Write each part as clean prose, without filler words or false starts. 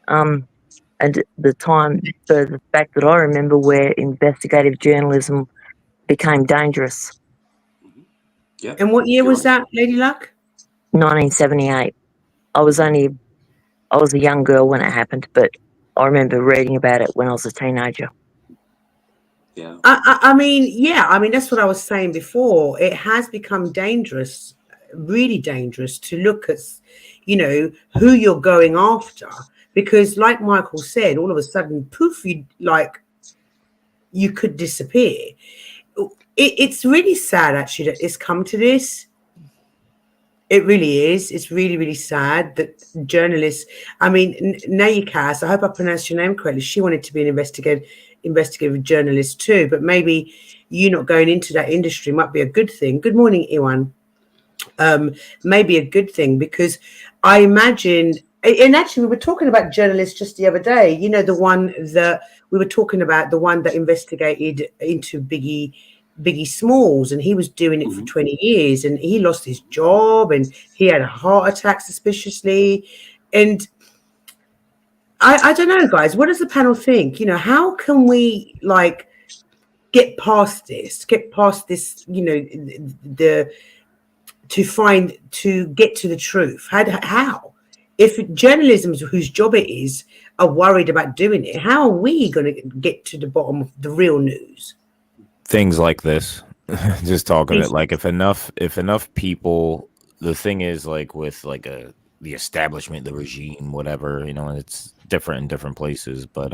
Um, and the time, for the fact that I remember where investigative journalism became dangerous, Hmm. Yeah, And what year you're was right. that, Lady Luck? 1978. I was only I was a young girl when it happened, but I remember reading about it when I was a teenager. Yeah. I mean, yeah, I mean, that's what I was saying before. It has become dangerous, really dangerous to look at, who you're going after. Because, like Michael said, all of a sudden, poof, you could disappear. It's really sad, actually, that it's come to this. It really is. It's really, really sad that journalists. I mean, Nayukas, I hope I pronounced your name correctly. She wanted to be an investigative journalist too, but maybe you not going into that industry might be a good thing. Good morning, Iwan. Maybe a good thing because I imagine. And actually, we were talking about journalists just the other day. You know, the one that we were talking about, the one that investigated into Biggie Smalls, and he was doing it for Hmm. 20 years, and he lost his job, and he had a heart attack suspiciously. And I don't know, guys. What does the panel think? How can we get past this? Get past this? The to get to the truth. How? If journalism, whose job it is, are worried about doing it, how are we going to get to the bottom of the real news? Things like this. Just talking it Things like if enough people, the thing is like with like the establishment, the regime, whatever, it's different in different places, but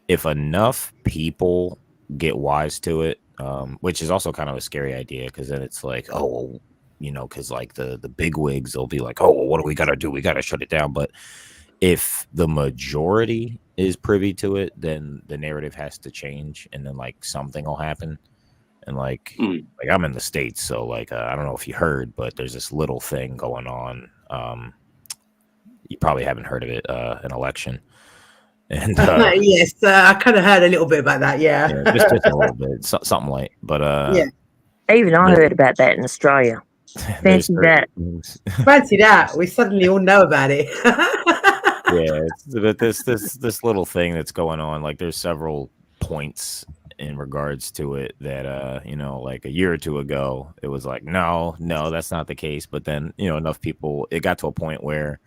if enough people get wise to it, which is also kind of a scary idea because then it's like, oh, well, because like the big wigs, they'll be like, oh, well, what do we got to do? We got to shut it down. But if the majority is privy to it, then the narrative has to change, and then like something will happen. And Mm. like I'm in the States, so like I don't know if you heard, but there's this little thing going on. You probably haven't heard of it, an election, and yes, I kind of heard a little bit about that. Yeah, yeah, just a little bit, something light. But yeah. Even I there, heard about that in Australia. there's Fancy certain that. things. Fancy that. We suddenly all know about it. Yeah, but this little thing that's going on, like there's several points in regards to it that like a year or two ago, it was like, no, that's not the case. But then, enough people, it got to a point where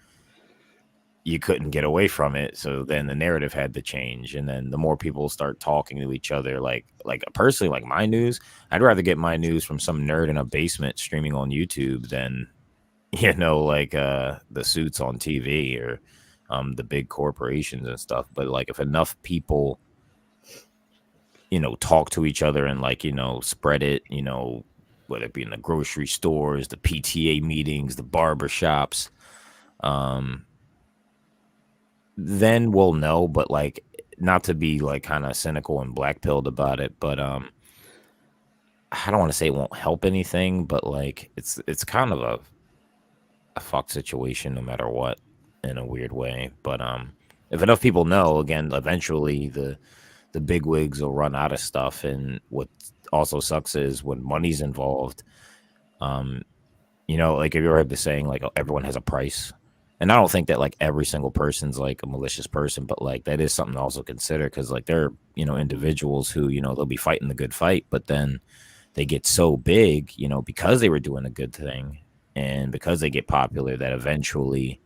you couldn't get away from it. So then the narrative had to change. And then the more people start talking to each other, like personally, like my news, I'd rather get my news from some nerd in a basement streaming on YouTube than, like the suits on TV or the big corporations and stuff. But like if enough people, talk to each other and like, spread it, whether it be in the grocery stores, the PTA meetings, the barber shops, um, then we'll know. But like, not to be like kind of cynical and black pilled about it, but I don't want to say it won't help anything, but like it's kind of a fucked situation no matter what, in a weird way. But if enough people know, again, eventually the big wigs will run out of stuff. And what also sucks is when money's involved, um, like have you ever heard the saying like, "Oh, everyone has a price?" And I don't think that like every single person's like a malicious person, but like that is something to also consider because like there are, individuals who, they'll be fighting the good fight, but then they get so big, because they were doing a good thing and because they get popular that eventually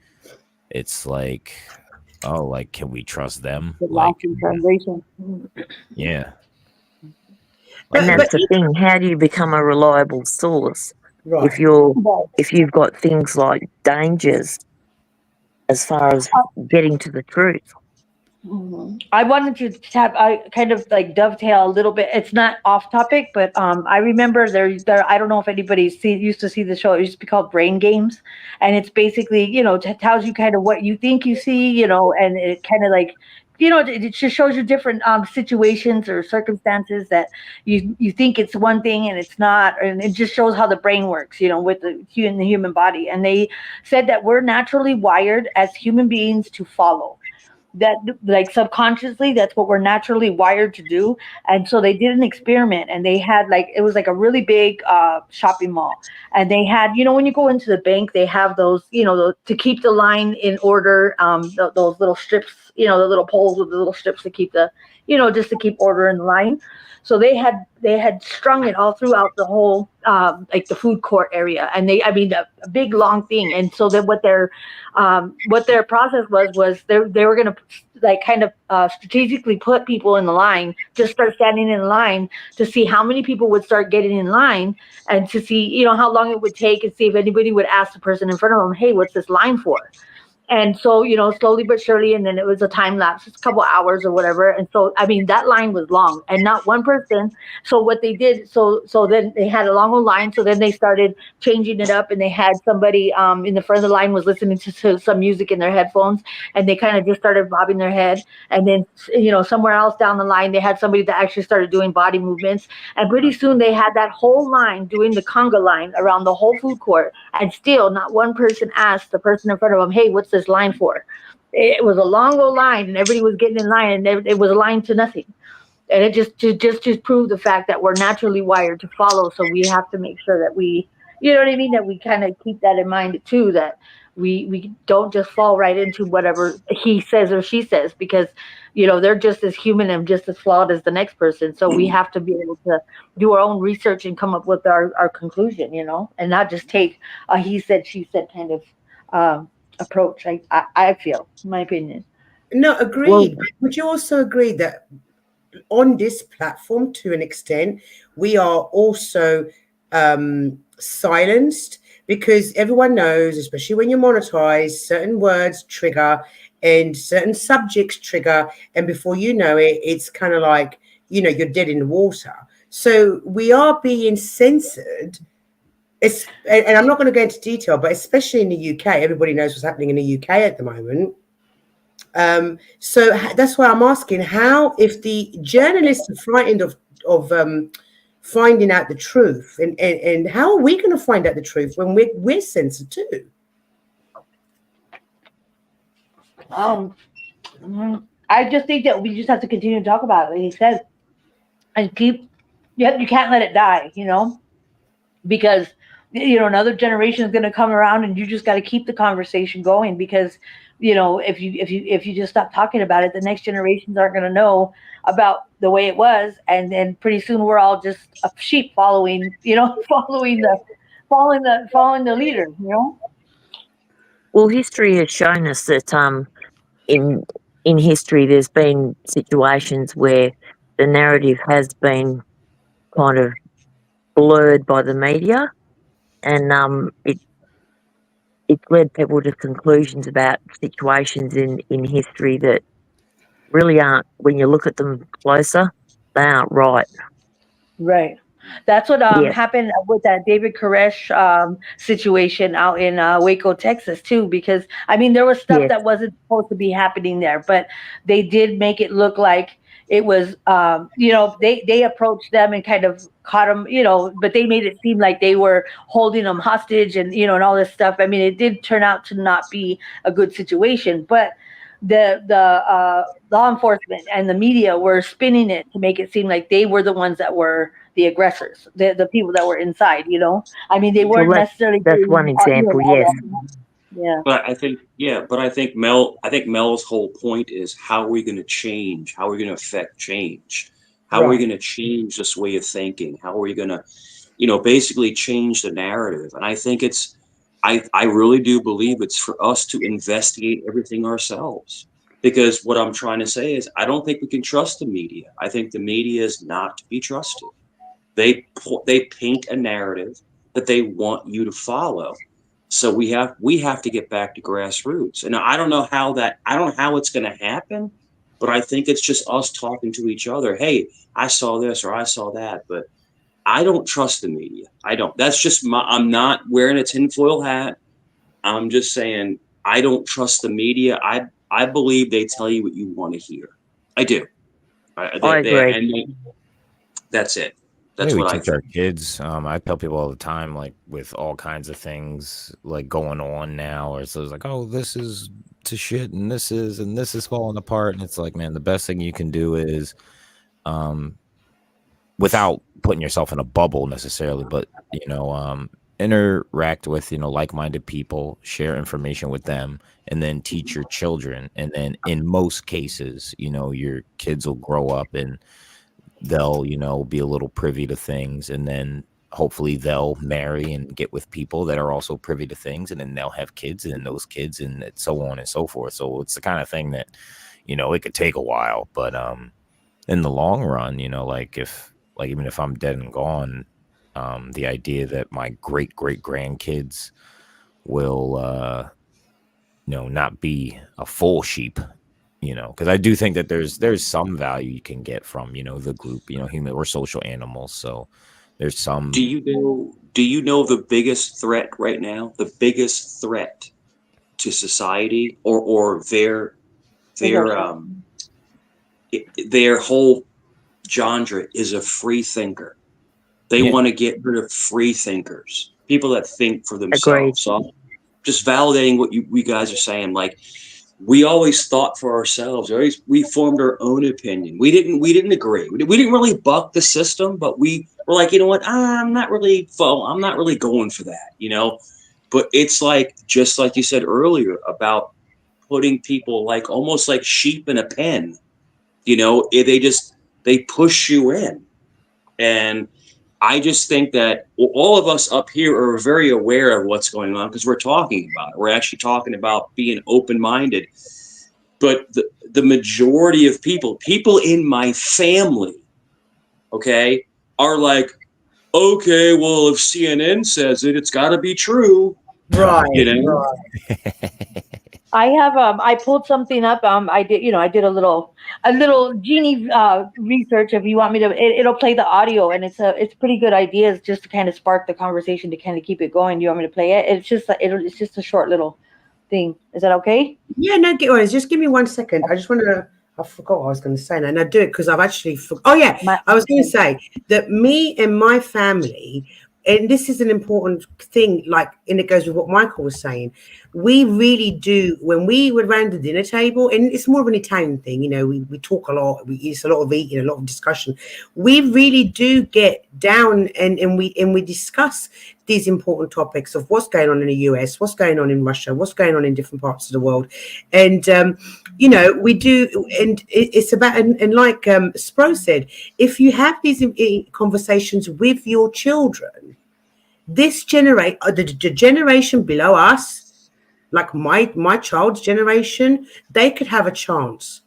it's like, oh, like, can we trust them? The Like, lost in translation. yeah. And Like, but that's the thing. How do you become a reliable source if right. But you've got things like dangers as far as getting to the truth? I wanted to tap. I kind of like dovetail a little bit. It's not off topic, but I remember there. I don't know if anybody used to see the show. It used to be called Brain Games, and it's basically tells you kind of what you think you see, and it kind of like. It just shows you different situations or circumstances that you think it's one thing and it's not, and it just shows how the brain works, with the human body. And they said that we're naturally wired as human beings to follow, that like subconsciously that's what we're naturally wired to do. And so they did an experiment, and they had like, it was like a really big shopping mall, and they had, you know, when you go into the bank, they have those, you know, to keep the line in order, those little strips, you know, the little poles with the little strips to keep the, you know, just to keep order in the line. So they had strung it all throughout the whole like the food court area, and I mean a big long thing. And so that what their process was they were going to like kind of strategically put people in the line, just start standing in line to see how many people would start getting in line, and to see, you know, how long it would take, and see if anybody would ask the person in front of them, hey, what's this line for? And so, you know, slowly but surely, and then it was a time lapse, it's a couple hours or whatever. And so, I mean, that line was long, and not one person. So what they did, so then they had a long line. So then they started changing it up, and they had somebody in the front of the line was listening to some music in their headphones, and they kind of just started bobbing their head. And then, you know, somewhere else down the line, they had somebody that actually started doing body movements. And pretty soon they had that whole line doing the conga line around the whole food court. And still not one person asked the person in front of them, hey, what's this line for? It was a long old line, and everybody was getting in line, and it was a line to nothing. And it just proved the fact that we're naturally wired to follow. So we have to make sure that we, you know what I mean, that we kind of keep that in mind too, that we don't just fall right into whatever he says or she says, because, you know, they're just as human and just as flawed as the next person. So we have to be able to do our own research and come up with our conclusion, you know, and not just take a he said, she said kind of approach. I feel, in my opinion. No, agreed. Would you also agree that on this platform, to an extent, we are also silenced, because everyone knows, especially when you monetize, certain words trigger and certain subjects trigger, and before you know it, it's kind of like, you know, you're dead in the water. So we are being censored. And I'm not going to go into detail, but especially in the UK, everybody knows what's happening in the UK at the moment. So that's why I'm asking, how, if the journalists are frightened of finding out the truth, and how are we going to find out the truth when we're censored too? I just think that we just have to continue to talk about it, like he said, and keep. You can't let it die, you know, because, you know, another generation is going to come around, and you just got to keep the conversation going, because, you know, if you just stop talking about it, the next generations aren't going to know about the way it was, and then pretty soon we're all just a sheep following, you know, following the leader, you know. Well, history has shown us that in history there's been situations where the narrative has been kind of blurred by the media, and it's led people to conclusions about situations in history that really aren't, when you look at them closer, they aren't right. Right. That's what Yeah. happened with that David Koresh situation out in Waco, Texas, too. Because I mean, there was stuff Yes. that wasn't supposed to be happening there, but they did make it look like it was. You know, they approached them and kind of caught them. You know, but they made it seem like they were holding them hostage, and, you know, and all this stuff. I mean, it did turn out to not be a good situation, but the law enforcement and the media were spinning it to make it seem like they were the ones that were the aggressors, the people that were inside, you know. I mean, they weren't necessarily that's doing, one example. you know, Yes. yeah. But I think Mel's whole point is, how are we going to change? How are we going to affect change? How are we going to change this way of thinking? How are we going to, you know, basically change the narrative? And I think I really do believe it's for us to investigate everything ourselves. Because what I'm trying to say is, I don't think we can trust the media. I think the media is not to be trusted. They paint a narrative that they want you to follow. So we have to get back to grassroots. And I don't know how it's going to happen, but I think it's just us talking to each other. Hey, I saw this or I saw that, but I don't trust the media. I don't. That's just I'm not wearing a tinfoil hat. I'm just saying, I don't trust the media. I believe they tell you what you want to hear. I do. I agree. That's it. That's we what I teach our think. kids. I tell people all the time, like with all kinds of things like going on now, or it's like, oh, this is to shit, and this is falling apart, and it's like, man, the best thing you can do is, without putting yourself in a bubble necessarily, but interact with like-minded people, share information with them, and then teach your children. And then in most cases, your kids will grow up and they'll be a little privy to things, and then hopefully they'll marry and get with people that are also privy to things, and then they'll have kids, and then those kids, and so on and so forth. So it's the kind of thing that it could take a while, but in the long run, even if I'm dead and gone, the idea that my great grandkids will not be a full sheep, because I do think that there's some value you can get from the group. Human, we're social animals, so there's some. Do you know the biggest threat right now? The biggest threat to society, or their whole genre is a free thinker. They Yeah. want to get rid of free thinkers, people that think for Agreed. themselves. So I'm just validating what you guys are saying. Like, we always thought for ourselves. We formed our own opinion. We didn't agree. We didn't really buck the system, but we were like, you know what? I'm not really going for that. But it's like, just like you said earlier about putting people like almost like sheep in a pen. They push you in. And I just think that all of us up here are very aware of what's going on because we're talking about it. We're actually talking about being open-minded. But the majority of people in my family, okay, are like, okay, well, if CNN says it, it's got to be true. Right. Right. I have I pulled something up. I did a little genie research. If you want me to, it'll play the audio, and it's pretty good ideas just to kind of spark the conversation to kind of keep it going. Do you want me to play it? It's just a short little thing. Is that okay? Yeah, no, get on. Just give me 1 second. I just want to. I forgot what I was going to say now. And I do it because I've actually. Oh yeah, I was going to say that me and my family, and this is an important thing. And it goes with what Michael was saying. We really do when we were around the dinner table, and it's more of an Italian thing. We talk a lot. It's a lot of eating, a lot of discussion. We really do get down and we discuss these important topics of what's going on in the US, what's going on in Russia, what's going on in different parts of the world. And, we do, and it's about, and like Spro said, if you have these conversations with your children, this the generation below us, like my child's generation, they could have a chance.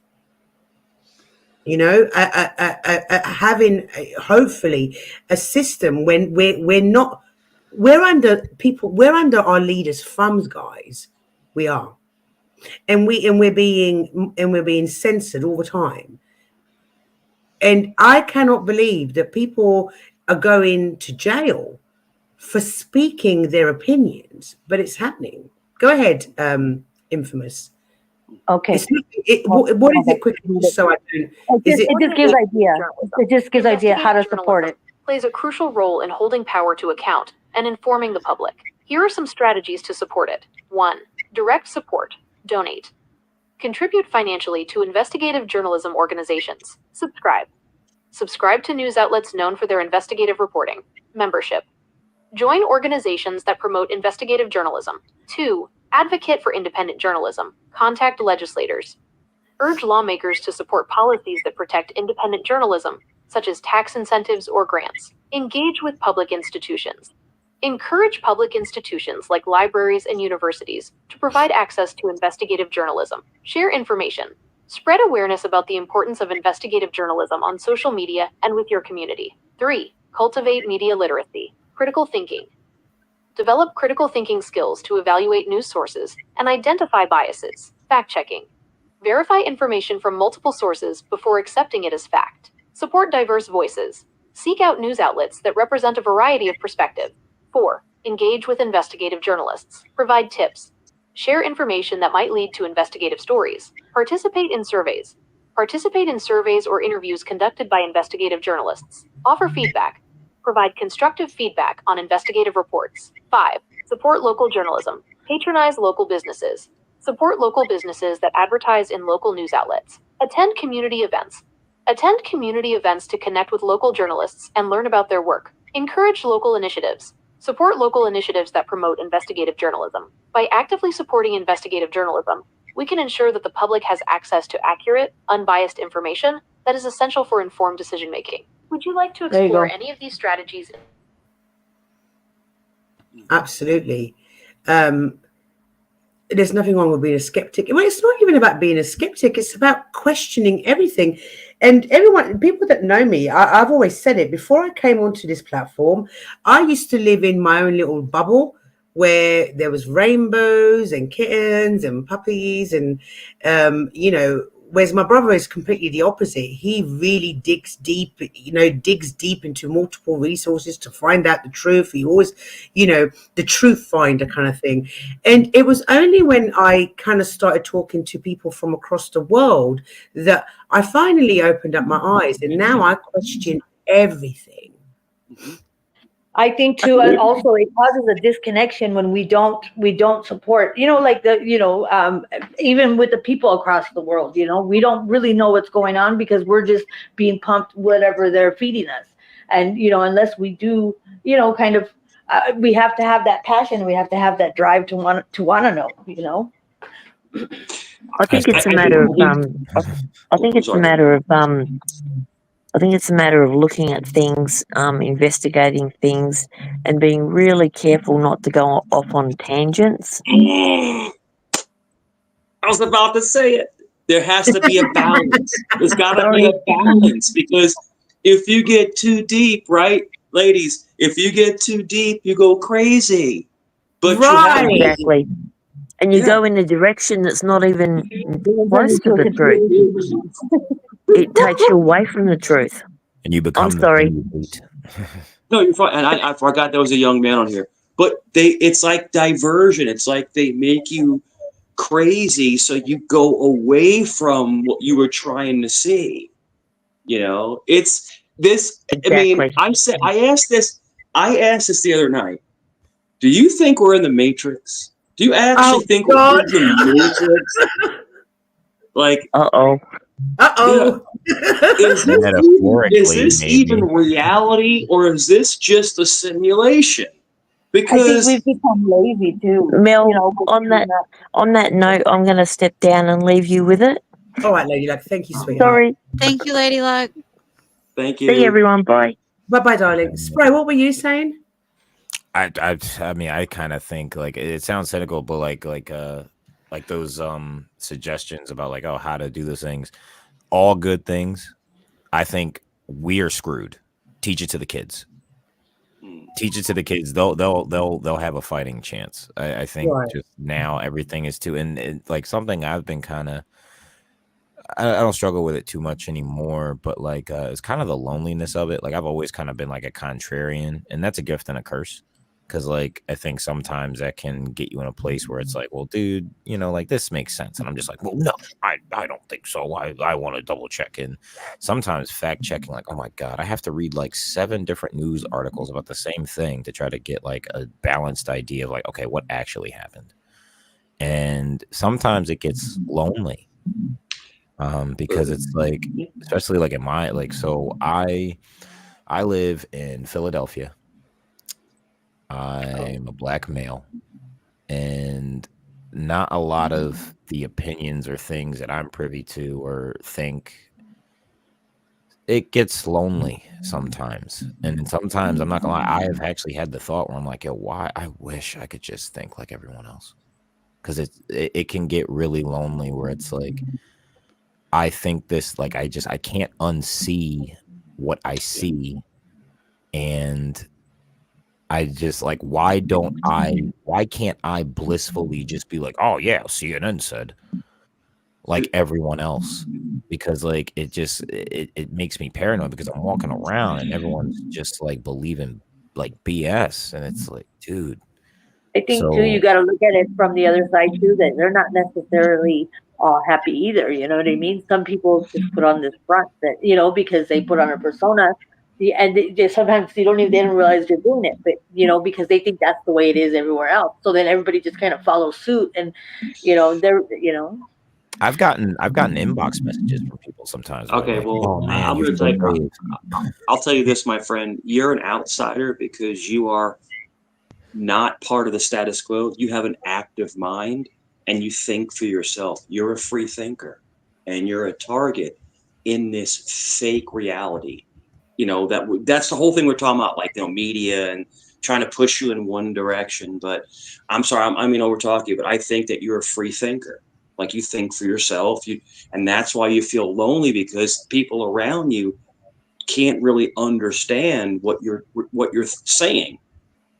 Having hopefully a system when we're under our leaders' thumbs, guys. We are, and we're being censored all the time. And I cannot believe that people are going to jail for speaking their opinions, but it's happening. Go ahead, Infamous. Okay. What is it quickly? So I don't. It just gives idea. It just gives idea how to support it. Plays a crucial role in holding power to account and informing the public. Here are some strategies to support it. 1. Direct support. Donate. Contribute financially to investigative journalism organizations. Subscribe. Subscribe to news outlets known for their investigative reporting. Membership. Join organizations that promote investigative journalism. 2. Advocate for independent journalism. Contact legislators. Urge lawmakers to support policies that protect independent journalism, such as tax incentives or grants. Engage with public institutions. Encourage public institutions like libraries and universities to provide access to investigative journalism. Share information. Spread awareness about the importance of investigative journalism on social media and with your community. 3. Cultivate media literacy. Critical thinking. Develop critical thinking skills to evaluate news sources and identify biases. Fact-checking. Verify information from multiple sources before accepting it as fact. Support diverse voices. Seek out news outlets that represent a variety of perspectives. 4. Engage with investigative journalists. Provide tips. Share information that might lead to investigative stories. Participate in surveys. Participate in surveys or interviews conducted by investigative journalists. Offer feedback. Provide constructive feedback on investigative reports. 5. Support local journalism. Patronize local businesses. Support local businesses that advertise in local news outlets. Attend community events. Attend community events to connect with local journalists and learn about their work. Encourage local initiatives. Support local initiatives that promote investigative journalism. By actively supporting investigative journalism, we can ensure that the public has access to accurate, unbiased information that is essential for informed decision making. Would you like to There you explore go. any of these strategies? Absolutely. There's nothing wrong with being a skeptic. Well, it's not even about being a skeptic. It's about questioning everything. And everyone, people that know me, I've always said it. Before I came onto this platform, I used to live in my own little bubble where there was rainbows and kittens and puppies and, whereas my brother is completely the opposite. He really digs deep into multiple resources to find out the truth. He always, the truth finder kind of thing. And it was only when I kind of started talking to people from across the world that I finally opened up my eyes. And now I question everything. I think too, and also it causes a disconnection when we don't support, even with the people across the world, we don't really know what's going on because we're just being pumped whatever they're feeding us. And, unless we do, we have to have that passion. We have to have that drive to want to know, I think it's a matter of I think it's a matter of I think it's a matter of looking at things, investigating things, and being really careful not to go off on tangents. I was about to say it. There has to be a balance. There's got to be a balance because if you get too deep, right, ladies, if you get too deep, you go crazy. But Right. Exactly. And you go in a direction that's not even close to the truth. It takes you away from the truth. And you become I'm sorry. No, you're fine. And I forgot there was a young man on here. But it's like diversion. It's like they make you crazy so you go away from what you were trying to see. It's this. Exactly. I mean, I asked this the other night. Do you think we're in the Matrix? Do you actually think we're in the Matrix? Like, Uh-oh. Is this even reality or is this just a simulation? Because I think we've become lazy too. Mel, on that note, I'm going to step down and leave you with it. All right, Lady Luck. Thank you, sweetheart. Sorry. Thank you, Lady Luck. Thank you. See you, everyone. Bye. Bye-bye, darling. Spray, what were you saying? I mean, I kind of think like it sounds cynical, but like those suggestions about like, oh, how to do those things, all good things. I think we are screwed. Teach it to the kids. Teach it to the kids. They'll have a fighting chance. I think just now everything is too, and like something I've been kind of, I don't struggle with it too much anymore, but like it's kind of the loneliness of it. Like I've always kind of been like a contrarian, and that's a gift and a curse. Because, like, I think sometimes that can get you in a place where it's like, well, dude, like, this makes sense. And I'm just like, well, no, I don't think so. I want to double check. And sometimes fact checking, like, oh, my God, I have to read, like, 7 different news articles about the same thing to try to get, like, a balanced idea of, like, okay, what actually happened. And sometimes it gets lonely because it's, like, especially, like, in my, like, so I live in Philadelphia. I'm a black male, and not a lot of the opinions or things that I'm privy to or think, it gets lonely sometimes. And sometimes, I'm not gonna lie, I have actually had the thought where I'm like, yo, why? I wish I could just think like everyone else. Because it can get really lonely where it's like, I think this, like, I can't unsee what I see. And I just like, why can't I blissfully just be like, oh yeah, CNN said, like everyone else? Because like it makes me paranoid because I'm walking around and everyone's just like believing like BS, and it's like, dude. I think too, you got to look at it from the other side too, that they're not necessarily happy either. You know what I mean? Some people just put on this front that, because they put on a persona sometimes they don't realize they're doing it, but because they think that's the way it is everywhere else. So then everybody just kind of follows suit, and they're I've gotten inbox messages from people sometimes. Where Okay, like, well, oh man, I'm you're going to so tell you, brave. I'll tell you this, my friend. You're an outsider because you are not part of the status quo. You have an active mind and you think for yourself. You're a free thinker and you're a target in this fake reality. That's the whole thing we're talking about, like, media and trying to push you in one direction. But I'm sorry, I mean, over talking, but I think that you're a free thinker. Like, you think for yourself, and that's why you feel lonely, because people around you can't really understand what you're saying,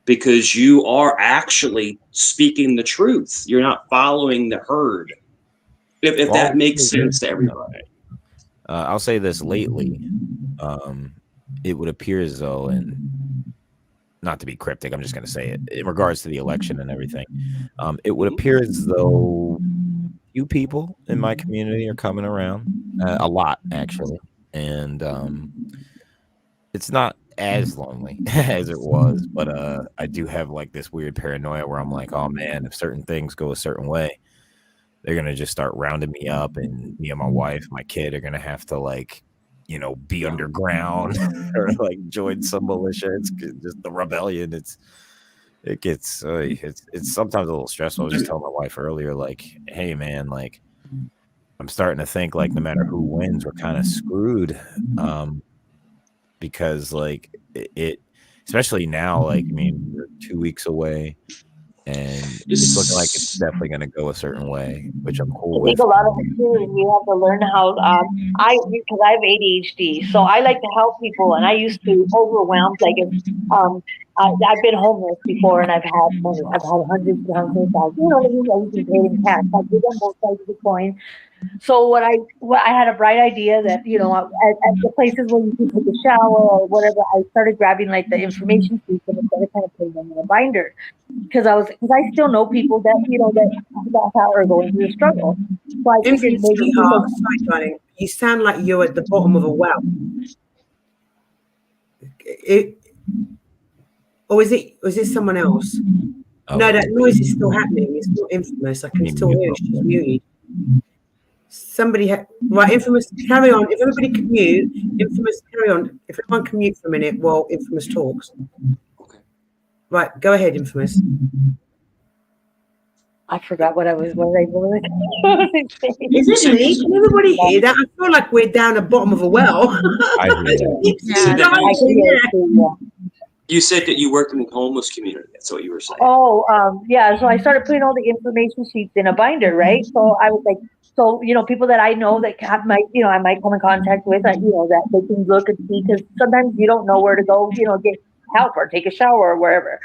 because you are actually speaking the truth. You're not following the herd. If that makes sense to everybody. I'll say this: lately, it would appear as though, and not to be cryptic, I'm just going to say it in regards to the election and everything. It would appear as though few people in my community are coming around, a lot actually, and it's not as lonely as it was, but I do have like this weird paranoia where I'm like, oh man, if certain things go a certain way, they're gonna just start rounding me up, and me and my wife, my kid are gonna have to, like, be underground or like join some militia. It's just the rebellion. It gets it's sometimes a little stressful. I was just telling my wife earlier, like, hey man, like, I'm starting to think like no matter who wins, we're kind of screwed. Because like it especially now, like, I mean, we're 2 weeks away and it's looking like it's definitely going to go a certain way, which I'm cool I think with. a lot of it too, and you have to learn how. Because I have ADHD, so I like to help people, and I used to overwhelm. Like, if I've been homeless before, and I've had money. I've had hundreds and hundreds of thousands. You know what I mean? I've been paid in cash. I did on both sides of the coin. So what I had a bright idea that at the places where you can take a shower or whatever, I started grabbing like the information sheets and started kind of putting them in a binder, because I still know people that are going through a struggle. So I figured Infant maybe sweetheart, sorry, darling. You sound like you're at the bottom of a well. Or is it someone else? No, that noise is still happening. It's not Infamous. I can still hear it. She's muted. Somebody right, Infamous, carry on. If everybody can mute, Infamous, carry on. If everyone can mute for a minute while Infamous talks. Okay. Right, go ahead, Infamous. I forgot what I was. Is it me? Can everybody hear that? I feel like we're down the bottom of a well. I hear Yeah. You said that you worked in the homeless community. That's what you were saying. Oh, yeah. So I started putting all the information sheets in a binder, right? So I was like, people that I know that I might come in contact with, that they can look and see, because sometimes you don't know where to go, get help or take a shower or wherever.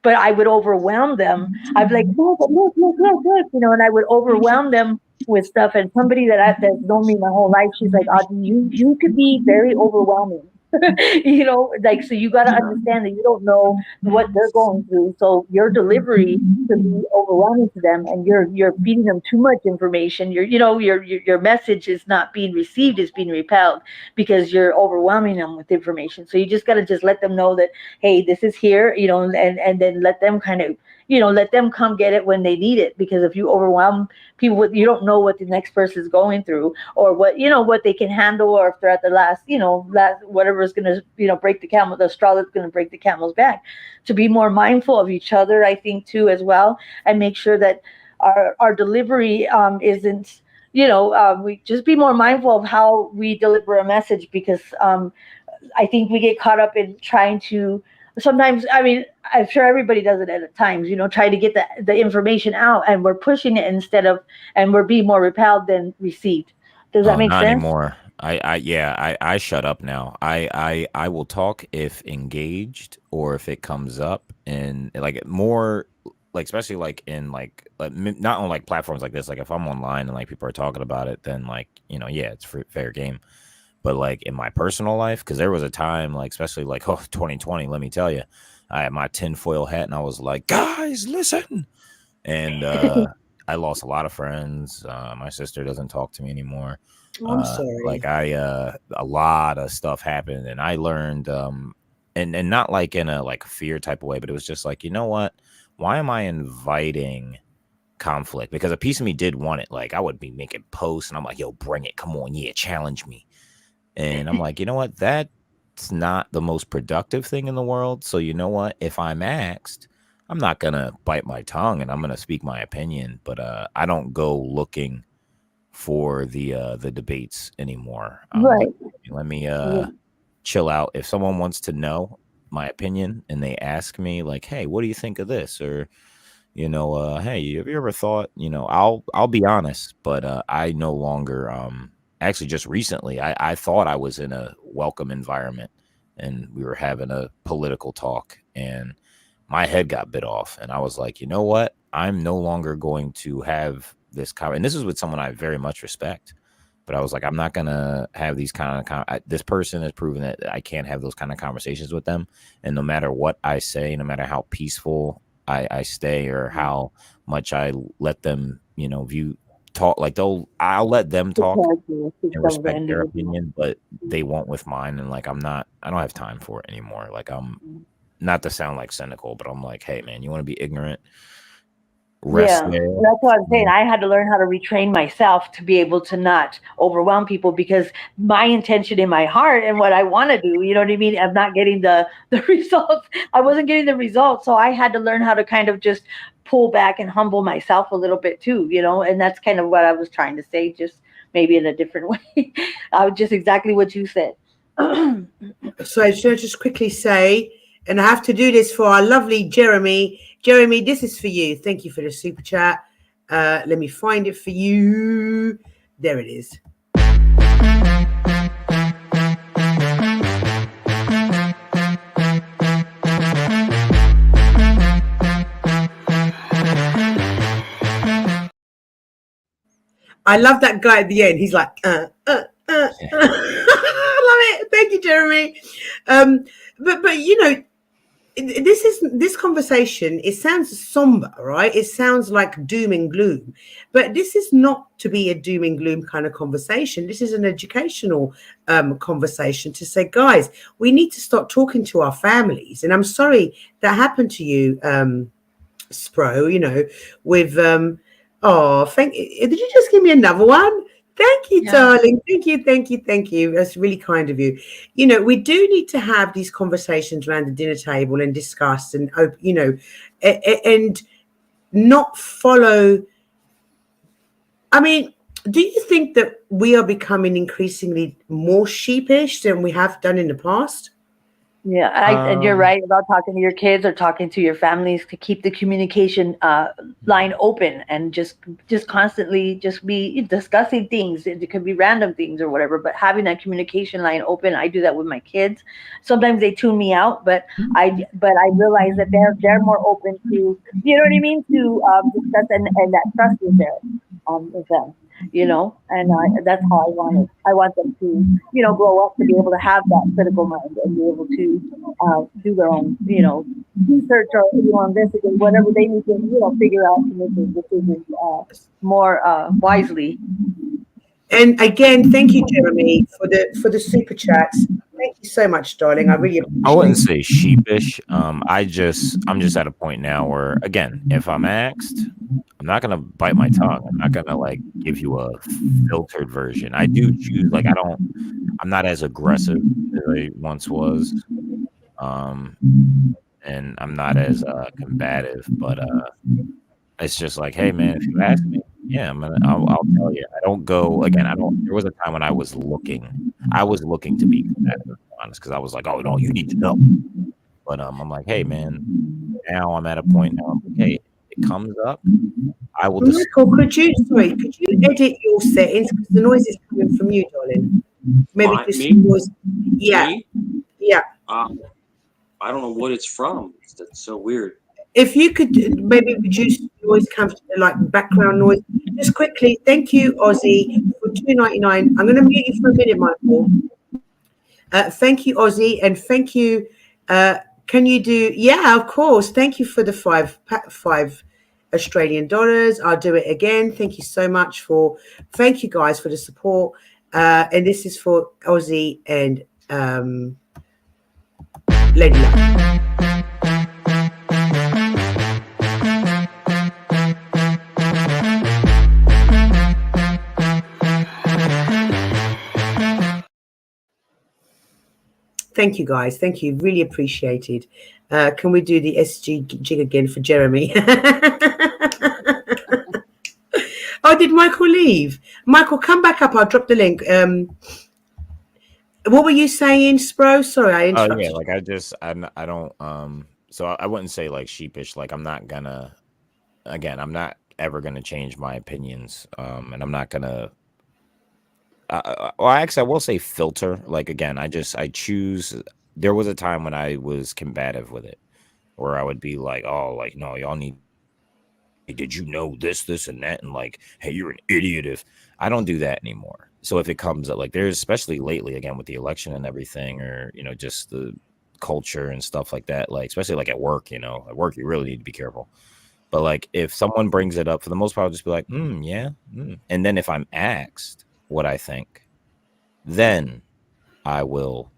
But I would overwhelm them. I'd be like, look, and I would overwhelm them with stuff. And somebody that's known me my whole life, she's like, Audrey, you could be very overwhelming. So you got to understand that you don't know what they're going through. So your delivery could be overwhelming to them, and you're feeding them too much information. Your message is not being received; it's being repelled, because you're overwhelming them with information. So you just got to just let them know that, hey, this is here, and then let them kind of, let them come get it when they need it. Because if you overwhelm people with, you don't know what the next person is going through, or what they can handle, or if they're at the last whatever is going to break the straw that's going to break the camel's back. To be more mindful of each other, I think, too, as well, and make sure that our delivery isn't, we just be more mindful of how we deliver a message, because I think we get caught up in trying to, sometimes, I mean, I'm sure everybody does it at times, try to get the information out, and we're pushing it and we're being more repelled than received. Does that make not sense? anymore. I shut up now. I will talk if engaged, or if it comes up, and like more, like, especially like in like not on like platforms like this. Like, if I'm online and like people are talking about it, then like, yeah, it's fair game. But like in my personal life, because there was a time, like, especially like 2020, let me tell you, I had my tinfoil hat and I was like, guys, listen. And I lost a lot of friends. My sister doesn't talk to me anymore. Oh, I'm sorry. Like a lot of stuff happened, and I learned, and not like in a like fear type of way, but it was just like, you know what? Why am I inviting conflict? Because a piece of me did want it. Like I would be making posts, and I'm like, yo, bring it, come on, yeah, challenge me. And I'm like, you know what? That's not the most productive thing in the world. So you know what? If I'm asked, I'm not gonna bite my tongue, and I'm gonna speak my opinion. But I don't go looking for the debates anymore. Right. Let me chill out. If someone wants to know my opinion and they ask me like, hey, what do you think of this? Or, you know, hey, have you ever thought, you know, I'll be honest, but I no longer actually just recently I thought I was in a welcome environment and we were having a political talk and my head got bit off and I was like, you know what? I'm no longer going to have this and this is with someone I very much respect. But I was like, I'm not gonna have these kind of this person has proven that I can't have those kind of conversations with them. And no matter what I say, no matter how peaceful I stay or how much I let them, you know, talk like I'll let them talk and respect their opinion, but they won't with mine. And like I don't have time for it anymore. Like I'm not to sound like cynical, but I'm like, hey man, you want to be ignorant? That's what I'm saying. I had to learn how to retrain myself to be able to not overwhelm people because my intention in my heart and what I want to do, you know what I mean? I'm not getting the results. I wasn't getting the results. So I had to learn how to kind of just pull back and humble myself a little bit too, you know? And that's kind of what I was trying to say, just maybe in a different way. Just exactly what you said. So I should just quickly say, and I have to do this for our lovely Jeremy. Jeremy, this is for you. Thank you for the super chat. Let me find it for you. There it is. I love that guy at the end. He's like, I love it. Thank you, Jeremy. But you know, this conversation, it sounds somber, right? It sounds like doom and gloom, but this is not to be a doom and gloom kind of conversation. This is an educational conversation to say, guys, we need to start talking to our families. And I'm sorry that happened to you, Spro, you know, with did you just give me another one? Thank you, darling. Thank you. That's really kind of you. You know, we do need to have these conversations around the dinner table and discuss and, you know, and not follow. I mean, do you think that we are becoming increasingly more sheepish than we have done in the past? Yeah, and you're right about talking to your kids or talking to your families to keep the communication line open and just constantly just be discussing things. It could be random things or whatever, but having that communication line open. I do that with my kids. Sometimes they tune me out, but I realize that they're more open to, you know what I mean, to discuss and that trust is there with them. You know, and that's how I want them to, you know, grow up to be able to have that critical mind and be able to do their own, you know, research or, you know, investigate whatever they need to, you know, figure out to make those decisions more wisely. And again, thank you, Jeremy, for the super chats. Thank you so much, darling. I really appreciate it. I wouldn't say sheepish. I'm just at a point now where, again, if I'm asked, I'm not gonna bite my tongue. I'm not gonna like give you a filtered version. I do choose like I'm not as aggressive as I once was. And I'm not as combative, but it's just like, hey man, if you ask me, yeah, I'll tell you. I don't go again. There was a time when I was looking to be combative, honest, because I was like, oh no, you need to know. But I'm like, hey man, now I'm at a point now. Okay, it comes up, I will. Michael, could you edit your settings because the noise is coming from you, darling? Maybe just yeah, me? Yeah. I don't know what it's from. That's so weird. If you could maybe reduce noise, like background noise, just quickly. Thank you, Ozzy, for $2.99. I'm going to mute you for a minute, Michael. Thank you, Ozzy, and thank you. Can you do? Yeah, of course. Thank you for the five. Australian dollars. I'll do it again. Thank you so much thank you guys for the support. And this is for Ozzy and Lady Luck. Thank you, guys. Thank you. Really appreciated. Can we do the SG jig again for Jeremy? Oh, did Michael leave? Michael, come back up. I'll drop the link. What were you saying, Spro? Sorry, I interrupted. Oh yeah, like I don't so I wouldn't say like sheepish. Like I'm not ever gonna change my opinions. And I'm not gonna. Well, actually, I will say filter. Like again, I choose. There was a time when I was combative with it, where I would be like, "Oh, like no, y'all need. Did you know this, and that?" And like, "Hey, you're an idiot." If I don't do that anymore. So if it comes up, like there's especially lately again with the election and everything, or just the culture and stuff like that. Like especially like at work, at work you really need to be careful. But like if someone brings it up, for the most part, I'll just be like, yeah. And then if I'm asked what I think, then I will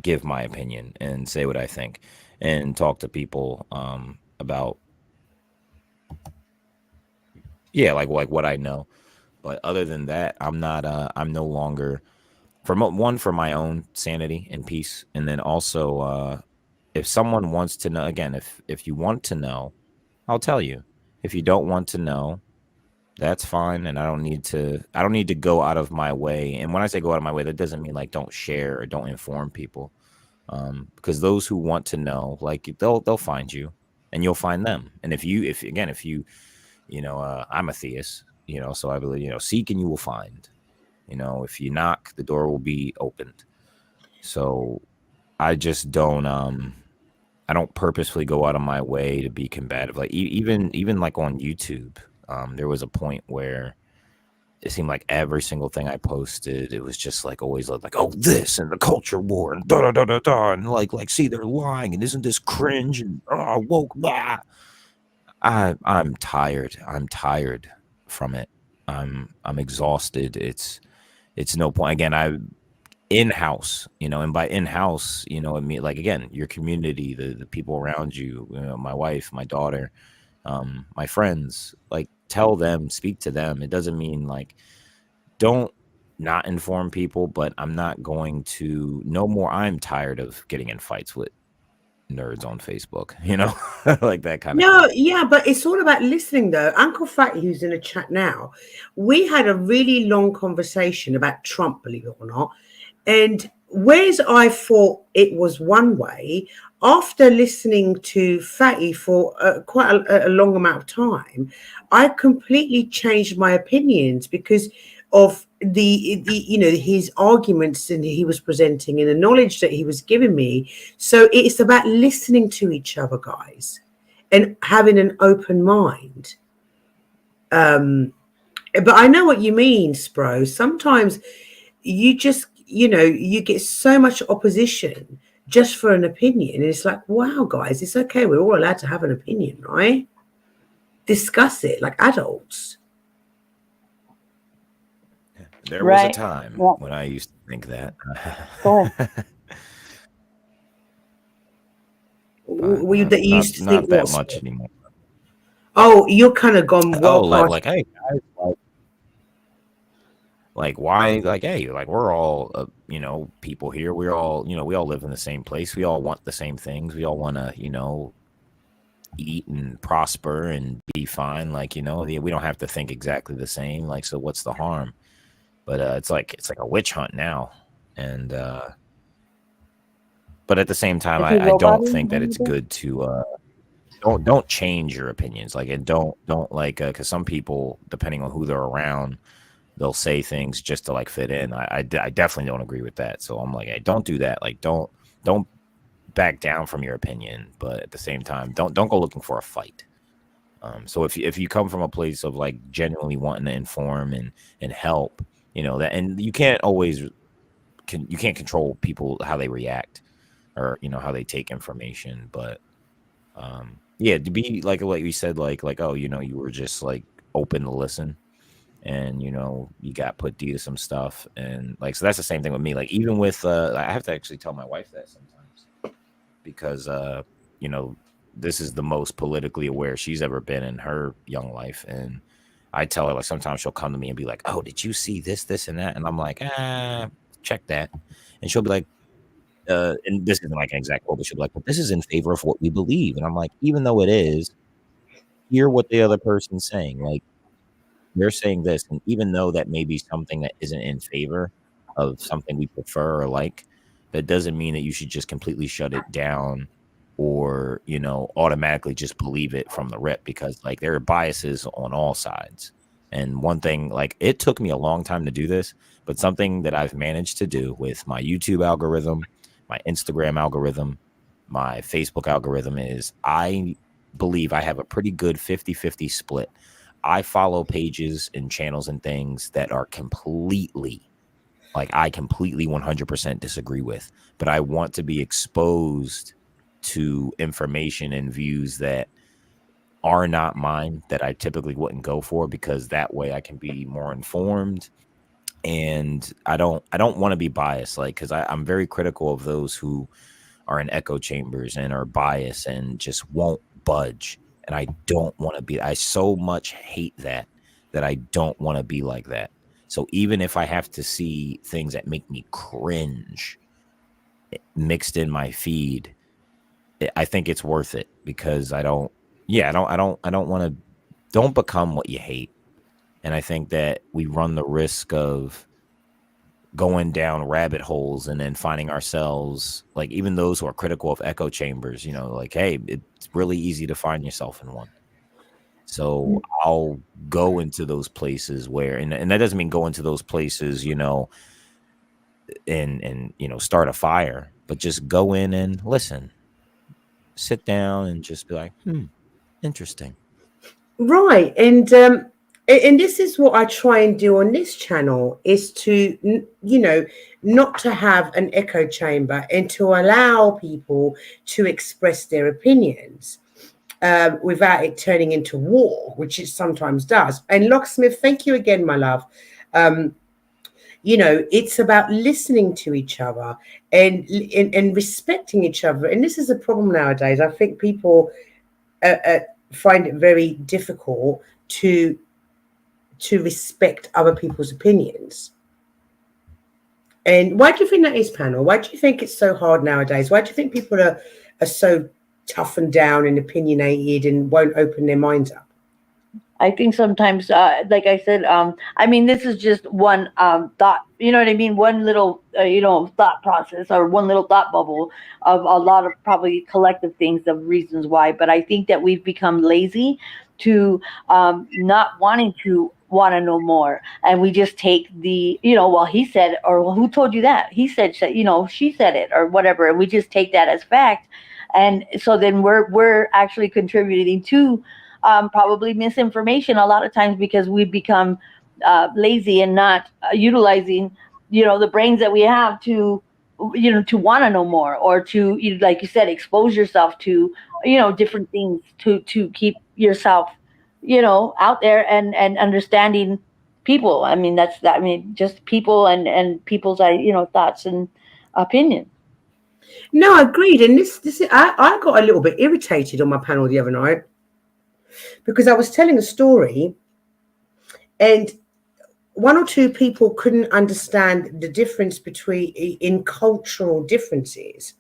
give my opinion and say what I think and talk to people about like what I know. But other than that, I'm no longer for my own sanity and peace. And then also if someone wants to know, again, if you want to know, I'll tell you. If you don't want to know, that's fine, and I don't need to go out of my way. And when I say go out of my way, that doesn't mean like don't share or don't inform people, because those who want to know, like they'll find you, and you'll find them. And if you I'm a theist, so I believe seek and you will find. If you knock, the door will be opened. So I just don't I don't purposefully go out of my way to be combative. Like even like on YouTube. There was a point where it seemed like every single thing I posted, it was just like always like, oh, this and the culture war and da da da da da, and like see they're lying and isn't this cringe and woke blah. I'm tired. I'm tired from it. I'm exhausted. It's no point. Again, in-house, and by in-house, I mean like again, your community, the people around you, my wife, my daughter, my friends, like tell them, speak to them. It doesn't mean like don't not inform people, but I'm not going to no more. I'm tired of getting in fights with nerds on Facebook, like that kind of thing. Yeah, but it's all about listening though. Uncle Fatty, who's in the chat now, we had a really long conversation about Trump, believe it or not. And whereas I thought it was one way, after listening to Fatty for quite a long amount of time, I completely changed my opinions because of the his arguments and he was presenting and the knowledge that he was giving me. So it's about listening to each other, guys, and having an open mind. But I know what you mean, Spro. Sometimes you just you get so much opposition just for an opinion. And it's like, wow, guys, it's okay. We're all allowed to have an opinion, right? Discuss it like adults. There was a time when I used to think that. Go ahead. Were you that you used to think that much anymore? Oh, you're kind of gone well past. Like hey guys, like why, like hey, like we're all people here. We're all we all live in the same place. We all want the same things. We all want to eat and prosper and be fine. Like we don't have to think exactly the same. Like so, what's the harm? But it's like a witch hunt now, and but at the same time, I don't think that it's good to don't change your opinions. Like and don't like because some people, depending on who they're around, they'll say things just to like fit in. I definitely don't agree with that. So I'm like, hey, don't do that. Like don't back down from your opinion, but at the same time, don't go looking for a fight. So if you come from a place of like genuinely wanting to inform and help, that, and you can't always you can't control people how they react or how they take information, but Yeah, to be like you said, like oh, you were just like open to listen, and you got put to some stuff, and like so that's the same thing with me. Like even with I have to actually tell my wife that sometimes because this is the most politically aware she's ever been in her young life, and I tell her like sometimes she'll come to me and be like, "Oh, did you see this and that?" And I'm like, check that," and she'll be like, and this isn't like an exact quote, but she'll be like, "But this is in favor of what we believe," and I'm like, even though it is, hear what the other person's saying. Like they're saying this, and even though that may be something that isn't in favor of something we prefer or like, that doesn't mean that you should just completely shut it down or automatically just believe it from the rip, because like there are biases on all sides. And one thing, like it took me a long time to do this, but something that I've managed to do with my YouTube algorithm, my Instagram algorithm, my Facebook algorithm is I believe I have a pretty good 50-50 split. I follow pages and channels and things that are completely I completely 100% disagree with, but I want to be exposed to information and views that are not mine, that I typically wouldn't go for, because that way I can be more informed. And I don't want to be biased, like, because I'm very critical of those who are in echo chambers and are biased and just won't budge. And I don't want to be, I so much hate that I don't want to be like that. So even if I have to see things that make me cringe mixed in my feed, I think it's worth it, because I don't want to, don't become what you hate. And I think that we run the risk of going down rabbit holes and then finding ourselves, like, even those who are critical of echo chambers, like, hey, it's really easy to find yourself in one. So I'll go into those places where, and that doesn't mean go into those places, and start a fire, but just go in and listen, sit down and just be like, interesting. Right. And this is what I try and do on this channel, is to not to have an echo chamber, and to allow people to express their opinions without it turning into war, which it sometimes does. And Locksmith, thank you again, my love. It's about listening to each other and respecting each other. And this is a problem nowadays. I think people find it very difficult to respect other people's opinions. And why do you think that is, Panel? Why do you think it's so hard nowadays? Why do you think people are so toughened down and opinionated and won't open their minds up? I think sometimes, like I said, I mean, this is just one thought, you know what I mean? One little, thought process, or one little thought bubble of a lot of probably collective things of reasons why. But I think that we've become lazy to not wanting to want to know more. And we just take the, well, he said, or well, who told you that? He said, she said it, or whatever. And we just take that as fact. And so then we're actually contributing to probably misinformation a lot of times, because we've become lazy and not utilizing, the brains that we have to, to want to know more, or to, like you said, expose yourself to, different things to keep yourself, out there and understanding people. I mean, that's that. I mean, just people and people's, thoughts and opinions. No, agreed. And I got a little bit irritated on my panel the other night, because I was telling a story and one or two people couldn't understand the difference in cultural differences,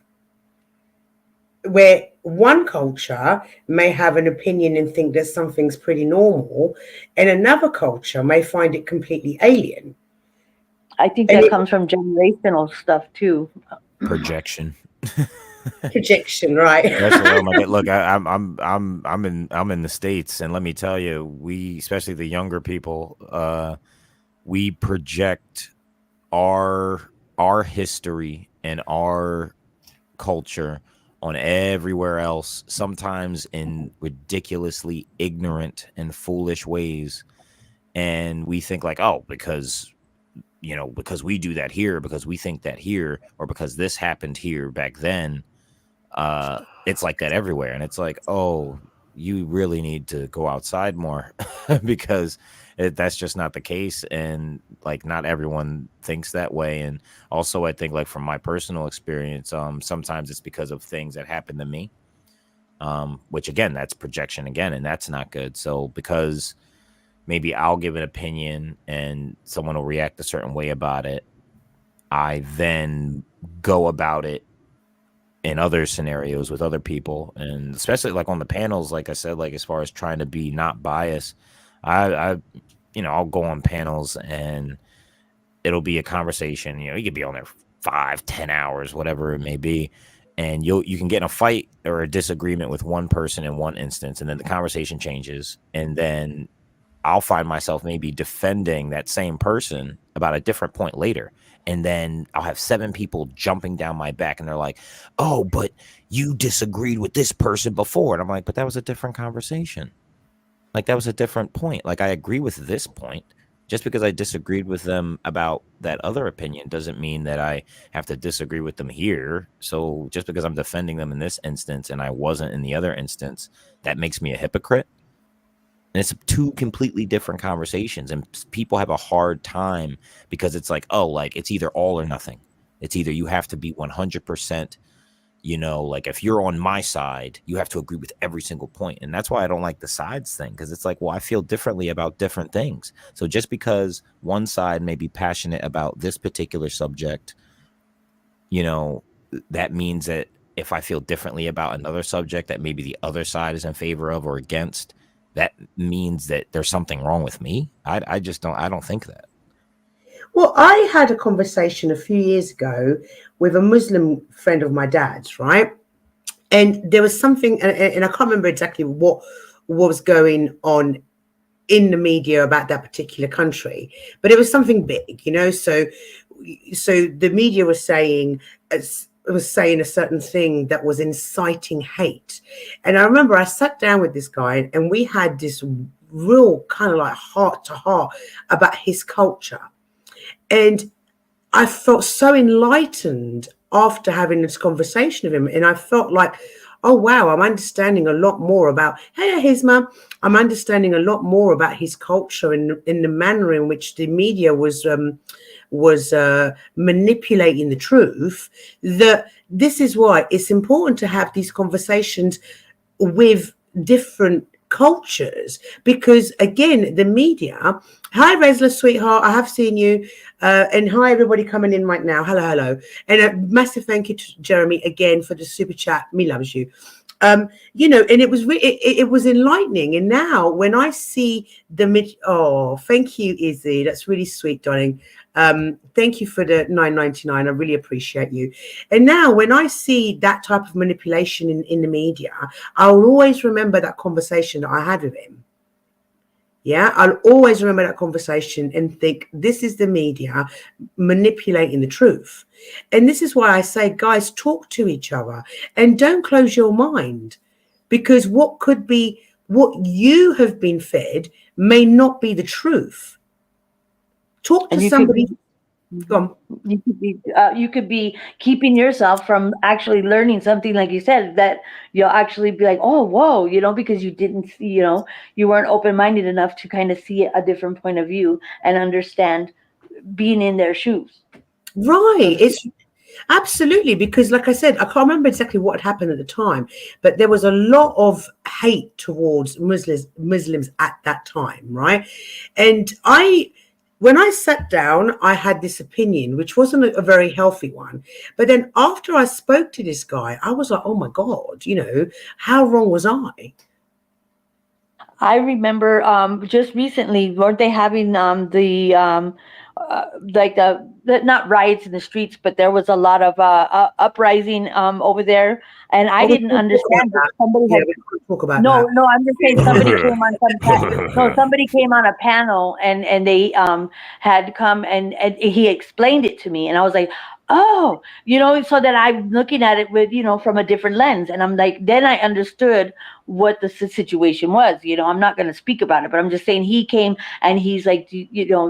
where one culture may have an opinion and think that something's pretty normal, and another culture may find it completely alien. I think that comes from generational stuff too. Projection. Projection, right? Look, I'm in the States, and let me tell you, we, especially the younger people, we project our history and our culture on everywhere else, sometimes in ridiculously ignorant and foolish ways. And we think like, oh, because we do that here, because we think that here, or because this happened here back then, it's like that everywhere. And it's like, oh, you really need to go outside more because that's just not the case. And like, not everyone thinks that way. And also, I think, like, from my personal experience, sometimes it's because of things that happen to me, which again, that's projection again, and that's not good. So because maybe I'll give an opinion and someone will react a certain way about it, I then go about it in other scenarios with other people, and especially like on the panels, like I said, like as far as trying to be not biased, I I'll go on panels and it'll be a conversation. You could be on there 5-10 hours, whatever it may be, and you can get in a fight or a disagreement with one person in one instance, and then the conversation changes, and then I'll find myself maybe defending that same person about a different point later. And then I'll have 7 people jumping down my back, and they're like, oh, but you disagreed with this person before. And I'm like, but that was a different conversation. Like, that was a different point. Like, I agree with this point. Just because I disagreed with them about that other opinion doesn't mean that I have to disagree with them here. So just because I'm defending them in this instance and I wasn't in the other instance, that makes me a hypocrite. And it's 2 completely different conversations, and people have a hard time because it's like, oh, like it's either all or nothing. It's either you have to be 100%, like if you're on my side, you have to agree with every single point. And that's why I don't like the sides thing, because it's like, well, I feel differently about different things. So just because one side may be passionate about this particular subject, that means that if I feel differently about another subject that maybe the other side is in favor of or against, that means that there's something wrong with me. I don't think that. Well, I had a conversation a few years ago with a Muslim friend of my dad's, right? And there was something, and I can't remember exactly what was going on in the media about that particular country, but it was something big, So the media was saying a certain thing that was inciting hate. And I remember I sat down with this guy and we had this real kind of like heart to heart about his culture. And I felt so enlightened after having this conversation with him. And I felt like, oh, wow, I'm understanding a lot more about, hey, Hisma, I'm understanding a lot more about his culture and in the manner in which the media was manipulating the truth. That this is why it's important to have these conversations with different cultures, because again, the media. Hi Resla, sweetheart, I have seen you, and hi everybody coming in right now. Hello, and a massive thank you to Jeremy again for the super chat. Me loves you. And it was it was enlightening. And now when I see thank you, Izzy, that's really sweet, darling. Thank you for the $9.99. I really appreciate you. And now when I see that type of manipulation in the media, I'll always remember that conversation that I had with him. Yeah, I'll always remember that conversation and think this is the media manipulating the truth. And this is why I say, guys, talk to each other and don't close your mind, because what could be what you have been fed may not be the truth. Talk to somebody. You could be keeping yourself from actually learning something, like you said, that you'll actually be like, oh, whoa, because you didn't see, you weren't open-minded enough to kind of see a different point of view and understand being in their shoes. Right. It's absolutely, because like I said, I can't remember exactly what happened at the time, but there was a lot of hate towards Muslims at that time. Right. And when I sat down, I had this opinion, which wasn't a very healthy one. But then after I spoke to this guy, I was like, oh, my God, how wrong was I? I remember just recently, weren't they having not riots in the streets, but there was a lot of uprising over there, and I didn't understand that. Somebody had talk about no, I'm just saying somebody somebody came on a panel and they had come and he explained it to me, and I was like, oh, so that I'm looking at it with, from a different lens. And I'm like, then I understood what the situation was. I'm not going to speak about it, but I'm just saying he came and he's like,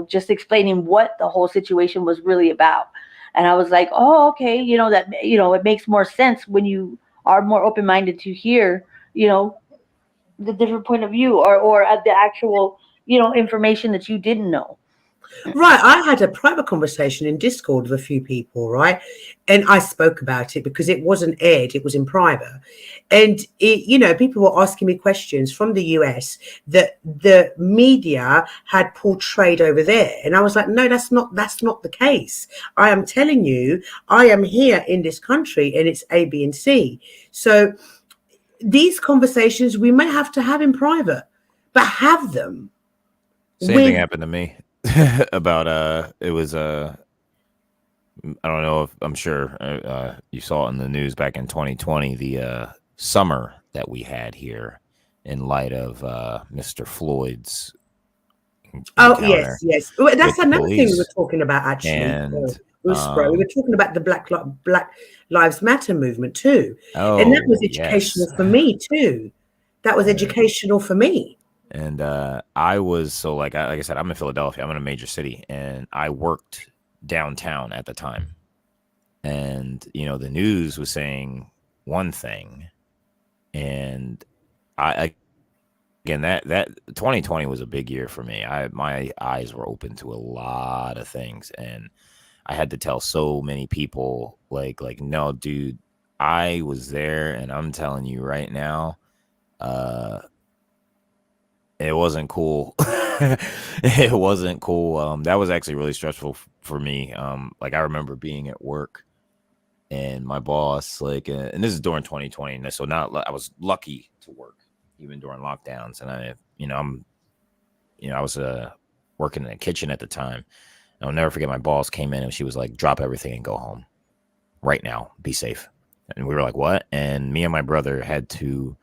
just explaining what the whole situation was really about. And I was like, oh, okay, that, it makes more sense when you are more open-minded to hear, the different point of view, or the actual, information that you didn't know. Right. I had a private conversation in Discord with a few people, right? And I spoke about it because it wasn't aired, it was in private. And people were asking me questions from the US that the media had portrayed over there. And I was like, no, that's not the case. I am telling you, I am here in this country and it's A, B, and C. So these conversations we may have to have in private, but have them. Same thing happened to me about it was I don't know if I'm sure you saw it in the news back in 2020, the summer that we had here in light of Mr. Floyd's encounter. Yes. Well, that's with the another thing we were police. talking about actually. And we were talking about the Black Lives Matter movement too, and that was educational for me too. That was educational for me. And I was like I said, I'm in Philadelphia. I'm in a major city, and I worked downtown at the time. And the news was saying one thing, and again that 2020 was a big year for me. My eyes were open to a lot of things, and I had to tell so many people like no, dude, I was there, and I'm telling you right now, it wasn't cool. It wasn't cool. That was actually really stressful for me. Like I remember being at work, and my boss, and this is during 2020, and so I was lucky to work even during lockdowns, and I was working in the kitchen at the time. And I'll never forget, my boss came in and she was like, "Drop everything and go home right now. Be safe." And we were like, "What?" And me and my brother had to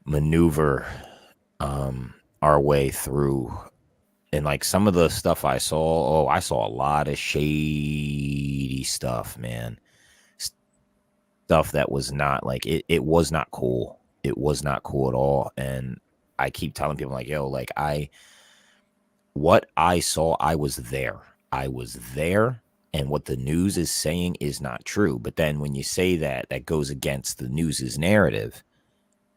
maneuver our way through, and like some of the stuff I saw a lot of shady stuff, man. Stuff that was not like it was not cool. It was not cool at all. And I keep telling people like, yo, like what I saw, I was there. And what the news is saying is not true. But then when you say that goes against the news's narrative.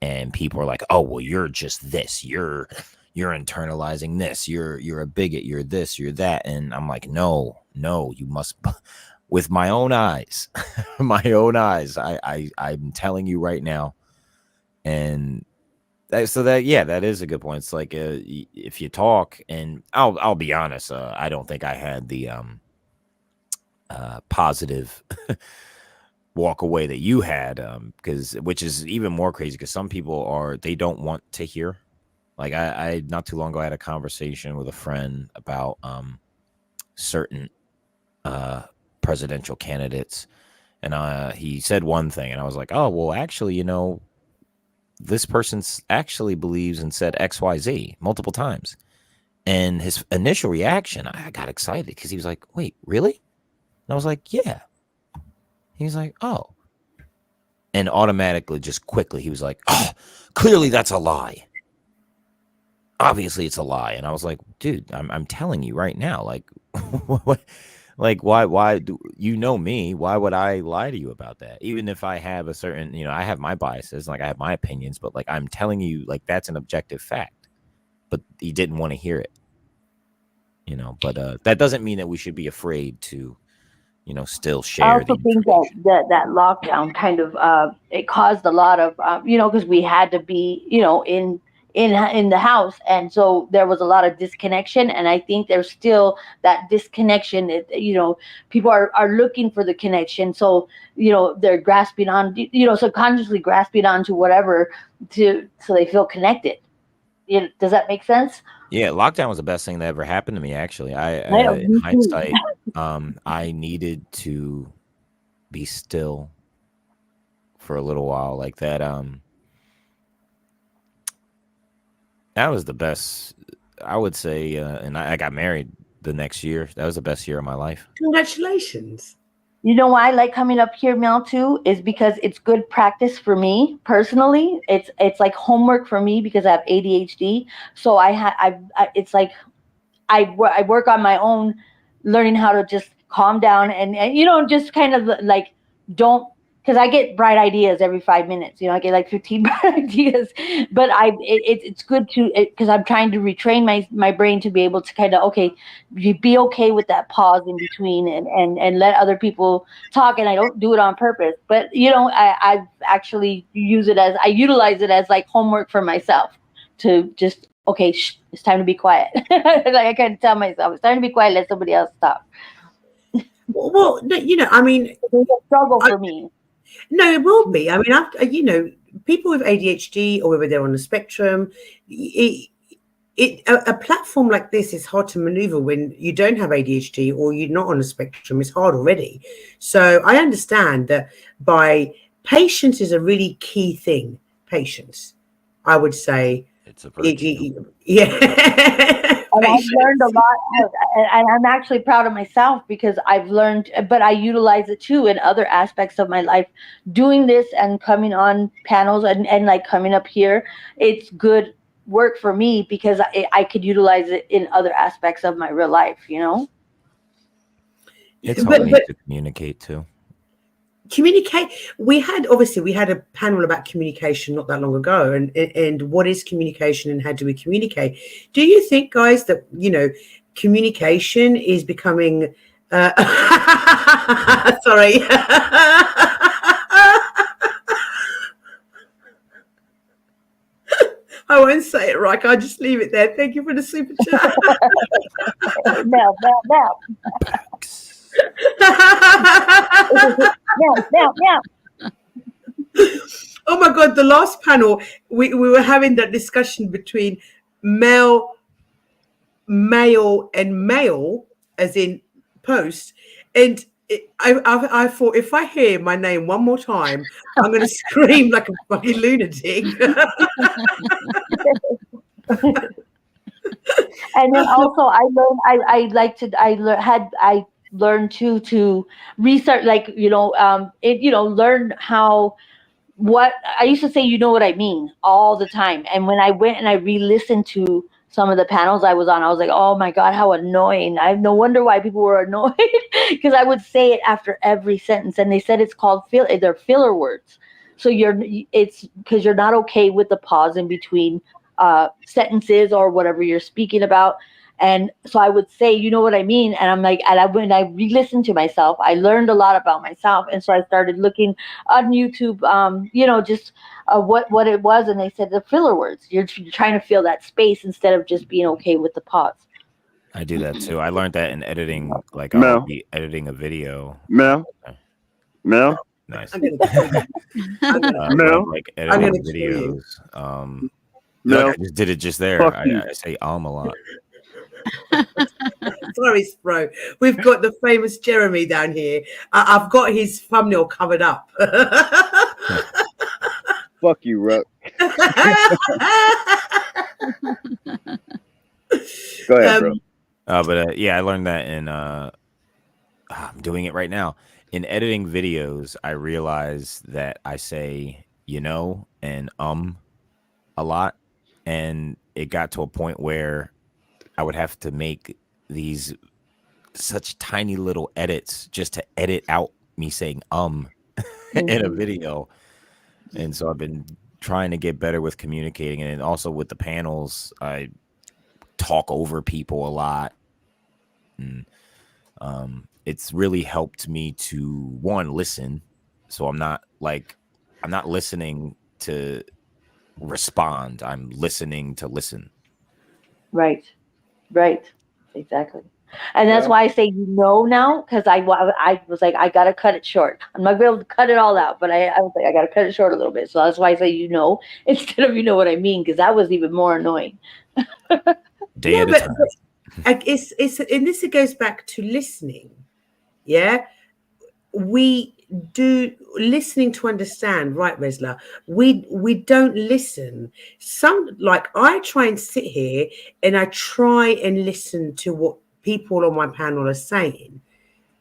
And people are like, "Oh, well, you're just this. You're internalizing this. You're a bigot. You're this. You're that." And I'm like, no, you must. With my own eyes, I'm telling you right now. And that is a good point. It's like if you talk, and I'll be honest, I don't think I had the positive walk away that you had, which is even more crazy, because some people they don't want to hear. Like I not too long ago I had a conversation with a friend about certain presidential candidates, and he said one thing, and I was like, oh, well, actually, this person actually believes and said XYZ multiple times. And his initial reaction, I got excited because he was like, "Wait, really?" And I was like, "Yeah." He's like, "Oh." And automatically, just quickly, he was like, "Oh, clearly that's a lie. Obviously it's a lie." And I was like, "Dude, I'm telling you right now, like, like why do you know me? Why would I lie to you about that? Even if I have a certain, I have my biases, like I have my opinions, but like I'm telling you, like that's an objective fact." But he didn't want to hear it, But that doesn't mean that we should be afraid to, still share. I also think that lockdown kind of it caused a lot of because we had to be in the house, and so there was a lot of disconnection, and I think there's still that disconnection. People are looking for the connection, so they're grasping on, subconsciously grasping onto whatever so they feel connected. Does that make sense? Yeah, lockdown was the best thing that ever happened to me. Actually, in hindsight, I needed to be still for a little while, like that. That was the best, I would say. And I got married the next year. That was the best year of my life. Congratulations. You know why I like coming up here, Mel, too, is because it's good practice for me personally. It's like homework for me because I have ADHD. So it's like I work on my own, learning how to just calm down and just kind of like don't because I get bright ideas every 5 minutes. I get like 15 bright ideas, but it's good to, because I'm trying to retrain my brain to be able to kind of, okay, be okay with that pause in between and let other people talk. And I don't do it on purpose, but I've actually utilize it as like homework for myself to just, okay, it's time to be quiet. Like I kind of tell myself, it's time to be quiet, let somebody else talk. Well, I mean, It's a struggle for me. No, it will be. I mean, after, people with ADHD or whether they're on the spectrum, a platform like this is hard to maneuver when you don't have ADHD or you're not on the spectrum. It's hard already. So I understand that patience is a really key thing. Patience, I would say. It's a virtue. Yeah. And I've learned a lot, and I'm actually proud of myself because I've learned, but I utilize it too in other aspects of my life. Doing this and coming on panels and like coming up here, it's good work for me because I could utilize it in other aspects of my real life, It's helped me to communicate too. Communicate. We had a panel about communication not that long ago, and what is communication and how do we communicate? Do you think, guys, that communication is becoming sorry. I won't say it right. I'll just leave it there. Thank you for the super chat. Now. Now. Oh my God, the last panel, we were having that discussion between male, and male, as in post. And I thought, if I hear my name one more time, I'm going to scream like a fucking lunatic. And then also I learned I learned to research, like learn how, what I used to say, what I mean, all the time. And when I went and I re-listened to some of the panels I was on, I was like, oh my God, how annoying. I have no wonder why people were annoyed because I would say it after every sentence. And they said it's called they're filler words. So it's because you're not okay with the pause in between sentences or whatever you're speaking about. And so I would say, you know what I mean? And I'm like, when I re-listened to myself, I learned a lot about myself. And so I started looking on YouTube, just what it was. And they said the filler words, you're trying to fill that space instead of just being okay with the pause. I do that too. I learned that in editing. Like I'll be editing a video. Mel. Nice. Mel. Like editing videos. Mel. I just did it just there. I say a lot. Sorry, bro. We've got the famous Jeremy down here. I've got his thumbnail covered up. Fuck you, Ruck. Go ahead, bro. But I learned that in I'm doing it right now. In editing videos, I realize that I say, and a lot. And it got to a point where I would have to make these such tiny little edits just to edit out me saying in a video. And so I've been trying to get better with communicating. And also with the panels, I talk over people a lot. And it's really helped me to, one, listen. So I'm not listening to respond. I'm listening to listen. Right. Exactly. And that's why I say now, because I was like, I gotta cut it short. I'm not gonna be able to cut it all out, but I was like, I gotta cut it short a little bit. So that's why I say instead of what I mean, because that was even more annoying. Day at a time. It's and this goes back to listening. Yeah, we do listening to understand, right, Resla? We don't listen. I try and sit here and I try and listen to what people on my panel are saying,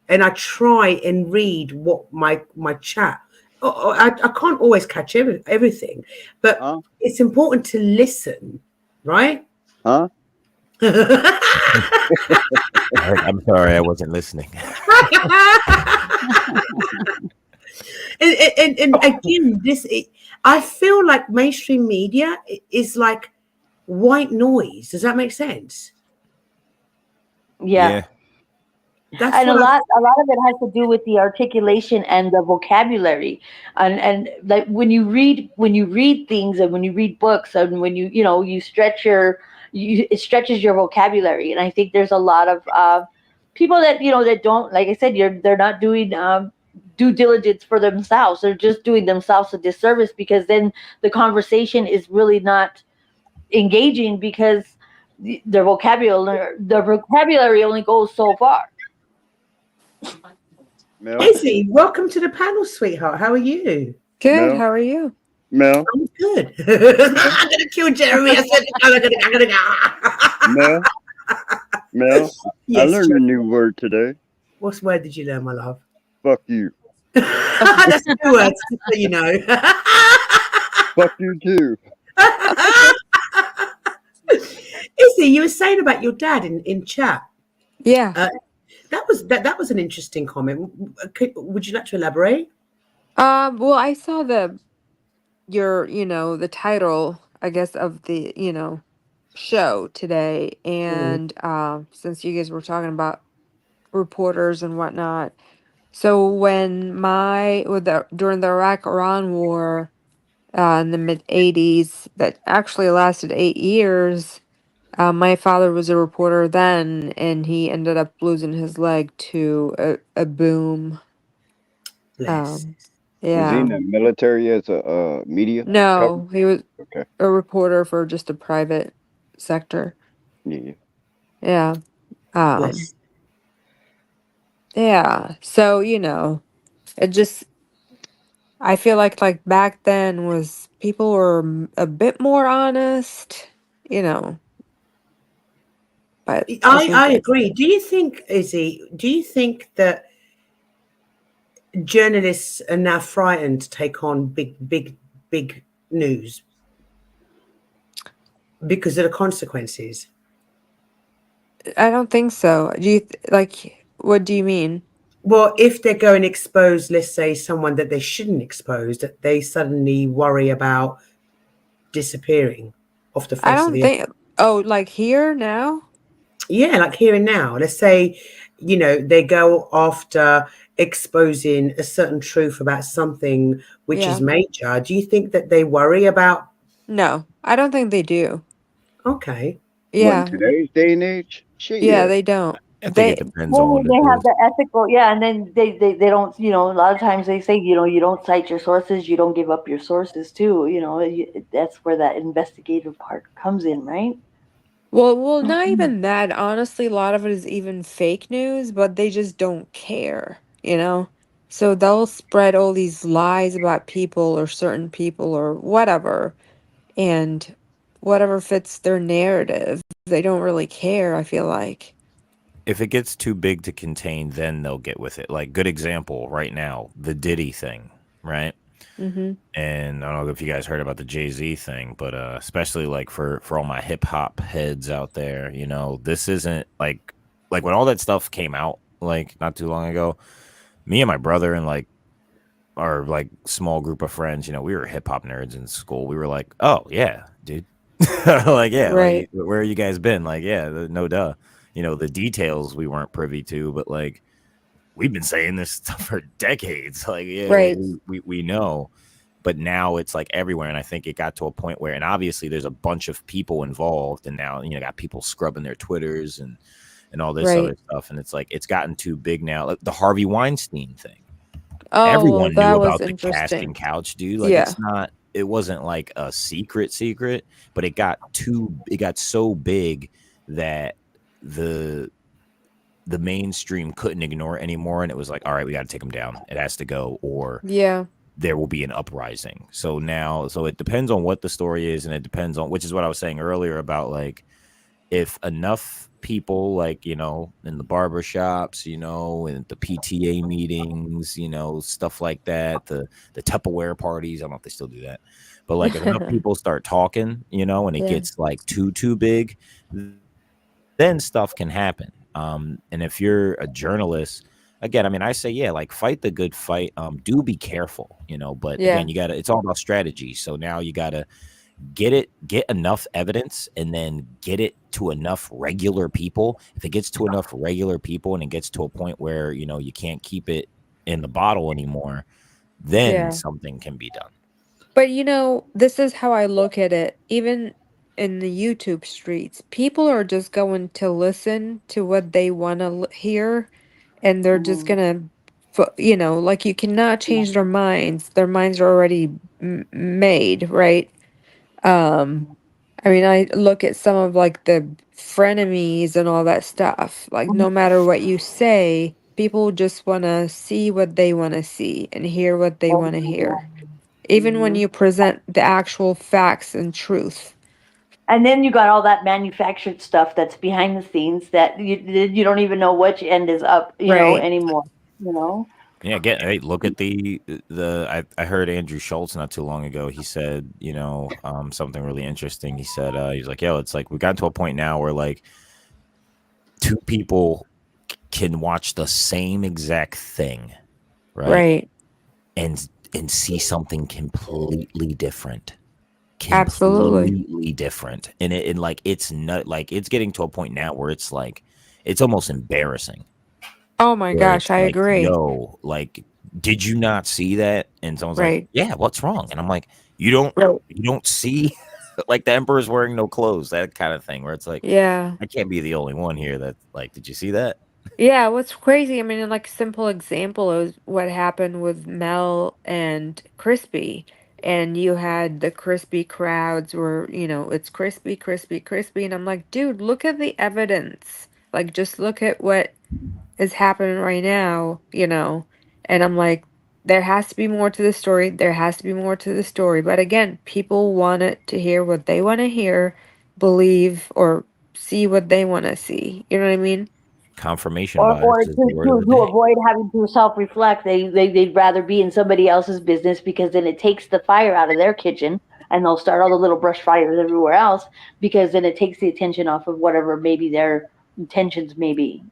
and I try and read what my chat. I can't always catch everything, but it's important to listen, right? Huh? I'm sorry, I wasn't listening. And again, I feel like mainstream media is like white noise. Does that make sense? Yeah. That's And what a lot of it has to do with the articulation and the vocabulary, and like when you read things and when you read books and when you stretch it stretches your vocabulary. And I think there's a lot of people that that don't, like I said, they're not doing due diligence for themselves. They're just doing themselves a disservice, because then the conversation is really not engaging, because their vocabulary only goes so far. Mel, Izzy, welcome to the panel, sweetheart. How are you? Good. Mel? How are you? Mel, I'm good. I'm gonna kill Jeremy. I said I'm gonna Mel, Mel. I Yes. learned a new word today. What word did you learn, my love? Fuck you. That's 2 words, just so you know. Fuck you too. Izzy, you were saying about your dad in chat. Yeah. That was an interesting comment. Would you like to elaborate? Well, I saw the title, I guess, of the, show today. And since you guys were talking about reporters and whatnot. So during the Iraq-Iran war in the mid-80s, that actually lasted 8 years, my father was a reporter then, and he ended up losing his leg to a boom. Bless. Was he in Yeah. the military as a media? No, he was Okay. a reporter for just a private sector. Yeah. Yeah. Bless. Yeah. So, it just, I feel like back then was people were a bit more honest, but I agree. Do you think, Izzy, that journalists are now frightened to take on big news because of the consequences? I don't think so. Do you what do you mean? Well, if they're going to expose, let's say, someone that they shouldn't expose, that they suddenly worry about disappearing off the I face of don't the earth. think, oh, like here now? Yeah, like here and now. Let's say, they go after exposing a certain truth about something which is Yeah. major. Do you think that they worry about? No, I don't think they do. Okay. What, in Yeah. today's day and age? Shit, Yeah, yeah. they don't. I think They it depends on Well, what they it have is. the ethical, yeah, and then they don't, a lot of times they say, you don't cite your sources, you don't give up your sources too, that's where that investigative part comes in, right? Well, not even that. Honestly, a lot of it is even fake news, but they just don't care. So they'll spread all these lies about people or certain people or whatever, and whatever fits their narrative. They don't really care, I feel like. If it gets too big to contain, then they'll get with it. Like, good example right now, the Diddy thing, right? Mm-hmm. And I don't know if you guys heard about the Jay-Z thing, but especially like for all my hip hop heads out there, this isn't like when all that stuff came out like not too long ago, me and my brother and like our like small group of friends, we were hip hop nerds in school. We were like, oh yeah, dude. Like, yeah, Right. like where you guys been? Like, yeah, no duh. The details we weren't privy to, but like we've been saying this stuff for decades. Like, yeah, Right. we know. But now it's like everywhere, and I think it got to a point where, and obviously there's a bunch of people involved, and now got people scrubbing their Twitters and all this other Right. stuff, and it's like it's gotten too big now. Like the Harvey Weinstein thing, Oh, well, everyone that knew was about the casting interesting. couch, dude. Like Yeah. it wasn't like a secret, but it got so big that the mainstream couldn't ignore it anymore, and it was like, all right, we got to take them down. It has to go, or Yeah. there will be an uprising. So it depends on what the story is, and it depends on, which is what I was saying earlier about like if enough people like in the barber shops, and the PTA meetings, stuff like that, the Tupperware parties, I don't know if they still do that, but like if enough people start talking, and it Yeah. gets like too big, then stuff can happen. And if you're a journalist, again, I mean, I say, yeah, like fight the good fight. Do be careful, but Yeah. again, it's all about strategy. So now you gotta get enough evidence and then get it to enough regular people. If it gets to enough regular people and it gets to a point where, you can't keep it in the bottle anymore, then Yeah. something can be done. But this is how I look at it. Even in the YouTube streets, people are just going to listen to what they want to hear, and they're just gonna, like you cannot change their minds. Their minds are already made, right? I mean, I look at some of like the frenemies and all that stuff. Like, no matter what you say, people just want to see what they want to see and hear what they want to hear, even when you present the actual facts and truth. And then you got all that manufactured stuff that's behind the scenes that you don't even know which end is up, Right. anymore. You know. Yeah, hey, look at I heard Andrew Schultz not too long ago. He said, something really interesting. He said, he's like, yo, it's like we got to a point now where like two people can watch the same exact thing, right? Right. And see something completely different. Absolutely. Completely different. And like it's not like it's getting to a point now where it's like it's almost embarrassing. Oh my Where gosh, it's I like, agree. yo, like, did you not see that? And someone's like, Right. yeah, what's wrong? And I'm like, you don't see like the emperor's wearing no clothes, that kind of thing, where it's like, Yeah. I can't be the only one here that like, did you see that? Yeah, what's crazy, I mean, like, simple example is what happened with Mel and Crispy. And you had the Crispy crowds where, it's Crispy, Crispy, Crispy. And I'm like, dude, look at the evidence. Like, just look at what is happening right now, And I'm like, there has to be more to the story. There has to be more to the story. But again, people want it to hear what they want to hear, believe, or see what they want to see. You know what I mean? Confirmation Or bias is the word of the to day. avoid having to self-reflect, they'd rather be in somebody else's business because then it takes the fire out of their kitchen, and they'll start all the little brush fires everywhere else because then it takes the attention off of whatever maybe their intentions may be,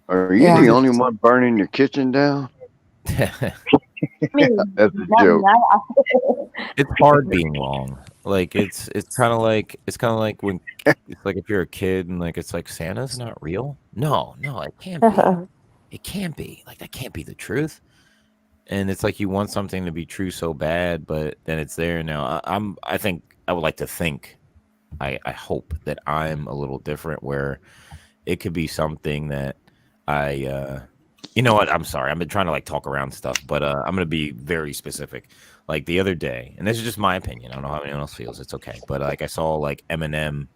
Are you Yeah. the only one burning your kitchen down? I mean, That's a I joke. It's hard being wrong. Like it's kind of like when it's like if you're a kid and like it's like Santa's not real. No, it can't be. It can't be. Like that can't be the truth. And it's like you want something to be true so bad, but then it's there now. I think I would like to think. I hope that I'm a little different where it could be something that I you know what? I'm sorry. I've been trying to like talk around stuff, but I'm gonna be very specific. Like the other day, and this is just my opinion. I don't know how anyone else feels. It's okay. But like I saw like Eminem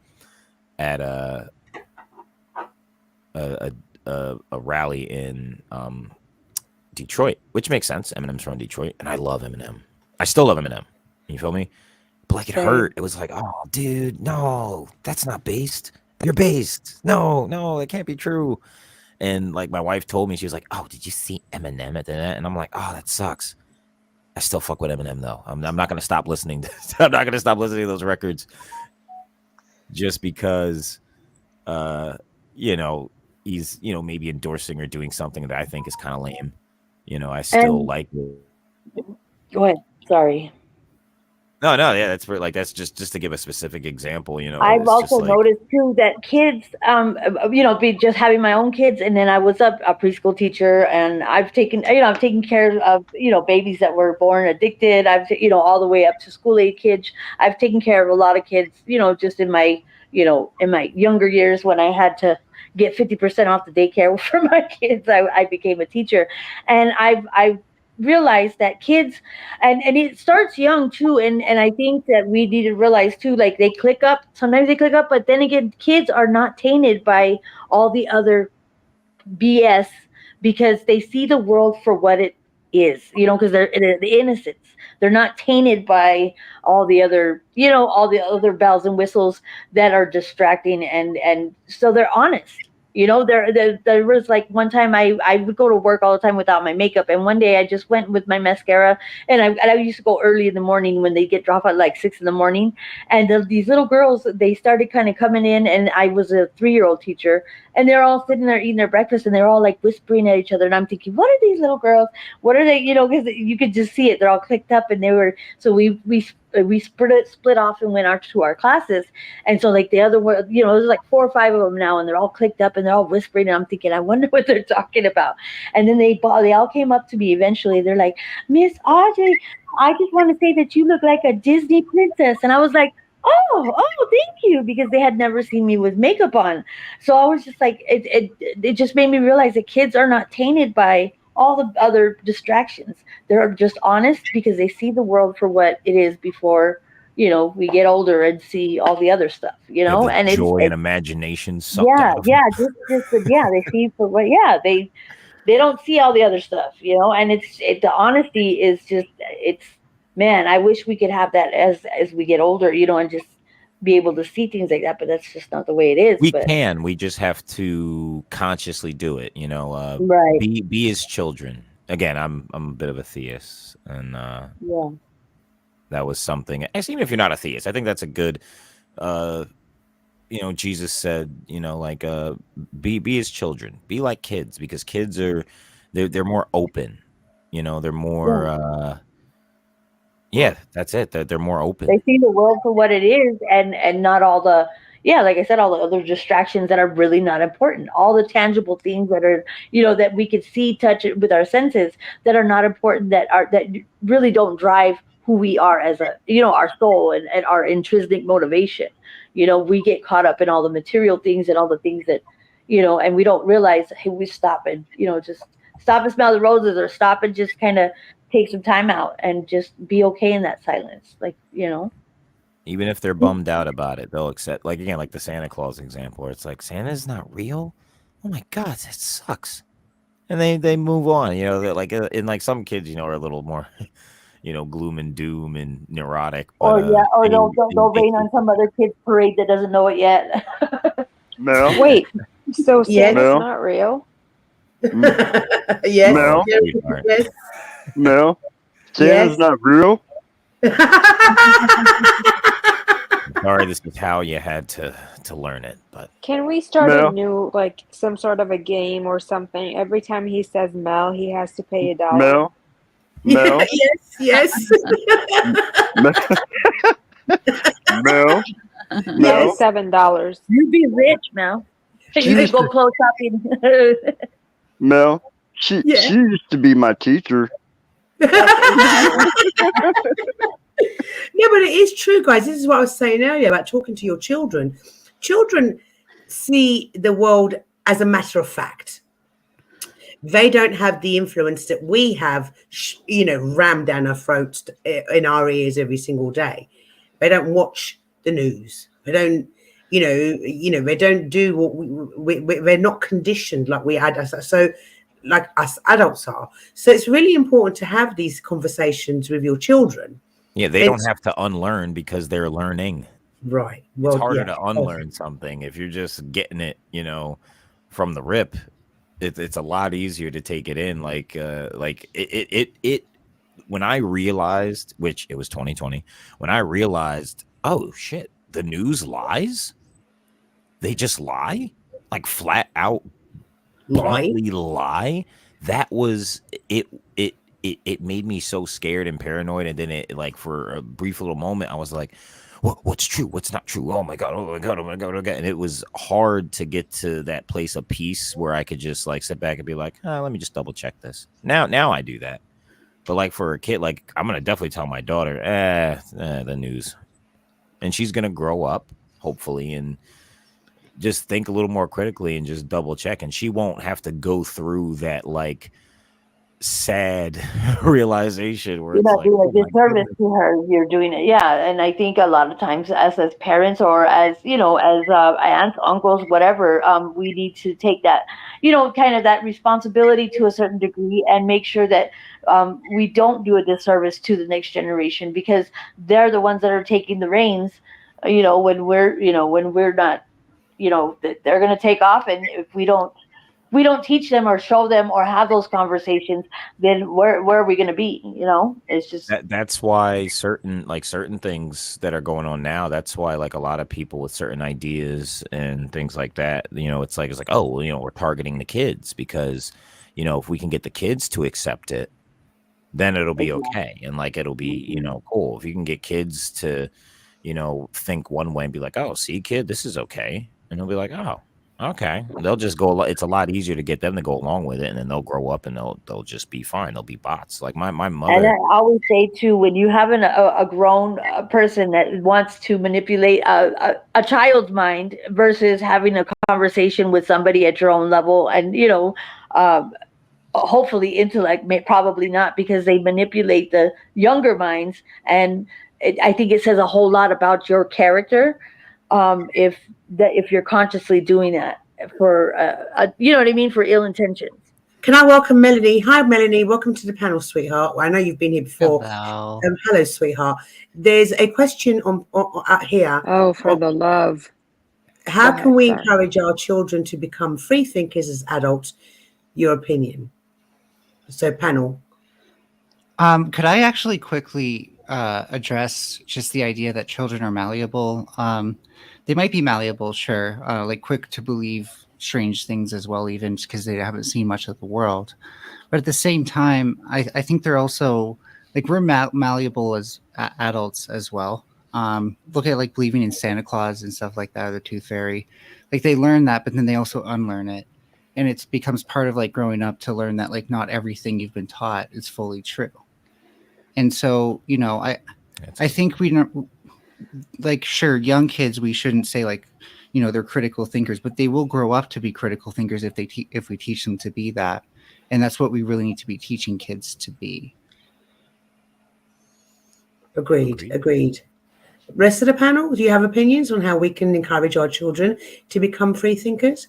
at a, a rally in Detroit, which makes sense. Eminem's from Detroit, and I love Eminem. I still love Eminem. You feel me? But like it hurt. It was like, oh, dude, no, that's not based. You're based. No, it can't be true. And like my wife told me, she was like, "Oh, did you see Eminem at that?" And I'm like, "Oh, that sucks." I still fuck with Eminem though. I'm not gonna stop listening. I'm not gonna stop listening to those records just because, he's maybe endorsing or doing something that I think is kind of lame. I still like it. Go ahead. Sorry. No, yeah, that's just to give a specific example. I've it's also just like, noticed too that kids, be just having my own kids, and then I was a preschool teacher, and I've taken care of, babies that were born addicted. All the way up to school age kids. I've taken care of a lot of kids, just in my, in my younger years when I had to get 50% off the daycare for my kids. I became a teacher, and I've realized that kids, and it starts young too, and I think that we need to realize too, like sometimes they click up, but then again, kids are not tainted by all the other BS because they see the world for what it is, because they're the innocence. They're not tainted by all the other, all the other bells and whistles that are distracting, and so they're honest. There was like one time I would go to work all the time without my makeup, and one day I just went with my mascara, and I used to go early in the morning when they get dropped at like 6 in the morning, and these little girls, they started kind of coming in, and I was a 3-year-old teacher, and they're all sitting there eating their breakfast, and they're all like whispering at each other, and I'm thinking, what are these little girls? What are they? Because you could just see it. They're all clicked up, and they were so we split off and went out to our classes, and so like the other one, there's like 4 or 5 of them now, and they're all clicked up and they're all whispering. And I'm thinking, I wonder what they're talking about. And then they all came up to me eventually. They're like, Miss Audrey, I just want to say that you look like a Disney princess. And I was like, oh, thank you, because they had never seen me with makeup on. So I was just like, it just made me realize that kids are not tainted by all the other distractions. They're just honest because they see the world for what it is before we get older and see all the other stuff, Yeah, the and joy and it's imagination sucked yeah, out of yeah, they see for what, yeah, they don't see all the other stuff, and the honesty is just, it's, man, I wish we could have that as we get older, and just be able to see things like that, but that's just not the way it is. We But can. We just have to consciously do it. right, Be as children. Again, I'm a bit of a theist, and yeah, that was something. Actually, even if you're not a theist, I think that's a good. Jesus said, like, be as children, be like kids, because kids are, they're more open. They're more. Yeah, that's it. They're more open. they see the world for what it is, and not all the, yeah, like I said, all the other distractions that are really not important, all the tangible things that are, that we could see, touch it with our senses, that are not important, that really don't drive who we are as a, our soul, and our intrinsic motivation. We get caught up in all the material things and all the things that, and we don't realize, hey, we stop and, just stop and smell the roses, or stop and just kind of take some time out and just be okay in that silence. Like, Even if they're bummed out about it, they'll accept. Like, again, like the Santa Claus example, where it's like, Santa's not real. Oh my God, that sucks. And they move on. They're like, and like some kids, are a little more, gloom and doom and neurotic. But or they'll rain on some other kid's parade that doesn't know it yet. Mel, Wait, so Yes. Santa's Mel? not real? Yes, Mel? Sweetheart. yes. Mel, Santa's Yes. not real. Sorry, this is how you had to learn it. But Can we start Mel? a new, like, some sort of a game or something? Every time he says Mel, he has to pay $1. Mel, Mel, Yes. Mel, Yeah, Mel. it's $7. You'd be rich, Mel. She You could used go to, clothes shopping. Mel. She Yeah. she used to be my teacher. Yeah, but it is true, guys. This is what I was saying earlier about talking to your children. Children see the world as a matter of fact. They don't have the influence that we have, rammed down our throats, in our ears every single day. They don't watch the news. They don't, they don't do what they're not conditioned like we had. So, like us adults are. So it's really important to have these conversations with your children. yeah, they don't have to unlearn because they're learning. Right. It's Well, harder yeah. to unlearn something if you're just getting it, from the rip. It's a lot easier to take it in. Like it. When I realized, which it was 2020, when I realized, oh shit, the news lies. They just lie, like flat out, bluntly lie. That was it. It made me so scared and paranoid, and then it, like, for a brief little moment, I was like, what's true, what's not true? Oh my God, oh my God, oh my God, oh my God. And it was hard to get to that place of peace where I could just like sit back and be like, let me just double check this. Now I do that. But like for a kid, like, I'm gonna definitely tell my daughter, the news. And she's gonna grow up, hopefully, and just think a little more critically and just double check. And she won't have to go through that like sad realization where You're it's not like, doing oh a my disservice goodness. to her. You're doing it, yeah. And I think a lot of times, as parents, or as as aunts, uncles, whatever, we need to take that, kind of that responsibility to a certain degree, and make sure that we don't do a disservice to the next generation, because they're the ones that are taking the reins. When we're not that they're going to take off, and if we don't teach them or show them or have those conversations, then where are we going to be? It's just That's why certain things that are going on now, that's why like a lot of people with certain ideas and things like that, it's like, oh, well, we're targeting the kids because, if we can get the kids to accept it, then it'll be okay. And like, it'll be, cool. If you can get kids to, think one way and be like, oh, see, kid, this is okay. And they'll be like, oh, okay. They'll just go. It's a lot easier to get them to go along with it, and then they'll grow up and they'll just be fine. They'll be bots. Like my mother. And I always say too, when you have a grown person that wants to manipulate a child's mind versus having a conversation with somebody at your own level, and hopefully intellect, probably not, because they manipulate the younger minds, and I think it says a whole lot about your character if you're consciously doing that for you know what I mean, for ill intentions. Can I welcome Melanie? Hi, Melanie. Welcome to the panel, sweetheart. I know you've been here before. Hello. Hello, sweetheart. There's a question on here. Oh, for the love. How Go can we ahead, encourage our children to become free thinkers as adults? Your opinion. So, panel. Could I actually quickly address just the idea that children are malleable? They might be malleable, sure, like quick to believe strange things as well, even because they haven't seen much of the world. But at the same time, I think they're also like we're malleable as adults as well. Look at like believing in Santa Claus and stuff like that, or the Tooth Fairy. Like they learn that, but then they also unlearn it. And it becomes part of like growing up to learn that like not everything you've been taught is fully true. And so, I think we don't like, sure, young kids, we shouldn't say like, they're critical thinkers, but they will grow up to be critical thinkers if if we teach them to be that. And that's what we really need to be teaching kids to be. Agreed. Rest of the panel, do you have opinions on how we can encourage our children to become free thinkers?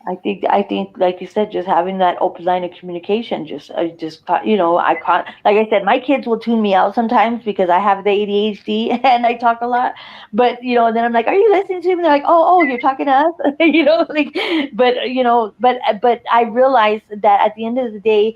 I think, like you said, just having that open line of communication. I can't. Like I said, my kids will tune me out sometimes because I have the ADHD and I talk a lot. But and then I'm like, "Are you listening to me?" And they're like, "Oh, you're talking to us," But I realize that at the end of the day,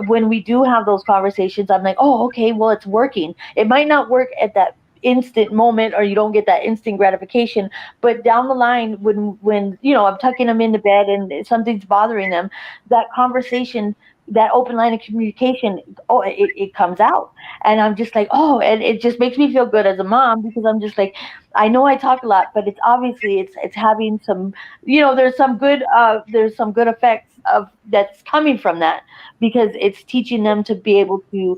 when we do have those conversations, I'm like, "Oh, okay, well, it's working." It might not work at that instant moment, or you don't get that instant gratification, but down the line, when I'm tucking them into bed and something's bothering them, that conversation, that open line of communication, it comes out, and I'm just like, oh, and it just makes me feel good as a mom, because I'm just like, I know I talk a lot, but it's obviously it's having some, there's some good effects of that's coming from that, because it's teaching them to be able to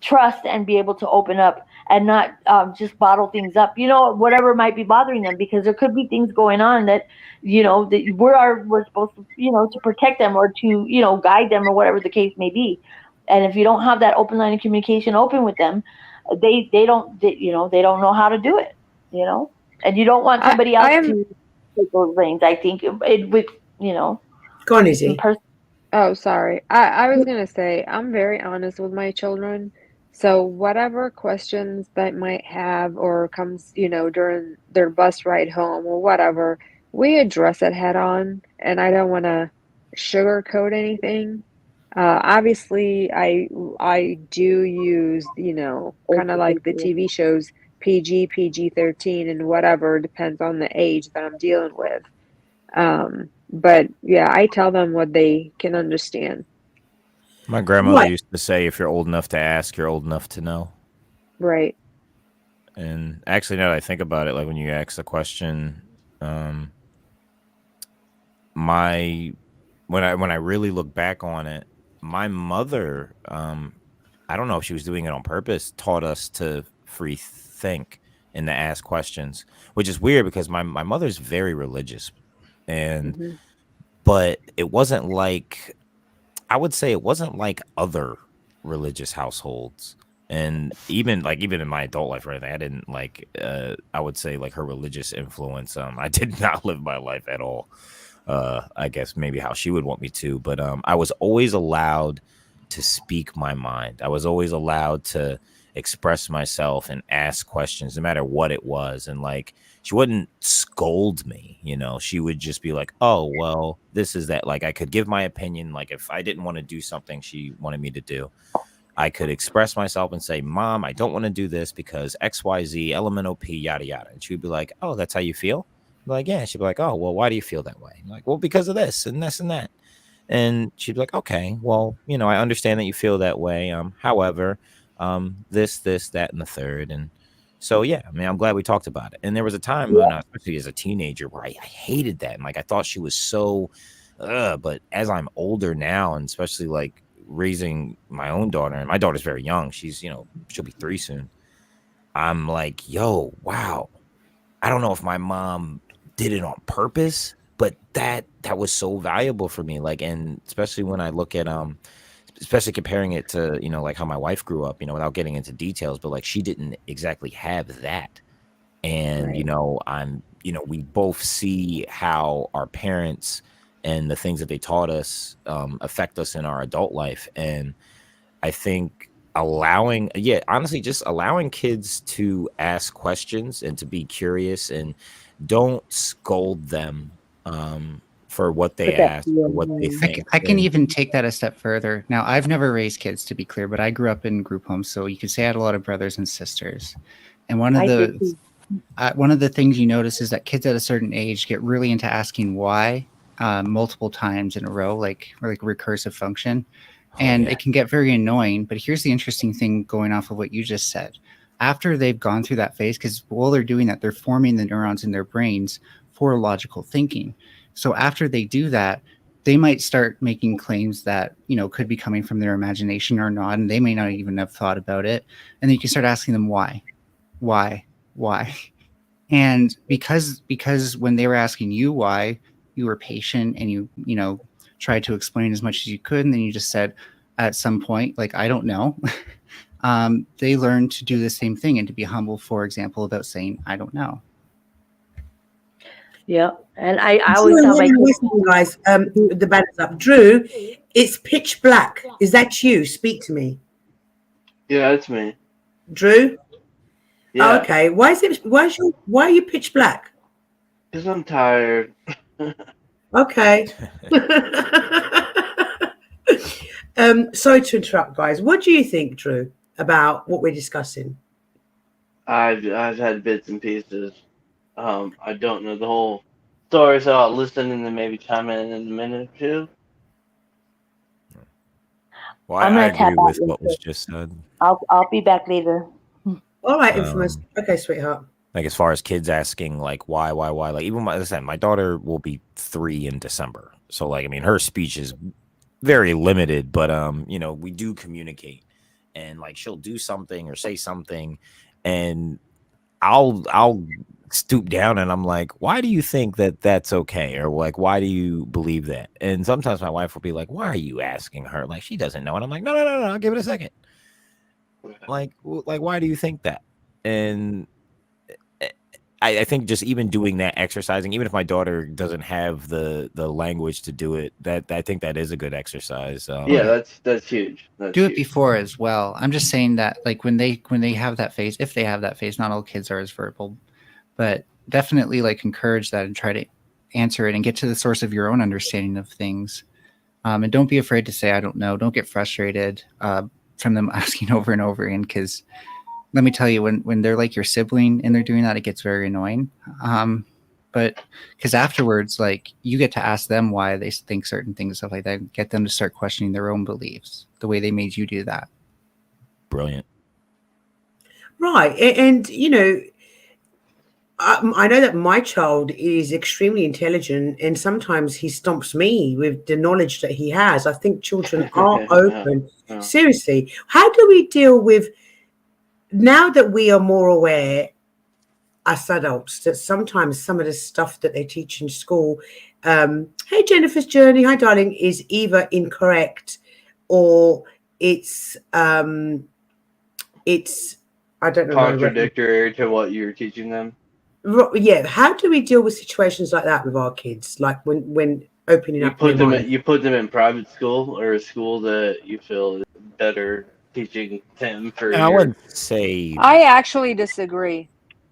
trust and be able to open up and not just bottle things up, whatever might be bothering them, because there could be things going on that, that we're supposed to, to protect them, or to, guide them, or whatever the case may be. And if you don't have that open line of communication open with them, they don't know how to do it, and you don't want somebody else to take those reins. I think it would, Go on, Izzy. Oh, sorry. I was gonna say, I'm very honest with my children. So whatever questions that might have or comes, during their bus ride home or whatever, we address it head on, and I don't want to sugarcoat anything. Obviously, I do use, kind of like the TV shows, PG-13, and whatever, depends on the age that I'm dealing with. But yeah, I tell them what they can understand. My grandmother used to say, if you're old enough to ask, you're old enough to know. Right. And actually, now that I think about it, like when you ask the question, when I really look back on it, my mother, I don't know if she was doing it on purpose, taught us to free think and to ask questions, which is weird because my mother's very religious, and but it wasn't like, I would say it wasn't like other religious households. And even in my adult life, right, I didn't like, I would say like her religious influence. I did not live my life at all. I guess maybe how she would want me to, but I was always allowed to speak my mind. I was always allowed to express myself and ask questions, no matter what it was. And like, she wouldn't scold me, you know, she would just be like, oh, well, this is that. Like, I could give my opinion. Like, if I didn't want to do something she wanted me to do, I could express myself and say, Mom, I don't want to do this because XYZ, LMNOP, yada, yada. And she'd be like, oh, that's how you feel? I'm like, yeah. She'd be like, oh, well, why do you feel that way? I'm like, well, because of this and this and that. And she'd be like, okay, well, you know, I understand that you feel that way. However, this, that, and the third. And so, yeah, I mean, I'm glad we talked about it. And there was a time when, especially as a teenager, where I hated that. And like, I thought she was so, but as I'm older now, and especially like raising my own daughter, and my daughter's very young, she's, you know, she'll be 3 soon. I'm like, yo, wow. I don't know if my mom did it on purpose, but that was so valuable for me. Like, and especially when I look at, especially comparing it to, you know, like how my wife grew up, you know, without getting into details, but like she didn't exactly have that. And, Right. you know, we both see how our parents and the things that they taught us affect us in our adult life. And I think honestly, just allowing kids to ask questions and to be curious, and don't scold them for what they Put that ask fear or what they in. think. I can even take that a step further. Now, I've never raised kids, to be clear, but I grew up in group homes, so you could say I had a lot of brothers and sisters. And one I did too. of the things you notice is that kids at a certain age get really into asking why multiple times in a row, like recursive function. And it can get very annoying. But here's the interesting thing going off of what you just said. After they've gone through that phase, because while they're doing that, they're forming the neurons in their brains for logical thinking. So after they do that, they might start making claims that, you know, could be coming from their imagination or not, and they may not even have thought about it. And then you can start asking them why. And because when they were asking you why, you were patient and you know, tried to explain as much as you could, and then you just said at some point, like, I don't know. They learned to do the same thing and to be humble, for example, about saying, I don't know. Yeah. And I always tell my kids, Listen, guys, the banner's up. Drew, it's pitch black. Is that you? Speak to me. Yeah, that's me. Drew? Yeah, Okay. Why are you pitch black? because I'm tired. Okay. Sorry to interrupt, guys. What do you think, Drew, about what we're discussing? I've had bits and pieces. I don't know the whole story, so I'll listen and then maybe chime in a minute or two. Well, I'm I gonna tap agree out with what was later. just said. I'll be back later. All right, Infamous. Okay, sweetheart. Like, as far as kids asking, like, why, like, even my daughter will be 3 in December. So, like, I mean, her speech is very limited, but, you know, we do communicate, and like, she'll do something or say something, and I'll stoop down and I'm like, why do you think that that's okay? Or like, why do you believe that? And sometimes my wife will be like, why are you asking her? Like, she doesn't know. And I'm like, no, I'll give it a second. Like, why do you think that? And I think just even doing that, exercising, even if my daughter doesn't have the language to do it, that I think that is a good exercise. Yeah, that's huge. Do it before as well. I'm just saying that, like, when they have that phase, if they have that phase, not all kids are as verbal, but definitely like encourage that and try to answer it and get to the source of your own understanding of things. And don't be afraid to say, I don't know. Don't get frustrated from them asking over and over again, because let me tell you, when they're like your sibling and they're doing that, it gets very annoying. But because afterwards, like, you get to ask them why they think certain things, stuff like that, get them to start questioning their own beliefs, the way they made you do that. Brilliant. Right. And you know, I know that my child is extremely intelligent, and sometimes he stomps me with the knowledge that he has. I think children are open. Yeah. Seriously, how do we deal with, now that we are more aware as adults, that sometimes some of the stuff that they teach in school, hey, Jennifer's Journey, hi darling, is either incorrect or it's I don't know, Contradictory to what you're teaching them. Yeah, how do we deal with situations like that with our kids? Like when opening You up put their them mind? you put them in private school or a school that you feel is better teaching them for I wouldn't say. I actually disagree.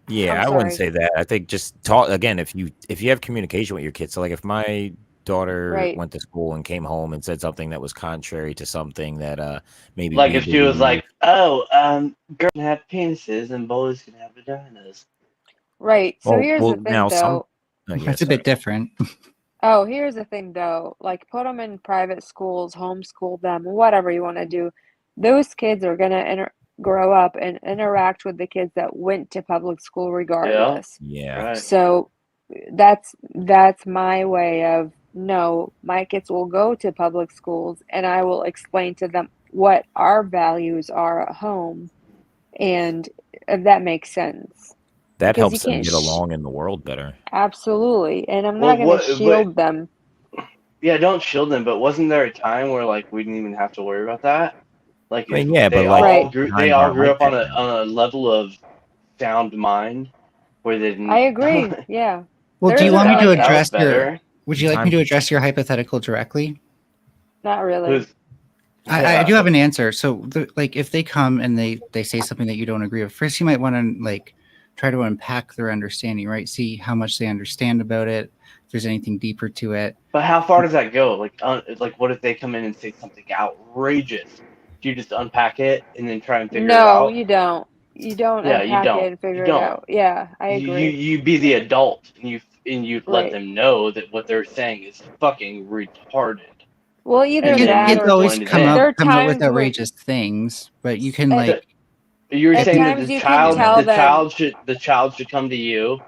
Yeah, I'm I wouldn't sorry. say that. I think just talk again. If you have communication with your kids, so like if my daughter Right. went to school and came home and said something that was contrary to something that maybe like we if she was believe, like, "Oh, girls can have penises and boys can have vaginas." Right. So here's the now thing, some. though. Oh, yeah, That's a sorry. bit different. Oh, here's the thing, though. Like, put them in private schools, homeschool them, whatever you want to do. Those kids are gonna grow up and interact with the kids that went to public school regardless. Yeah. Right. So that's my way of no, my kids will go to public schools and I will explain to them what our values are at home, and if that makes sense. That Because you helps them can't get along in the world better. absolutely, and I'm Well, not going to shield them. Yeah, don't shield them. But wasn't there a time where like we didn't even have to worry about that? Like I mean, if yeah, they but like all Right. grew, times they all aren't grew like up on that now. a level of sound mind where they didn't. I agree. Yeah. Well, There do you is a want me to value. that was address your? better. Would you like me Time- to address your hypothetical directly? Not really. Who's I do have an answer. So, like, if they come and they say something that you don't agree with, first you might want to like try to unpack their understanding, right? See how much they understand about it. If there's anything deeper to it. But how far does that go? Like what if they come in and say something outrageous? Do you just unpack it and then try and figure it No, out? you don't. You don't Yeah, you unpack it don't. and figure You it don't. out. Yeah, I You agree. you be the adult and you let Right. them know that what they're saying is fucking retarded. Well, either And then that you Kids or always blend it come in. there are up with times when outrageous things, but you can At- like You're at saying that times the you can child tell them. the child should come to you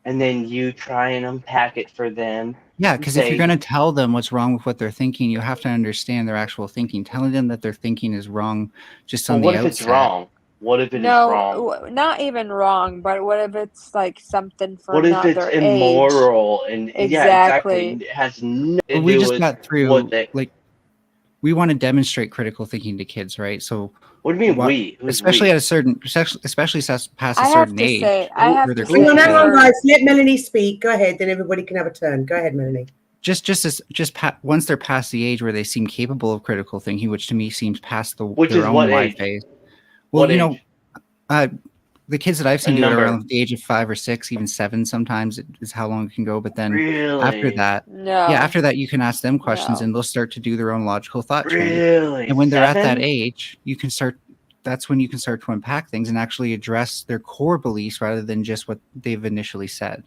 and then you try and unpack it for them. yeah, because if you're Say- going to tell them what's wrong with what they're thinking, you have to understand their actual thinking. Telling them that their thinking is wrong just Well, on what the if outset. it's wrong? What if it is No, wrong? not even wrong, but what if it's like something for What if not it's their age? immoral and yeah, exactly. Exactly. It has nothing to Well, we do just with got through what they. like we want to demonstrate critical thinking to kids, right? So What do you mean what- we? Who's especially we? at a certain, especially past a I have certain to age. say, I have where to they're Hang on, say, hang on, for guys. Let Melanie speak. Go ahead, then everybody can have a turn. Go ahead, Melanie. Once they're past the age where they seem capable of critical thinking, which to me seems past Which their is own what Y age? phase. Well, What you know, age? the kids that I've A seen do it number. around the age of 5 or 6, even 7 sometimes is how long it can go. But then Really? after that, no. yeah, after that you can ask them questions No. and they'll start to do their own logical thought chain. Really? And when they're at that 7? age, that's when you can start to unpack things and actually address their core beliefs rather than just what they've initially said.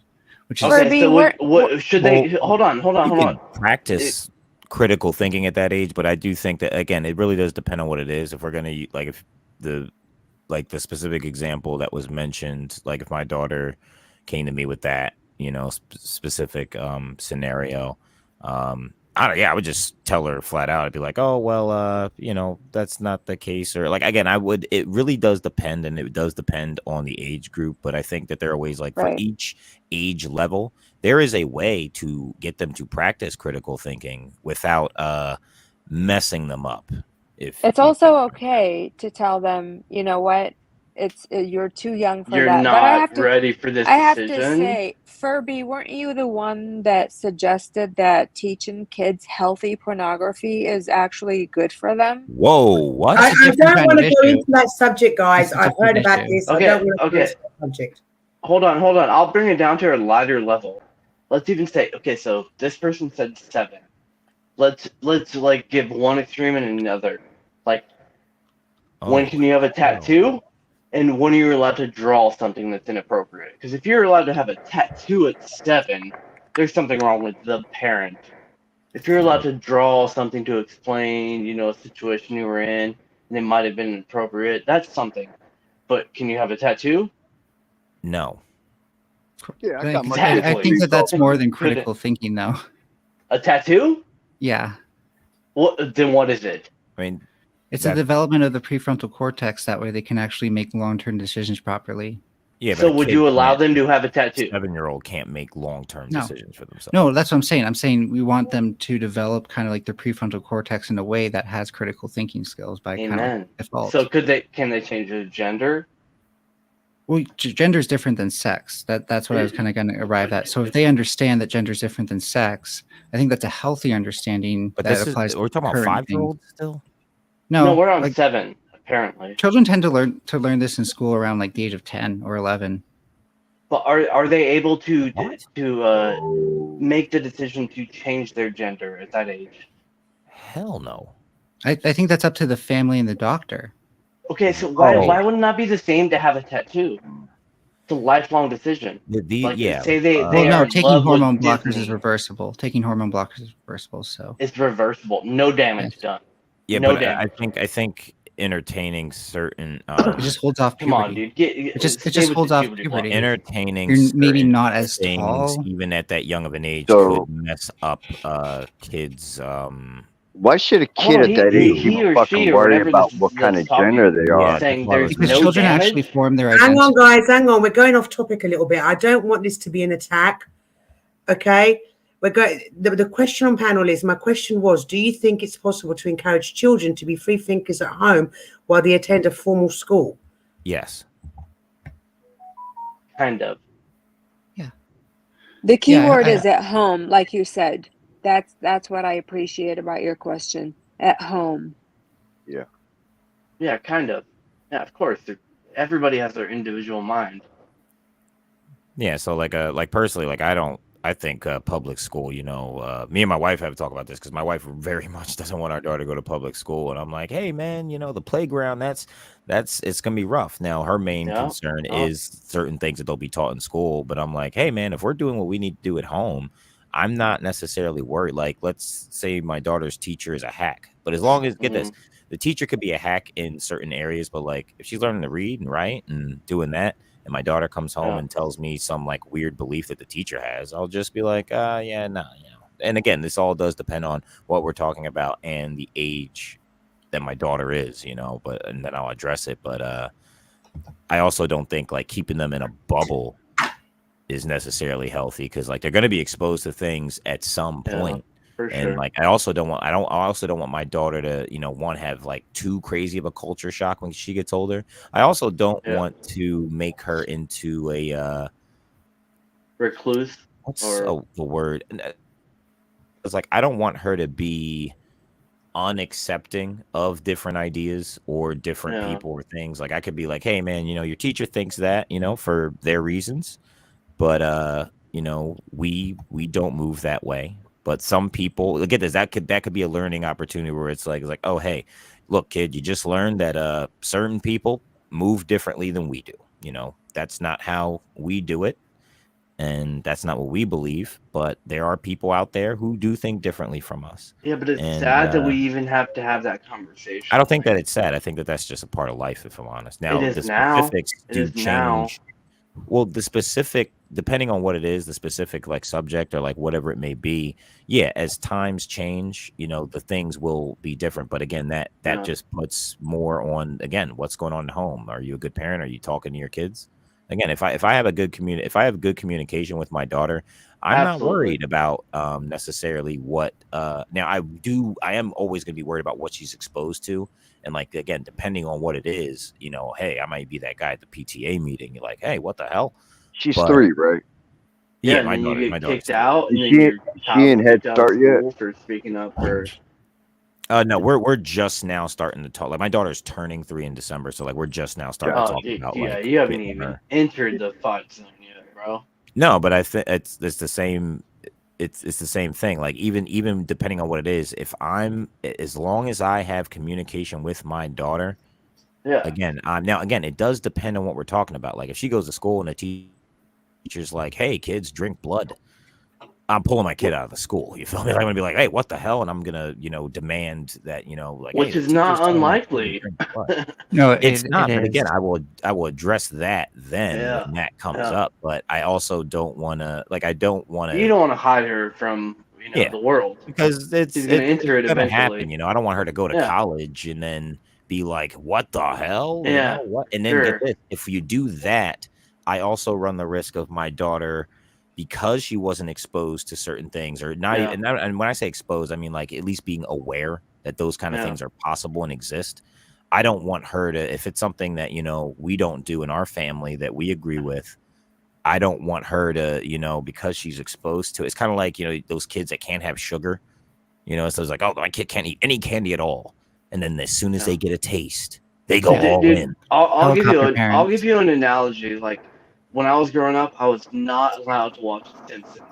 Which is Okay, Furby, so we're- what should they? Hold on. You Hold can on. practice critical thinking at that age, but I do think that again, it really does depend on what it is. If we're gonna like, if the specific example that was mentioned, like if my daughter came to me with that, specific scenario, I would just tell her flat out. I'd be like, oh well, that's not the case, or like again, it really does depend, and it does depend on the age group. But I think that there are ways, like for Right. each age level, there is a way to get them to practice critical thinking without messing them up. It's also okay to tell them, you know what, you're too young for You're that. But I have not to, ready for this I have to decision. say, Furby, weren't you the one that suggested that teaching kids healthy pornography is actually good for them? Whoa, what? I That's a don't different kind want of to go issue. into that subject, guys. That's a I've heard different about issue. this. Okay, I don't want to go okay. into that subject. Hold on. I'll bring it down to a lighter level. Let's even say, okay, so this person said 7. Let's like give one extreme and another. Like, when can you have a tattoo, and when are you allowed to draw something that's inappropriate? Because if you're allowed to have a tattoo at 7, there's something wrong with the parent. If you're allowed to draw something to explain, a situation you were in, and it might have been inappropriate, that's something. But can you have a tattoo? No. Yeah, I got my Exactly. I think that's more than Could it- critical thinking, though. A tattoo? Yeah. Then what is it? I mean, It's a development of the prefrontal cortex. That way they can actually make long-term decisions properly. yeah. So but a would kid you allow can't- them to have a tattoo? 7-year-old can't make long-term No. decisions for themselves. No, that's what I'm saying. I'm saying we want them to develop kind of like their prefrontal cortex in a way that has critical thinking skills by kind Amen. of default. So can they change the gender? Well, gender is different than sex. That's what I was kind of going to arrive at. So if they understand that gender is different than sex, I think that's a healthy understanding. But that this applies is we're talking about current 5-year-olds things. still. No, No, we're on like, 7. apparently. Children tend to learn this in school around like the age of 10 or 11. But are they able to What? make the decision to change their gender at that age? Hell no. I think that's up to the family and the doctor. Okay, so why Oh. would it not be the same to have a tattoo? It's a lifelong decision. Like Yeah. say they Well, are no, in taking love hormone with blockers Disney. is reversible. Taking hormone blockers is reversible, so It's reversible. No damage done. Yeah, No but damage. I think entertaining certain it just holds off Come on, puberty. dude. It just stay with holds the off puberty puberty. block. entertaining You're maybe certain not as things, tall. even at that young of an age, So- could mess up kids. Why should a Hold kid on, at that he age or even she fucking or worry whatever about this- what kind that's of gender talking. they are? Saying there's Because no children damage. actually form their Hang on, identity. guys. Hang on. We're going off topic a little bit. I don't want this to be an attack. Okay. We're going. The question on panel is, my question was, do you think it's possible to encourage children to be free thinkers at home while they attend a formal school? Yes. Kind of. The key Yeah, word I- is at home, like you said. That's what I appreciate about your question. At home. Yeah, kind of. Yeah, of course. Everybody has their individual mind. Yeah. So like personally, like I think public school, me and my wife have to talk about this because my wife very much doesn't want our daughter to go to public school. And I'm like, hey, man, the playground, it's going to be rough. Now, her main concern is certain things that they'll be taught in school. But I'm like, hey, man, if we're doing what we need to do at home, I'm not necessarily worried. Like, let's say my daughter's teacher is a hack. But as long as, get this, the teacher could be a hack in certain areas. But like if she's learning to read and write and doing that, and my daughter comes home and tells me some like weird belief that the teacher has, I'll just be like, yeah, nah, And again, this all does depend on what we're talking about and the age that my daughter is, and then I'll address it. But I also don't think like keeping them in a bubble is necessarily healthy because like they're going to be exposed to things at some point. For And sure. like I also don't want my daughter to have like too crazy of a culture shock when she gets older. I also don't want to make her into a recluse. What's the word? It's like I don't want her to be unaccepting of different ideas or different people or things. Like I could be like, hey man, your teacher thinks that, for their reasons, but we don't move that way. But some people, look at this, that could be a learning opportunity where it's like, oh, hey, look, kid, you just learned that certain people move differently than we do. That's not how we do it. And that's not what we believe. But there are people out there who do think differently from us. Yeah, but it's sad that we even have to have that conversation. I don't think that it's sad. I think that that's just a part of life, if I'm honest. Now, it is the now. specifics It do is change. now. Well, the specific, depending on what it is, the specific like subject or like whatever it may be, yeah, as times change, the things will be different. But again, that just puts more on, again, what's going on at home. Are you a good parent? Are you talking to your kids? Again, if I have a good communication with my daughter, I'm not worried about necessarily what now I am always going to be worried about what she's exposed to. And like, again, depending on what it is, hey, I might be that guy at the PTA meeting. You're like, hey, what the hell? She's 3, right? Yeah, and my then daughter. you My get daughter's kicked out. And Is then she- your is child she in gets Head kicked out of Start yet? school for speaking up for. No, we're just now starting to talk. Like my daughter's turning 3 in December, so like we're just now starting to talk about like. You haven't getting even her. entered the fight zone yet, bro. No, but I think it's the same. It's the same thing. Like even depending on what it is, as long as I have communication with my daughter. Yeah. Again, again, it does depend on what we're talking about. Like if she goes to school and the teacher's like, "Hey, kids, drink blood," I'm pulling my kid out of the school. You feel me? I'm gonna be like, "Hey, what the hell?" And I'm gonna, demand that, like, Which hey, is not unlikely. No, it's not. it But again, is. I will address that then when that comes up. But I also don't want to. Like, I don't want to. You don't want to hide her from the world because she's gonna enter it gonna eventually. happen. I don't want her to go to college and then be like, "What the hell?" Yeah. What? And then get this. If you do that, I also run the risk of my daughter, because she wasn't exposed to certain things, or not. And when I say exposed, I mean like at least being aware that those kind of things are possible and exist. I don't want her to, if it's something that we don't do in our family that we agree with, I don't want her to, because she's exposed to it. It's kind of like, those kids that can't have sugar, so it's like, oh, my kid can't eat any candy at all. And then as soon as they get a taste, They go all Dude, in. I'll give Helicopter you an analogy. Like when I was growing up, I was not allowed to watch The Simpsons.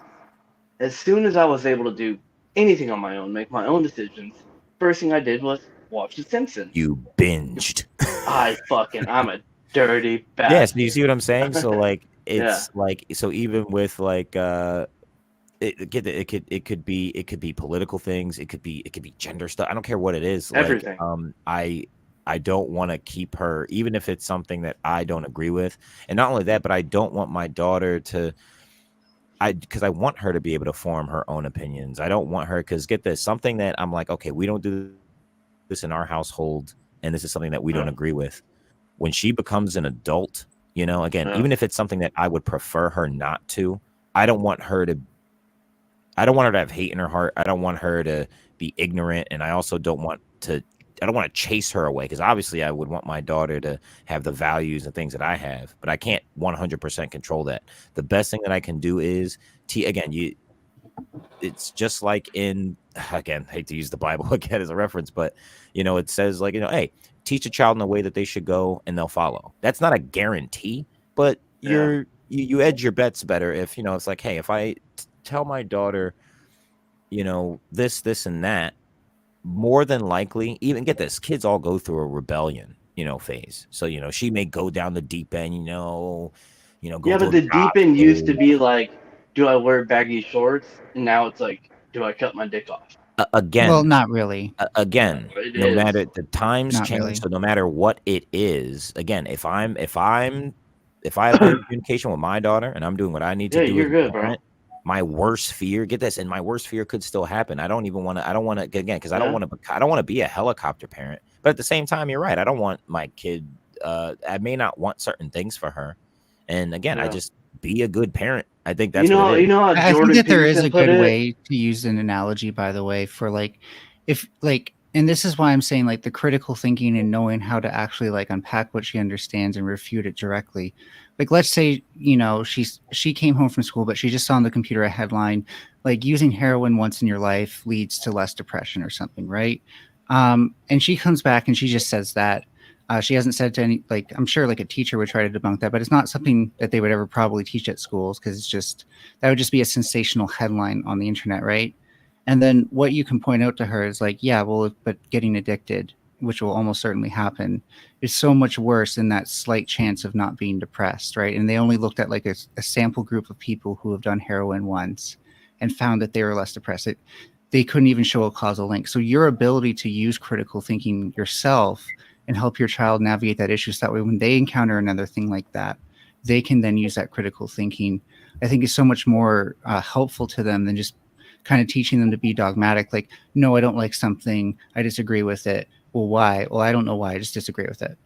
As soon as I was able to do anything on my own, make my own decisions, first thing I did was watch The Simpsons. You binged. I'm a dirty bastard. Yes, you see what I'm saying? So like it's Yeah. like so even with like it could be political things, it could be gender stuff. I don't care what it is. Everything. Like I don't want to keep her, even if it's something that I don't agree with. And not only that, but I don't want my daughter to because I want her to be able to form her own opinions. I don't want her, because get this, something that I'm like, okay, we don't do this in our household, and this is something that we don't agree with. When she becomes an adult, you know, again, even if it's something that I would prefer her not to, I don't want her to have hate in her heart. I don't want her to be ignorant, and I also don't want to chase her away, because obviously I would want my daughter to have the values and things that I have, but I can't 100% control that. The best thing that I can do is it's just like in, again, hate to use the Bible again as a reference, but you know, it says like, you know, hey, teach a child in the way that they should go and they'll follow. That's not a guarantee, but you edge your bets better if, you know, it's like, hey, if I tell my daughter, you know, this and that, more than likely, even get this, kids all go through a rebellion, you know, phase. So, you know, she may go down the deep end, go yeah, but the deep end used to be like, do I wear baggy shorts? And now it's like, do I cut my dick off? Again, Well, not really. Again, no matter the times Not change, really. so no matter what it is, again, if I have good communication with my daughter and I'm doing what I need to do, you're good, bro. My worst fear, get this, and my worst fear could still happen. I don't want to again, because I don't want to be a helicopter parent. But at the same time, you're right. I don't want my kid. I may not want certain things for her, and again, I just be a good parent. I think that's what it is. How I Jordan think that there is Peterson a put good it? way to use an analogy, by the way, for like, if like, and this is why I'm saying like the critical thinking and knowing how to actually like unpack what she understands and refute it directly. Like, let's say, you know, she came home from school, but she just saw on the computer a headline like using heroin once in your life leads to less depression or something, right? And she comes back and she just says that. She hasn't said to any, like, I'm sure like a teacher would try to debunk that, but it's not something that they would ever probably teach at schools, because it's just, that would just be a sensational headline on the internet, right? And then what you can point out to her is like, yeah, well, but getting addicted, which will almost certainly happen, is so much worse than that slight chance of not being depressed, right? And they only looked at like a sample group of people who have done heroin once and found that they were less depressed. They couldn't even show a causal link. So your ability to use critical thinking yourself and help your child navigate that issue, so that way when they encounter another thing like that, they can then use that critical thinking, I think is so much more helpful to them than just kind of teaching them to be dogmatic. Like, no, I don't like something, I disagree with it. Well, why? Well, I don't know why, I just disagree with it.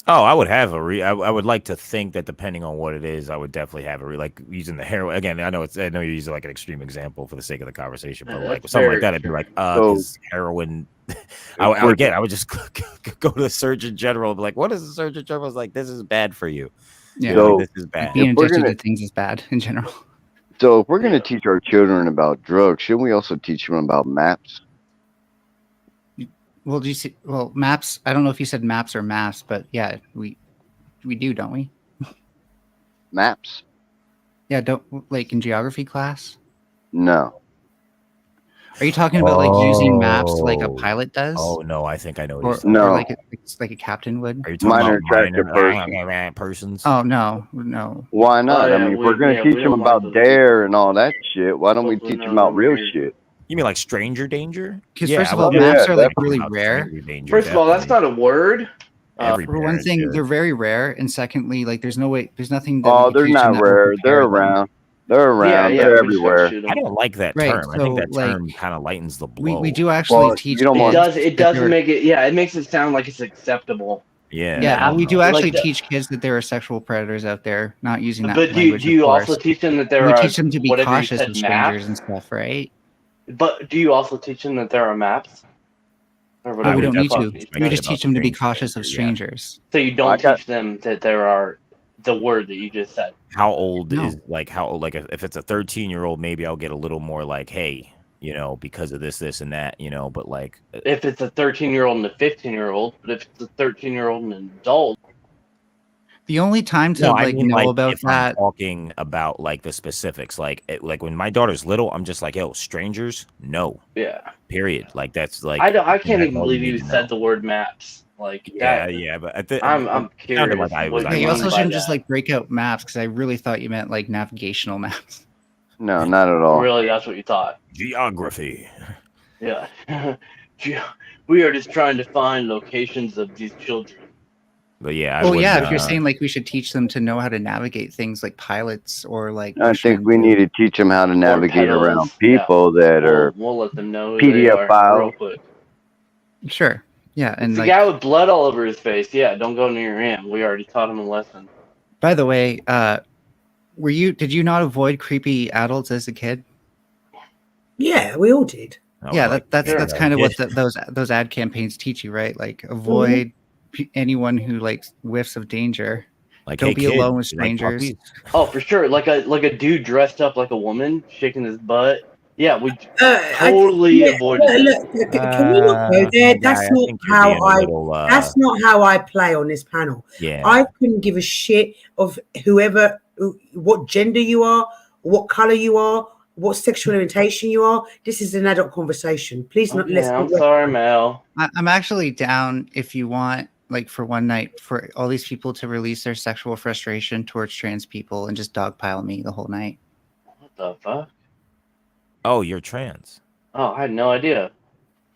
Oh, I would have I would like to think that depending on what it is, I would definitely have like using the heroin. Again, I know you're using like an extreme example for the sake of the conversation, but like something like that, I'd be like, because heroin. I would just go to the Surgeon General and be like, what is the Surgeon General? Like, this is bad for you. Yeah, So, this is bad. Being addicted to things is bad in general. So if we're going to teach our children about drugs, shouldn't we also teach them about maps? Well, do you see? Well, maps. I don't know if you said maps or maps, but yeah, we do, don't we? Maps? Yeah, don't like in geography class. No. Are you talking about like using maps like a pilot does? Oh no, I think I know. Or like a captain would. Are you talking about minor persons? Oh no. Why not? I mean, if we're going to teach them about dare and all that shit, why don't we teach them about real shit? You mean like stranger danger? Because first of all, maps are like really rare. First of all, that's not a word. For one thing, they're very rare, and secondly, like there's nothing. Oh, they're not rare. They're around. They're around. Yeah, they're everywhere. I don't like that term. I think that term kind of lightens the blow. We do actually teach. It doesn't make it. Yeah, it makes it sound like it's acceptable. Yeah. We do actually teach kids that there are sexual predators out there, not using that. But do you also teach them that there are? We teach them to be cautious of strangers and stuff, right? But do you also teach them that there are maps? No, we don't need to. We just teach them to be cautious of strangers. So you don't teach them that there are the word that you just said. How old is like how old? Like if it's a 13-year-old, maybe I'll get a little more like, hey, you know, because of this and that, you know, but like if it's a 13-year-old and a 15-year-old, but if it's a 13-year-old and an adult. The only time to no, I mean, know like, about if I'm that. talking about like the specifics, like like when my daughter's little, I'm just like, yo, strangers, no. Yeah. Period. Like that's like I can't that's even all you believe need you to said know. the word maps. Like Yeah, that. yeah, but I'm it sounded curious like I what was you You mean also by shouldn't just that. like break out maps, because I really thought you meant like navigational maps. No, not at all. Really, that's what you thought. Geography. Yeah. We are just trying to find locations of these children. But yeah, I Well, wouldn't. yeah, if you're saying like we should teach them to know how to navigate things like pilots or like I think bushmen we too. need to teach them how to navigate pedals, around people that are We'll let them know who they PDF are files. real quick. Sure. Yeah, It's and the like, guy with blood all over his face. Yeah, don't go near him. We already taught him a lesson. by the way, did you not avoid creepy adults as a kid? Yeah, we all did. Yeah, that's Sure. kind of what those ad campaigns teach you, right? Like avoid anyone who like whiffs of danger. Like, don't hey, be kid, alone with you like strangers. puppies? Oh, for sure. Like a dude dressed up like a woman, shaking his butt. Yeah, we totally avoided that. Look, can we not go there? my guy, I think you're being a little, That's not how I play on this panel. Yeah. I couldn't give a shit of whoever, what gender you are, what color you are, what sexual orientation you are. This is an adult conversation. Please not. Okay, I'm sorry, Mel. I'm actually down if you want, like, for one night, for all these people to release their sexual frustration towards trans people and just dogpile me the whole night. What the fuck? Oh, you're trans. Oh, I had no idea.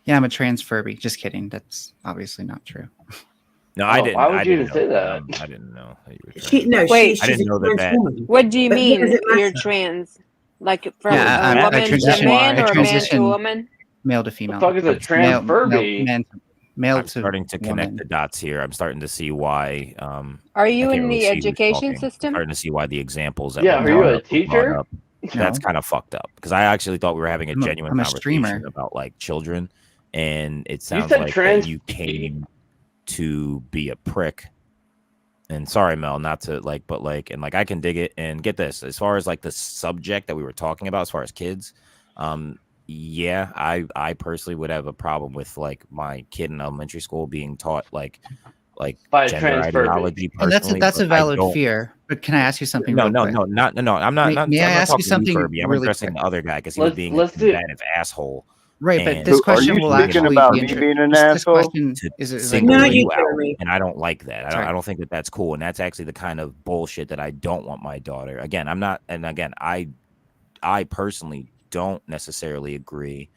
Yeah, I'm a trans Furby. Just kidding. That's obviously not true. No, I didn't. Why would I you didn't even say know that? I didn't know that you were trans. She's I didn't know a trans that. woman. What do you But mean does it you're matter? trans? Like from Yeah, a I woman to transition. man I or a man to a transition woman? male to female. The fuck is a trans Furby? Male I'm to starting to connect woman. the dots here. I'm starting to see why. Are you I can't in really the see who's education talking. I'm system? starting to see why the examples that Yeah, were are you brought a up were brought teacher? up. That's kind of fucked up, because I actually thought we were having a genuine I'm a conversation streamer. about like children, and it You sounds said like trans that you came to be a prick. And sorry, Mel, not to like, but like, and like, I can dig it. And get this, as far as like the subject that we were talking about, as far as kids, yeah, I personally would have a problem with like my kid in elementary school being taught like by a gender trans Furby. ideology. And Personally, that's a but I valid don't- fear. But can I ask you something? No, real no, quick? no, not no. I'm not. May I'm I not ask you talking to something Furby. I'm really addressing quick? the other guy because he was being a Let's do- combative asshole. Right, but And- this Are question you will speaking actually about be me being an this asshole? question to is like single No, you you out, hear me. and I don't like that. Sorry. I don't think that that's cool, and that's actually the kind of bullshit that I don't want my daughter. Again, I'm not, and again, I personally don't necessarily agree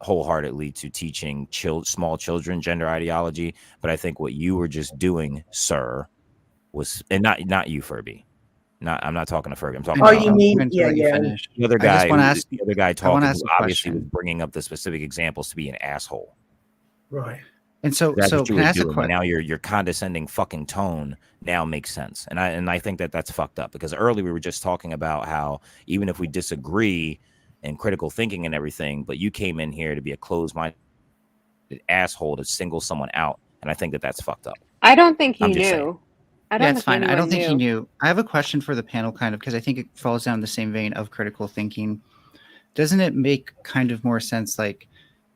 wholeheartedly to teaching small children gender ideology, but I think what you were just doing, sir, was, and not you, Furby. I'm not talking to Fergie. I'm talking Oh, about you mean I'm going to let you finish. the other I just guy. want to ask. The other guy I want talking, to who ask a obviously was question. bringing up the specific examples to be an asshole. Right. And so, That's what you can were I ask a doing. question? Now your condescending fucking tone now makes sense, and I think that that's fucked up, because earlier we were just talking about how even if we disagree and critical thinking and everything, but you came in here to be a closed-minded asshole to single someone out, and I think that that's fucked up. I don't think he I'm just knew. saying. I don't Yeah, it's think fine. I don't think he anyone knew. I have a question for the panel, kind of, because I think it falls down the same vein of critical thinking. Doesn't it make kind of more sense? Like,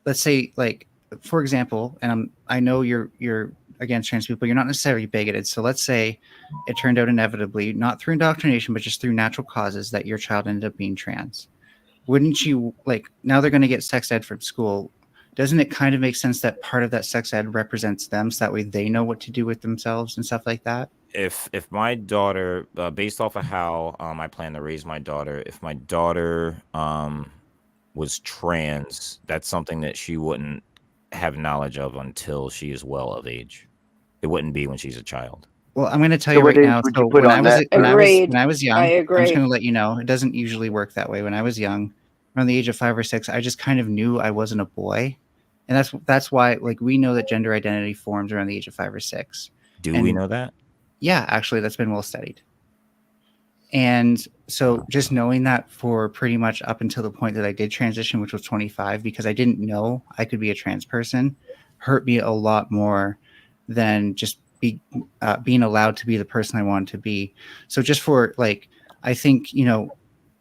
let's say, like, for example, and I know you're against trans people. You're not necessarily bigoted. So let's say it turned out inevitably, not through indoctrination, but just through natural causes, that your child ended up being trans. Wouldn't you, like, now they're going to get sex ed from school? Doesn't it kind of make sense that part of that sex ed represents them, so that way they know what to do with themselves and stuff like that? If my daughter, based off of how I plan to raise my daughter, if my daughter was trans, that's something that she wouldn't have knowledge of until she is well of age. It wouldn't be when she's a child. Well, I'm going to tell So you what right age now. would you So put when I on was that? when Agreed. I was young, I I'm just agree. going to let you know it doesn't usually work that way. When I was young, around the age of 5 or 6, I just kind of knew I wasn't a boy, and that's why, like, we know that gender identity forms around the age of 5 or 6. Do we know that? Yeah, actually, that's been well studied. And so just knowing that for pretty much up until the point that I did transition, which was 25, because I didn't know I could be a trans person, hurt me a lot more than just being allowed to be the person I wanted to be. So just for, like, I think,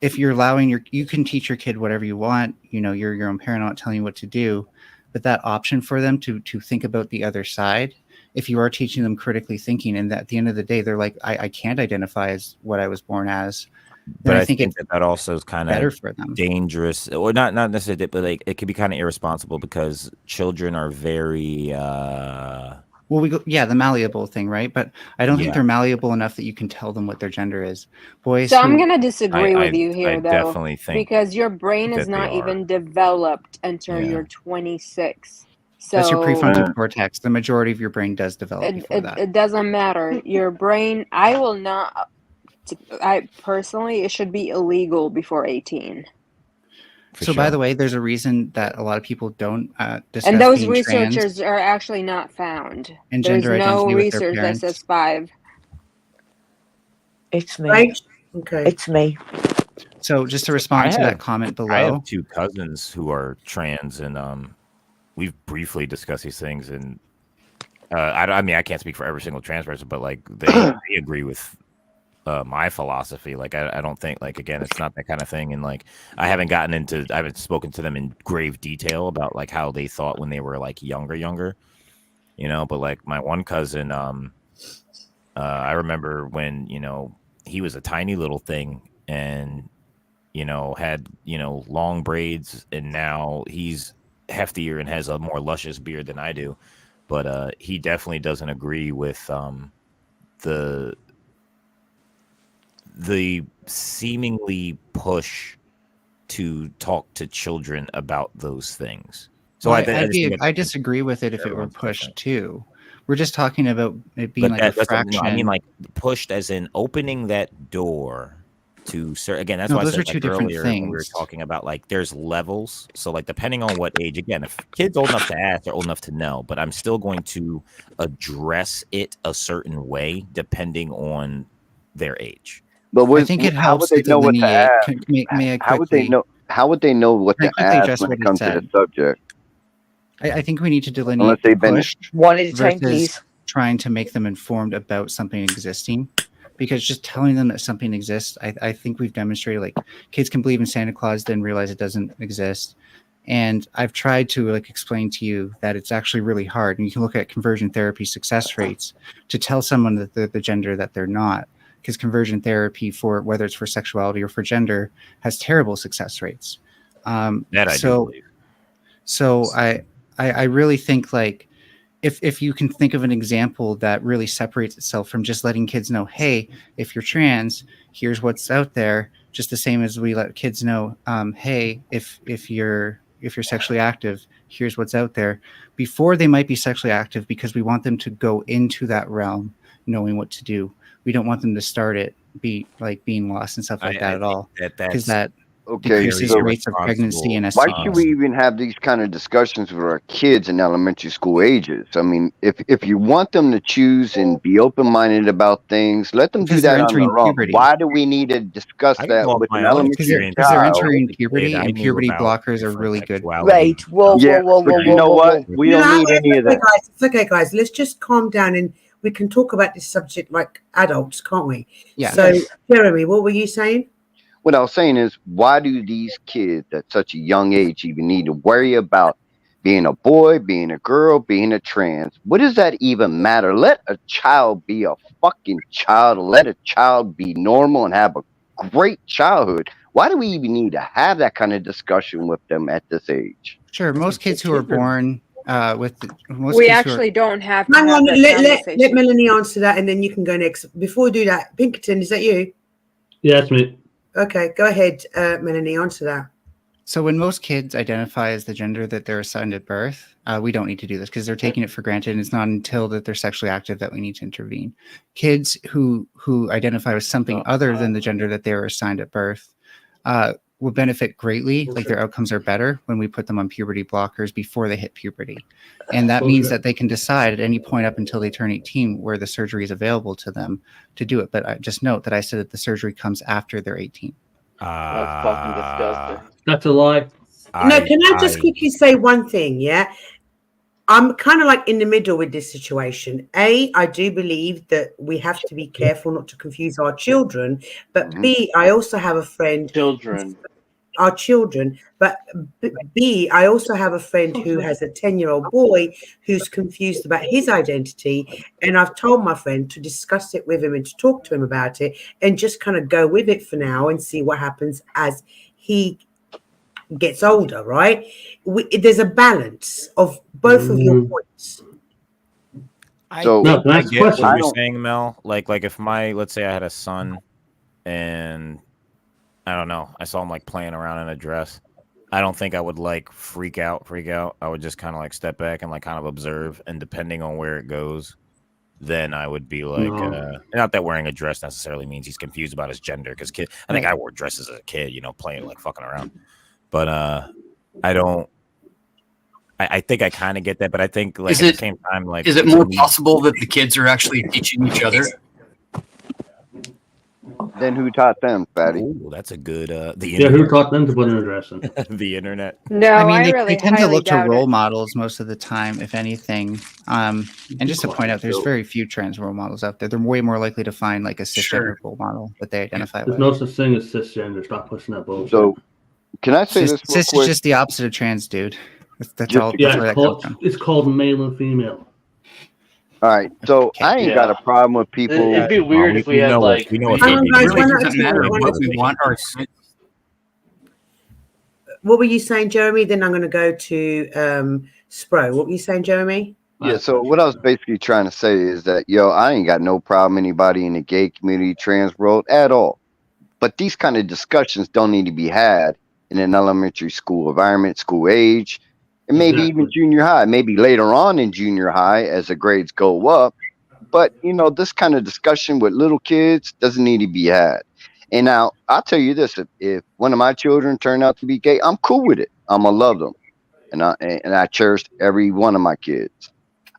if you're allowing you can teach your kid whatever you want. You're your own parent, not telling you what to do, but that option for them to think about the other side. If you are teaching them critically thinking, and that at the end of the day, they're like, I can't identify as what I was born as. But I think think that also is kind better of for them. dangerous, or not necessarily, but like it can be kind of irresponsible because children are very well, the malleable thing, right? But I don't think they're malleable enough that you can tell them what their gender is. Boys, So I'm gonna disagree with you I here, though, definitely think because your brain is that they not are. even developed until Yeah. you're 26. that's your So prefrontal cortex. The majority of your brain does develop before that. it doesn't matter. Your brain, I will not. I personally, it should be illegal before 18. So, by the way, there's a reason that a lot of people don't discuss And those being researchers trans are actually not found. and There's gender no identity with their research that parents. says 5. It's me. Right? Okay. It's me. So, just to respond to that comment below, I have 2 cousins who are trans, and we've briefly discussed these things. And I mean, I can't speak for every single trans person, but like they agree with my philosophy. Like I don't think, like, again, it's not that kind of thing. And like I haven't spoken to them in grave detail about like how they thought when they were like younger, but like my one cousin, I remember when, he was a tiny little thing and, had, long braids, and now he's heftier and has a more luscious beard than I do. But he definitely doesn't agree with the seemingly push to talk to children about those things. So I disagree with it if it were pushed too. We're just talking about it being like a fraction. I mean, like pushed as in opening that door to again. That's why those I said are two different earlier things. when we were talking about like there's levels. So like depending on what age, again, if kids old enough to ask, they're old enough to know. But I'm still going to address it a certain way depending on their age. But I think it helps to delineate. How would they know? How would they know what to ask when it comes to the subject? I think we need to delineate Unless they've been one at a time, please. Trying to make them informed about something existing, because just telling them that something exists, I think we've demonstrated like kids can believe in Santa Claus, then realize it doesn't exist. And I've tried to like explain to you that it's actually really hard. And you can look at conversion therapy success rates to tell someone that they're the gender that they're not, because conversion therapy, for whether it's for sexuality or for gender, has terrible success rates. That I do believe. So I really think like if you can think of an example that really separates itself from just letting kids know, hey, if you're trans, here's what's out there, just the same as we let kids know, hey, if you're sexually active, here's what's out there, before they might be sexually active, because we want them to go into that realm knowing what to do. We don't want them to start it being lost and stuff like that at all, because that decreases rates of pregnancy and STDs. Why should we even have these kind of discussions with our kids in elementary school ages? I mean, if you want them to choose and be open-minded about things, let them do that on their own. Why do we need to discuss that with an elementary child? Because they're entering puberty, and puberty blockers are really good. Right. Whoa. But you know what? We don't need any of that. It's okay, guys. Let's just calm down and we can talk about this subject like adults, can't we? Yeah. So, Jeremy, what were you saying? What I was saying is, why do these kids at such a young age even need to worry about being a boy, being a girl, being a trans? What does that even matter? Let a child be a fucking child. Let a child be normal and have a great childhood. Why do we even need to have that kind of discussion with them at this age? Sure. Most kids who are born we actually don't have to hang have on, that let Melanie answer that, and then you can go next. Before we do that, Pinkerton, is that you? Yeah, it's me. Okay, go ahead, Melanie, answer that. So when most kids identify as the gender that they're assigned at birth, we don't need to do this because they're taking it for granted. And it's not until that they're sexually active that we need to intervene. Kids who identify with something other than the gender that they were assigned at birth will benefit greatly. Like their outcomes are better when we put them on puberty blockers before they hit puberty. And that means that they can decide at any point up until they turn 18 where the surgery is available to them to do it. But I just note that I said that the surgery comes after they're 18. That's fucking disgusting. That's a lie. No, can I just quickly say one thing? Yeah. I'm kind of like in the middle with this situation. I do believe that we have to be careful not to confuse our children, but Mhm. B, I also have a friend, Children. our children, but B, I also have a friend who has a 10-year-old boy who's confused about his identity. And I've told my friend to discuss it with him and to talk to him about it and just kind of go with it for now and see what happens as he gets older, right? There's a balance of both of your points. So No, can I I ask a get what question? I you're don't. saying, Mel. Like if let's say I had a son and I don't know, I saw him like playing around in a dress. I don't think I would like freak out. I would just kind of like step back and like kind of observe, and depending on where it goes, then I would be like, No. not that wearing a dress necessarily means he's confused about his gender, because I think I wore dresses as a kid, playing like fucking around. But I don't. I think I kind of get that, but I think like at the same time, like, is it more possible that the kids are actually teaching each other? Then who taught them, Fatty? Oh, that's a good. The Yeah, who taught them to put in a dress? the internet. No, I mean, they tend to look to role models most of the time, if anything. And just to point out, there's very few trans role models out there. They're way more likely to find like a cisgender role model that they identify There's with. no such thing as cisgender. Stop pushing that bullshit. So, can I say this real Cis quick? is just the opposite of trans, dude. That's Just- all. Yeah, That's where that comes from. it's called male and female. All right, so I ain't got a problem with people. It'd be weird if we had like. we know Hang on, guys, one at a doesn't matter time, what we want our What were you saying, Jeremy? Then I'm going to go to Spro. What were you saying, Jeremy? Yeah, so what I was basically trying to say is that, I ain't got no problem anybody in the gay community, trans world at all. But these kind of discussions don't need to be had in an elementary school environment, school age, and maybe even junior high, maybe later on in junior high as the grades go up. But, this kind of discussion with little kids doesn't need to be had. And now I'll tell you this, if one of my children turn out to be gay, I'm cool with it. I'm going to love them. And I cherish every one of my kids.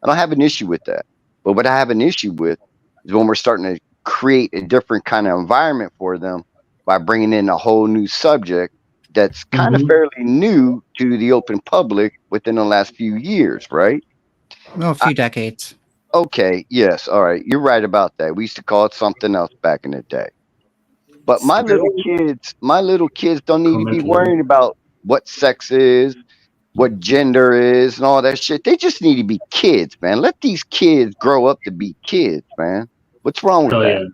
I don't have an issue with that. But what I have an issue with is when we're starting to create a different kind of environment for them by bringing in a whole new subject that's kind of fairly new to the open public within the last few years, right? Well, a few decades. Okay, yes, all right. You're right about that. We used to call it something else back in the day. But my little kids don't need to be worrying about what sex is, what gender is, and all that shit. They just need to be kids, man. Let these kids grow up to be kids, man. What's wrong with that? Yeah.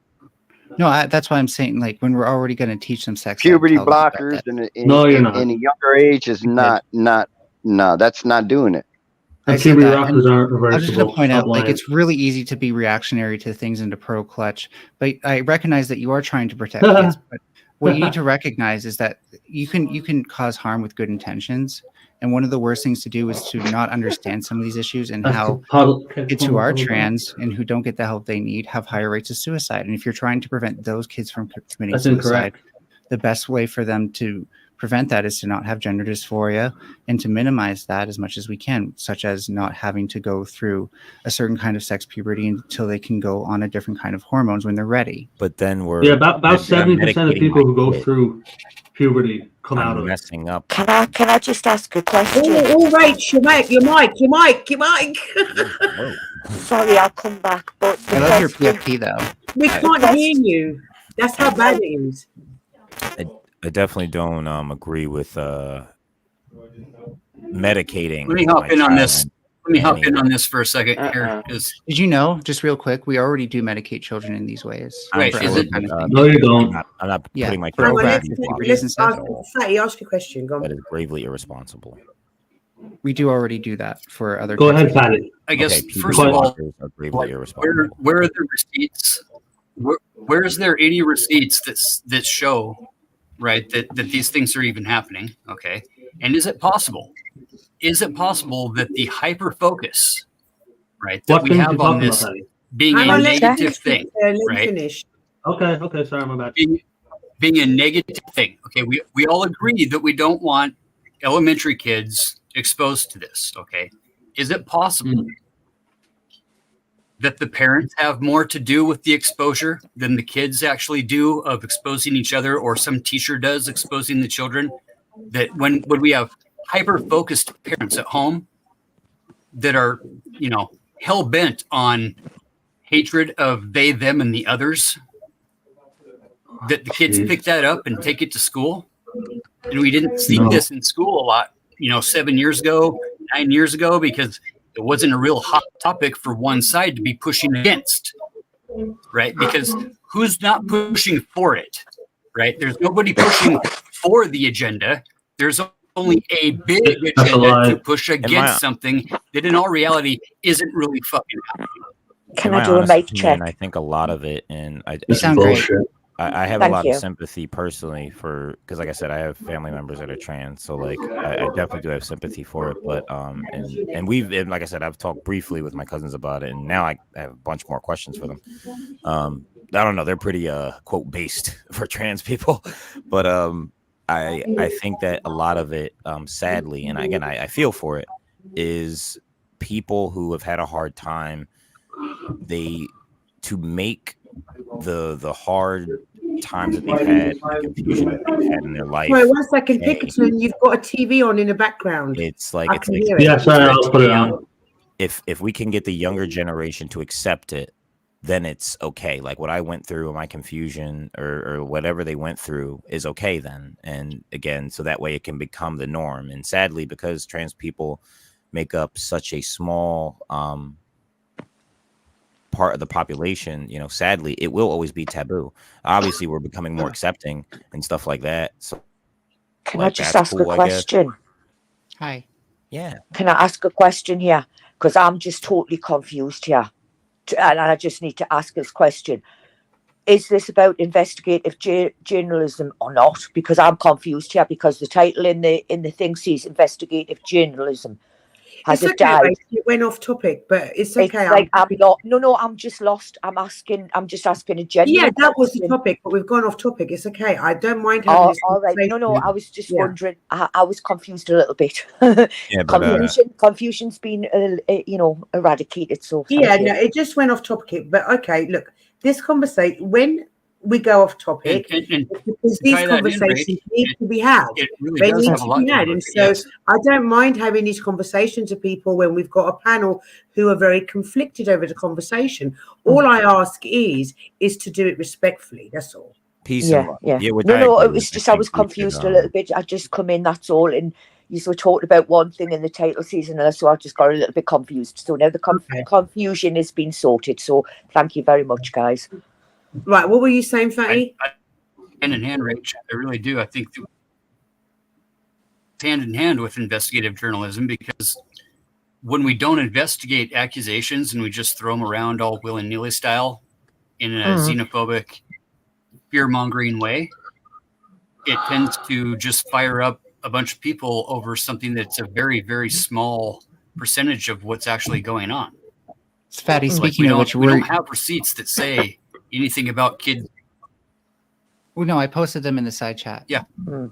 No, that's why I'm saying, like, when we're already going to teach them sex, Puberty blockers in a younger age is no, that's not doing it. I see that. I was just going to point out, like, it's really easy to be reactionary to things and to pro clutch, but I recognize that you are trying to protect kids. But what you need to recognize is that you can cause harm with good intentions. And one of the worst things to do is to not understand some of these issues and how kids who are trans and who don't get the help they need have higher rates of suicide. And if you're trying to prevent those kids from committing suicide, the best way for them to prevent that is to not have gender dysphoria and to minimize that as much as we can, such as not having to go through a certain kind of sex puberty until they can go on a different kind of hormones when they're ready. But then about 70% of people who go through puberty come out of messing up. Can I just ask a question? Oh, Rach, your mic. Sorry, I'll come back. But I love your PFP though. We can't hear you. That's how bad it is. I definitely don't agree with medicating. Let me hop in on this. Let me hop in on this for a second here. Did you know, just real quick, we already do medicate children in these ways? Wait, is it? No, you don't. I'm not Yeah. putting my Let's kid ask your question. Go on. that is gravely irresponsible. We do already do that for other. Go ahead, Patty. I guess Okay, first of all, are gravely irresponsible. where are the receipts? Where is there any receipts that show, right, that these things are even happening? Okay, and is it possible? Is it possible that the hyper focus, right, that we have on this being a negative thing, right? Okay, sorry, my bad. Being a negative thing. Okay, we all agree that we don't want elementary kids exposed to this. Okay, is it possible that the parents have more to do with the exposure than the kids actually do of exposing each other, or some teacher does exposing the children? That when we have hyper-focused parents at home, that are, hell bent on hatred of they, them, and the others, that the kids pick that up and take it to school. And we didn't see this in school a lot, 7 years ago, 9 years ago, because it wasn't a real hot topic for one side to be pushing against, right? Because who's not pushing for it, right? There's nobody pushing for the agenda. There's only a big agenda to push against something that in all reality isn't really fucking happening. Can I do a mic check? I think a lot of it, and You sound great. I have Thank a lot you. of sympathy personally because like I said, I have family members that are trans, so like I definitely do have sympathy for it. But and like I said, I've talked briefly with my cousins about it, and now I have a bunch more questions for them. I don't know, they're pretty quote based for trans people, but I think that a lot of it, sadly, and again I feel for it, is people who have had a hard time. To make the hard times that they've had, the confusion that they've had in their life. Wait, 1 second, Pickerton, you've got a TV on in the background. Yeah, sorry, I'll put it on. If we can get the younger generation to accept it, then it's okay. Like what I went through, my confusion or whatever they went through is okay then. And again, so that way it can become the norm. And sadly, because trans people make up such a small part of the population, sadly it will always be taboo. Obviously we're becoming more accepting and stuff like that, so can I just ask a question? Hi. Yeah, can I ask a question here, because I'm just totally confused here, and I just need to ask this question. Is this about investigative journalism or not? Because I'm confused here, because the title in the thing says investigative journalism. Has it's it died? Right? It went off topic, but it's okay. It's like I'm not. No, I'm just lost. I'm just asking a genuine. Yeah, that was question. the topic, but we've gone off topic. It's okay. I don't mind having this. All right. No. I was just wondering. I was confused a little bit. Confusion's been, eradicated. So yeah, no, it just went off topic. But okay, look, this conversation when we go off topic, because these conversations need to be had. They need to be had. And so I don't mind having these conversations with people when we've got a panel who are very conflicted over the conversation. All I ask is to do it respectfully. That's all. Peace. Yeah. No, it was just I was confused a little bit. I just come in, that's all. And you were talking about one thing in the title season, and so I just got a little bit confused. So now the confusion has been sorted. So thank you very much, guys. Right, what were you saying, Fatty? Hand in hand, Rach. I really do. I think it's hand in hand with investigative journalism, because when we don't investigate accusations and we just throw them around all willy-nilly style in a xenophobic, fear-mongering way, it tends to just fire up a bunch of people over something that's a very, very small percentage of what's actually going on. It's Fatty, speaking of which, we don't have receipts that say anything about kids. Well, no, I posted them in the side chat. Yeah. No,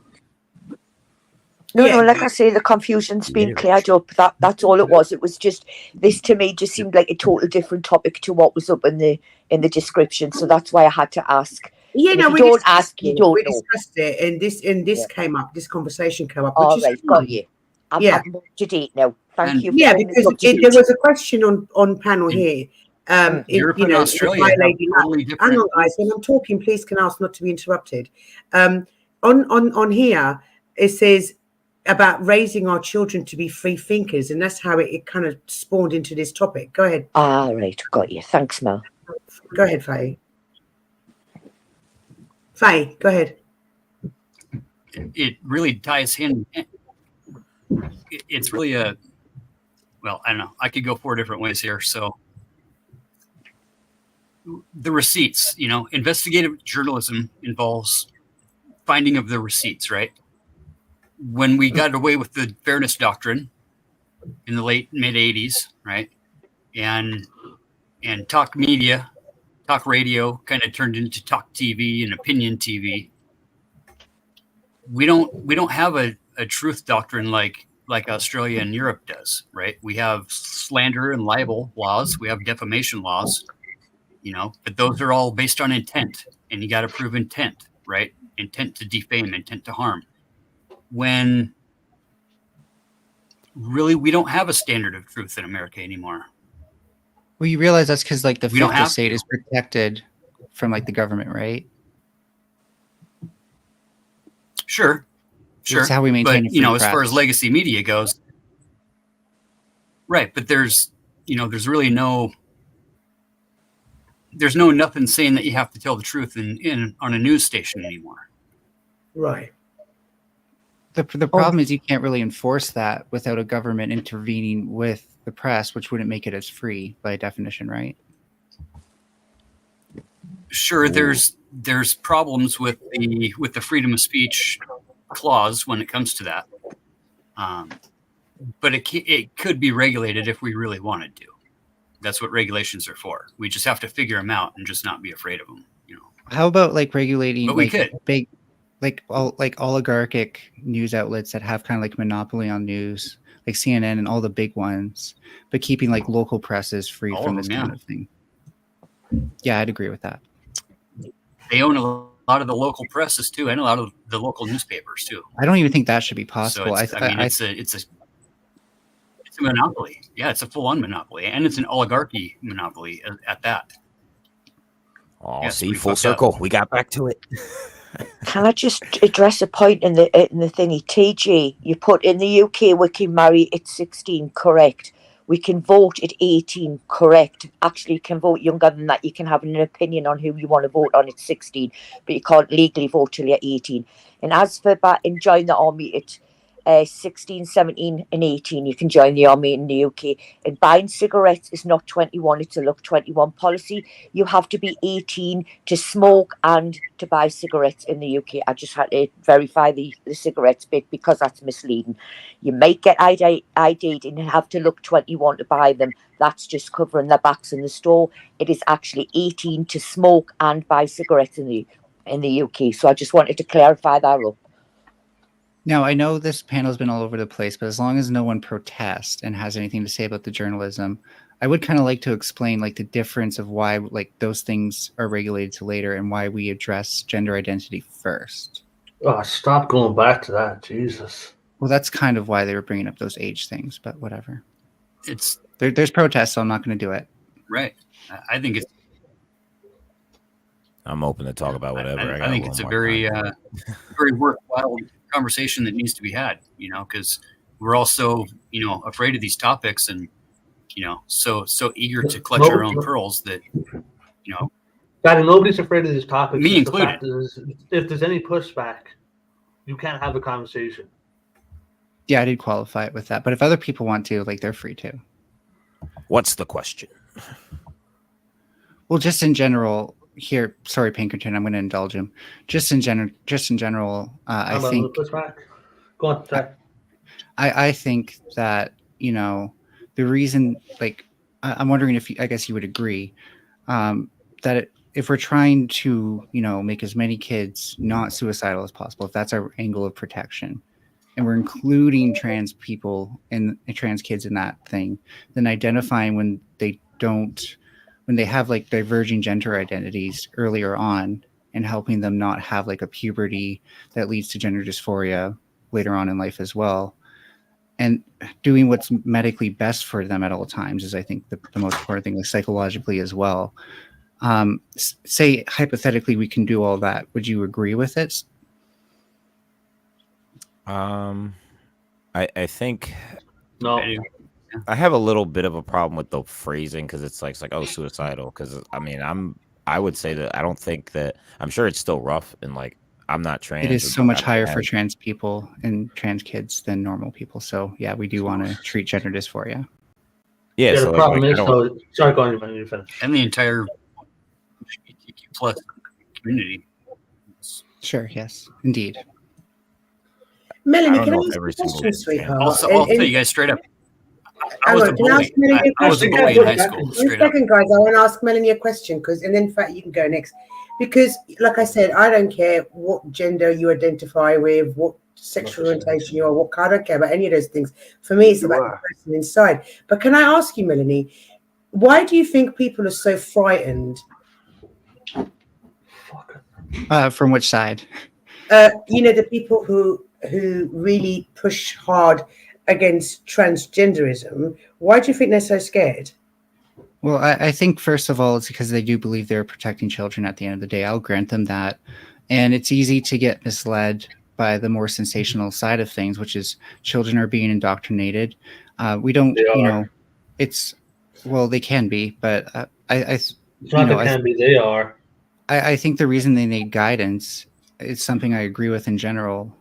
like I say, the confusion's been cleared up. That's all it was. It was just, this to me just seemed like a total different topic to what was up in the description. So that's why I had to ask. Yeah, no, we don't ask, you don't know. We discussed it, and this came up. This conversation came up. All right, got you. I'm up to date now. Thank you. Yeah, because there was a question on panel here. Europe and Australia have totally different. Hang on, guys. When I'm talking, please can ask not to be interrupted. On here, it says about raising our children to be free thinkers, and that's how it kind of spawned into this topic. Go ahead. Right, got you. Thanks, Mel. Go ahead, Faye. Faye, go ahead. It really ties in. It's really I don't know. I could go 4 different ways here. So the receipts, investigative journalism involves finding of the receipts, right? When we got away with the fairness doctrine in the late mid 80s, right? And talk media, talk radio kind of turned into talk TV and opinion TV. We don't have a truth doctrine like Australia and Europe does, right? We have slander and libel laws. We have defamation laws, but those are all based on intent, and you got to prove intent, right? Intent to defame, intent to harm. When really, we don't have a standard of truth in America anymore. Well, you realize that's because like the We don't fifth have estate to. is protected from like the government, right? Sure. That's how we maintain a But, you know, free as far press. as legacy media goes, right, but there's really nothing saying that you have to tell the truth on a news station anymore. Right. The problem is you can't really enforce that without a government intervening with the press, which wouldn't make it as free by definition, right? Sure, there's problems with the freedom of speech clause when it comes to that, but it could be regulated if we really wanted to. That's what regulations are for. We just have to figure them out and just not be afraid of them. You know. How about like regulating But we like could. big, like oligarchic news outlets that have kind of like monopoly on news, like CNN and all the big ones, but keeping like local presses free All from of this them, kind yeah. of thing. Yeah, I'd agree with that. They own a lot of the local presses too, and a lot of the local newspapers too. I don't even think that should be So possible. it's a monopoly. Yeah, it's a full-on monopoly, and it's an oligarchy monopoly at that. Oh, Yeah, see, pretty full fucked circle. up. We got back to it. Can I just address a point in the thingy? TG, you put in the UK we can marry at 16, correct? We can vote at 18, correct? Actually, you can vote younger than that. You can have an opinion on who you want to vote on at 16, but you can't legally vote till you're 18. And as for join the army at 16, 17 and 18, you can join the army in the UK. And buying cigarettes is not 21, it's a look 21 policy. You have to be 18 to smoke and to buy cigarettes in the UK. I just had to verify the cigarettes bit because that's misleading. You might get ID'd and have to look 21 to buy them. That's just covering their backs in the store. It is actually 18 to smoke and buy cigarettes in the UK. So I just wanted to clarify that up. Now, I know this panel's been all over the place, but as long as no one protests and has anything to say about the journalism, I would kind of like to explain like the difference of why like those things are regulated to later and why we address gender identity first. Oh, stop going back to that, Jesus. Well, that's kind of why they were bringing up those age things, but whatever. It's there's protests, so I'm not going to do it. right. I think it's. I'm open to talk about whatever. I think it's a very very worthwhile conversation that needs to be had, you know, because we're all so, you know, afraid of these topics and, you know, so eager to clutch our own pearls that, you know. Daddy, nobody's afraid of these topics. Me included. The fact is, if there's any pushback, you can't have a conversation. Yeah, I did qualify it with that. But if other people want to, like, they're free to. What's the question? Well, just in general, here, sorry, Pinkerton, I'm going to indulge him. Just in general, I think. Go on, sorry. I think that, you know, the reason, like, I'm wondering if I guess you would agree that if we're trying to, you know, make as many kids not suicidal as possible, if that's our angle of protection, and we're including trans people and trans kids in that thing, then identifying when they have like diverging gender identities earlier on and helping them not have like a puberty that leads to gender dysphoria later on in life as well. And doing what's medically best for them at all times is, I think, the most important thing, like psychologically as well. Say, hypothetically, we can do all that. Would you agree with it? I think no. I have a little bit of a problem with the phrasing because it's like oh, suicidal. Because I mean, I would say that I don't think that I'm sure it's still rough and like I'm not trans. It is so much higher for trans people and trans kids than normal people. So yeah, we do want to treat gender dysphoria. Yeah. So the problem is, though, sorry, go on, you finish. And the entire LGBTQ plus community. Sure. Yes, indeed. Melanie, can I ask a question, sweetheart? Also, I'll tell you guys straight up. I was a bully. I was a One bully in high school. Straight up. second, guys. I want to ask Melanie a question and then, in fact, you can go next. Because, like I said, I don't care what gender you identify with, what sexual orientation you are, I don't care about any of those things. For me, it's about the person inside. But can I ask you, Melanie, why do you think people are so frightened? From which side? You know, the people who really push hard against transgenderism, why do you think they're so scared? Well, I think first of all, it's because they do believe they're protecting children at the end of the day. I'll grant them that. And it's easy to get misled by the more sensational side of things, which is children are being indoctrinated. We don't, it's, well, they can be, but it's not they can be, they are. I think the reason they need guidance is something I agree with in general.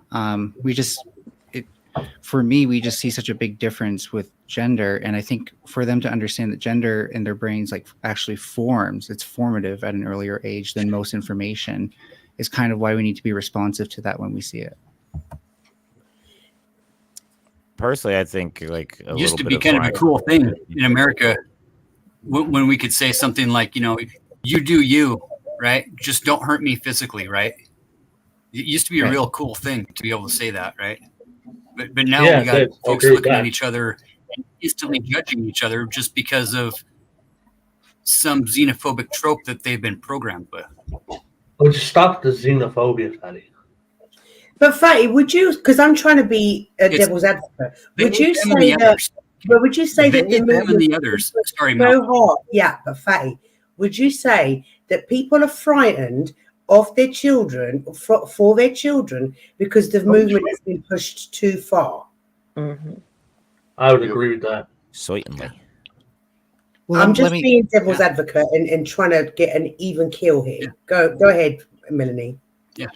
For me, we just see such a big difference with gender. And I think for them to understand that gender in their brains like actually forms, it's formative at an earlier age than most information, is kind of why we need to be responsive to that when we see it. Personally, I think like it used to be kind of a cool thing in America when we could say something like, you do you, right? Just don't hurt me physically, right? It used to be a real cool thing to be able to say that, right? But now we got folks looking at each other and instantly judging each other just because of some xenophobic trope that they've been programmed with. Would you stop the xenophobia, Fatty? But Fatty, would you? Because I'm trying to be a devil's advocate. Would you say that? But would you say that the movement and the others? Sorry, so hard? Yeah, but Fatty, would you say that people are frightened of their children for their children because the movement has been pushed too far? Mm-hmm. I would agree with that. Certainly. Well, I'm just being devil's advocate and trying to get an even kill here. Go ahead, Melanie. Yeah.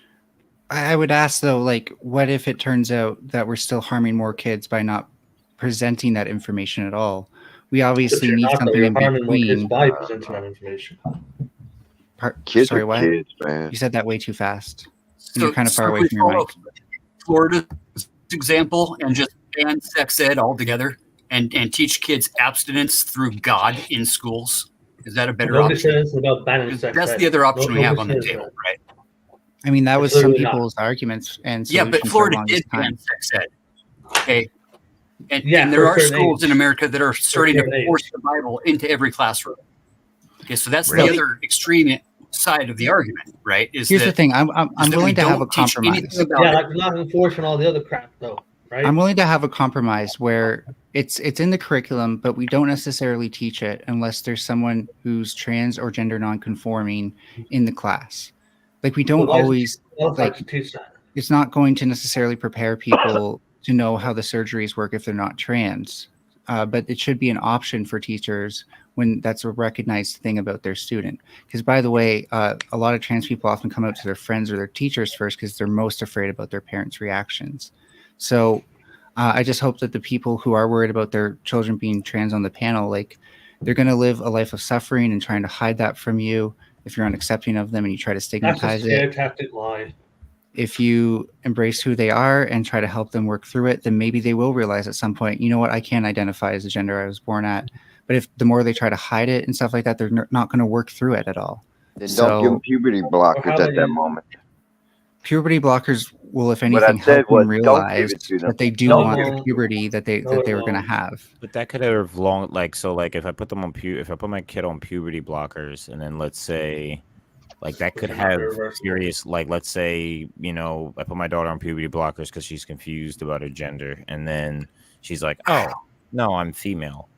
I would ask though, like, what if it turns out that we're still harming more kids by not presenting that information at all? We obviously need something in between. By presenting that information. Kids Sorry, are what? kids, man. You said that way too fast. So, you're kind of far away from your mic. Florida's example and just ban sex ed altogether and teach kids abstinence through God in schools. Is that a better option? About banning sex that's ed. the other option we have on the table, right? I mean, that was some people's arguments and yeah, but Florida did ban sex ed. Okay. And there are schools in America that are starting to force the Bible into every classroom. Okay, so that's the other extreme side of the argument, right? Here's the thing: I'm willing to have a compromise. Like not enforcing all the other crap, though, right? I'm willing to have a compromise where it's in the curriculum, but we don't necessarily teach it unless there's someone who's trans or gender non-conforming in the class. Like we don't always like. It's not going to necessarily prepare people to know how the surgeries work if they're not trans, but it should be an option for teachers when that's a recognized thing about their student. Because by the way, a lot of trans people often come out to their friends or their teachers first because they're most afraid about their parents' reactions. So I just hope that the people who are worried about their children being trans on the panel, like they're going to live a life of suffering and trying to hide that from you if you're unaccepting of them and you try to stigmatize it. That's a scare tactic lie. If you embrace who they are and try to help them work through it, then maybe they will realize at some point, you know what, I can't identify as the gender I was born at. But if the more they try to hide it and stuff like that, they're not going to work through it at all. Then don't give them puberty blockers at that moment. Puberty blockers will, if anything, help them realize that they do want the puberty that they were going to have. But that could have long, like, so like if I put them on if I put my kid on puberty blockers, and then let's say, like that could have serious, like let's say, you know, I put my daughter on puberty blockers because she's confused about her gender, and then she's like, oh no, I'm female.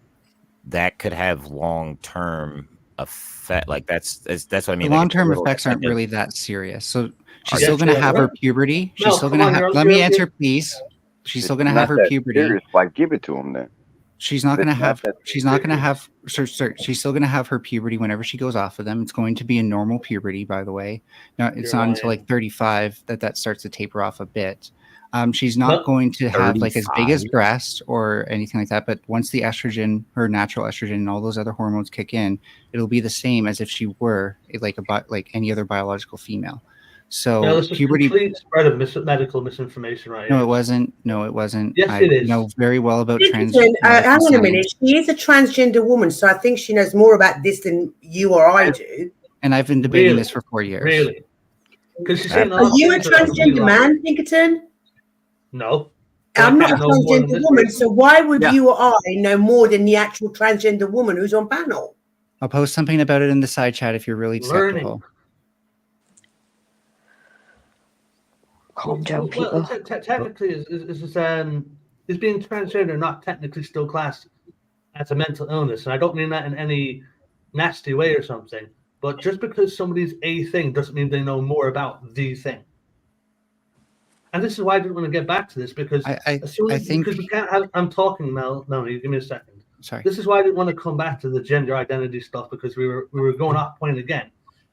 That could have long-term effect. Like that's what I mean. The long-term effects aren't really that serious. So she's still going to have her puberty. She's still going to have. Let me answer, please. She's still going to have her puberty. Why give it to him then? She's not going to have. She's not going to have. She's still going to have her puberty whenever she goes off of them. It's going to be a normal puberty, by the way. Now it's not until like 35 that starts to taper off a bit. She's not going to have like as big as breast or anything like that. But once the estrogen, her natural estrogen, and all those other hormones kick in, it'll be the same as if she were like any other biological female. So puberty. Complete spread of medical misinformation, right? No, it wasn't. No, it wasn't. Yes, it is. I know very well about trans. Hang on a minute. She is a transgender woman, so I think she knows more about this than you or I do. And I've been debating this for 4 years. Really? Are you a transgender man, Pinkerton? No. I'm not a transgender woman, so why would you or I know more than the actual transgender woman who's on panel? I'll post something about it in the side chat if you're really skeptical. Calm down, people. Technically, is is being transgender not technically still classed as a mental illness? And I don't mean that in any nasty way or something, but just because somebody's a thing doesn't mean they know more about the thing. And this is why I didn't want to get back to this, because I think because we can't have. I'm talking, Melanie. Give me a second. Sorry. This is why I didn't want to come back to the gender identity stuff, because we were going off point again.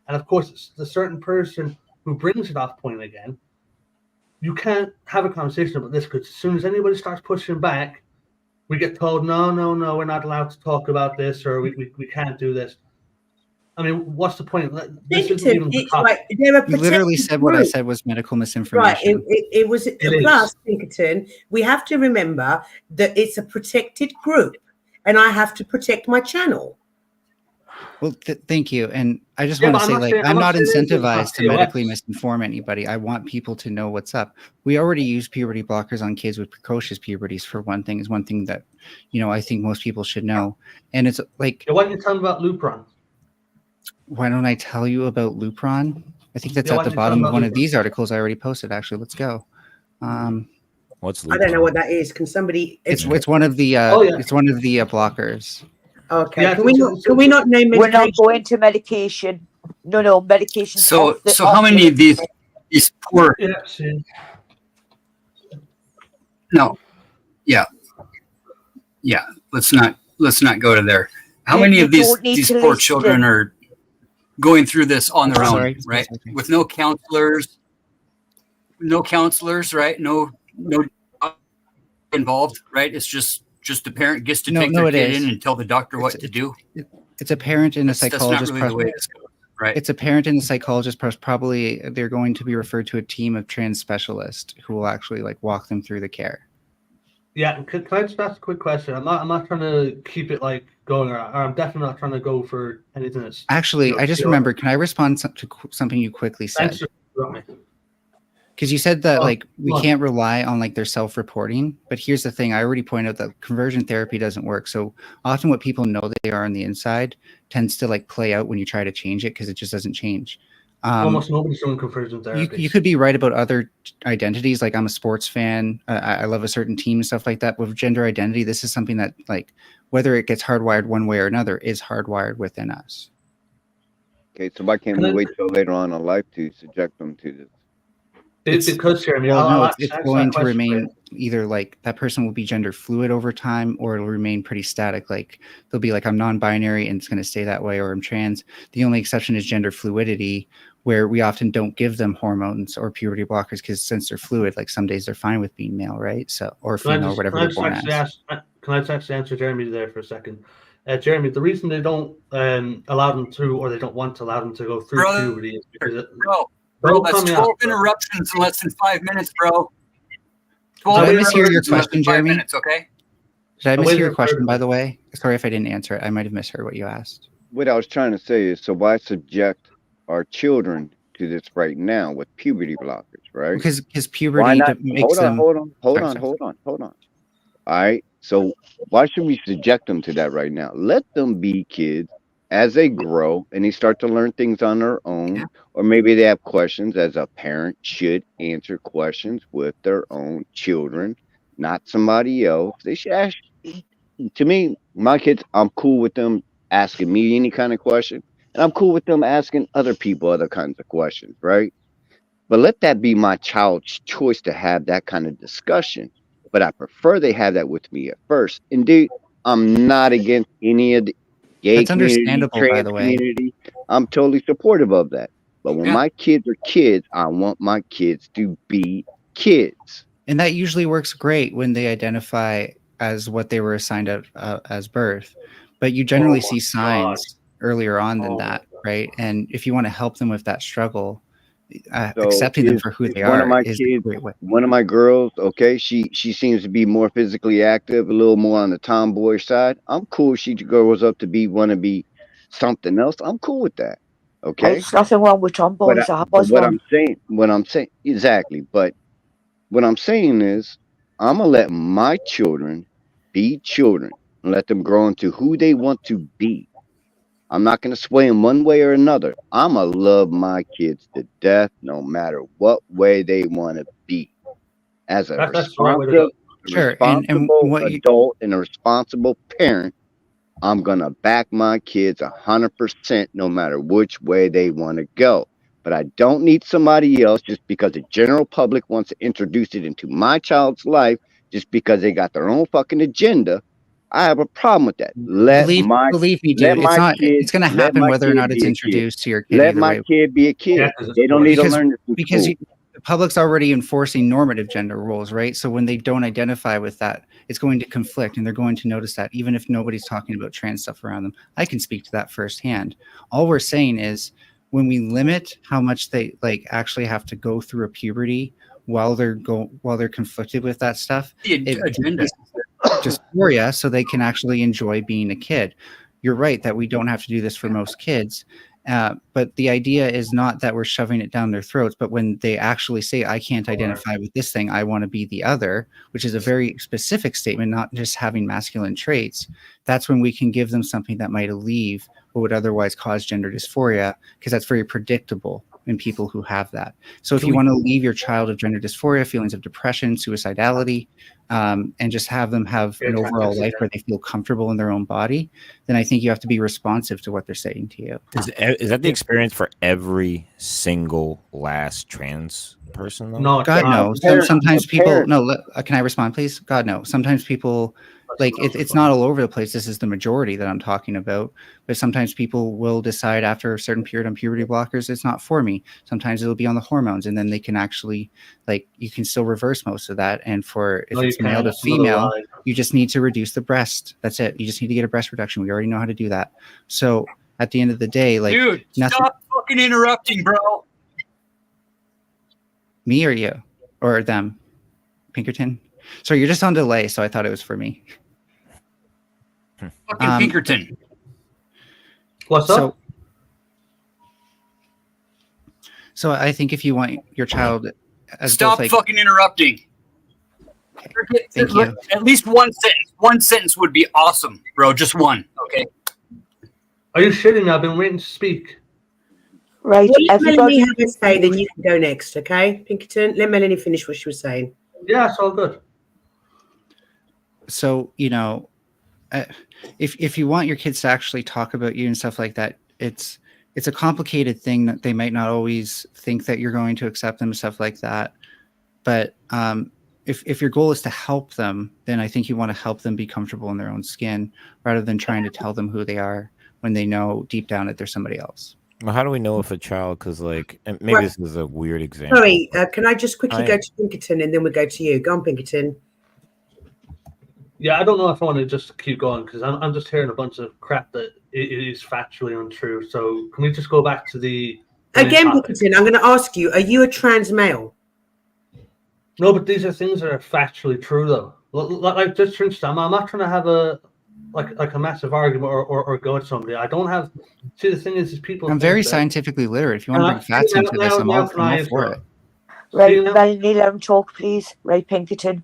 And of course, it's the certain person who brings it off point again. You can't have a conversation about this, because as soon as anybody starts pushing back, we get told, no, we're not allowed to talk about this, or we can't do this. I mean, what's the point? This isn't even the topic. Right, you literally said what I said was medical misinformation. Right, it was plus, Pinkerton. We have to remember that it's a protected group, and I have to protect my channel. Well, thank you. And I just want to say, like, I'm not incentivized to medically misinform anybody. I want people to know what's up. We already use puberty blockers on kids with precocious puberties, for one thing, is one thing that, I think most people should know. And it's like... Why don't you tell me about Lupron? Why don't I tell you about Lupron? I think that's at the bottom of one of these articles I already posted, actually. Let's go. What's Lupron? I don't know what that is. Can somebody... It's one of the it's one of the blockers. Okay. Yeah, can we not name medication? We're not going to medication. No, medication. So how many of these poor? No. Yeah. Let's not go to there. How many of these poor children are going through this on their own, right? With no counselors, right? No involved, right? It's just the parent gets to take their kid in and tell the doctor what to do. It's a parent and a psychologist. That's not really the way this goes, right? It's a parent and a psychologist. Probably they're going to be referred to a team of trans specialists who will actually walk them through the care. Yeah, can I just ask a quick question? I'm not trying to keep it going, or I'm definitely not trying to go for anything that's... Actually, I just remembered. Can I respond to something you quickly said? Because you said that we can't rely on their self-reporting, but here's the thing. I already pointed out that conversion therapy doesn't work. So often what people know they are on the inside tends to play out when you try to change it, because it just doesn't change. Almost nobody's doing conversion therapy. You could be right about other identities. Like, I'm a sports fan. I love a certain team and stuff like that. With gender identity, this is something that whether it gets hardwired one way or another is hardwired within us. Okay, so why can't we wait till later on in life to subject them to this? It's going to remain either that person will be gender fluid over time, or it'll remain pretty static. They'll be I'm non-binary and it's going to stay that way, or I'm trans. The only exception is gender fluidity, where we often don't give them hormones or puberty blockers, because since they're fluid, some days they're fine with being male, right? So, or female, or whatever they're born as. Can I just actually answer Jeremy there for a second? Jeremy, the reason they don't allow them to, or they don't want to allow them to go through puberty is because Bro, that's 12 interruptions in less than 5 minutes, bro. Did I mishear your question, Jeremy? Minutes, okay? Did I mishear your question, by the way? Sorry if I didn't answer it. I might have misheard what you asked. What I was trying to say is, so why subject our children to this right now with puberty blockers, right? Because puberty makes them... Hold on. All right. So why should we subject them to that right now? Let them be kids. As they grow and they start to learn things on their own, or maybe they have questions, as a parent should answer questions with their own children, not somebody else. They should ask. To me, my kids, I'm cool with them asking me any kind of question, and I'm cool with them asking other people other kinds of questions, right? But let that be my child's choice to have that kind of discussion. But I prefer they have that with me at first. Indeed, I'm not against any of the gay That's community, understandable, trans by the way. community. I'm totally supportive of that. But when my kids are kids, I want my kids to be kids. And that usually works great when they identify as what they were assigned at as birth. But you generally see signs earlier on than that, right? And if you want to help them with that struggle, accepting them for who they are is a great way. One of my girls, okay, she seems to be more physically active, a little more on the tomboy side. I'm cool. She grows up to want to be something else. I'm cool with that. Okay, there's nothing wrong with tomboys. What I'm saying exactly. But what I'm saying is, I'm gonna let my children be children and let them grow into who they want to be. I'm not going to sway them one way or another. I'm going to love my kids to death, no matter what way they want to be. As a Sure, and what adult and a responsible parent, I'm gonna back my kids 100%, no matter which way they want to go. But I don't need somebody else just because the general public wants to introduce it into my child's life just because they got their own fucking agenda. I have a problem with that. believe me, dude, it's going to happen whether or not it's introduced to your kid. Let either my way. kid be a kid. They don't need to learn this in because school. the public's already enforcing normative gender roles, right? So when they don't identify with that, it's going to conflict, and they're going to notice that, even if nobody's talking about trans stuff around them. I can speak to that firsthand. All we're saying is, when we limit how much they actually have to go through a puberty while they're conflicted with that stuff, it dysphoria, so they can actually enjoy being a kid. You're right that we don't have to do this for most kids. But the idea is not that we're shoving it down their throats, but when they actually say, I can't identify with this thing, I want to be the other, which is a very specific statement, not just having masculine traits, that's when we can give them something that might alleviate what would otherwise cause gender dysphoria, because that's very predictable in people who have that. So if you want to leave your child of gender dysphoria, feelings of depression, suicidality, and just have them have an overall life where they feel comfortable in their own body, then I think you have to be responsive to what they're saying to you. Is that the experience for every single last trans person, though? No, God, no. Sometimes people, no, can I respond, please? God, no. Sometimes people, it's not all over the place. This is the majority that I'm talking about. But sometimes people will decide after a certain period on puberty blockers, it's not for me. Sometimes it'll be on the hormones, and then they can actually, you can still reverse most of that. And if it's male to female, you just need to reduce the breast. That's it. You just need to get a breast reduction. We already know how to do that. So at the end of the day, dude, stop fucking interrupting, bro. Me or you? Or them? Pinkerton? So you're just on delay, so I thought it was for me. Fucking Pinkerton. What's up? So I think if you want your child... Stop fucking interrupting. Okay. Thank you. At least one sentence. One sentence would be awesome, bro. Just one, okay? Are you shitting me? I've been waiting to speak. Right, everybody have a say, then you can go next, okay? Pinkerton, let Melanie finish what she was saying. Yeah, it's all good. So, if you want your kids to actually talk about you and stuff like that, it's a complicated thing that they might not always think that you're going to accept them and stuff like that. But if your goal is to help them, then I think you want to help them be comfortable in their own skin rather than trying to tell them who they are when they know deep down that they're somebody else. Well, how do we know if a child, because maybe this is a weird example. Sorry, can I just quickly go to Pinkerton and then we'll go to you? Go on, Pinkerton. Yeah, I don't know if I want to just keep going because I'm just hearing a bunch of crap that is factually untrue. So can we just go back to the again, Pinkerton? I'm going to ask you: are you a trans male? No, but these are things that are factually true, though. Like just for instance, I'm not trying to have a massive argument or go at somebody. I don't have. See, the thing is people. I'm very scientifically literate. If you want to bring facts into this, I'm all for it. Right, Melanie, let him talk, please. Right, Pinkerton.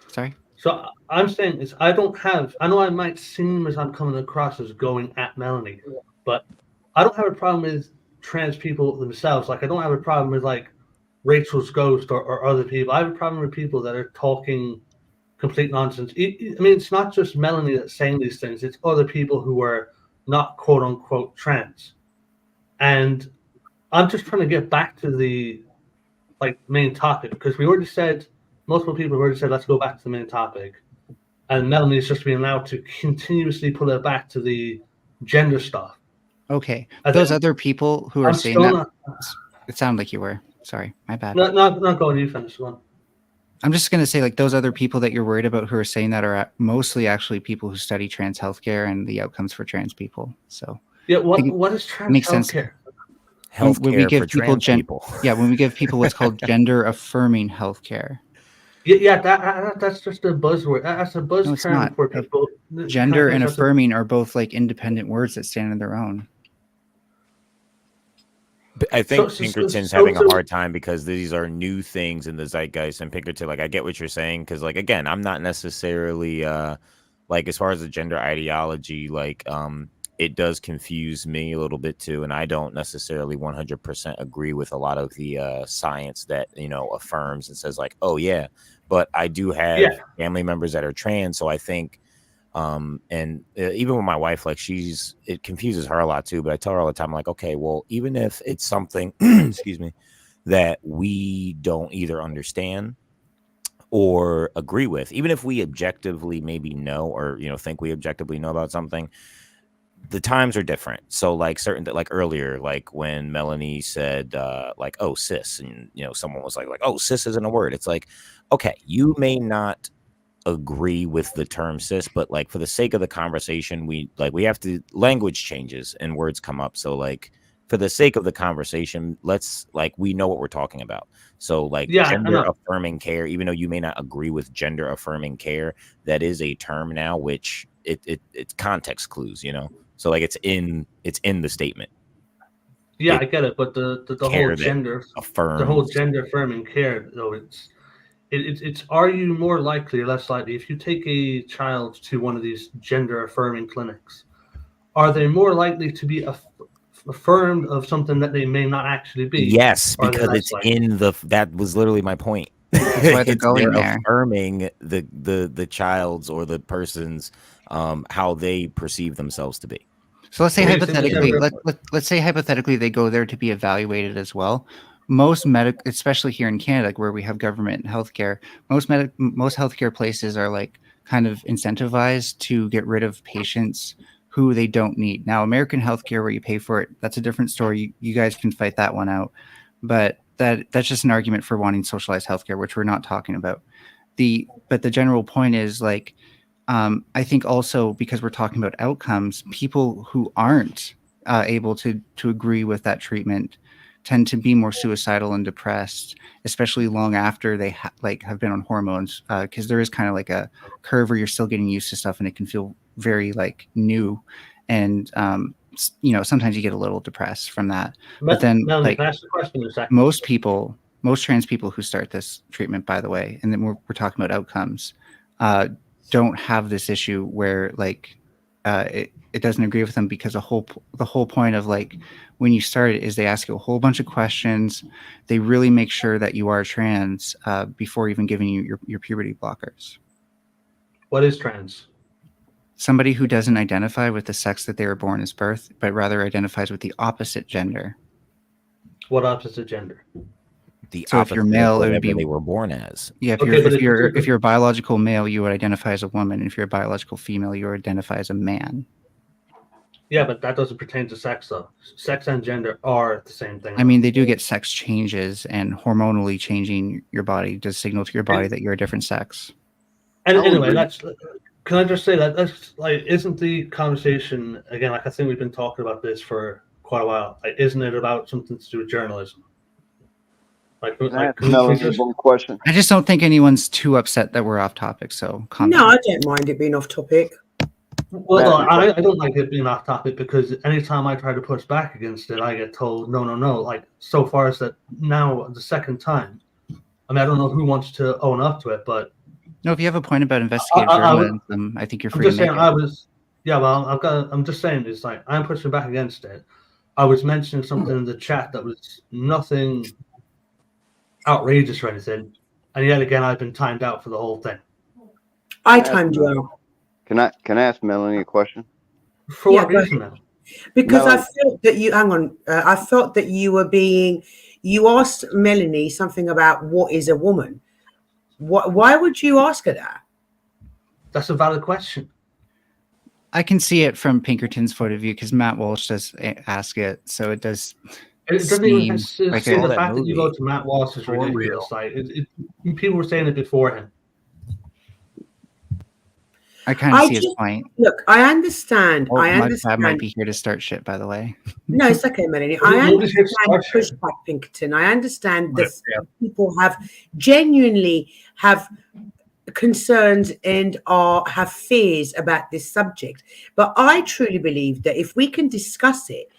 Sorry. So I'm saying is I know I might seem as I'm coming across as going at Melanie, but I don't have a problem with trans people themselves. Like I don't have a problem with Rachel's ghost or other people. I have a problem with people that are talking complete nonsense. I mean, it's not just Melanie that's saying these things. It's other people who are not quote unquote trans. And I'm just trying to get back to the main topic because we already said, multiple people have already said, let's go back to the main topic. And Melanie is just being allowed to continuously pull it back to the gender stuff. Okay. Those other people who are saying that, it sounded like you were. Sorry, my bad. Not going, you finish one. I'm just going to say, those other people that you're worried about who are saying that are mostly actually people who study trans healthcare and the outcomes for trans people. So yeah, what is trans healthcare? When we give people when we give people what's called gender affirming healthcare. Yeah, that's just a buzzword. That's a buzz term for people. Gender and affirming are both independent words that stand on their own. I think Pinkerton's having a hard time because these are new things in the zeitgeist. And Pinkerton, I get what you're saying because, again, I'm not necessarily as far as the gender ideology, it does confuse me a little bit too, and I don't necessarily 100% agree with a lot of the science that affirms and says oh yeah. but I do have Yeah. family members that are trans. So I think, even with my wife, like it confuses her a lot too. But I tell her all the time, like, okay, well, even if it's something, excuse me, that we don't either understand or agree with, even if we objectively maybe know, or, think we objectively know about something, the times are different. So like like earlier, like when Melanie said, like, oh, cis, and, someone was like, oh, cis isn't a word. It's like, okay, you may not agree with the term cis, but like for the sake of the conversation, we have to, language changes and words come up. So like, for the sake of the conversation, let's, like, we know what we're talking about. So like, gender affirming care, even though you may not agree with gender affirming care, that is a term now, which it's context clues, so like it's in the statement. Yeah, I get it, but the whole gender affirms, the whole gender affirming care, though, it's are you more likely or less likely if you take a child to one of these gender affirming clinics, are they more likely to be affirmed of something that they may not actually be? Yes, because it's in that was literally my point. That's why they're going there. Affirming the child's or the person's how they perceive themselves to be. So let's say hypothetically, let's say hypothetically they go there to be evaluated as well. Most especially here in Canada, where we have government healthcare, most healthcare places are like kind of incentivized to get rid of patients who they don't need. Now, American healthcare, where you pay for it, that's a different story. You guys can fight that one out, but that's just an argument for wanting socialized healthcare, which we're not talking about. But the general point is like, I think also because we're talking about outcomes, people who aren't able to agree with that treatment tend to be more suicidal and depressed, especially long after they have been on hormones, because there is kind of like a curve where you're still getting used to stuff and it can feel very like new, and sometimes you get a little depressed from that. But then Melanie, can I ask the question in a second? Most trans people who start this treatment, by the way, and then we're talking about outcomes, don't have this issue where like it doesn't agree with them, because the whole point of like when you start it is they ask you a whole bunch of questions. They really make sure that you are trans before even giving you your puberty blockers. What is trans? Somebody who doesn't identify with the sex that they were born as birth, but rather identifies with the opposite gender. What opposite gender? So if you're male, it would be they were born as. Yeah, if you're a biological male, you would identify as a woman. And if you're a biological female, you would identify as a man. Yeah, but that doesn't pertain to sex, though. Sex and gender are the same thing. I mean, they do get sex changes, and hormonally changing your body does signal to your body that you're a different sex. And anyway, can I just say that's like, isn't the conversation again? Like, I think we've been talking about this for quite a while. Like, isn't it about something to do with journalism? Question. I just don't think anyone's too upset that we're off topic. So no, I don't mind it being off topic. Well, I don't like it being off topic, because anytime I try to push back against it, I get told no. Like, so far as that now the second time. I mean, I don't know who wants to own up to it, but no, if you have a point about investigative journalism, I think you're free to make it. I'm just saying it's like I'm pushing back against it. I was mentioning something in the chat that was nothing outrageous or anything, and yet again I've been timed out for the whole thing. I timed you out. Can I ask Melanie a question? For what reason, then? Because I felt that you I felt that you asked Melanie something about what is a woman. Why would you ask her that? That's a valid question. I can see it from Pinkerton's point of view, because Matt Walsh does ask it, so it does. It doesn't even say the fact that you go to Matt Walsh is ridiculous. Like, people were saying it before him. I kind of see his point. Look, I understand. I understand. I might be here to start shit, by the way. No, it's okay, Melanie. I understand pushback, Pinkerton. I understand that people genuinely have concerns and have fears about this subject. But I truly believe that if we can discuss it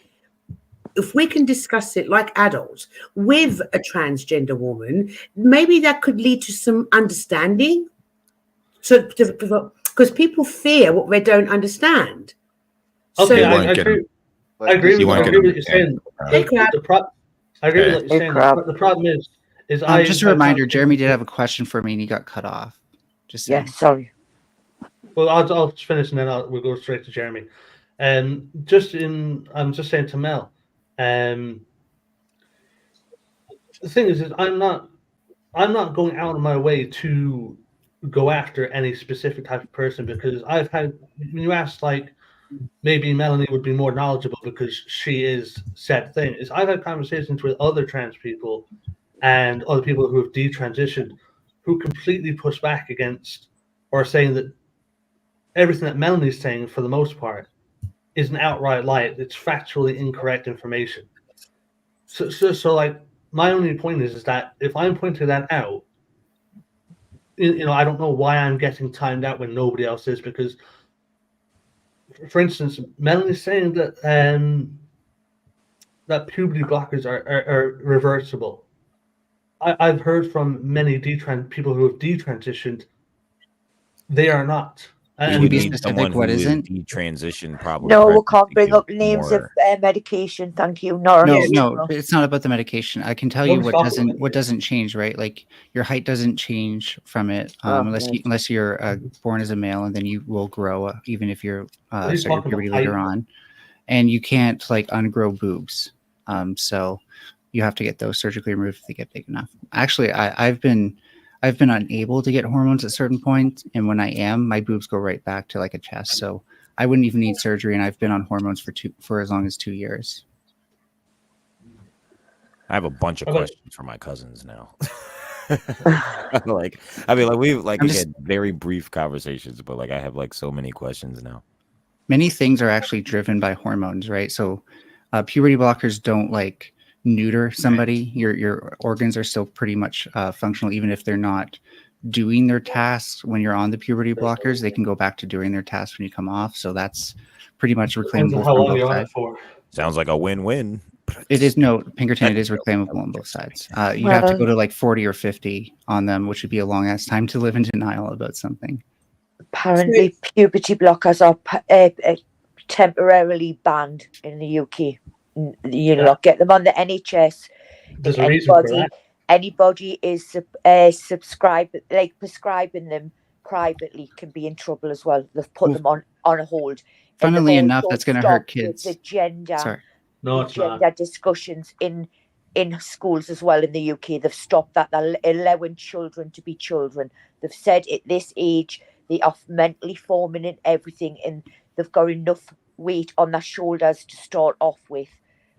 like adults with a transgender woman, maybe that could lead to some understanding. So, because people fear what they don't understand. Okay, so, I agree with what you're saying. I agree with what you're saying. The problem is, the problem is just a reminder, Jeremy did have a question for me and he got cut off. Just saying. Yeah, sorry. Well, I'll finish and then we'll go straight to Jeremy. I'm just saying to Mel, the thing is I'm not going out of my way to go after any specific type of person, because I've had, when you asked, like, maybe Melanie would be more knowledgeable because she is said thing, is I've had conversations with other trans people and other people who have detransitioned who completely push back against or saying that everything that Melanie's saying, for the most part, is an outright lie. It's factually incorrect information. So like, my only point is that if I'm pointing that out, I don't know why I'm getting timed out when nobody else is, because, for instance, Melanie's saying that that puberty blockers are reversible. I've heard from many people who have detransitioned, they are not. You would need someone who is detransitioned, probably. No, we can't bring up names of medication. Thank you. No, it's not about the medication. I can tell you what doesn't change, right? Like, your height doesn't change from it, unless you're born as a male, and then you will grow even if you're start your puberty later on, and you can't like ungrow boobs. So you have to get those surgically removed if they get big enough. Actually, I've been unable to get hormones at certain points, and when I am, my boobs go right back to like a chest. So I wouldn't even need surgery, and I've been on hormones for as long as 2 years. I have a bunch of questions for my cousins now. We've had very brief conversations, but like I have like so many questions now. Many things are actually driven by hormones, right? So puberty blockers don't like neuter somebody. Your organs are still pretty much functional, even if they're not doing their tasks. When you're on the puberty blockers, they can go back to doing their tasks when you come off. So that's pretty much reclaimable from both sides. Sounds like a win-win. It is Pinkerton. It is reclaimable on both sides. You'd have to go to like 40 or 50 on them, which would be a long ass time to live in denial about something. Apparently, puberty blockers are temporarily banned in the UK. You know, get them on the NHS. There's a reason for that. Anybody is prescribing them privately can be in trouble as well. They've put them on a hold. Funnily enough, that's going to hurt kids. The gender, Sorry. No, it's gender discussions in schools as well in the UK. They've stopped that. They're allowing children to be children. They've said at this age they are mentally forming and everything, and they've got enough weight on their shoulders to start off with.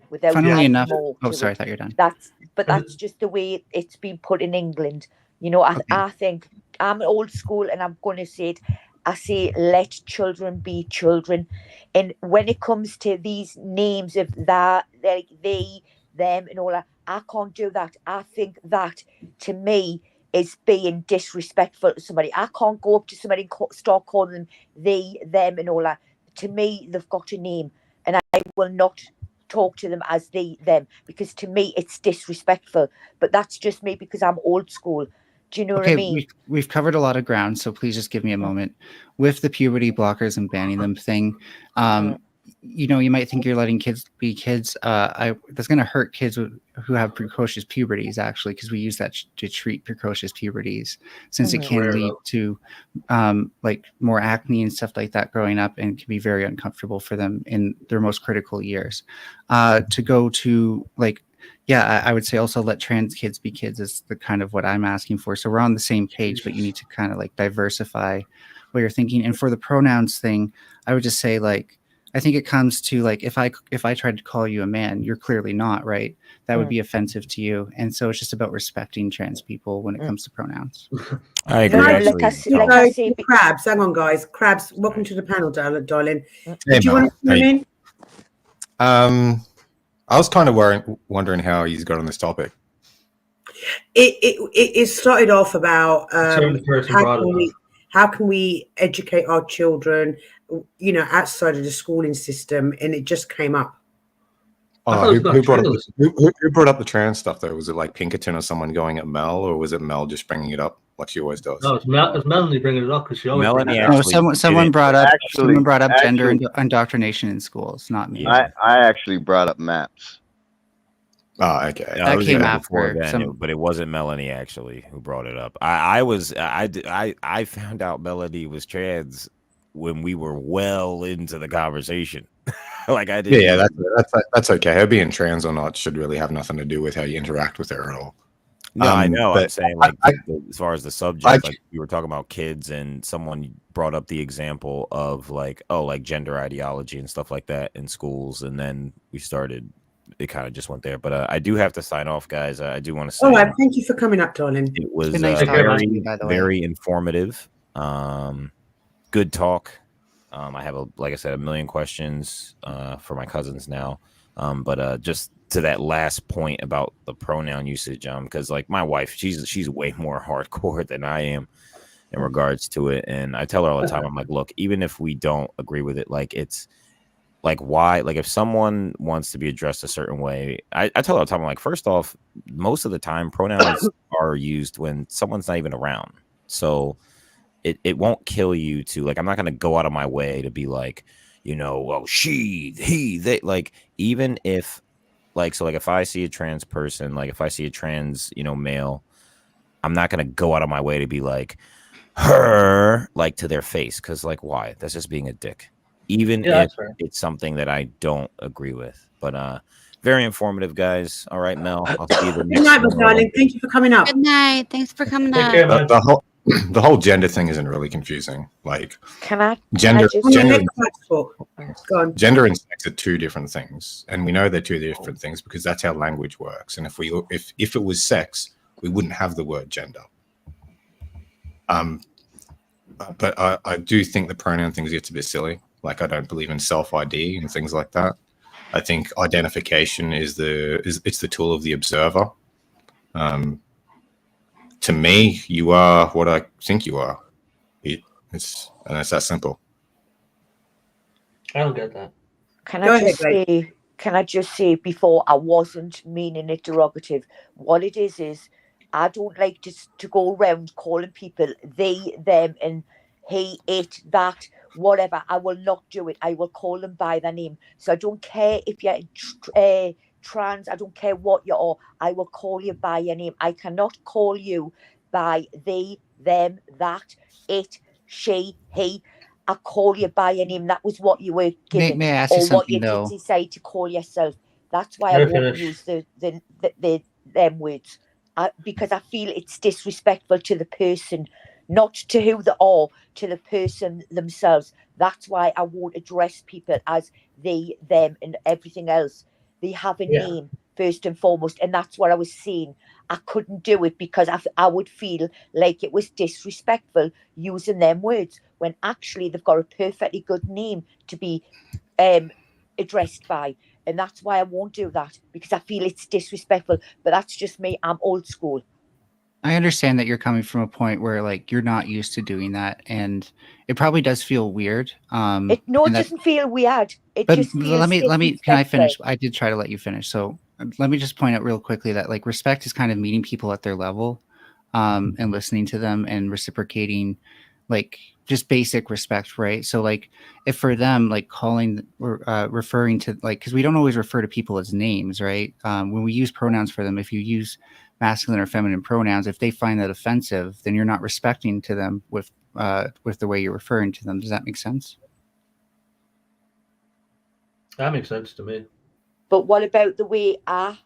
Without funnily enough, sorry, I thought you're done. That's just the way it's been put in England. You know, I think I'm old school, and I'm going to say it. I say let children be children, and when it comes to these names of that, like they, them, and all that, I can't do that. I think that to me is being disrespectful to somebody. I can't go up to somebody and start calling them they, them, and all that. To me, they've got a name, and I will not talk to them as they, them, because to me it's disrespectful. But that's just me because I'm old school. Do you know what I mean? We've covered a lot of ground, so please just give me a moment. With the puberty blockers and banning them thing, you know, you might think you're letting kids be kids. That's going to hurt kids who have precocious puberties, actually, because we use that to treat precocious puberties, since it can lead to like more acne and stuff like that growing up, and can be very uncomfortable for them in their most critical years. To go to like, yeah, I would say also let trans kids be kids is the kind of what I'm asking for. So we're on the same page, but you need to kind of like diversify what you're thinking. And for the pronouns thing, I would just say, like, I think it comes to like, if I tried to call you a man, you're clearly not, right? That would be offensive to you. And so it's just about respecting trans people when it comes to pronouns. I agree. Crabs, hang on, guys. Crabs, welcome to the panel, darling. Hey, Do you want to come in? I was kind of wondering how he's got on this topic. It started off about how can we educate our children, you know, outside of the schooling system, and it just came up. Who brought up the trans stuff though? Was it like Pinkerton or someone going at Mel, or was it Mel just bringing it up like she always does? No, it's Melanie bringing it up because she always. Someone brought up gender indoctrination in schools, not me. I actually brought up maps. Oh, okay. No, That it was came even before after then, but it wasn't Melanie actually who brought it up. I found out Melanie was trans when we were well into the conversation. Like I didn't. Yeah, even, that's okay. Her being trans or not should really have nothing to do with how you interact with her at all. No, I know. I'm But saying like as far as the subject, I- like you were talking about kids, and someone brought up the example of like, oh, like gender ideology and stuff like that in schools, and then we started. It kind of just went there, but I do have to sign off, guys. I do want to say, All right, thank you for coming up, darling. it was been nice talking to very, you, by the way. very informative. Good talk. I have like I said, a million questions for my cousins now. But just to that last point about the pronoun usage, because like my wife, she's way more hardcore than I am in regards to it, and I tell her all the time, I'm like, look, even if we don't agree with it, like it's like why, like if someone wants to be addressed a certain way, I tell her all the time, I'm like, first off, most of the time pronouns are used when someone's not even around, so it won't kill you to like, I'm not going to go out of my way to be like, well, she, he, they, like, even if like, so like if I see a trans person, like if I see a trans, male, I'm not going to go out of my way to be like her, like to their face. Cause like, why? That's just being a dick, even if it's something that I don't agree with, but, very informative, guys. All right, Mel, I'll see you the next Good night, my one. darling. Thank you for coming up. Good night. Thanks for coming Take up. care, man. the whole gender thing isn't really confusing. Like Can I gender, just gender, Go on. gender and sex are two different things, and we know they're two different things because that's how language works. And if it was sex, we wouldn't have the word gender. But I do think the pronoun things gets a bit silly. Like I don't believe in self-ID and things like that. I think identification is it's the tool of the observer. To me, you are what I think you are. It's that simple. I don't get that. Can I just say before, I wasn't meaning it derogative. What it is I don't like to go around calling people they, them, and he, it, that, whatever. I will not do it. I will call them by their name. So I don't care if you're trans. I don't care what you are. I will call you by your name. I cannot call you by they, them, that, it, she, he. I call you by your name. That was what you were given, May I ask you or what you something, did though? decide to call yourself. That's why I You're won't finished. use the them words, because I feel it's disrespectful to the person, not to who they are, to the person themselves. That's why I won't address people as they, them, and everything else. They have a name first and foremost, and that's what I was saying. I couldn't do it because I would feel like it was disrespectful using them words when actually they've got a perfectly good name to be addressed by. And that's why I won't do that, because I feel it's disrespectful. But that's just me. I'm old school. I understand that you're coming from a point where like you're not used to doing that, and it probably does feel weird. It doesn't feel weird. It But just feels let me can I finish? disrespectful. I did try to let you finish. So let me just point out real quickly that like respect is kind of meeting people at their level, and listening to them and reciprocating, like just basic respect, right? So like if for them like calling or referring to, like, because we don't always refer to people as names, right? When we use pronouns for them, if you use masculine or feminine pronouns, if they find that offensive, then you're not respecting to them with the way you're referring to them. Does that make sense? That makes sense to me. But what about the way I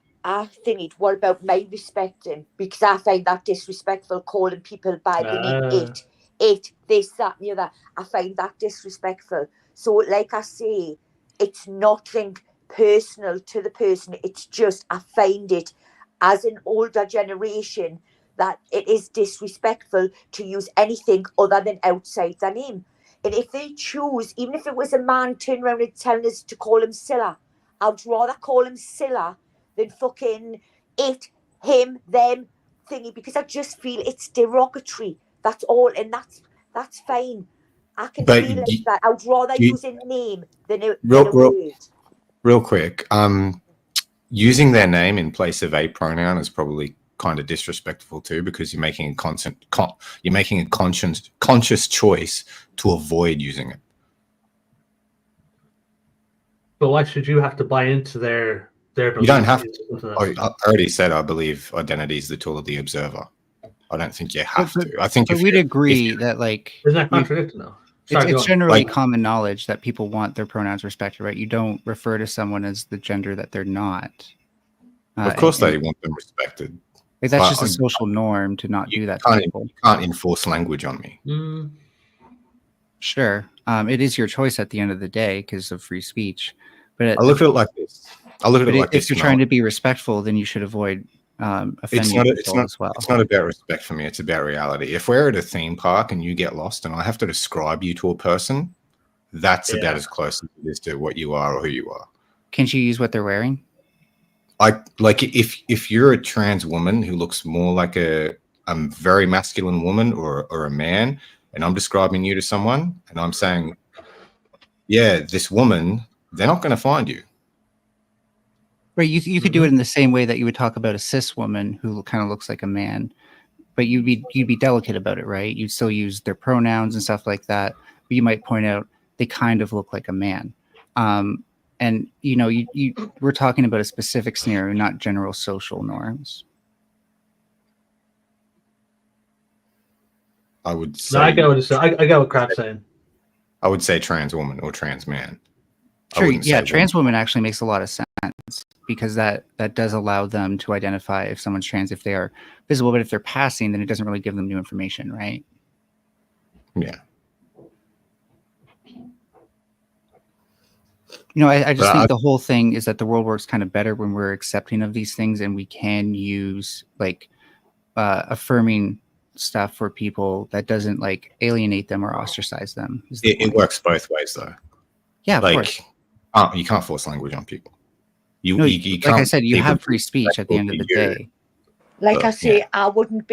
think it? What about my respecting? Because I find that disrespectful, calling people by the name it, this, that, and the other. I find that disrespectful. So, like I say, it's nothing personal to the person. It's just I find it, as an older generation, that it is disrespectful to use anything other than outside their name. And if they choose, even if it was a man turning around and telling us to call him Silla, I'd rather call him Silla than fucking it, him, them thingy, because I just feel it's derogatory. That's all, and that's fine. I can But feel like that. I'd rather use a name than a word. Real quick, using their name in place of a pronoun is probably kind of disrespectful too, because you're making a conscious choice to avoid using it. But why should you have to buy into their their You don't belief have. is something I that- already said I believe identity is the tool of the observer. I don't think you have But- to. I think But if we'd you- agree that like Isn't that we- contradicting though? Sorry, go it's on. generally Like- common knowledge that people want their pronouns respected, right? You don't refer to someone as the gender that they're not. of course, and they want them respected. like, that's but just a I- social norm to not do that to Can't, people. you can't enforce language on me. Mm, Sure, it is your choice at the end of the day because of free speech. But I look at it like this. if you're trying to be respectful, then you should avoid offending people as well. It's not about respect for me. It's about reality. If we're at a theme park and you get lost and I have to describe you to a person, that's about as close as it is to what you are or who you are. Can't you use what they're wearing? Like if you're a trans woman who looks more like a very masculine woman or a man, and I'm describing you to someone and I'm saying, yeah, this woman, they're not going to find you. Right, you could do it in the same way that you would talk about a cis woman who kind of looks like a man, but you'd be delicate about it, right? You'd still use their pronouns and stuff like that, but you might point out they kind of look like a man. And we're talking about a specific scenario, not general social norms. I would say. no, I get what it's saying. I get what Crap's saying. I would say trans woman or trans man. Sure, yeah, trans woman actually makes a lot of sense because that does allow them to identify if someone's trans if they are visible, but if they're passing, then it doesn't really give them new information, right? Yeah. I just think the whole thing is that the world works kind of better when we're accepting of these things and we can use like affirming stuff for people that doesn't like alienate them or ostracize them. It works both ways though. Yeah, of course. You can't force language on people. You like can't I said, you have free speech at the end of the day. Like I say, I wouldn't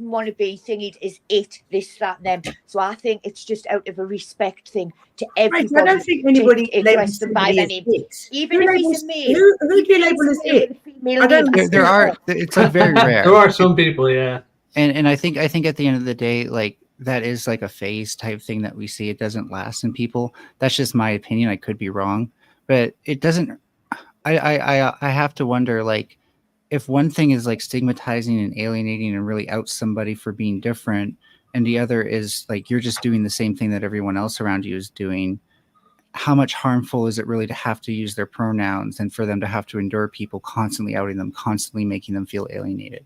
want to be thinking is it, this, that, and them. So I think it's just out of a respect thing to everybody. I don't think anybody to address them by their name. Even if it's a male. Who do you label as it? I don't There are. It's like very rare. There are some people, yeah. And I think at the end of the day, like that is like a phase type thing that we see. It doesn't last in people. That's just my opinion. I could be wrong, but it doesn't. I have to wonder, like, if one thing is like stigmatizing and alienating and really out somebody for being different, and the other is like you're just doing the same thing that everyone else around you is doing, how much harmful is it really to have to use their pronouns and for them to have to endure people constantly outing them, constantly making them feel alienated?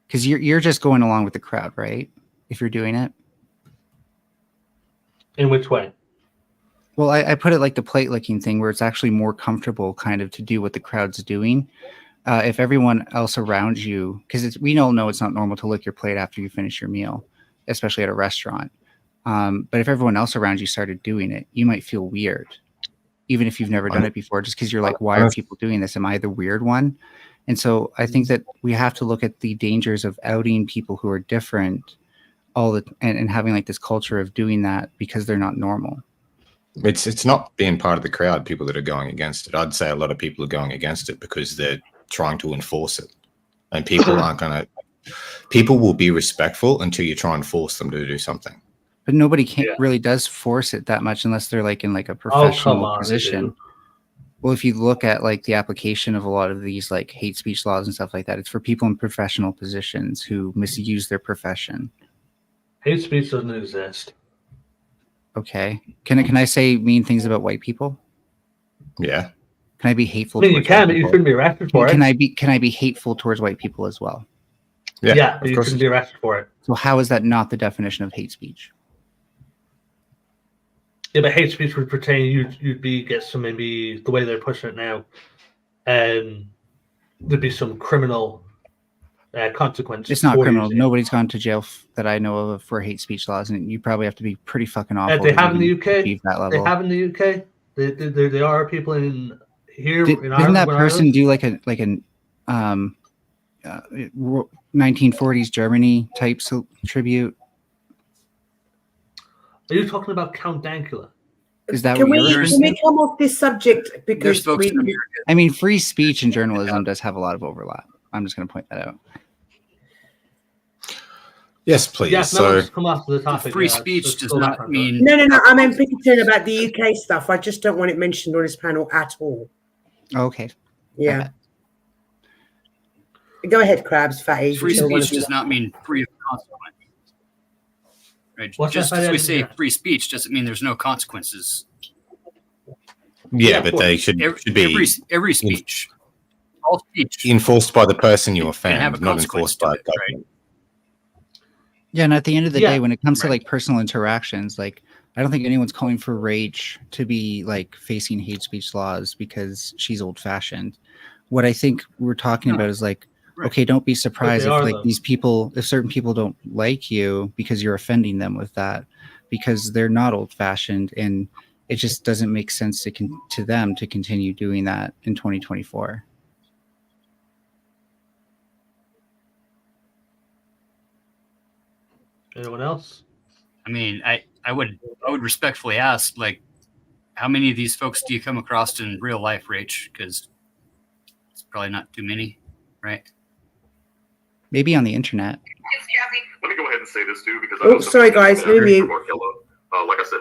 Because you're just going along with the crowd, right? If you're doing it. In which way? Well, I put it like the plate licking thing where it's actually more comfortable kind of to do what the crowd's doing. If everyone else around you, because we all know it's not normal to lick your plate after you finish your meal, especially at a restaurant. But if everyone else around you started doing it, you might feel weird, even if you've never done it before, just because you're like, why are people doing this? Am I the weird one? And so I think that we have to look at the dangers of outing people who are different and having like this culture of doing that because they're not normal. It's not being part of the crowd, people that are going against it. I'd say a lot of people are going against it because they're trying to enforce it. And people aren't going to, people will be respectful until you try and force them to do something. But nobody really does force it that much unless they're like in like a professional position. Well, if you look at like the application of a lot of these like hate speech laws and stuff like that, it's for people in professional positions who misuse their profession. Hate speech doesn't exist. Okay. Can I say mean things about white people? Yeah. Can I be hateful? I mean, you can, but you shouldn't be arrested for it. Can I be hateful towards white people as well? Yeah, but you shouldn't be arrested for it. So how is that not the definition of hate speech? Yeah, but hate speech would pertain you'd get some, maybe the way they're pushing it now, there'd be some criminal consequence. It's not criminal. Nobody's gone to jail that I know of for hate speech laws, and you probably have to be pretty fucking awful. They have in the UK. That level. They have in the UK. There are people in here. Didn't that person do like an 1940s Germany type tribute? Are you talking about Count Dankula? Is that can what we come off this subject because I mean, free speech and journalism does have a lot of overlap. I'm just going to point that out. Yes, please. Yeah, So just come off to the topic. Free yeah, speech let's does go back not on mean. No. I'm thinking about the UK stuff. I just don't want it mentioned on this panel at all. Okay. Yeah. Go ahead, Krabs, Fatty. Free whichever one of speech you does not mean free of consequence. Right? What's that, Just because Fatty? we I didn't say hear that. free speech doesn't mean there's no consequences. yeah, of but course. they should be Every speech, all speech enforced by the person you can have offend, a not consequence enforced to by it, right? government. Yeah, and at the end of the Yeah, day, when it comes to right. like personal interactions, like I don't think anyone's calling for Rach to be like facing hate speech laws because she's old fashioned. What I think we're talking No. about is like, Right. okay, don't be surprised they if are, like though. these people, if certain people don't like you because you're offending them with that, because they're not old fashioned, and it just doesn't make sense to them to continue doing that in 2024. Anyone else? I mean, I would respectfully ask, like, how many of these folks do you come across in real life, Rach? Because it's probably not too many, right? Maybe on the internet. Let me go ahead and say this too, because Oh, sorry, guys. Let me mute. Like I said,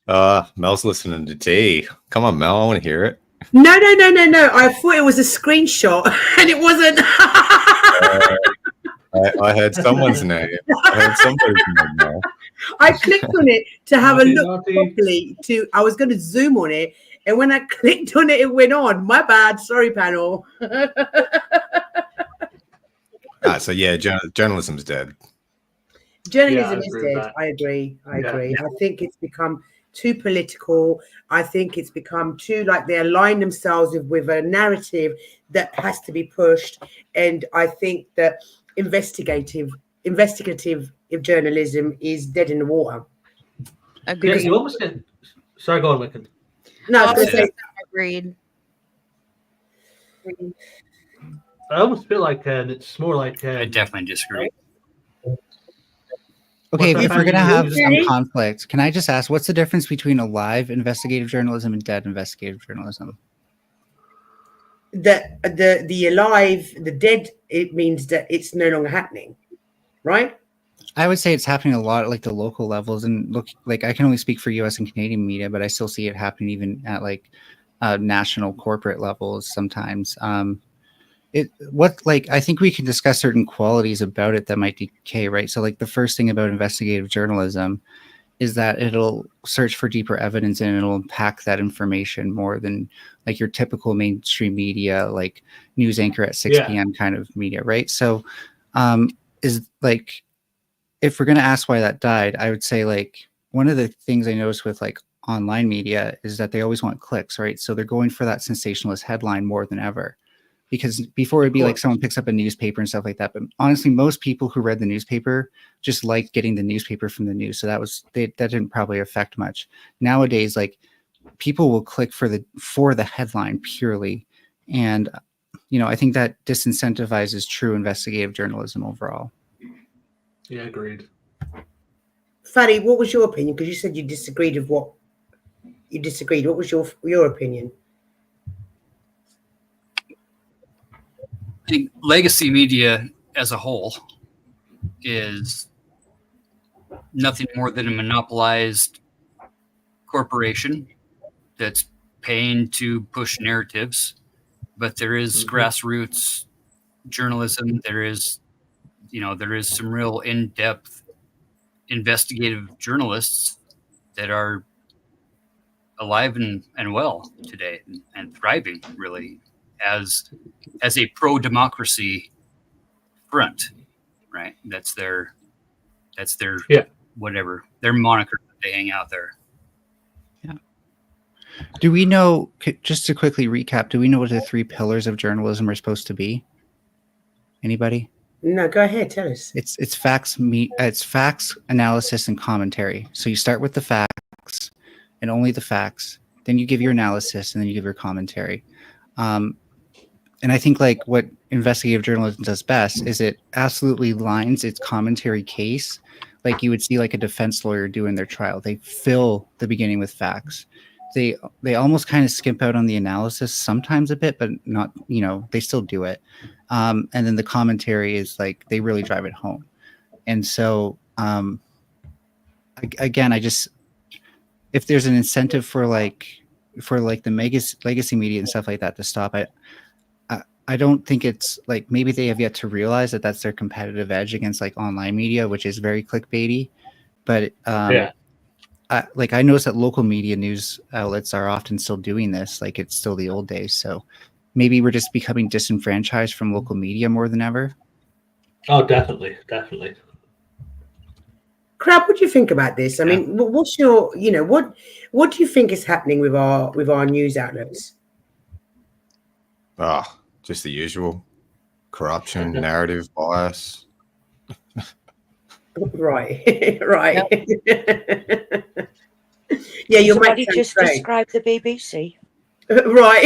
Markella. Mel's listening to T. Come on, Mel, I want to hear it. No. I thought it was a screenshot, and it wasn't. I heard someone's name. I heard somebody's name now. I clicked on it to have a look Naughty. properly. I was going to zoom on it, and when I clicked on it, it went on. My bad. Sorry, panel. So yeah, journalism's dead. Journalism I is agree with dead. that. I agree. I Yeah. agree. I think it's become too political. I think it's become too like they align themselves with a narrative that has to be pushed. And I think that investigative journalism is dead in the water. Yeah, Agreed. you almost get. Sorry, go on, Lincoln. No, I was Also going to say agreed. I almost feel like it's more like. I definitely disagree. Okay, What's if that, we're gonna Patty? have You some just- conflict, can I just ask what's the difference between alive investigative journalism and dead investigative journalism? the alive, the dead, it means that it's no longer happening, right? I would say it's happening a lot at like the local levels, and look, like I can only speak for U.S. and Canadian media, but I still see it happening even at like national corporate levels sometimes. I think we can discuss certain qualities about it that might decay, right? So like the first thing about investigative journalism is that it'll search for deeper evidence and it'll unpack that information more than like your typical mainstream media, like news anchor at 6 p.m. kind of media, right? So is like, if we're going to ask why that died, I would say like one of the things I noticed with like online media is that they always want clicks, right? So they're going for that sensationalist headline more than ever. Because before it'd be like someone picks up a newspaper and stuff like that. But honestly, most people who read the newspaper just liked getting the newspaper from the news. So that didn't probably affect much. Nowadays, like people will click for the headline purely. And, I think that disincentivizes true investigative journalism overall. Yeah, agreed. Fatty, what was your opinion? Because you said you disagreed with what you disagreed. What was your opinion? I think legacy media as a whole is nothing more than a monopolized corporation that's paying to push narratives, but there is grassroots journalism. There is some real in-depth investigative journalists that are alive and well today and thriving really as a pro-democracy front, right? That's their whatever their moniker that they hang out there. Yeah. Do we know, just to quickly recap, do we know what the 3 pillars of journalism are supposed to be? Anybody? No, go ahead, tell us. It's facts, analysis, and commentary. So you start with the facts and only the facts, then you give your analysis, and then you give your commentary. And I think like what investigative journalism does best is it absolutely lines its commentary case like you would see like a defense lawyer do in their trial. They fill the beginning with facts. they almost kind of skimp out on the analysis sometimes a bit, but not, they still do it. And then the commentary is like they really drive it home. And so again, if there's an incentive for the legacy media and stuff like that to stop, I don't think it's like, maybe they have yet to realize that that's their competitive edge against like online media, which is very clickbaity. But I noticed that local media news outlets are often still doing this. Like it's still the old days. So maybe we're just becoming disenfranchised from local media more than ever. Oh, definitely, definitely. Crab, what do you think about this? I mean, what's your, what do you think is happening with our news outlets? Just the usual corruption, narrative bias. Right, right. Yeah, you might just describe the BBC. Right,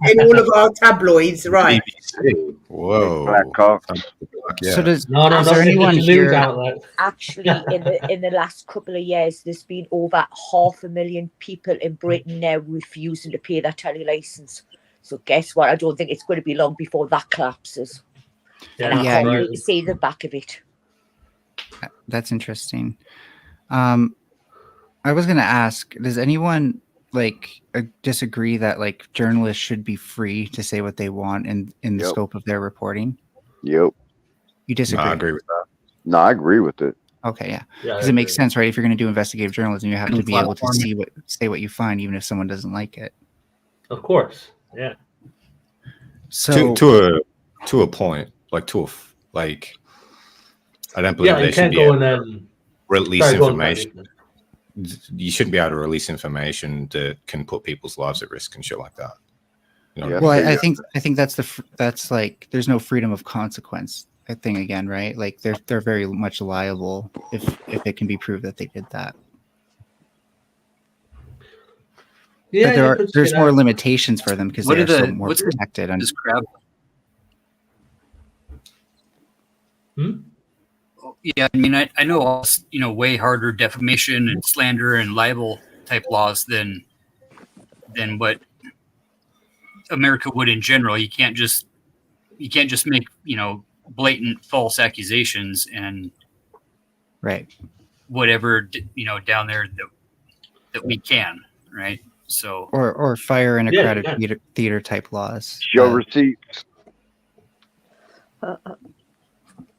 in all of our tabloids, right? BBC. Whoa. Black Cock. So does no, there anyone here? Actually, in the last couple of years, there's been over 500,000 people in Britain now refusing to pay their telly license. So guess what? I don't think it's going to be long before that collapses. And I can't wait to see the back of it. That's interesting. I was going to ask, does anyone disagree that like journalists should be free to say what they want in the scope of their reporting? Yep. You disagree? No, I agree with that. No, I agree with it. Okay, yeah. Because it makes sense, right? If you're going to do investigative journalism, you have to be able to say what you find, even if someone doesn't like it. Of course, yeah. So to a point, I don't believe they should be able to release information. You shouldn't be able to release information that can put people's lives at risk and shit like that. Well, I think that's like there's no freedom of consequence thing again, right? Like they're very much liable if it can be proved that they did that. Yeah, but there's more limitations for them because they're so more protected. Yeah, I mean, I know all, way harder defamation and slander and libel type laws than what America would in general. You can't just make blatant false accusations and whatever down there that we can, right? So or fire in a crowded theater type laws. Show receipts.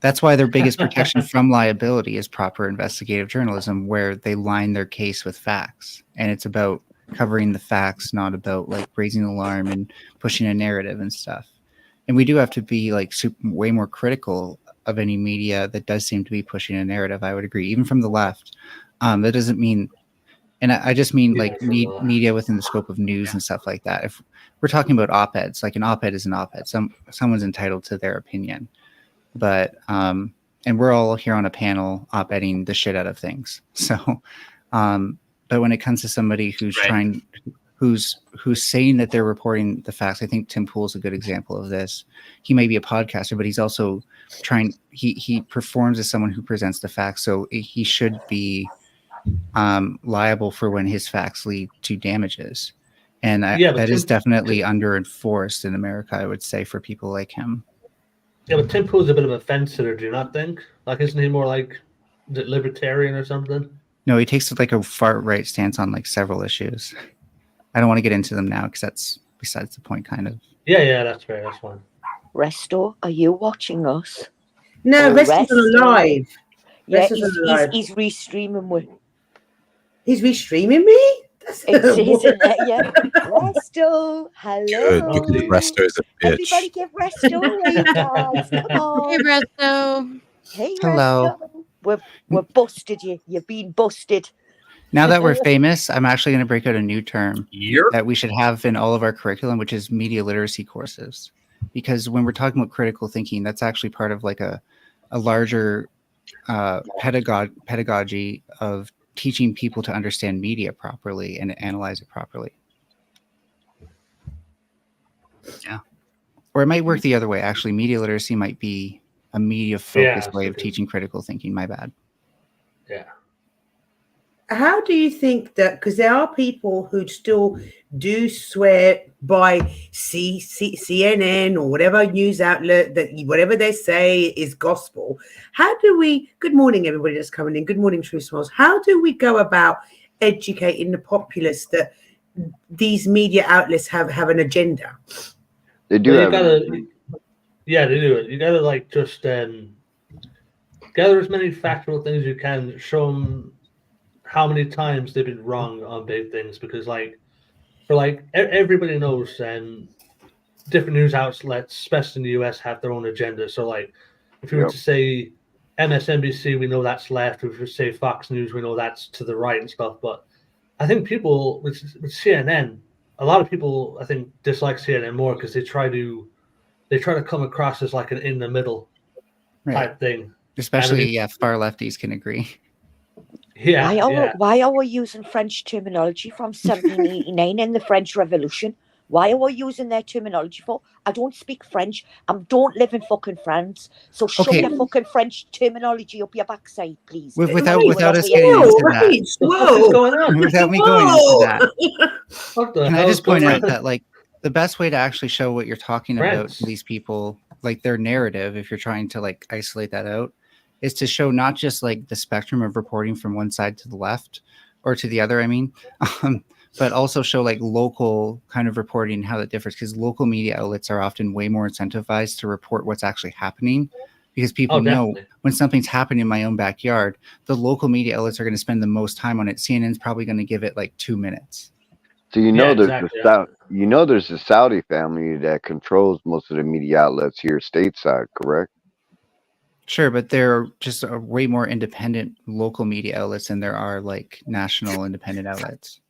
That's why their biggest protection from liability is proper investigative journalism, where they line their case with facts, and it's about covering the facts, not about like raising alarm and pushing a narrative and stuff. And we do have to be like way more critical of any media that does seem to be pushing a narrative. I would agree, even from the left. That doesn't mean, and I just mean like media within the scope of news and stuff like that. If we're talking about op-eds, like an op-ed is an op-ed. Someone's entitled to their opinion. But and we're all here on a panel op-eding the shit out of things. So but when it comes to somebody who's who's saying that they're reporting the facts, I think Tim Pool's a good example of this. He may be a podcaster, but he's also he performs as someone who presents the facts, so he should be liable for when his facts lead to damages. And that is definitely under enforced in America, I would say, for people like him. Yeah, but Tim Pool's a bit of a fence sitter, do you not think? Like, isn't he more like libertarian or something? No, he takes like a far right stance on like several issues. I don't want to get into them now because that's besides the point, kind of. Yeah, that's fair. That's fine. Resto, are you watching us? No, Resto's on live. Yeah, he's restreaming with. He's restreaming me? It's in there, yeah. Resto, hello. Good, Resto is a bitch. Everybody give Resto a wave, guys. Come on. Hey, Resto. Hey, hello. Resto. We're busted. You've been busted. Now that we're famous, I'm actually going to break out a new term that we should have in all of our curriculum, which is media literacy courses. Because when we're talking about critical thinking, that's actually part of like a larger pedagogy of teaching people to understand media properly and analyze it properly. Yeah. Or it might work the other way. Actually, media literacy might be a media-focused way of teaching critical thinking. My bad. Yeah. how do you think that, because there are people who still do swear by CNN or whatever news outlet that whatever they say is gospel. How do we, good morning everybody that's coming in, good morning True Smiles, how do we go about educating the populace that these media outlets have an agenda? They do have an agenda. Yeah, they do it. You gotta like just gather as many factual things as you can, show them how many times they've been wrong on big things, because everybody knows different news outlets, especially in the US, have their own agenda. So like if you were to say MSNBC, we know that's left. If we say Fox News, we know that's to the right and stuff. But I think people with CNN, a lot of people I think dislike CNN more because they try to come across as like an in the middle type thing. Especially far lefties can agree. Yeah. Why are we using French terminology from 1789 in the French Revolution? Why are we using their terminology for? I don't speak French. I don't live in fucking France. So shove your fucking French terminology up your backside, please. Without us getting into that. What's going on? Without me going into that. Can I just point out that like the best way to actually show what you're talking about to these people, like their narrative, if you're trying to like isolate that out, is to show not just like the spectrum of reporting from one side to the left or to the other, I mean, but also show like local kind of reporting, how that differs, because local media outlets are often way more incentivized to report what's actually happening, because people know when something's happening in my own backyard, the local media outlets are going to spend the most time on it. CNN's probably going to give it like 2 minutes. So there's a Saudi family that controls most of the media outlets here stateside, correct? Sure, but there are just way more independent local media outlets than there are like national independent outlets.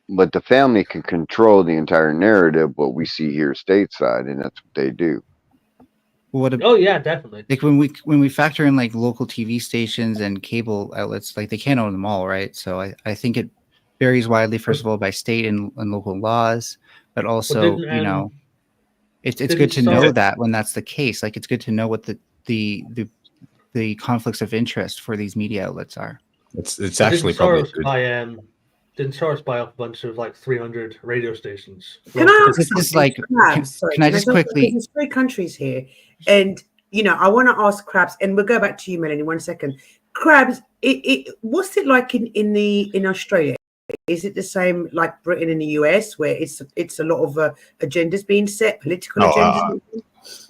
But the family can control the entire narrative, what we see here stateside, and that's what they do. Yeah, definitely. Like when we factor in like local TV stations and cable outlets, like they can't own them all, right? So I think it varies widely, first of all, by state and local laws, but also, it's good to know that when that's the case, like it's good to know what the conflicts of interest for these media outlets are. It's actually probably good. Didn't Soros buy up a bunch of like 300 radio stations? Can I ask can I just quickly? There's 3 countries here, and I want to ask Krabs, and we'll go back to you, Melanie, 1 second. Krabs, what's it like in Australia? Is it the same like Britain and the US, where it's a lot of agendas being set, political agendas?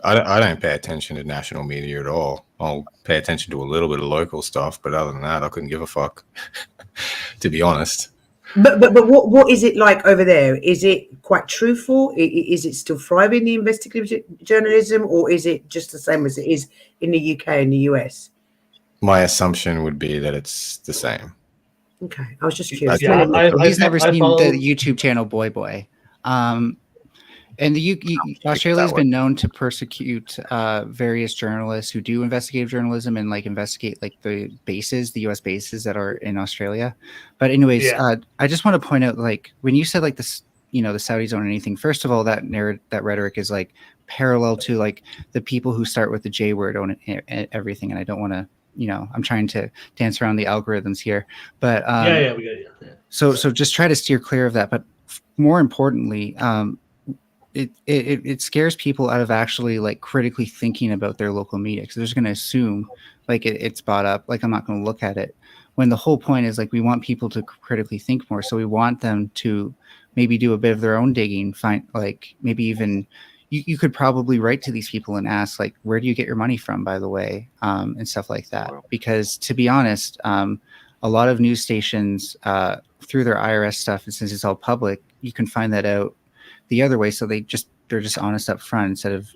I don't pay attention to national media at all. I'll pay attention to a little bit of local stuff, but other than that, I couldn't give a fuck, to be honest. But what is it like over there? Is it quite truthful? Is it still thriving, the investigative journalism, or is it just the same as it is in the UK and the US? My assumption would be that it's the same. Okay, I was just curious. He's never seen the YouTube channel Boy Boy. And Australia's been known to persecute various journalists who do investigative journalism and like investigate like the US bases that are in Australia. But anyways, I just want to point out, like when you said like this, the Saudis don't own anything. First of all, that rhetoric is like parallel to like the people who start with the J word own everything. And I don't want to, I'm trying to dance around the algorithms here, but we got you. So just try to steer clear of that. But more importantly, it scares people out of actually like critically thinking about their local media, because they're just going to assume like it's bought up, like I'm not going to look at it, when the whole point is like we want people to critically think more. So we want them to maybe do a bit of their own digging, find like maybe even you could probably write to these people and ask like, where do you get your money from, by the way, and stuff like that. Because to be honest, a lot of news stations through their IRS stuff, and since it's all public, you can find that out the other way. So they're just honest up front instead of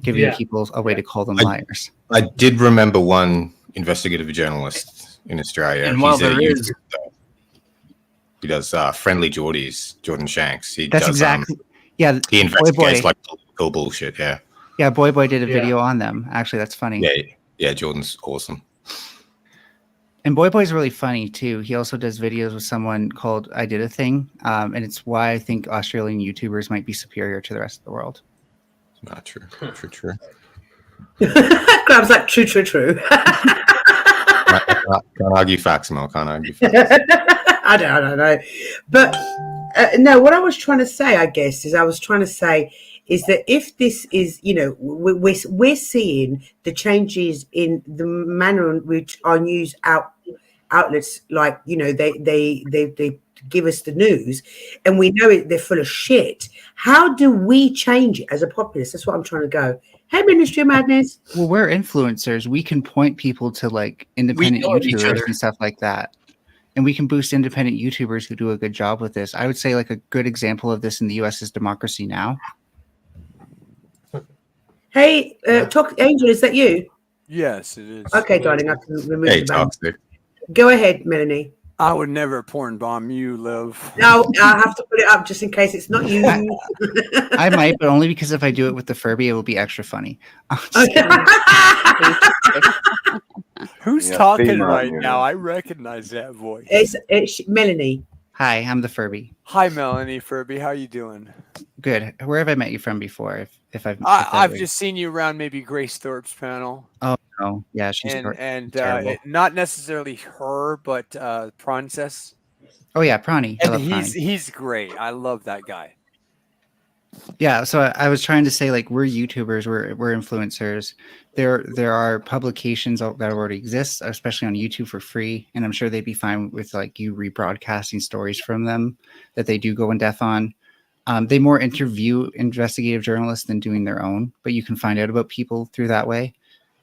giving people a way to call them liars. I did remember one investigative journalist in Australia. And while there is, he does Friendly Geordies, Jordan Shanks. He investigates like political bullshit. Yeah, Boy Boy did a video on them. Actually, that's funny. Yeah, Jordan's awesome. And Boy Boy's really funny too. He also does videos with someone called I Did a Thing, and it's why I think Australian YouTubers might be superior to the rest of the world. Not true. True. Grabs like true. Can't argue facts, Mel. Can't argue facts. I don't know. But no, what I was trying to say, I guess, is that if this is, we're seeing the changes in the manner in which our news outlets, like, they give us the news, and we know they're full of shit. How do we change it as a populace? That's what I'm trying to go. Hey, Ministry of Madness. Well, we're influencers. We can point people to like independent yell at each YouTubers other. and stuff like that. And we can boost independent YouTubers who do a good job with this. I would say like a good example of this in the US is Democracy Now! Hey, Angel, is that you? Yes, it is. Okay, darling, I can remove Hey, the ban. toxic. Go ahead, Melanie. I would never porn bomb you, Liv. No, I have to put it up just in case it's not you. I might, but only because if I do it with the Furby, it will be extra funny. Who's Yeah, talking female right here. now? I recognize that voice. It's Melanie. Hi, I'm the Furby. Hi, Melanie Furby. How you doing? Good. Where have I met you from before? If I've I've just seen you around maybe Grace Thorpe's panel. Oh no, yeah, she's terrible. Not necessarily her, but Princess. Oh yeah, Prani. I And love Prani. he's great. I love that guy. Yeah, so I was trying to say, like, we're YouTubers, we're influencers. There are publications that already exist, especially on YouTube for free, and I'm sure they'd be fine with like you rebroadcasting stories from them that they do go in depth on. They more interview investigative journalists than doing their own, but you can find out about people through that way.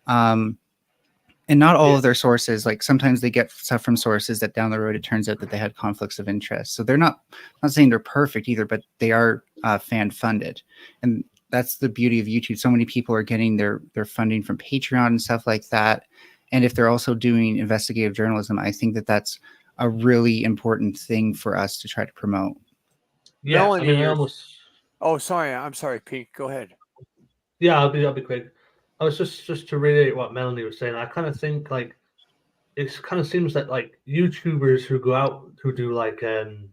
And not all of their sources, like sometimes they get stuff from sources that down the road it turns out that they had conflicts of interest. So they're not saying they're perfect either, but they are fan funded, and that's the beauty of YouTube. So many people are getting their funding from Patreon and stuff like that. And if they're also doing investigative journalism, I think that that's a really important thing for us to try to promote. Yeah, Melanie, I mean, I you're- almost. Oh, sorry. I'm sorry, Pink. Go ahead. Yeah, I'll be quick. I was just to reiterate what Melanie was saying. I kind of think like it kind of seems that like YouTubers who go out who do like the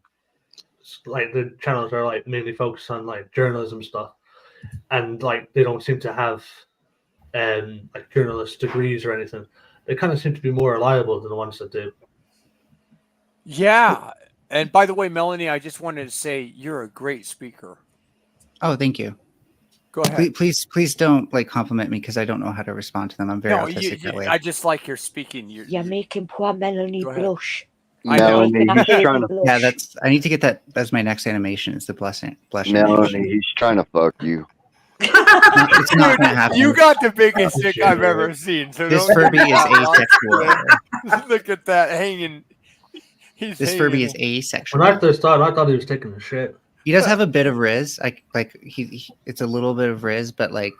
channels are like mainly focused on like journalism stuff, and like they don't seem to have like journalist degrees or anything. They kind of seem to be more reliable than the ones that do. Yeah. And by the way, Melanie, I just wanted to say you're a great speaker. Oh, thank you. Go ahead. Please don't like compliment me because I don't know how to respond to them. I'm very autistic that way. I just like your speaking. You're making poor Melanie Go ahead. blush. Melanie, he's trying to. Yeah, I need to get that as my next animation. It's the blush animation. Melanie, he's trying to fuck you. It's not gonna happen. You got the biggest dick I've ever seen. So This don't Furby get is that asexual. Look at that hanging. This Furby is asexual. When I first started, I thought he was taking a shit. He does have a bit of Riz. It's a little bit of Riz, but like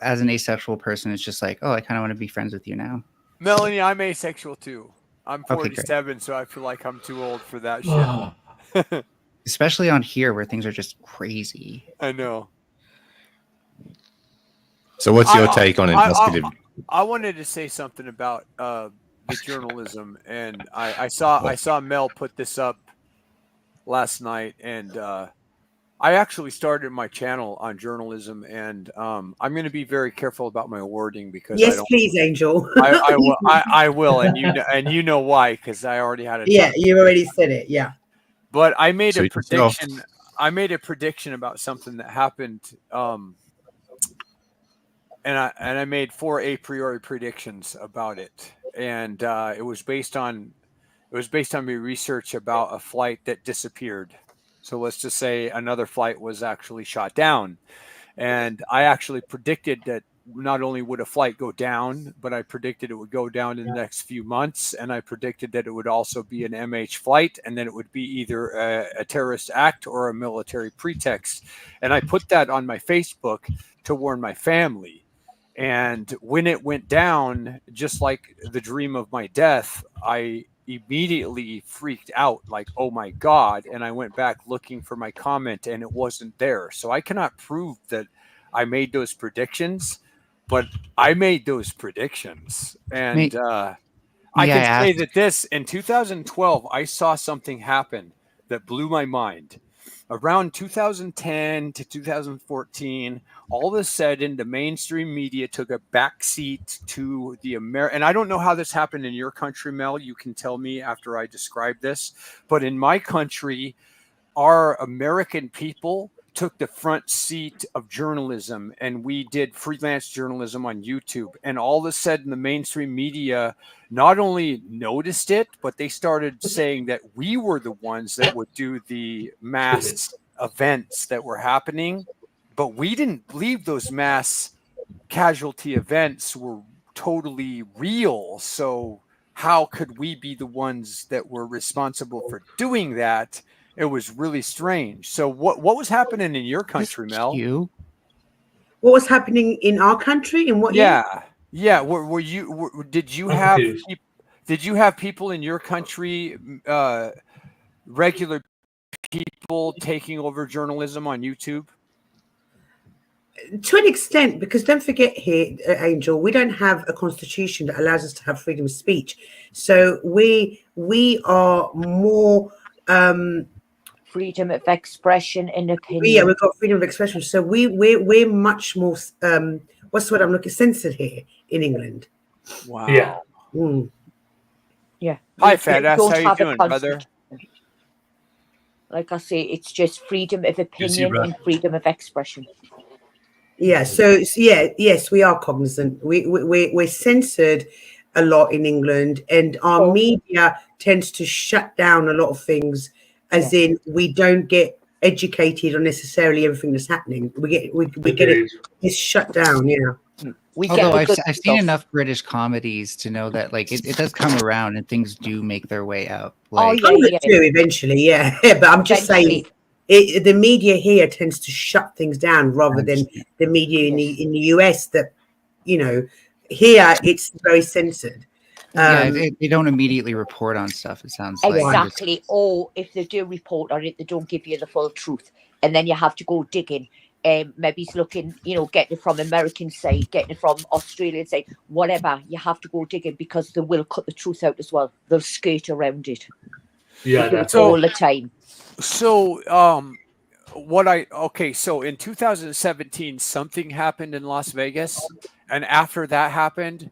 as an asexual person, it's just like, oh, I kind of want to be friends with you now. Melanie, I'm asexual too. I'm Okay, great. 47, so I feel like I'm too old for that shit. Especially on here where things are just crazy. I know. So, what's your take on investigative? I wanted to say something about the journalism, and I saw Mel put this up last night, and I actually started my channel on journalism, and I'm going to be very careful about my wording because Yes, please, Angel. I will, and you know why, because I already had it. Yeah, you already said it. Yeah. But I made a Suit yourself. prediction. I made a prediction about something that happened, and I made 4 a priori predictions about it, and it was based on my research about a flight that disappeared. So let's just say another flight was actually shot down, and I actually predicted that not only would a flight go down, but I predicted it would go down in the next few months, and I predicted that it would also be an MH flight, and then it would be either a terrorist act or a military pretext. And I put that on my Facebook to warn my family. And when it went down, just like the dream of my death, I immediately freaked out, like, oh my God. And I went back looking for my comment, and it wasn't there. So I cannot prove that I made those predictions, but I made those predictions. And I can say that in 2012, I saw something happen that blew my mind. around 2010 to 2014, all of a sudden the mainstream media took a backseat to the and I don't know how this happened in your country, Mel. You can tell me after I describe this. But in my country, our American people took the front seat of journalism, and we did freelance journalism on YouTube. And all of a sudden, the mainstream media not only noticed it, but they started saying that we were the ones that would do the mass events that were happening. But we didn't believe those mass casualty events were totally real. So how could we be the ones that were responsible for doing that? It was really strange. So what was happening in your country, Mel? What was happening in our country? In what year? Yeah. Did you have people in your country, regular people taking over journalism on YouTube? To an extent, because don't forget here, Angel, we don't have a constitution that allows us to have freedom of speech. So we are more freedom of expression and opinion. Yeah, we've got freedom of expression. So we're much more what's the word I'm looking, censored here in England. Wow. Yeah. Yeah. Hi, Fadas. How you doing, brother? Like I say, it's just freedom of opinion and freedom of expression. Yeah. So yes, we are cognizant. We're censored a lot in England, and our media tends to shut down a lot of things. As in, we don't get educated on necessarily everything that's happening. We get it's shut down. Yeah. Although I've seen enough British comedies to know that like it does come around and things do make their way out. Like, Do eventually, yeah. But I'm just saying, the media here tends to shut things down rather than the media in the US. That here it's very censored. They don't immediately report on stuff. It sounds like exactly. Or if they do report on it, they don't give you the full truth, and then you have to go digging. Maybe it's looking, getting it from American side, getting it from Australian side, whatever. You have to go digging because they will cut the truth out as well. They'll skate around it. Yeah, all the time. So, so in 2017, something happened in Las Vegas, and after that happened,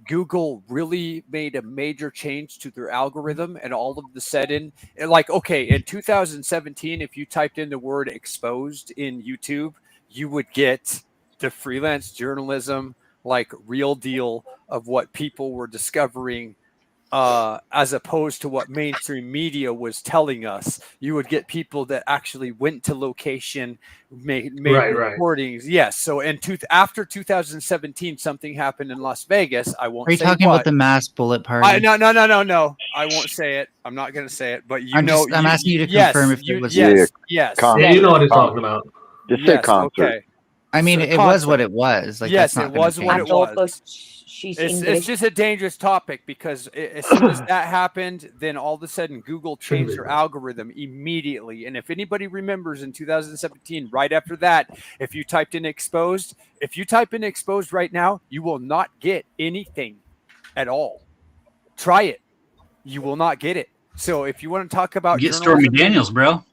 Google really made a major change to their algorithm, and all of the sudden, in 2017, if you typed in the word exposed in YouTube, you would get the freelance journalism, like real deal of what people were discovering, as opposed to what mainstream media was telling us. You would get people that actually went to location, made recordings. Right. Yes. So after 2017, something happened in Las Vegas. I won't. Are you say talking what. about the mass bullet party? No. I won't say it. I'm not going to say it. But I'm asking you to confirm if it was. Yes. Yeah, you know what he's talking about. Just say concert. Okay. I mean, it was what it was. Like, yes, that's not it was what it was. It's just a dangerous topic because as soon as that happened, then all of a sudden Google changed their algorithm immediately. And if anybody remembers in 2017, right after that, if you typed in exposed right now, you will not get anything at all. Try it. You will not get it. So if you want to talk about get Stormy Daniels, bro.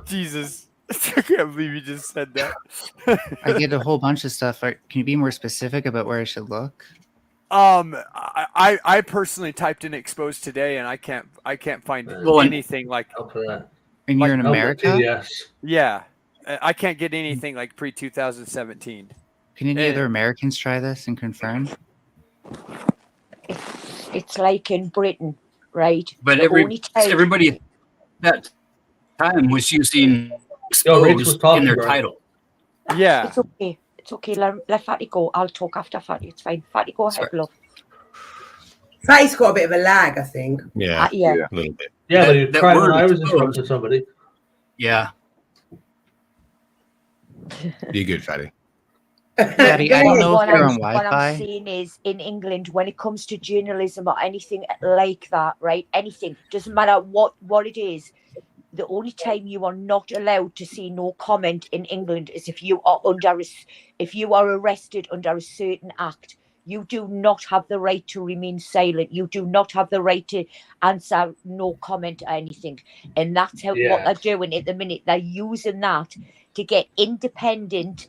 Jesus. I can't believe you just said that. I get a whole bunch of stuff. Can you be more specific about where I should look? I personally typed in exposed today, and I can't find anything like. And you're in America? Yes. Yeah, I can't get anything like pre-2017. Can any other Americans try this and confirm? It's like in Britain, right? But everybody at that time was using exposed in their title. Yeah. It's okay. Let Fatty go. I'll talk after Fatty. It's fine. Fatty, go ahead, love. Fatty's got a bit of a lag, I think. Yeah. Yeah. A little bit. Yeah, but you tried when I was in front of somebody. Yeah. You're good, Fatty. Fatty, I don't know if you're on What Wi-Fi. I'm saying is, in England, when it comes to journalism or anything like that, right? Anything, doesn't matter what it is. The only time you are not allowed to see no comment in England is if you are arrested under a certain act. You do not have the right to remain silent. You do not have the right to answer no comment or anything. And that's what they're doing at the minute. They're using that to get independent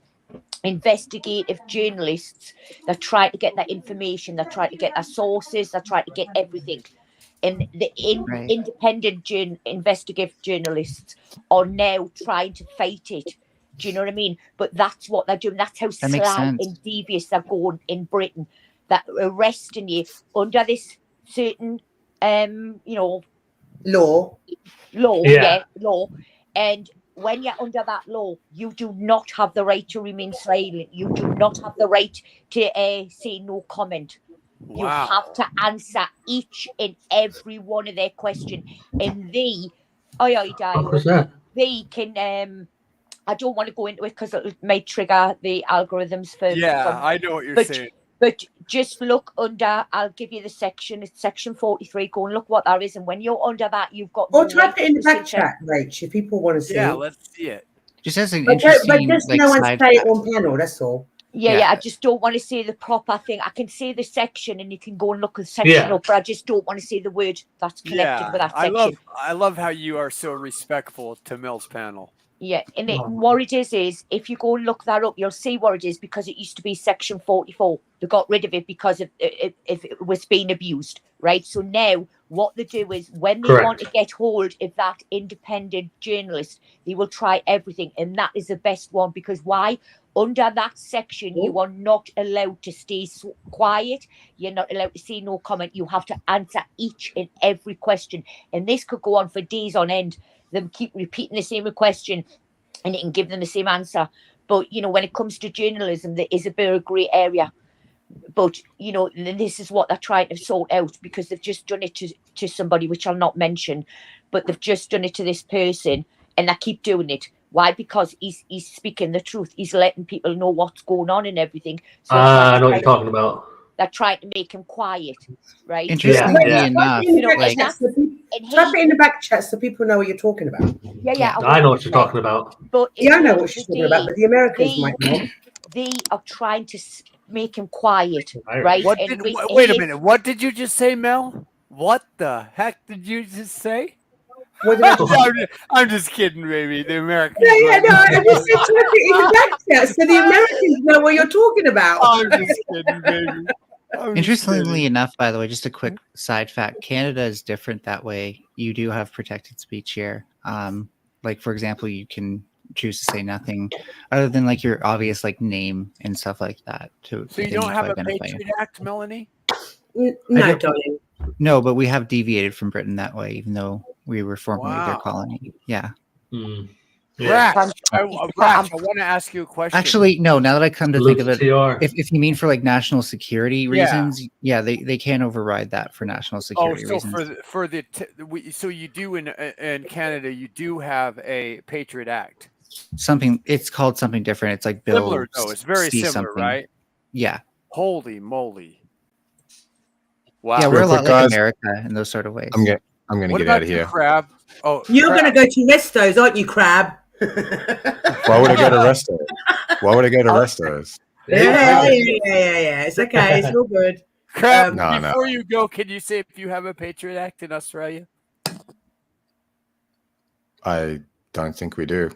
investigative journalists. They're trying to get that information. They're trying to get their sources. They're trying to get everything. And the independent investigative journalists are now trying to fight it. Do you know what I mean? But that's what they're doing. That's how sly and devious they're going in Britain. That arresting you under this certain, law. Law. And when you're under that law, you do not have the right to remain silent. You do not have the right to say no comment. Wow. You have to answer each and every one of their questions. And they can, I don't want to go into it because it might trigger the algorithms for. I know what you're saying. But just look under, I'll give you the section, it's section 43. Go and look what that is. And when you're under that, you've got. Or type it in the back chat, Rach, if people want to see. Yeah, let's see it. Just as an interesting, but just no one say it on panel, that's all. Yeah, I just don't want to say the proper thing. I can say the section and you can go and look at the section up, but I just don't want to say the word that's connected with that section. I love how you are so respectful to Mel's panel. Yeah, and what it is if you go and look that up, you'll see what it is, because it used to be section 44. They got rid of it because if it was being abused, right? So now what they do is when they want to get hold of that independent journalist, they will try everything. And that is the best one, because why? Under that section, you are not allowed to stay quiet. You're not allowed to say no comment. You have to answer each and every question. And this could go on for days on end. Them keep repeating the same question and it can give them the same answer. But, when it comes to journalism, there is a bit of a grey area. But, this is what they're trying to sort out, because they've just done it to somebody, which I'll not mention, but they've just done it to this person and they keep doing it. Why? Because he's speaking the truth. He's letting people know what's going on and everything. So I know what you're talking about. They're trying to make him quiet, right? Interestingly enough, type it in the back chat so people know what you're talking about. Yeah. I know what you're talking about. But I know what she's talking about, but the Americans might know. They are trying to make him quiet, right? Wait a minute. What did you just say, Mel? What the heck did you just say? What did I just I'm just kidding, baby. The Americans. No, I just said type it in the back chat so the Americans know what you're talking about. I'm just kidding, baby. Interestingly enough, by the way, just a quick side fact: Canada is different that way. You do have protected speech here. Like for example, you can choose to say nothing other than like your obvious name and stuff like that. So you don't have a Patriot Act, Melanie? No, darling. No, but we have deviated from Britain that way, even though we were formerly their colony. Yeah. Rax, I want to ask you a question. Actually, no. Now that I come to think of it, if you mean for national security reasons, they can override that for national security reasons. So you do in Canada, you do have a Patriot Act. It's called something different. It's like Bill. Similar, though. It's very similar, something. Right? Yeah. Holy moly! Wow. Yeah, we're a lot like America in those sort of ways. I'm gonna get out of here. Crab. Oh, you're gonna go to Restos, aren't you, Crab? Why would I go to Restos? Why would I go to Restos? Yeah. It's okay. It's all good. Crab, before you go, can you say if you have a Patriot Act in Australia? I don't think we do.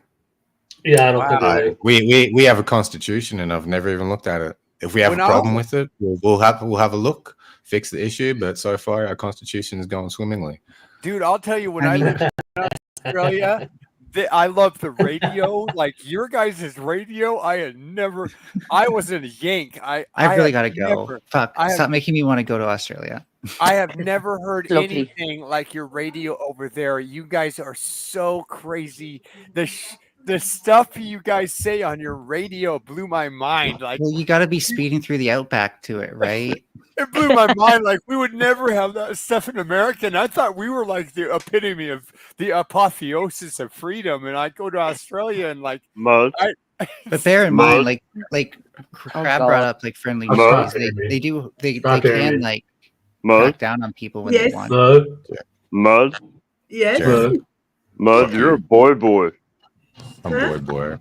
Yeah, I don't think we have a constitution, and I've never even looked at it. If we have a problem with it, we'll have a look, fix the issue. But so far, our constitution is going swimmingly. Dude, I'll tell you, when I lived in Australia, I love the radio. Like your guys' radio, I wasn't a Yank. I really got to go. Stop making me want to go to Australia. I have never heard anything like your radio over there. You guys are so crazy. The stuff you guys say on your radio blew my mind. Like, well, you got to be speeding through the outback to it, right? It blew my mind. Like, we would never have that stuff in America. And I thought we were like the epitome of the apotheosis of freedom. And I'd go to Australia and but bear in mind, like Crab brought up friendly trees. They can crack down on people when they want. Mud. Yes. Mud, you're a boy. I'm boy.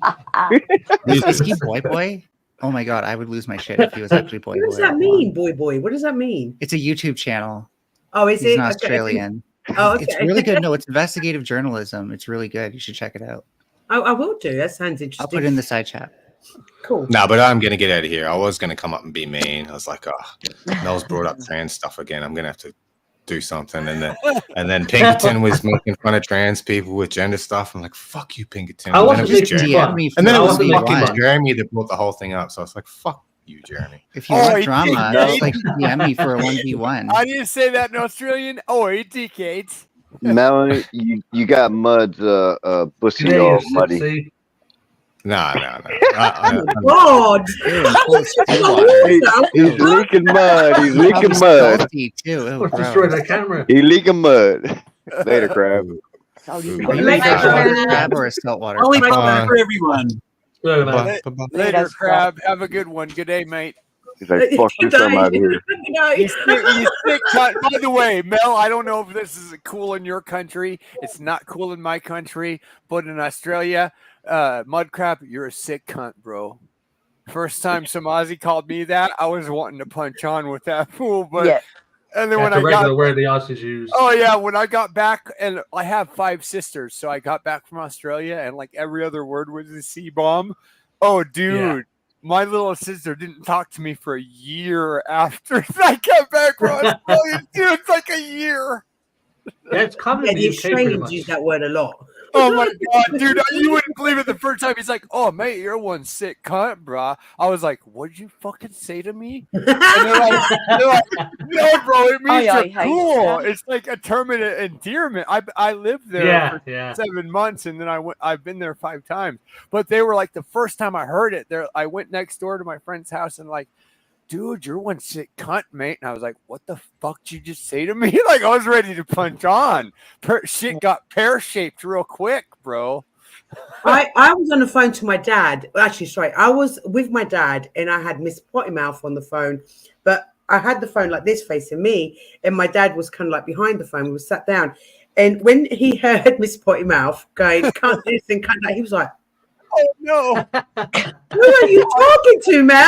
Is he boy? Oh my god, I would lose my shit if he was actually boy. What does that mean, boy? What does that mean? It's a YouTube channel. Oh, is He's it? an Okay. Australian. Oh, okay. It's really good. No, it's investigative journalism. It's really good. You should check it out. I will do. That sounds interesting. I'll put it in the side chat. Cool. No, but I'm gonna get out of here. I was gonna come up and be mean. I was like, oh, Mel's brought up trans stuff again. I'm gonna have to do something. And then Pinkerton was making fun of trans people with gender stuff. I'm like, fuck you, Pinkerton. I And wasn't then it was making Jeremy. fun. And then I it was wasn't making fucking fun. Jeremy that brought the whole thing up. So I was like, fuck you, Jeremy. If you want drama, just like DM me for a 1v1. I didn't say that in Australian. Oh, it decades. Melanie, you got Mud's pussy Yeah, all you muddy. see. No. God. He's leaking mud. He's leaking mud. Salty too. Ew, Let's destroy gross. the camera. He leaking mud. Later, crab. Are you a freshwater crab or a saltwater Only crab? for everyone. Good, man. Later, Crab. Have a good one. Good day, mate. He's like, fuck this, I'm out of here. He's sick. By the way, Mel, I don't know if this is cool in your country. It's not cool in my country, but in Australia, Mudcrab, you're a sick cunt, bro. First time some Aussie called me that, I was wanting to punch on with that fool, but Yeah. and then when That's I a regular got word the Aussies use. oh yeah, when I got back, and I have 5 sisters, so I got back from Australia, and like every other word was a C bomb. Oh, dude. My little sister didn't talk to me for a year after I got back from Australia. Dude, it's like a year. Yeah, it's common Yeah, in the the UK pretty Australians much. use that word a lot. Oh my god, dude, you wouldn't believe it the first time. He's like, oh mate, you're one sick cunt, brah. I was like, what'd you fucking say to me? And they're like, no, bro, it means Aye, you're aye, cool. aye. It's like a term of endearment. I lived there Yeah, for yeah. 7 months, and then I've been there 5 times. But they were like, the first time I heard it, I went next door to my friend's house and like, dude, you're one sick cunt, mate. And I was like, what the fuck did you just say to me? Like, I was ready to punch on. Shit got pear-shaped real quick, bro. I was on the phone to my dad. Actually, sorry, I was with my dad and I had Miss Pottymouth on the phone, but I had the phone like this facing me, and my dad was kind of like behind the phone. We were sat down, and when he heard Miss Pottymouth going, "Can't do this and can't that," he was like, oh no, who are you talking to, Mel?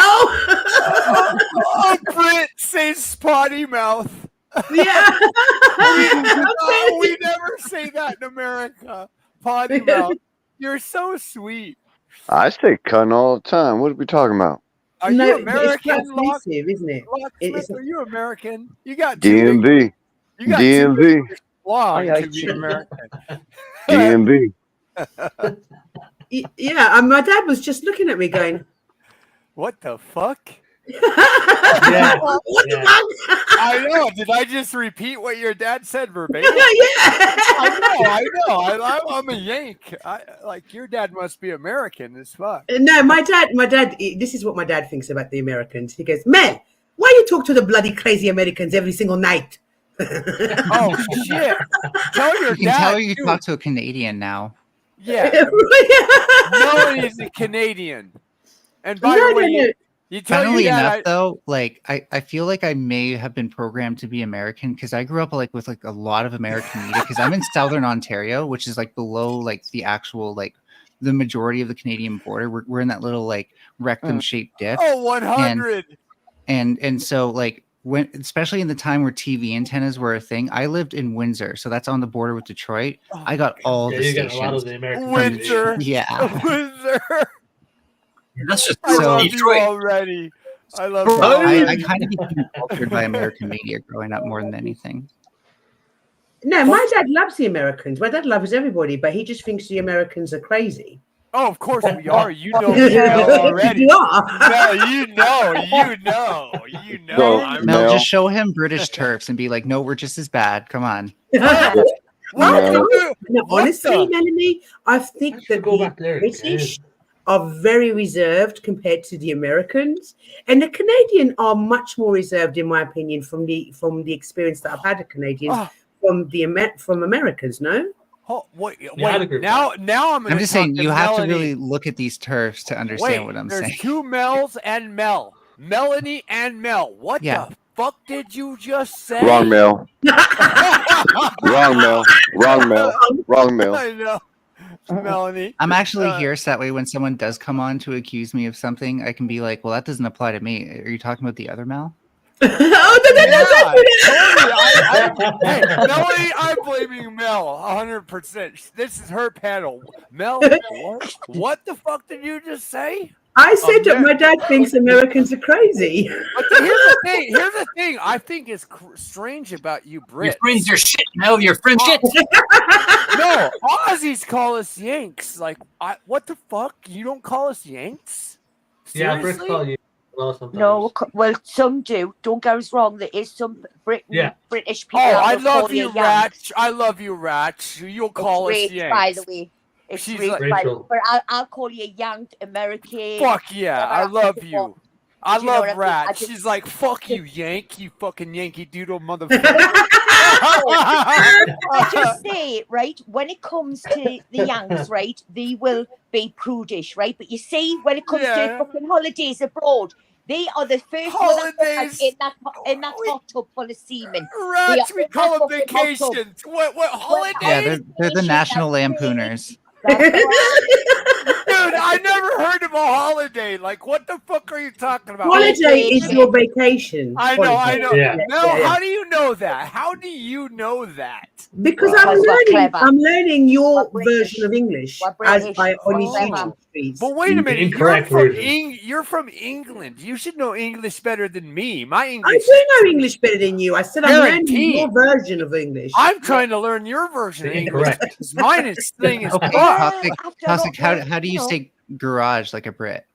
Oh, Brit says potty mouth. Yeah. We never say that in America. Potty mouth. You're so sweet. I say cunt all the time. What are we talking about? Are No, you it's American, quite offensive, isn't it? Locksmith? Are you American? You got two DMV. You got DMV. long Aye, to be American. DMV. Yeah, and my dad was just looking at me going, What the fuck? Yeah. what the Yeah. fuck? I know. Did I just repeat what your dad said verbatim? Yeah. I know. I'm a Yank. Like your dad must be American as fuck. No, my dad, this is what my dad thinks about the Americans. He goes, "Man, why you talk to the bloody crazy Americans every single night?" Oh shit! Tell your You can dad. tell you too. talk to a Canadian now. Yeah, Melanie's a Canadian. And by No, the way, no. you tell Funnily your enough, dad. though, like I feel like I may have been programmed to be American because I grew up like with like a lot of American media because I'm in Southern Ontario, which is like below like the actual like the majority of the Canadian border. We're in that little like rectum shaped dip. Oh, 100. And so like when especially in the time where TV antennas were a thing, I lived in Windsor, so that's on the border with Detroit. I got all Yeah, the you stations. get a lot of the American Windsor. Yeah. Windsor. That's just I love Detroit. you already. I love you. I already. kind of became cultured by American media growing up more than anything. No, my dad loves the Americans. My dad loves everybody, but he just thinks the Americans are crazy. Oh, of course we are. You know me well already. You are. No, you know. So, I'm Mel, Mel, just show him British turfs and be like, no, we're just as bad. Come on. What? Mel, No, What honestly, the- Melanie, I think that go the back there British are very reserved compared to the Americans, and the Canadian are much more reserved, in my opinion, from the experience that I've had of Canadians Oh. from Americans. No, Wait, I'd agree with now I'm going I'm just saying, to you have to Melanie. really look at these turfs to understand Wait, what I'm there's saying. 2 Mels and Mel. Melanie and Mel. What Yeah. the fuck did you just say? wrong Mel. Wrong Mel. Wrong Mel. Wrong Mel. I know. Melanie. I'm actually here so that way when someone does come on to accuse me of something, I can be like, well, that doesn't apply to me. Are you talking about the other Mel? Yeah, totally. Hey, Melanie, I'm blaming Mel 100%. This is her panel. Mel, what the fuck did you just say? I said that my dad thinks Americans are crazy. But here's the thing. Here's the thing. I think is strange about you Brits. Your friends are shit, Mel. Your friends shit. No, Aussies call us Yanks. Like, what the fuck? You don't call us Yanks? Yeah, Seriously? Brits call you. Sometimes. No, well, some do. Don't get us wrong. There is some British people. Oh, that I will love call you, Yanks. Ratch. I love you, Ratch. You'll call us It's Yanks. Rach, by the way. It's She's Rach, like- by the way. But I'll call you Yanked American. Fuck yeah, I love you. I Do you know love what I mean? I Ratch. just- She's like, fuck you, Yank, you fucking Yankee Doodle motherfucker. I just say, right, when it comes to the Yanks, right, they will be prudish, right? But you see, when it comes to fucking holidays abroad, they are the first Holidays? in that hot tub full of semen. Ratch, we call them vacations. What holidays? Yeah, they're the National Lampooners. Dude, I never heard of a holiday. Like, what the fuck are you talking about? Holiday is your vacation. I know. Yeah. Mel, Yeah. how do you know that? How do you know that? Because I'm learning your version of English as I on these YouTube streets. But wait a minute, Incorrect version. you're from England. You should know English better than me. My I English. do know English better than you. I said I'm learning Guaranteed. your version of English. I'm trying to learn your version of English. Incorrect. Because mine is thing is Okay, fuck. Toxic, how do you say garage like a Brit?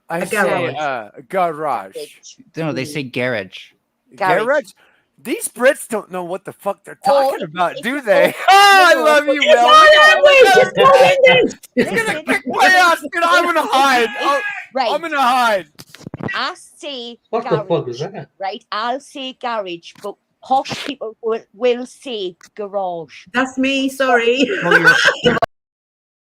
I A say garage. garage. No, they say garage. Garage. These Brits don't know what the fuck they're talking about, do they? oh, Oh, I love you, It's Mel. our language. It's our English. You're gonna kick my ass, dude. I'm gonna hide. Right. I'm gonna hide. I say What the garage, fuck is that? right? I'll say garage, but posh people will say garage. That's me. Sorry.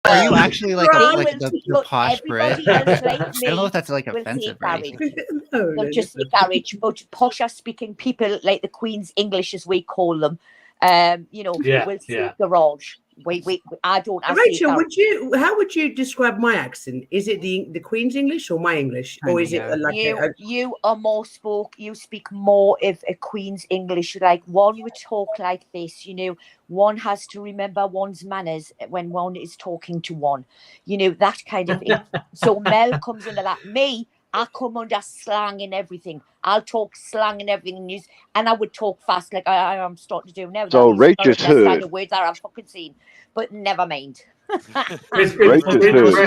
Are you actually like Right. the posh Brit? Everybody else like I don't know if that's like will say offensive or anything. garage. No, They'll just say garage, but posher speaking people like the Queen's English, as we call them, will say garage. Wait, I don't. I say Rachel, garage. how would you describe my accent? Is it the Queen's English or my English, or is it like you are more you speak more of a Queen's English. Like one would talk like this, one has to remember one's manners when one is talking to one, that kind of thing. So Mel comes under that. Me, I come under slang and everything. I'll talk slang and everything, and I would talk fast like I am starting to do now. So Rachel's hood. The words that I've fucking seen, but never mind. Rachel's hood.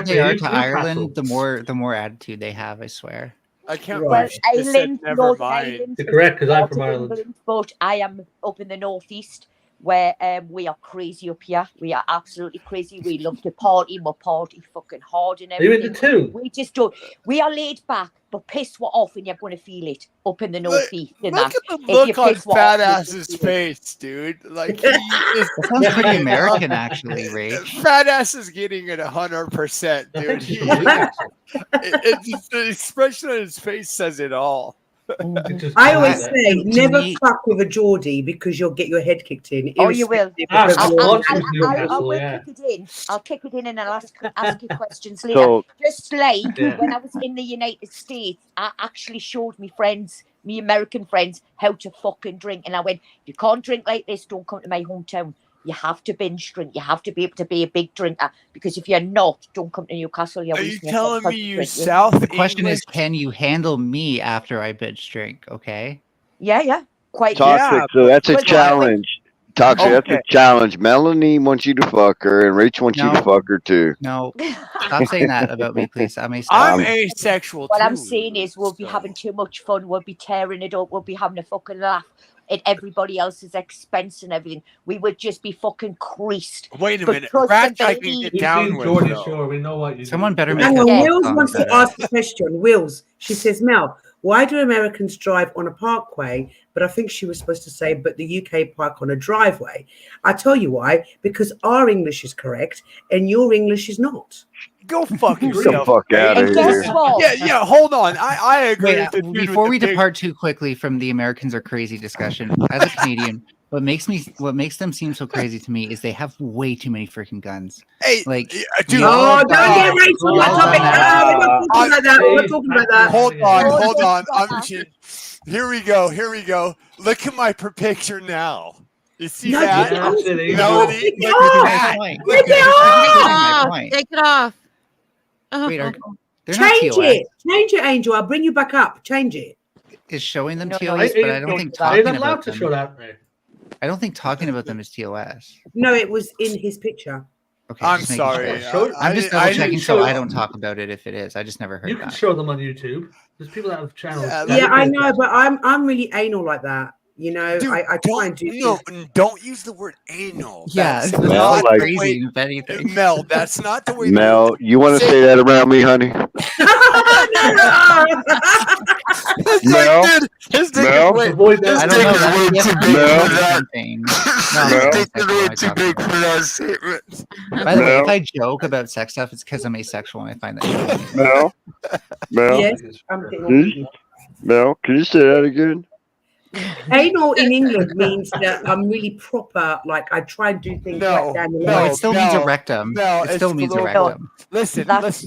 They are to Ireland, the more attitude they have, I swear. I can't. Well, Ireland, Ireland, never Northern mind. Ireland, You're correct, 'cause I'm part from of Ireland. England, but I am up in the northeast, where we are crazy up here. We are absolutely crazy. We love to party. We party fucking hard and Are you everything. into two? We just don't. We are laid back, but piss what off, and you're going to feel it up in the northeast. Look and at that. the If you look on piss what Fat off, Ass's face, dude. Like he is That sounds pretty American, actually, Ray. Fat Ass is getting it 100%, dude. The expression on his face says it all. I always say, To never me- fuck with a Geordie because you'll get your head kicked in. Oh, you will. irrespective of the I will kick it in. I'll kick it in and I'll ask you questions later. So- Just like Yeah. when I was in the United States, I actually showed me American friends, how to fucking drink. And I went, you can't drink like this, don't come to my hometown. You have to binge drink. You have to be able to be a big drinker. Because if you're not, don't come to Newcastle. You're Are you wasting your telling fucking me you drink. South The question English? is, can you handle me after I bitch drink? Okay. Yeah. Quite. Toxic, so that's a But- challenge. Toxic, that's a challenge. Melanie wants you to fuck her, and Rach wants you No. to fuck her too. No, stop saying that about me, please. I'm I'm asexual. asexual What too. I'm saying is we'll be having too much fun. We'll be tearing it up. We'll be having a fucking laugh at everybody else's expense and everything. We would just be fucking creased. Wait a But minute. trust Ratch and I can believe- get We've down seen with Geordie though. Shore. We know what you Someone do. better make Hang a on, theme Wills song wants about to it. ask a question. Wills, she says, Mel, why do Americans drive on a parkway? But I think she was supposed to say, but the UK park on a driveway. I tell you why, because our English is correct and your English is not. Go fuck Get the yourself. fuck out of And guess here. what? Yeah, hold on. I agree Wait, with the dude before with we the big- depart too quickly from the Americans are crazy discussion, as a Canadian, What makes them seem so crazy to me is they have way too many freaking guns. Hey, Like, dude. Oh, don't get racial on that topic. We're not talking about that. We're not talking about that. Hold on. Here we go. Look at my picture now. You see No, that? take it off. Melody, Take it look off. at that. Point. Look Take it at off. Take it off. Wait, they're not Change TOS. it. Change it, Angel. I'll bring you back up. Change it. Is showing them No, TOS, no, but I don't think they're talking not allowed about to them. show that. I don't think talking about them is TOS. No, it was in his picture. Okay, I'm just making sorry. sure. I'm just double checking show so I them. don't talk about it if it is. I just never heard You that. can show them on YouTube. There's people that have channels. Yeah, I know, but I'm really anal like that. You know, Dude, I try and do don't use the word anal. Yeah, That's it's Mel, not like- the way, crazy, if anything. Mel, that's not the way. Mel, you want to say that around me, honey? Mel, His dick Mel, is way, Avoid that. I don't know. That's way too different big than for that. something. His dick is way too big for that statement. By the way, Mel. if I joke about sex stuff, it's because I'm asexual and I find that funny. Mel, Yes, I'm getting Mel, can you say that again? Anal in England means that I'm really proper. Like I try and do things right down the No, line. it still means a rectum. No, It still means a global. rectum. Listen, That's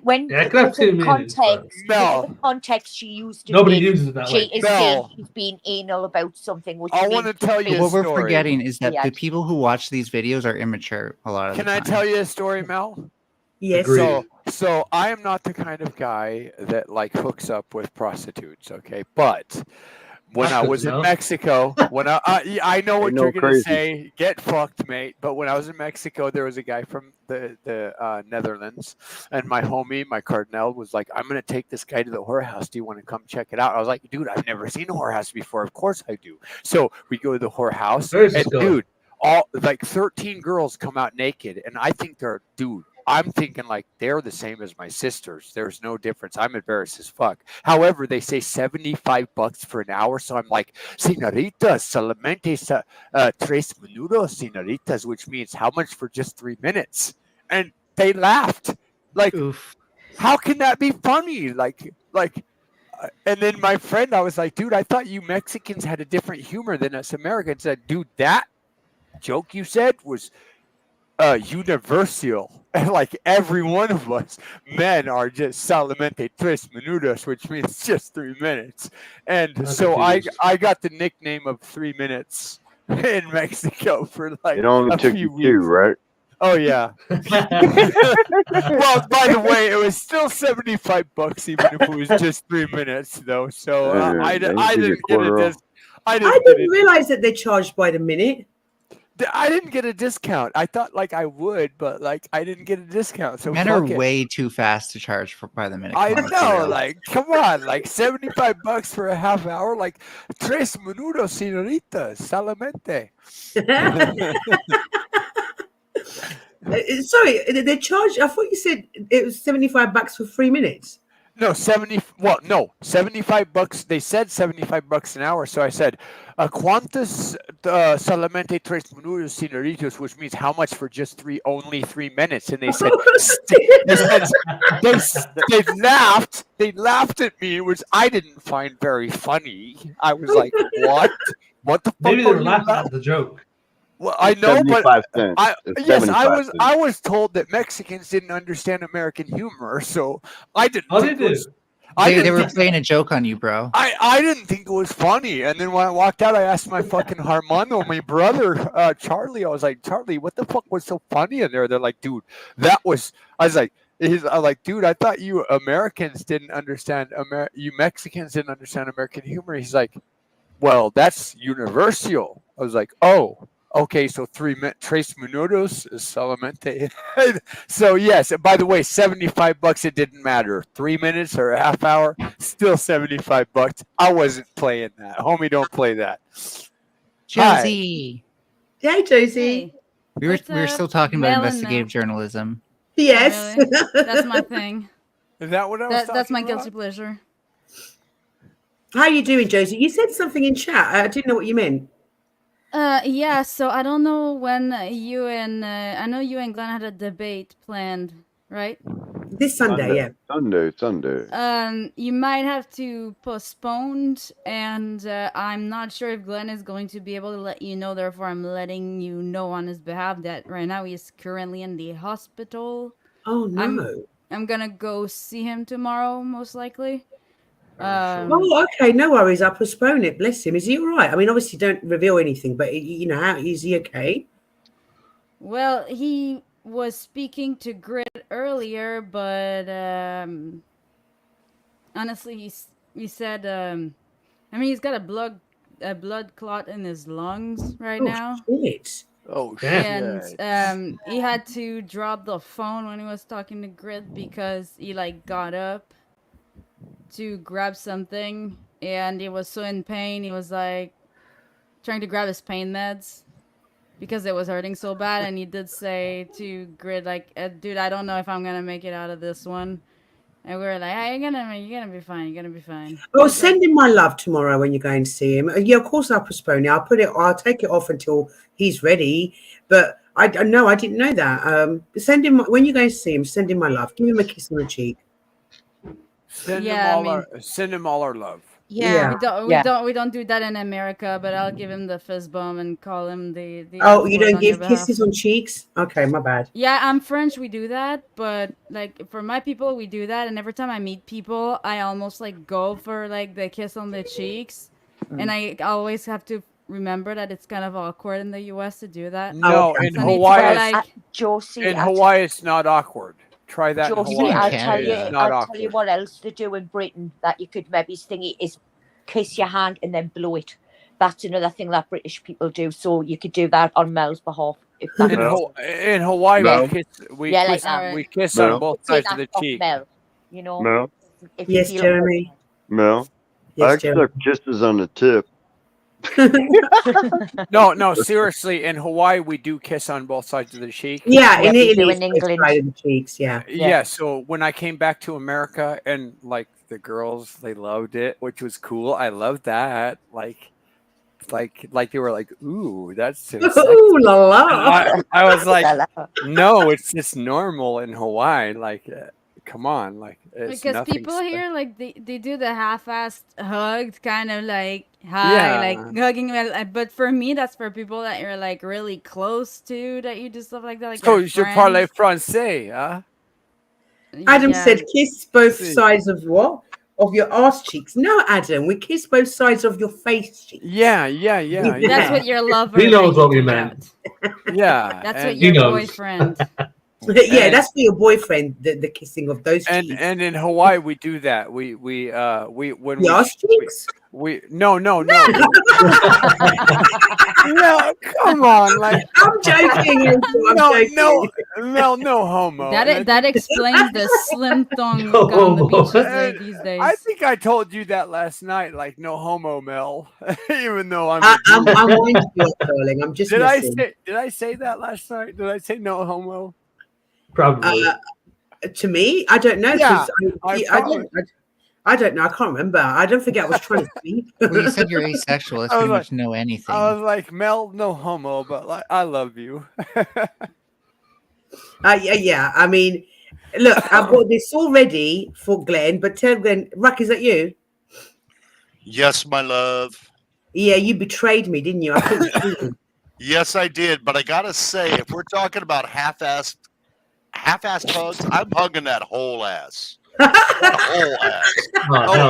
when Yeah, it could have two within meanings, context. No. Within the context she used it. Nobody in, uses it that she way. is No. saying she's being anal about something, which I means wanna tell you But a what we're story. forgetting is that the Weird. people who watch these videos are immature a lot of Can the I time. tell you a story, Mel? Yes. Agreed. So I am not the kind of guy that like hooks up with prostitutes, okay? But when I was in No. Mexico, I know what Ain't you're no gonna crazy. say, get fucked, mate. But when I was in Mexico, there was a guy from the Netherlands, and my homie, my cardinal, was like, "I'm gonna take this guy to the whorehouse. Do you want to come check it out?" I was like, "Dude, I've never seen a whorehouse before. Of course I do." So we go to the whorehouse, Where is this and going? dude, all like 13 girls come out naked, and I think they're dude. I'm thinking like they're the same as my sisters. There's no difference. I'm embarrassed as fuck. However, they say $75 for an hour, so I'm like, "Señoritas, solamente tres minutos, señoritas," which means how much for just 3 minutes? And they laughed. Like, Oof. how can that be funny? And then my friend, I was like, "Dude, I thought you Mexicans had a different humor than us Americans." Said, "Dude, that joke you said was universal." And like every one of us men are just solamente tres minutos, which means just 3 minutes. And I'm so confused. I got the nickname of 3 minutes in Mexico for like It only a took few you weeks. two, right? Oh yeah. Well, by the way, it was still $75, even if it was just 3 minutes, though. So I they didn't give you a get a quarter off. I I didn't get didn't realize that they charged by the minute. I didn't get a discount. I thought like I would, but like I didn't get a discount. So Men are fuck it. way too fast to charge by the minute. I Come on, let's be know, real. like, come on, like $75 for a half hour, like tres minutos, señoritas, solamente. Sorry, they charged. I thought you said it was $75 for 3 minutes. No, 75 bucks. They said $75 an hour. So I said, "Cuántos solamente tres minutos, señoritos," which means how much for just only 3 minutes. And they said, they laughed. They laughed at me, which I didn't find very funny. I was like, "What? What the fuck?" Maybe they are were you laughing laughing?" at the joke. Well, I know, but 75 cents. It's 75 cents. I was told that Mexicans didn't understand American humor, so I didn't. Oh, they think it was- do. They were playing a joke on you, bro. I didn't think it was funny, and then when I walked out, I asked my fucking Armando, my brother, Charlie. I was like, "Charlie, what the fuck was so funny in there?" They're like, "Dude, that was." I was like, I'm like, "Dude, I thought you Americans didn't understand you Mexicans didn't understand American humor." He's like, "Well, that's universal." I was like, "Oh, okay, so tres minutos is solamente." So yes, by the way, $75. It didn't matter. 3 minutes or a half hour, still $75. I wasn't playing that. Homie, don't play that. Josie. Hey, Josie. We were still talking about Mel and investigative journalism. Yes. Oh, really? That's my thing. Is that what I was That's my talking guilty about? pleasure. How you doing, Josie? You said something in chat. I didn't know what you meant. Yeah, so I don't know when you and I know you and Glenn had a debate planned, right? This Sunday, yeah. Sunday. You might have to postpone, and I'm not sure if Glenn is going to be able to let you know. Therefore, I'm letting you know on his behalf that right now he is currently in the hospital. Oh no. I'm gonna go see him tomorrow, most likely. Oh, okay, no worries. I'll postpone it. Bless him. Is he all right? I mean, obviously, don't reveal anything, but you know, how is he okay? Well, he was speaking to Grit earlier, but honestly, he said, I mean, he's got a blood clot in his lungs right now. Shit. Oh And shit. he had to drop the phone when he was talking to Grit because he like got up to grab something and he was so in pain. He was like trying to grab his pain meds because it was hurting so bad. And he did say to Grid, like, dude, I don't know if I'm gonna make it out of this one. And we were like, hey, you're gonna be fine. You're gonna be fine. Oh, send him my love tomorrow when you're going to see him. Yeah, of course I'll postpone it. I'll take it off until he's ready. But I didn't know that. Send him when you're going to see him. Send him my love. Give him a kiss on the cheek. Send Yeah, him all our love. Yeah, Yeah. we don't do that in America. But I'll give him the fist bump and call him the. Oh, you F-word don't on your give behalf. kisses on cheeks? Okay, my bad. Yeah, I'm French. We do that, but like for my people, we do that. And every time I meet people, I almost like go for like the kiss on the cheeks, and I always have to remember that it's kind of awkward in the U.S. to do that. No, in So I need to Hawaii, go, like, Josie, in Hawaii, it's not awkward. Try that in Josie, Hawaii. I'll tell you. It's not I'll tell you awkward. what else they do in Britain that you could maybe stingy is kiss your hand and then blow it. That's another thing that British people do. So you could do that on Mel's behalf. If that In Hawaii, Mel? we Yeah, like kiss, that. we kiss Mel? on both Take sides of that the off cheek. Mel. You know, Mel? if you Yes, feel Jeremy. Mel? Yes, I accept kisses on the tip. No, seriously. In Hawaii, we do kiss on both sides of the cheek. Yeah, in we do Italy, in it's both England. sides of the cheeks. Yeah. Yeah. So when I came back to America, and like the girls, they loved it, which was cool. I loved that. Like they were like, "Ooh, that's so sexy." Ooh la la. I was like, "No, it's just normal in Hawaii. Like, come on, like it's because nothing." people here like they do the half-assed hug, kind of like hi, like hugging. But for me, that's for people that you're like really close to, that you do stuff like that. Like So your je parle friends. français, huh? Adam Yeah. said kiss both See. sides of what? Of your ass cheeks. No, Adam, we kiss both sides of your face cheeks. Yeah. That's what your lover. He knows that what you we took meant. out. Yeah. That's and, what He your knows. boyfriend. Yeah, And- that's for your boyfriend, the kissing of those cheeks. and in Hawaii we do that. We when The ass cheeks? no. No, come on, like I'm joking. I'm joking. no homo. That explains the slim tongue on the beaches like these days. I think I told you that last night, like no homo, Mel. Even though I'm I'm minding you, darling. I'm just did messing. I say that last night? Did I say no homo? Probably. To me, I don't know. Yeah, 'Cause I don't know. I can't remember. I don't think I was trying to speak. Well, you said you're asexual. That's I was pretty like- much no anything. I was like, Mel, no homo, but like I love you. Yeah. I mean, look, I've got this all ready for Glenn, but tell Glenn, Ruck, is that you? Yes, my love. Yeah, you betrayed me, didn't you? I couldn't see you. Yes, I did. But I gotta say, if we're talking about half-assed hugs, I'm hugging that whole ass. Whole ass.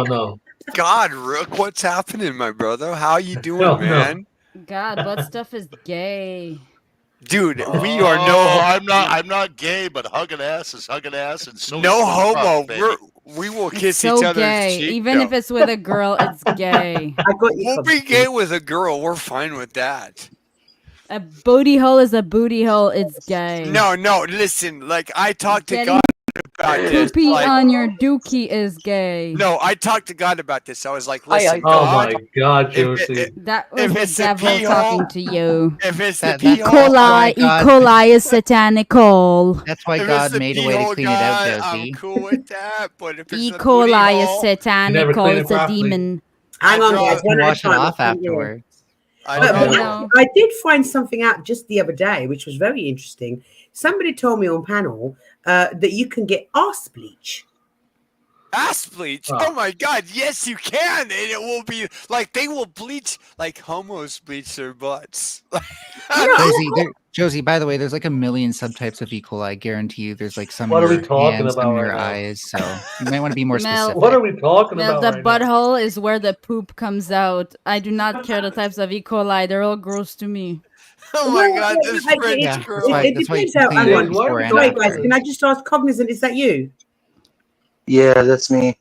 No. God, Rook, what's happening, my brother? How you doing, No. man? God, butt stuff is gay. Dude, we Oh, are I'm not gay, but hugging ass is hugging ass, and so no is homo. fuck, baby. We will kiss So each other's gay. cheek. Even if it's with a girl, it's gay. I got you. We'll be gay with a girl. We're fine with that. A booty hole is a booty hole. It's gay. No. Listen, like I talked to Getting God about this. poopy Like, on your dookie is gay. no, I talked to God about this. I was like, listen, Oh God, my God, if Josie. That was if the it's the devil pee talking hole, to you. if it's the That- pee that's E. hole, why coli, E. God- coli is satanical. That's why if it's God the made a pee way to hole clean it out, guy, Josie. I'm cool with that. But if it's E. the booty coli is hole, never satanical. clean it It's a properly. demon. Hang on, I'd guys. rather- One at a Wash it time. off Yeah. afterwards. I'd But rather- No. I did find something out just the other day, which was very interesting. Somebody told me on panel that you can get arse bleach. Ass bleach. Oh my god, yes you can. And it will be like they will bleach like homos bleach their butts. Josie, by the way, there's like a million subtypes of E. coli. I guarantee you there's like some What in are your we talking hands, some about in your right now? eyes. So you might want to be more Mel, specific. What are we talking Mel, about the right now? butthole is where the poop comes out. I do not care the types of E. coli. They're all gross to me. Oh my god, this French Yeah, girl. It depends how. Hang on. Sorry, guys. Can I just ask Cognizant? Is that you? Yeah, that's me.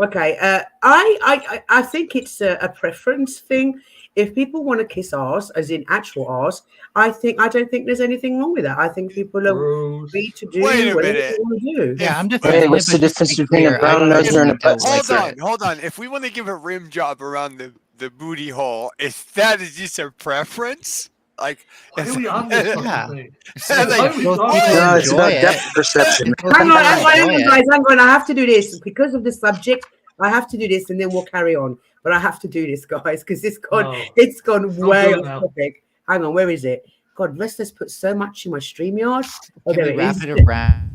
Okay. I think it's a preference thing. If people want to kiss arse, as in actual arse, I don't think there's anything wrong with that. I think people are free to do Wait a whatever minute. they want to do. Yeah, I'm Hey, what's the difference between a brown noser and a butt slicker? Hold on. If we want to give a rim job around the booty hole, if that is just a preference, like Why are we on this fucking Yeah. thing? No, it's about depth perception. Hang on, guys. Hang on. I have to do this because of the subject. I have to do this, and then we'll carry on. But I have to do this, guys, because it's gone way do it off now. topic. Hang on, where is it? God, Vestas put so much in my StreamYard. Oh, Can there we it wrap is. it around?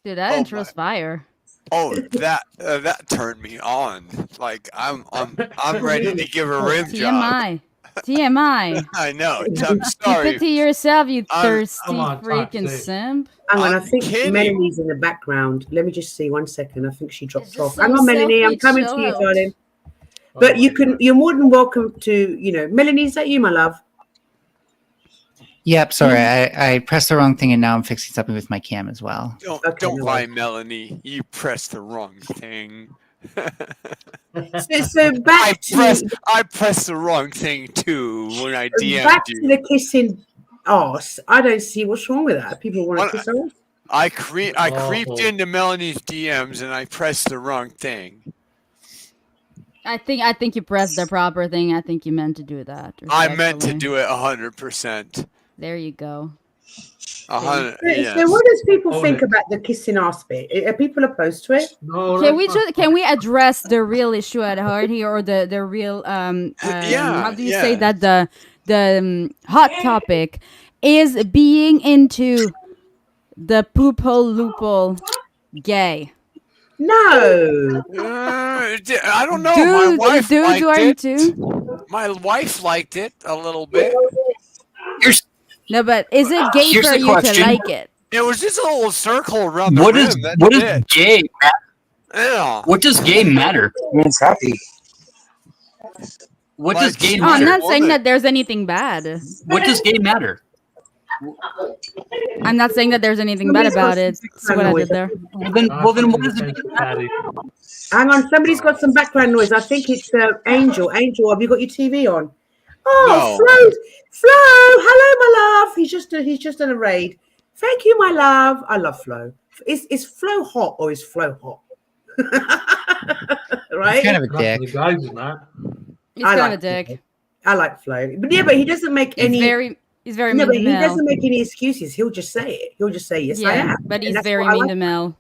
Dude, that intro's fire. oh, that turned me on. Like I'm ready to give a rim job. TMI. TMI. I know. I'm Keep sorry. it to yourself, you thirsty I'm on freaking toxic. simp. Hang on, I I'm think kidding. Melanie's in the background. Let me just see 1 second. I think she dropped off. some Hang on, Melanie, I'm selfie coming to chill you, out. darling. But you're more than welcome to, Melanie, is that you, my love? Yep, sorry, I pressed the wrong thing and now I'm fixing something with my cam as well. Don't lie, Melanie. You pressed the wrong thing. So back I pressed the wrong thing too when I DM'd back to you. the kissing arse. I don't see what's wrong with that. People want to kiss arse. I creeped into Melanie's DMs and I pressed the wrong thing. I think you pressed the proper thing. I think you meant to do that. I meant to respectfully. do it 100%. There you go. 100. So Yes. what does people Own think it. about the kissing arse bit? Are people opposed to it? No, Can we address the real issue at heart here, or the real how do you say that the hot topic is being into the poop hole loophole gay? No. I don't know. Dude, My wife dudes liked are it. into. My wife liked it a little bit. No, but is it gay Here's for the you question. to like it? It was just a little circle around the What rim. is That's what is it. gay? Yeah. What does gay matter? It means happy. What does gay Oh, I'm matter? not saying that there's anything bad. What does gay matter? I'm not saying that there's anything bad about it. That's what I did there. Well, then what does it matter? Hang on, somebody's got some background noise. I think it's Angel. Angel, have you got your TV on? Oh, Flo, hello, my love. He's just done a raid. Thank you, my love. I love Flo. Is Flo hot or is Flo hot? Right? He's kind of a dick. The guys is not. He's kind of a dick. I like Flo, but but he doesn't make He's any. He's very No, mean but to he Mel. doesn't make any excuses. He'll just say it. He'll just say yes, I Yeah, am. but And he's that's very what I mean like. to Mel.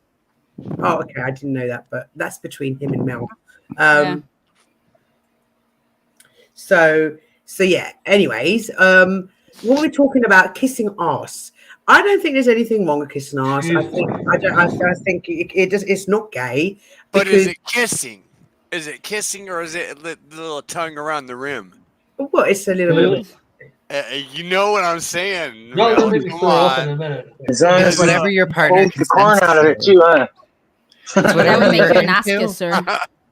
Oh, okay. I didn't know that, but that's between him and Mel. Yeah. So yeah. Anyways, what we're talking about kissing arse. I don't think there's anything wrong with kissing arse. I think it's not gay. But is because- it kissing? Is it kissing or is it the little tongue around the rim? Well, it's a little bit. You know what I'm saying? No, Mel, let me come throw up in on. a minute. As long It's as whatever your partner hold the corn consents out of it to. too, huh? It's That whatever would make you're you an ass into. kisser.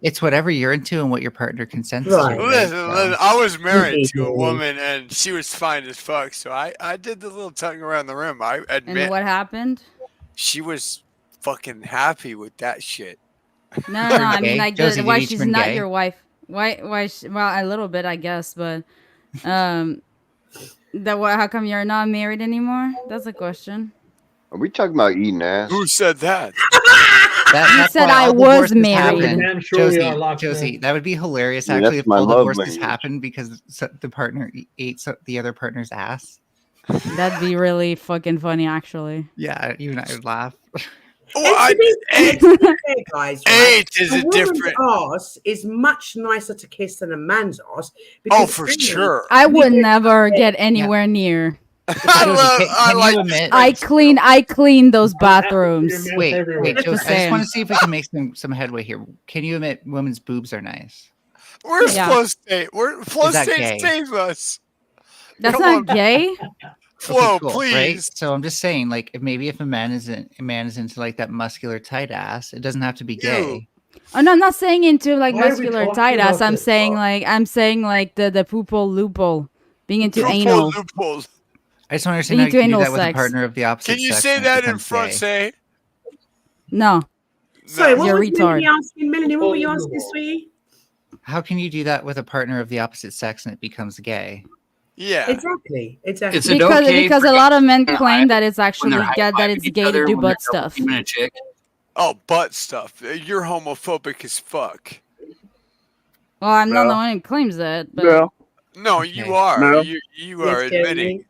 It's whatever you're into and what your partner consents Right. to. Listen, So- I was married to a Mhm. woman and she was fine as fuck, so I did the little tongue around the rim. I And admit what happened? she was fucking happy with that shit. No, I mean gay? like Josie, why did you she's turn not gay? your wife. Why well, a little bit I guess, but how come you're not married anymore? That's a question. Are we talking about eating ass? Who said that? That's said why I all was divorces married. happen. Damn sure we are Josie, locked Josie, in. that would be hilarious Yeah, actually that's if my all love divorces language. happen because the partner ate the other partner's ass. That'd be really fucking funny, actually. Yeah, even I would laugh. And to be fair, guys, right? Eight is a a woman's different. ass is much nicer to kiss than a man's ass. Oh, Because for A, sure. I we would get never to- get anywhere near. I like you this admit? I phrase. clean those bathrooms. Wait, Just Josie, I just saying. want to see if we can make some headway here. Can you admit women's boobs are nice? Where's Yeah. Flow State? Flow that State gay? save us. That's Come not on. gay. Flo, cool, please. Right? So I'm just saying, like, if a man is into like that muscular tight ass, it doesn't have to be gay. Oh no, I'm not saying into like Why are we muscular talking tight ass. about I'm this, saying like the poople loophole, being into anal. Loopholes. I just don't understand Being how you into can do anal that with a sex. partner of the opposite Can you sex say and it that in becomes front, gay. say? No. Sorry, what You're was Melanie retard. asking? Melanie, what were you asking, sweetie? How can you do that with a partner of the opposite sex and it becomes gay? Yeah. Exactly. Exactly. Is it okay Because for a lot of men guys claim that it's when actually they're that it's high-fiving each gay to other do when they're butt stuff. double-teaming a chick? Oh, butt stuff. You're homophobic as fuck. Well, I'm not the No. one who claims that, but No. No, you are. No. You are Yes, admitting. Jeremy.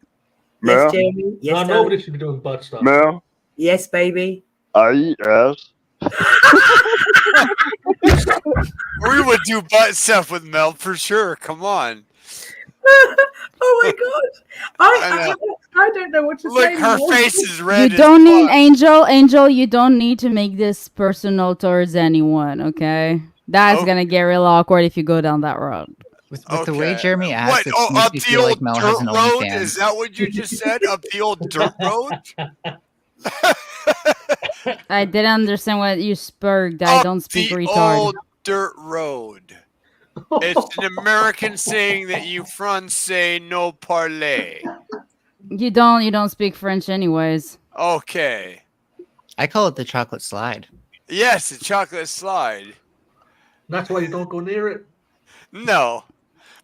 Mel? Yes, Jeremy. Yes, No, darling. nobody should be doing butt stuff. Mel? Yes, baby. I eat ass. We would do butt stuff with Mel for sure. Come on. Oh my god. I don't know what to Look, say. her anymore. face is you red. don't need Angel. You don't need to make this personal towards anyone. Okay, that's gonna get real awkward if you go down that road. With the way Jeremy asked, What? it Oh, makes up me the feel old like Mel has dirt an road? OnlyFans. Is that what you just said? Up the old dirt road? I didn't understand what you spurred. I don't speak The retard. old dirt road. It's an American saying that you say no parler. You don't speak French anyways. Okay. I call it the chocolate slide. Yes, the chocolate slide. That's why you don't go near it. No.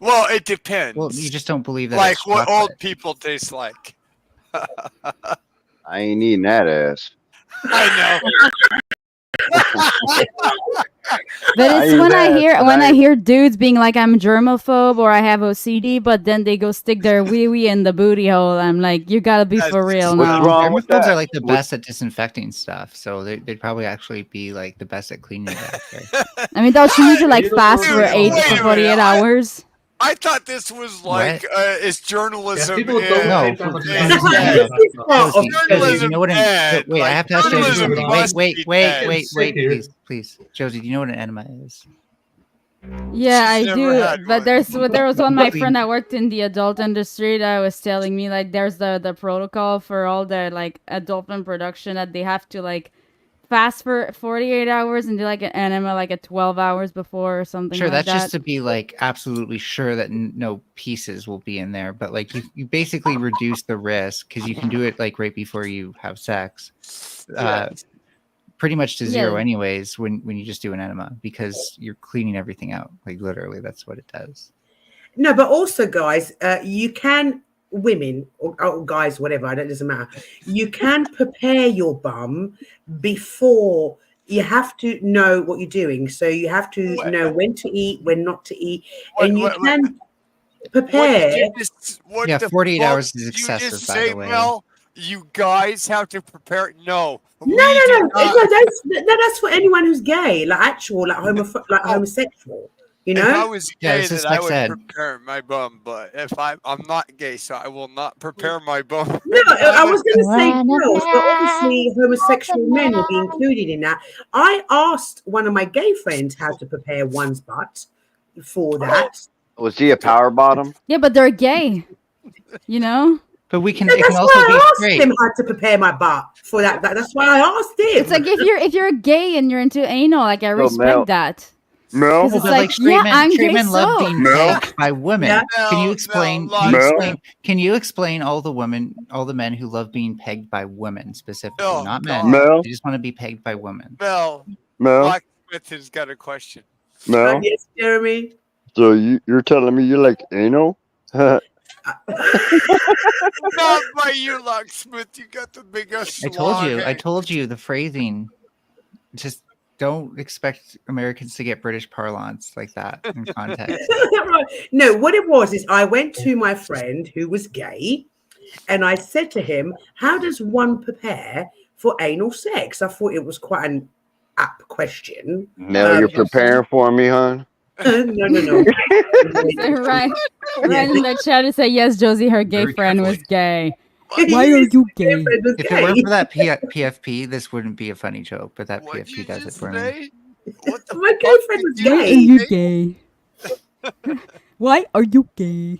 Well, it depends. Well, you just don't believe that. Like it's what chocolate. old people taste like. I ain't eating that ass. I But I it's eat when that, but I hear dudes being like I'm germaphobe or I have OCD, but then they go stick their wee wee in the booty hole. I'm like, you gotta be for real now. Germaphobes are like the best at disinfecting stuff, so they'd probably actually be like the best at cleaning it after. I mean, don't you need to like fast for Wait a 48 minute, hours? I thought this was like it's journalism. people and- don't No, think that much and- about and- Josie, Journalism you know what bad. wait, I have to ask Josie Journalism something. must Wait, be bad. please. Josie, do you know what an enema is? Yeah, She's I never do. had But there was one my Please. friend that worked in the adult industry that was telling me like there's the protocol for all the like adult film production that they have to like fast for 48 hours and do like an enema like at 12 hours before or something Sure, like that's that. just to be like absolutely sure that no pieces will be in there, but like you basically reduce the risk because you can do it like right before you have sex. Pretty much to zero Yeah. anyways when you just do an enema because you're cleaning everything out. Like literally that's what it does. No, but also, guys, you can, women or guys, whatever, it doesn't matter. You can prepare your bum before. You have to know what you're doing. So you have to know when to eat, when not to eat. And you can prepare. Yeah, 48 fuck hours is did you excessive, just by say, the way. Mel? You guys have to prepare. No. No, that's for anyone who's gay, like actual, like homosexual. You If I know. was Yeah, gay, this is then I sex would ed. prepare my bum. But if I'm not gay, so I will not prepare my bum. No, I was going to say girls, but obviously homosexual men will be included in that. I asked one of my gay friends how to prepare one's butt for that. Was he a power bottom? Yeah, but they're gay. You know? But we can. No, It that's can why also be I asked straight. him how to prepare my butt for that. That's why I asked him. It's like if you're gay and you're into anal, like I So, respect Mel- that. Mel? 'Cause it's But like, straight yeah, men, I'm straight gay, men love so. being Mel? pegged by women. Yeah. Can you Mel, explain? Mel, Can you Mel? explain? Can you explain all the men who love being pegged by women specifically, Oh, not God. men? Mel? They just want to be pegged by women. Mel, Mel? Black Smith has got a question. Mel? Yes, Jeremy. So you're telling me you like anal? Not by you, locksmith. You got the biggest. I told you the phrasing. Just don't expect Americans to get British parlance like that in context. Right. No, what it was is I went to my friend who was gay, and I said to him, "How does one prepare for anal sex?" I thought it was quite an apt question. Mel, you're preparing for me, hon? No. Ryan in the chat to say yes, Josie, her gay friend was gay. Why are you gay? If it weren't for that PFP, this wouldn't be a funny joke, but that PFP does it for me. My gay friend was Why are gay. you gay? Why are you gay?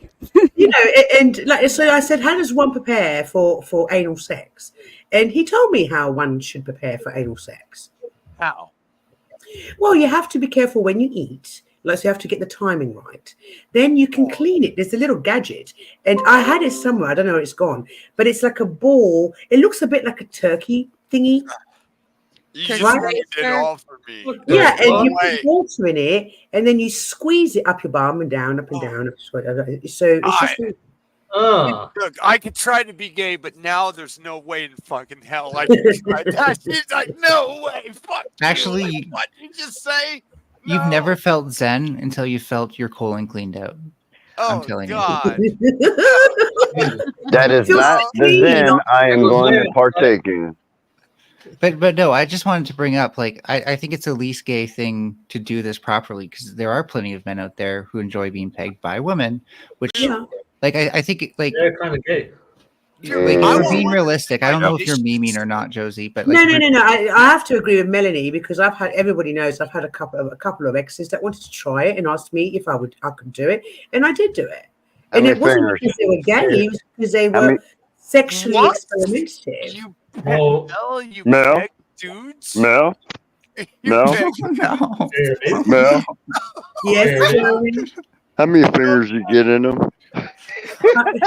You know, and like so, I said, "How does one prepare for anal sex?" And he told me how one should prepare for anal sex. How? Well, you have to be careful when you eat. Like, so you have to get the timing right. Then you can clean it. There's a little gadget, and I had it somewhere. I don't know where it's gone, but it's like a ball. It looks a bit like a turkey thingy. You just ruined it all for me. Yeah, and you put water in it, and then you squeeze it up your bum and down, up and down. So it's just. Look, I could try to be gay, but now there's no way in fucking hell I can try that. She's like, no way, fuck. Actually, you. What did you just say? You've never felt zen until you felt your colon cleaned out. I'm telling God. you. That is not the Zen I am going to partake in. But no, I just wanted to bring up, like, I think it's the least gay thing to do this properly, because there are plenty of men out there who enjoy being pegged by women, which, like, I think, like, they're kind of gay. Like, if we're being realistic, I don't know if you're memeing or not, Josie, but like, No. I have to agree with Melanie, because everybody knows I've had a couple of exes that wanted to try it and asked me if I could do it, and I did do it. And it wasn't because they were gay; it was because they were sexually experimentative. Mel, dudes. Mel. Yes, Joey. How many fingers you get in them?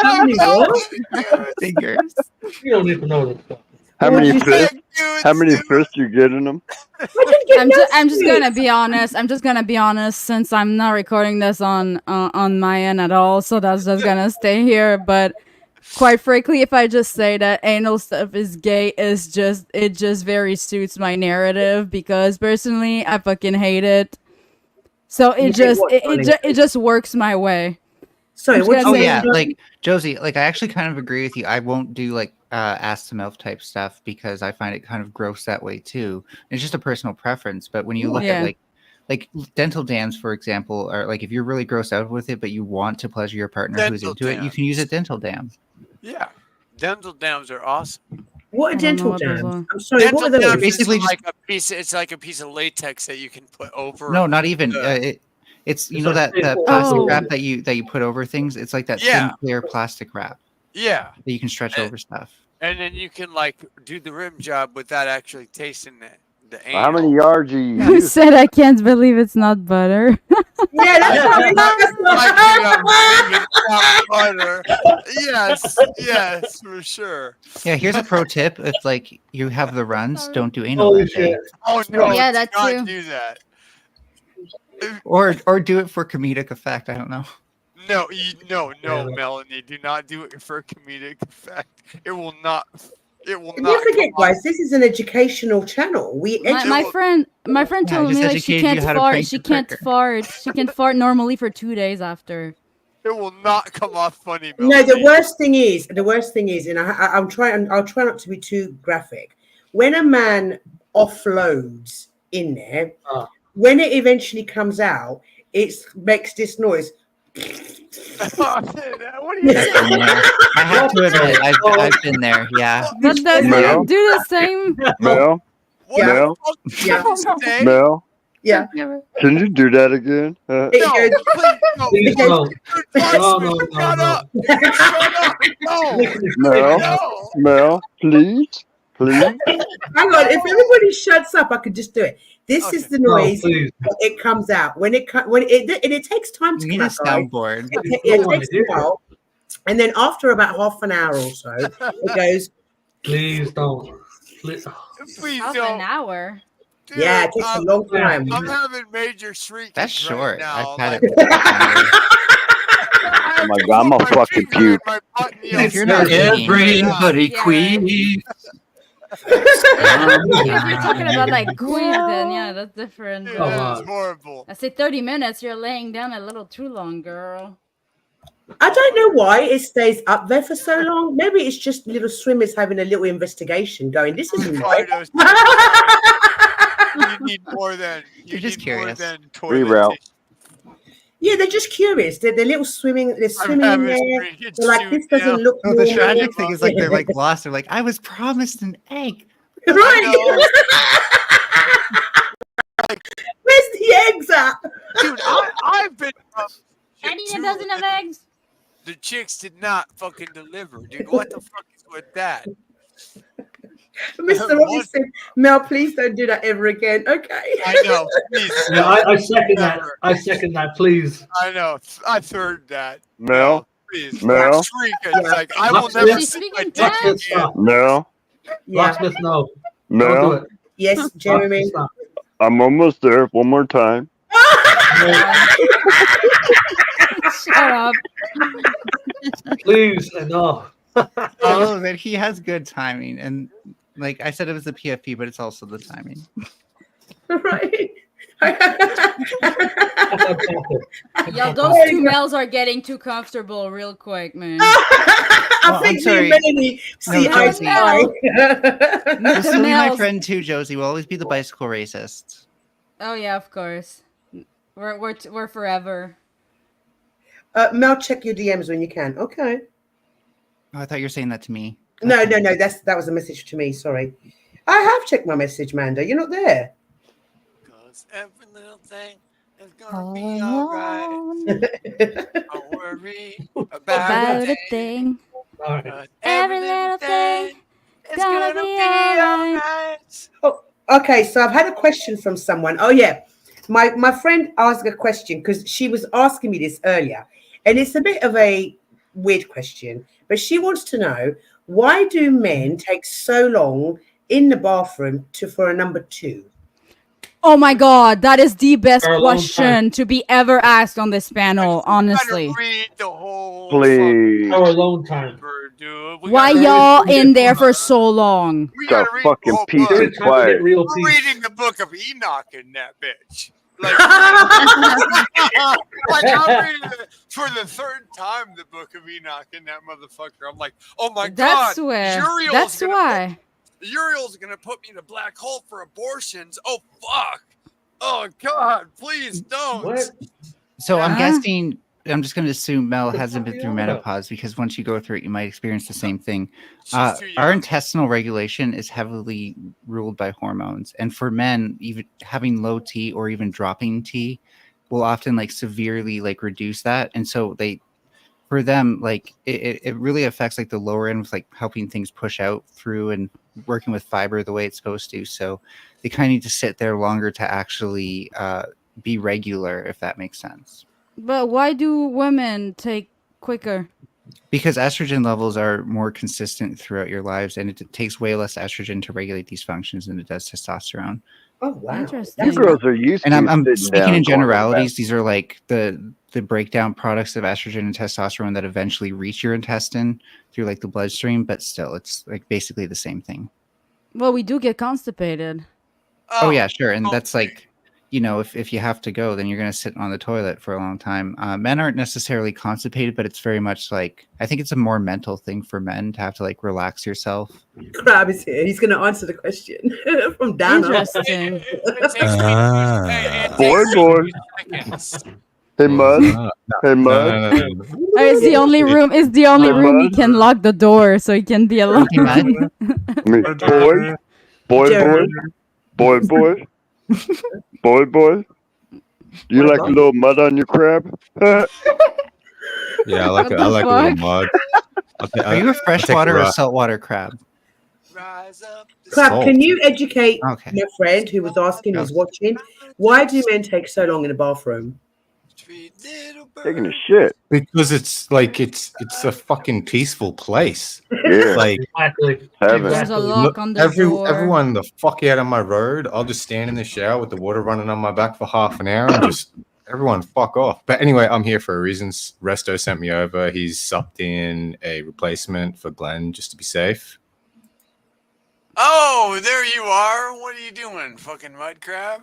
How many what? Fingers. You don't need to know this stuff. How many fists you get in them? I'm just gonna be honest. I'm just gonna be honest, since I'm not recording this on my end at all, so that's just gonna stay here. But quite frankly, if I just say that anal stuff is gay, it just very suits my narrative, because personally I fucking hate it. So it just works my way. Sorry, like Josie, like I actually kind of agree with you. I won't do like ass to mouth type stuff because I find it kind of gross that way too. It's just a personal preference. But when you look at like dental dams, for example, or like if you're really grossed out with it, but you want to pleasure your partner who's into it, you can use a dental dam. Yeah, dental dams are awesome. What are dental dams? I'm sorry, what are those? Dams Basically, is like a piece. It's like a piece of latex that you can put over. No, not even. It's you know that plastic wrap that you put over things. It's like that thin clear plastic wrap. Yeah, that you can stretch over stuff. And then you can like do the rim job without actually tasting the anal. How many yards you Who use? said I can't believe it's not butter? Yeah, that's butter. Yes, for sure. Yeah, here's a pro tip: if like you have the runs, don't do anal that day. Oh no! Yeah, that do too. not do that. Or do it for comedic effect. I don't know. No, Melanie, do not do it for comedic effect. It will not. Don't forget, guys, this is an educational channel. My friend told me like she can't fart. She can fart normally for 2 days after. It will not come off funny, No, Melanie. the worst thing is, and I'll try not to be too graphic. When a man offloads in there, when it eventually comes out, it makes this noise. What are you saying? I have to admit, I've been there. Yeah. But does it do the same? Mel? Yeah. Can you do that again? Mel, please. Hang on, if everybody shuts up, I could just do it. This is the noise. It comes out when it takes time to come out. Soundboard. It takes a while, and then after about half an hour or so, it goes. Please don't. Please Half don't. an hour. Dude, Yeah, it takes a long time. I'm having major shriekage. That's short. Right now. I've had it. American my god, I'm a fucking puke. If you're not everybody Yeah, queefs. If you're talking about like queef, then yeah, that's different. Dude, but- that is horrible. I say 30 minutes. You're laying down a little too long, girl. I don't know why it stays up there for so long. Maybe it's just little swimmers having a little investigation going, this isn't right. You need more than Reroute. Yeah, they're just curious. They're little swimming. They're swimming in having there. screens They're like, this doesn't look. No, the normal. tragic thing is like they're like lost. They're like, I was promised an egg. Right. Where's the eggs at? Dude, I've been. I need a dozen of eggs. The chicks did not fucking deliver, dude. What the fuck is with that? Mr. Robbie said, Mel, please don't do that ever again. Okay. I know. Please. Yeah, I second that. I second that, please. I know. I third that. Mel. Please. Mel. Shrink. Like, I will never see my dick again. Mel. Locksmith, no. Mel. Yes, Jeremy. I'm almost there. One more time. Shut up. Please, no. Oh, that he has good timing, and like I said, it was the PFP, but it's also the timing. Right. Yo, those two males are getting too comfortable real quick, man. I think me and Melanie see eye to eye. This will be my Mels. friend too, Josie. Will always be the bicycle racist. Oh yeah, of course. We're forever. Mel, check your DMs when you can. Okay. Oh, I thought you were saying that to me. No. That was a message to me. Sorry. I have checked my message, Manda. You're not there. Every little thing is gonna be alright. Don't worry about a thing. Every little thing is gonna be alright. Oh, okay. So I've had a question from someone. Oh yeah, my friend asked a question because she was asking me this earlier, and it's a bit of a weird question, but she wants to know, why do men take so long in the bathroom for a number 2? Oh my god, that is the best question to be ever asked on this panel, honestly. Please. Our alone time. Why y'all in there for so long? The fucking piece of quiet. We're reading the book of Enoch in that bitch. Like, like I'm reading for the third time the book of Enoch in that motherfucker. I'm like, oh my That's god, where. Uriel's That's gonna why. Uriel's gonna put me in a black hole for abortions. Oh fuck. Oh god, please don't. So I'm guessing. I'm just going to assume Mel hasn't been through menopause, because once you go through it, you might experience the same thing. Our intestinal regulation is heavily ruled by hormones, and for men, even having low T or even dropping T will often like severely like reduce that, and so for them, like it really affects like the lower end with like helping things push out through and working with fiber the way it's supposed to. So they kind of need to sit there longer to actually be regular, if that makes sense. But why do women take quicker? Because estrogen levels are more consistent throughout your lives, and it takes way less estrogen to regulate these functions than it does testosterone. Oh wow! Interesting. You girls are used And to I'm sitting speaking down in going generalities. back. These are like the breakdown products of estrogen and testosterone that eventually reach your intestine through like the bloodstream, but still, it's like basically the same thing. Well, we do get constipated. Oh yeah, sure, and that's like, you know, if you have to go, then you're going to sit on the toilet for a long time. Men aren't necessarily constipated, but it's very much like, I think it's a more mental thing for men to have to like relax yourself. Crab is here. He's going to answer the question from Dana. Interesting. Boy. Hey, Mud. Hey, Mud. Oh, it's the only room. It's the only room he can lock the door so he can be alone. Boy. You like a little mud on your crab? Yeah, I like What I the like a little fuck? mud. Are you a freshwater or saltwater crab? Crab, can you educate Okay. my friend who was asking, who's watching, why do men take so long in the bathroom? Taking a shit. Because it's like it's a fucking peaceful place. Yeah. Like Exactly. Heaven. There's a lock on the door. everyone the fuck out of my road. I'll just stand in the shower with the water running on my back for half an hour and just Everyone, fuck off. But anyway, I'm here for a reason. Resto sent me over. He's sucked in a replacement for Glenn just to be safe. Oh, there you are. What are you doing, fucking mud crab?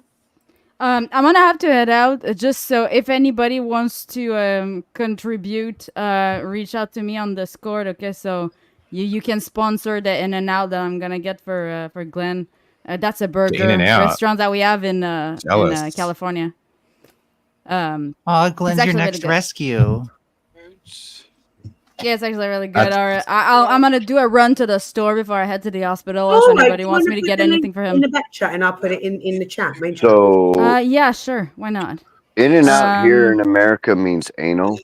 I'm gonna have to head out. Just so if anybody wants to contribute, reach out to me on Discord. Okay, so you can sponsor the In and Out that I'm gonna get for Glenn. That's a burger In-N-Out? restaurant that we have in Jealous. California. Oh, it's Glenn's your actually next really good. rescue. Yeah, it's actually really good. That's- All right, I'm gonna do a run to the store before I head to the hospital. All If right, anybody do you wants wanna me to put get the link anything for in him. the back chat, and I'll put it in the chat. Main chat. So Yeah, sure. Why not? in and out here in Um, America means anal.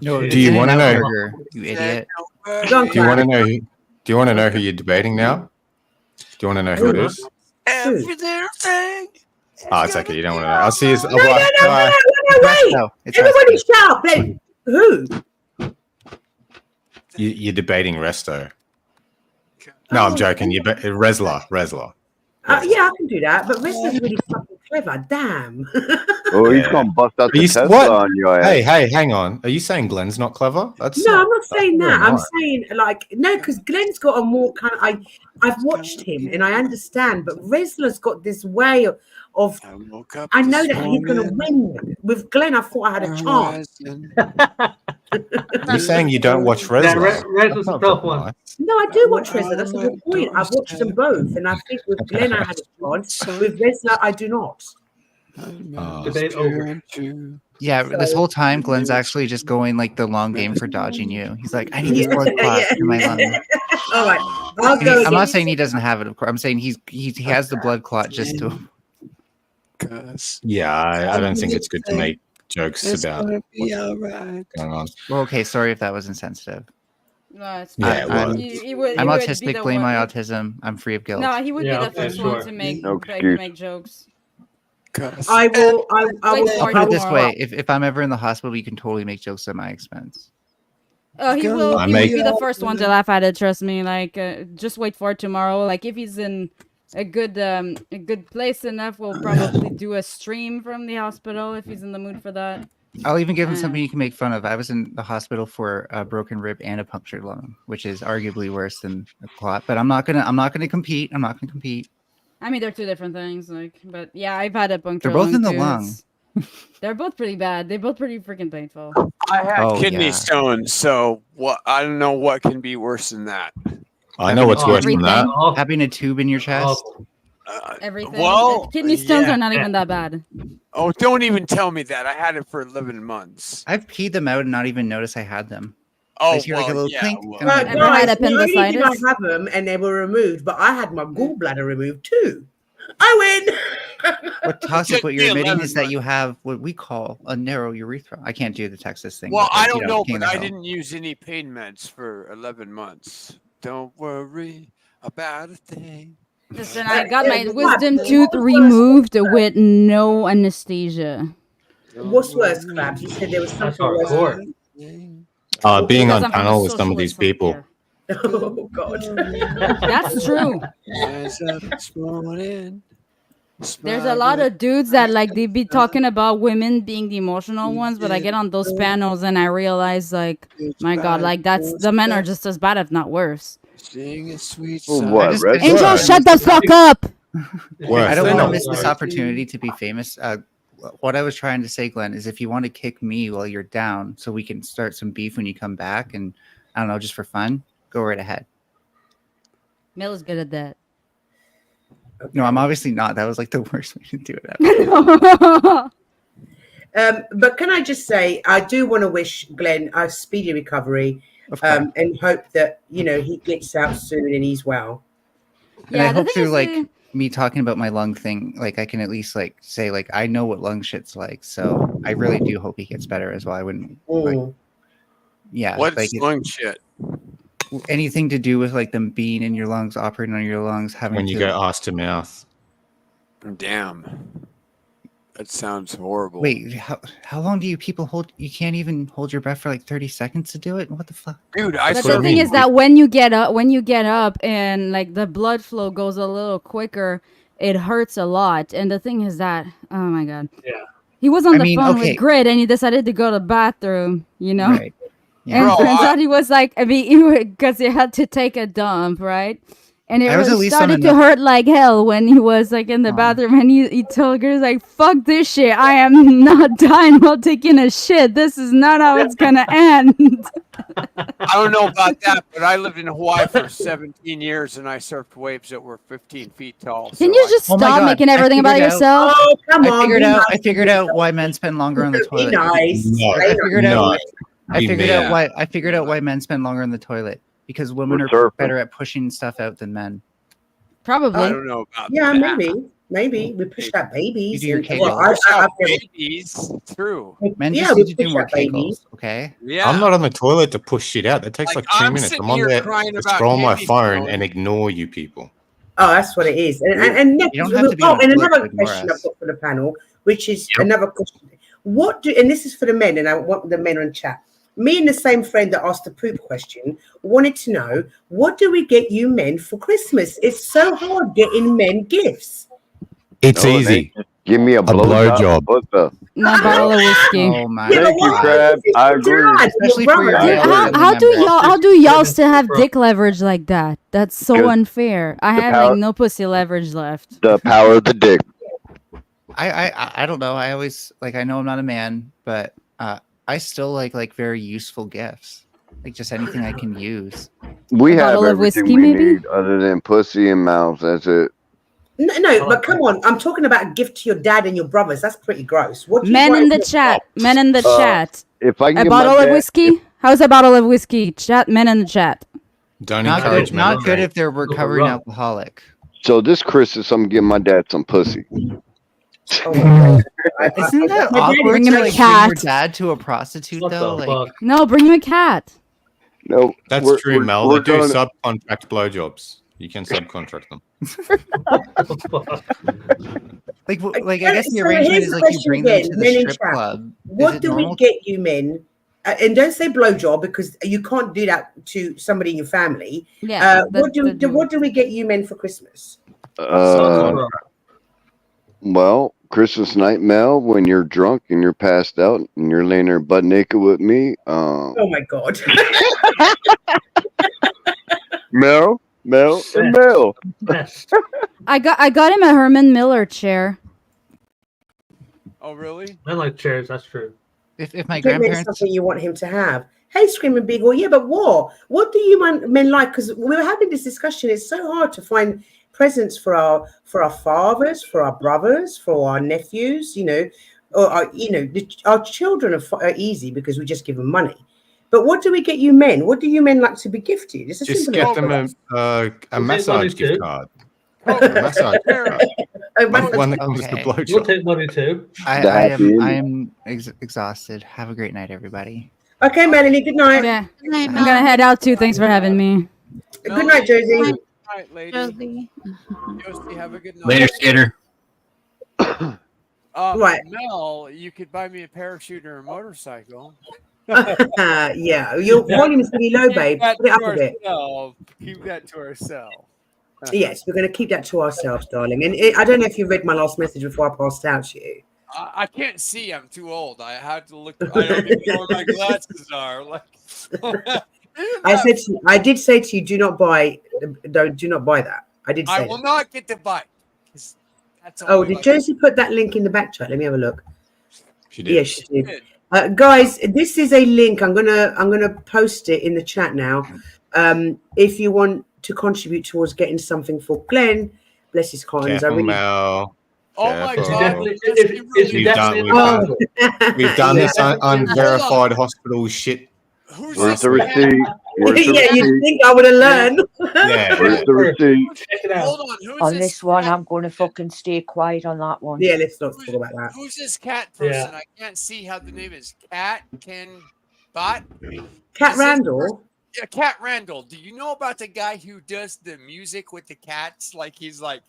No, Do you want to know? burger, you idiot? Do you want to know? Do you want to know who you're debating now? Do you want to know who it is? Every little thing. Oh, it's okay. You don't want to know. I'll see you. No, wait! No, it's Everybody shut up! Then who? You're debating Resto. No, I'm joking. You Resla. Yeah, I can do that. But Resto's really fucking clever. Damn. Oh, he's gonna bust out the Tesla what? on your ass. Hey, hang on. Are you saying Glenn's not clever? That's No, I'm not saying very that. I'm nice. saying like no, because Glenn's got a more kind of. I've watched him and I understand, but Resla's got this way of. I know that he's going to win. With Glenn, I thought I had a chance. You're saying you don't watch Resla? Yeah, Resla's a tough one. No, I do watch Resla. That's the whole point. I've watched them both, and I think with Glenn I had a chance. With Resla, I do not. Debate over. Yeah, this whole time Glenn's actually just going like the long game for dodging you. He's like, I need this blood clot in my lung. All right, I'll And go. I'm not saying he doesn't have it, of course. I'm saying he has the blood clot just to. Yeah, I don't think it's good to make jokes about what's going on. Well, okay, sorry if that was insensitive. No, it's Yeah, fine. well, I'm He would be autistic. the Blame one- my autism. I'm free of guilt. No, he would Yeah, be the okay, first one sure. to make No to excuse. make jokes. I will. I will. I'll put it this way: if I'm ever in the hospital, you can totally make jokes at my expense. Oh, he will. I He would make- be the first one to laugh at it. Trust me. Like, just wait for it tomorrow. Like, if he's in a good place enough, we'll probably do a stream from the hospital if he's in the mood for that. I'll even give him something you can make fun of. I was in the hospital for a broken rib and a punctured lung, which is arguably worse than a clot. But I'm not gonna compete. I mean, they're two different things. Like, but yeah, I've had a puncture. They're both in the too. lung. They're both pretty bad. They're both pretty freaking painful. I had Oh, kidney yeah. stones, so what? I don't know what can be worse than that. I know what's worse than that. Having a tube in your chest. Everything. Well, Kidney stones yeah. are not even that bad. Oh, don't even tell me that. I had it for 11 months. I've peed them out and not even noticed I had them. Oh, I just hear like a little yeah, clink. well. and I'm like, Ever had Guys, not only did I appendicitis? have them and they were removed, but I had my gallbladder removed too. I win. What toxic? Took What me you're admitting 11 is that you have what we call a narrow urethra. I can't do the Texas thing. Well, but, I like, don't you know, King but of I the Hill. didn't use any pain meds for 11 months. Don't worry about a thing. Listen, I got my wisdom tooth removed with no anesthesia. What's worse, Crabs? You said there was That's something worse. hardcore. Being Because on I'm from a panel with some of socialist these people. frontier. Oh God. That's true. Rise up this morning, There's a lot of dudes that like they be talking about women being the emotional ones, but I get on those panels and I realize like, my God, like that's the men are just as bad, if not worse. sing a sweet Well, song. what, Red Angel, Bull? shut the fuck up. I don't want to Worse. miss this opportunity to be famous. What I was trying to say, Glenn, is if you want to kick me while you're down, so we can start some beef when you come back, and I don't know, just for fun, go right ahead. Mel is good at that. No, I'm obviously not. That was like the worst way to do it ever. But can I just say, I do want to wish Glenn a speedy recovery, and hope that he gets out soon and he's well. And I hope through like me talking about my lung thing, like I can at least like say like I know what lung shit's like. So I really do hope he gets better as well. I wouldn't like, yeah, What's like lung shit? anything to do with like them being in your lungs, operating on your lungs, having When you to go ass to mouth. Damn. That sounds horrible. wait. How long do you people hold? You can't even hold your breath for like 30 seconds to do it. What the fuck, dude? I But swear. the thing is that when you get up and like the blood flow goes a little quicker, it hurts a lot. And the thing is that, oh my god, Yeah. he was on the mean, phone okay. with Grid, and he decided to go to the bathroom. You know, Right. Yeah. and Bro, turns out he was like, I mean, because he had to take a dump, right? And it I was at least on started to enough. hurt like hell when he was like in the Aw. bathroom, and he told Grid like, "Fuck this shit! I am not dying while taking a shit. This is not how it's gonna end." I don't know about that, but I lived in Hawaii for 17 years and I surfed waves that were 15 feet tall. Can you just Oh my stop God, making I everything about figured out- yourself? Oh, come I on. figured be out. nice I to figured out yourself. why men spend longer on the Be toilet. nice. No. I figured out. No. I figured out Yeah. why. I figured out why men spend longer on the toilet because women We're are surfing. better at pushing stuff out than men. Probably. I don't know about Yeah, that. maybe we push out babies. You do your and, well, Kegels. I've never, Babies, true. Men yeah, just we need to do push more out babies. Kegels. Okay. Yeah. I'm not on the toilet to push shit out. That takes like 2 I'm minutes. sitting I'm on here there crying to about scroll my candy phone phone. and ignore you people. Oh, that's what it is. And next, You don't have to be on and the toilet another to ignore question us. I've got for the panel, which is another question. And this is for the men, and I want the men on chat. Me and the same friend that asked the poop question wanted to know, what do we get you men for Christmas? It's so hard getting men gifts. It's No, it easy. ain't. Just give me a blowjob. What the? Not a bottle of whiskey. Oh my. Yeah, but Thank you, what Crab. if I it's your agree. dad, Especially your for your brother? I Dude, agree. how do y'all still have dick leverage like that? That's so Because unfair. I the have power- like no pussy leverage left. The power of the dick. I don't know. I always like. I know I'm not a man, but I still like very useful gifts. Like just anything I can use. We A have bottle of everything whiskey, we maybe? need other than pussy and mouths. That's it. No, but come on. I'm talking about a gift to your dad and your brothers. That's pretty gross. What do you Men buy in the your- chat. Men in the Uh, chat. If I can A get my bottle of dad, whiskey? How's a bottle of whiskey? Chat. Men in the chat. Don't Not encourage good. men. Not good if they're Go for recovering rum. alcoholic. so this Christmas, I'm giving my dad some pussy. Oh my God. Isn't that my dad is awkward Bring to him a like bring your cat. dad to a prostitute What though? the Like fuck? No, bring him a cat. No, That's true, Mel. We're They do gonna, subcontract blowjobs. You can subcontract them. like I guess the So arrangement here's is the like you question bring them again, to the men in strip chat. club. Is What it do we normal? get you men? And don't say blowjob because you can't do that to somebody in your family. Yeah. What do we get you men for Christmas? well, Christmas night, Mel, when you're drunk and you're passed out and you're laying there butt naked with me. Oh my God. Mel, and Mel. I got him a Herman Miller chair. Oh, really? I like chairs. That's true. If my I think that's grandparents, something you want him to have. Hey, Screaming Beagle. Yeah, but what? What do you men like? Because we were having this discussion. It's so hard to find presents for our fathers, for our brothers, for our nephews. You know, or our children are easy because we just give them money. But what do we get you men? What do you men like to be gifted? It's a Just simple get them a massage gift card. A massage gift card. One that comes with the Okay. We'll blowjob. take money too. I am exhausted. Have a great night, everybody. Okay, Melanie. Good night. Yeah. I'm gonna head out too. Thanks for having me. Good night, Josie. Good night, lady. Josie, have a good night. Later, skater. Right. Mel, you could buy me a parachute or a motorcycle. Yeah, your volume is pretty low, babe. Put it up a bit. Keep that to ourselves. Yes, we're going to keep that to ourselves, darling. And I don't know if you read my last message before I passed out to you. I can't see. I'm too old. I have to look. I don't even know where my glasses are. Like, I did say to you, do not buy that. I did say I will that. not get the bike. That's Oh, only did Josie put that link in the back chat? Let me have a look. She did. Yes, she did. Guys, this is a link. I'm gonna post it in the chat now. If you want to contribute towards getting something for Glenn, bless his cons. Careful, Mel. Oh my Careful. God! We've done this unverified hospital shit. Where's the receipt? Yeah, you'd think I would have learned. Where's the receipt? Hold on. Who's On this this one, cat? I'm going to fucking stay quiet on that one. Yeah, let's not talk about that. Who's this cat person? I can't see how the name is. Cat Bot. Cat Randall. Yeah, Cat Randall. Do you know about the guy who does the music with the cats? Like he's like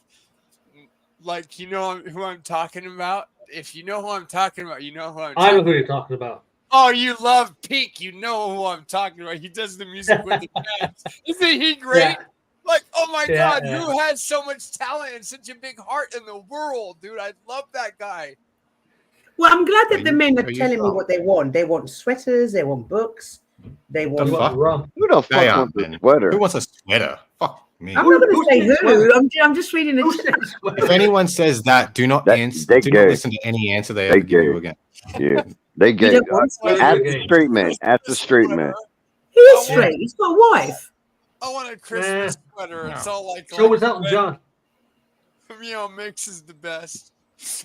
you know who I'm talking about? If you know who I'm talking about, you know who I'm I talking know about. who you're talking about. Oh, you love Pink. You know who I'm talking about. He does the music with the cats. Isn't he great? Like, oh my Yeah. God, who has so much talent and such a big heart in the world, dude? I love that guy. Well, I'm glad that Are the you- men are are you telling me drunk? what they want. They want sweaters. They want books. They The want. fuck? Who the They fuck are, wants a man. sweater? Who wants a sweater? Fuck me. I'm not going to say said sweater? who. I'm just reading the chat. If anyone says that, do not answer. They Do not gay. listen to any answer they They ever give you gay. again. Yeah, they You gay. don't want Ask sweaters? the straight man. Ask the straight man. He is I straight. want, He's got a wife. I want a Christmas sweater. It's all like So was Elton red, John. mix is the best.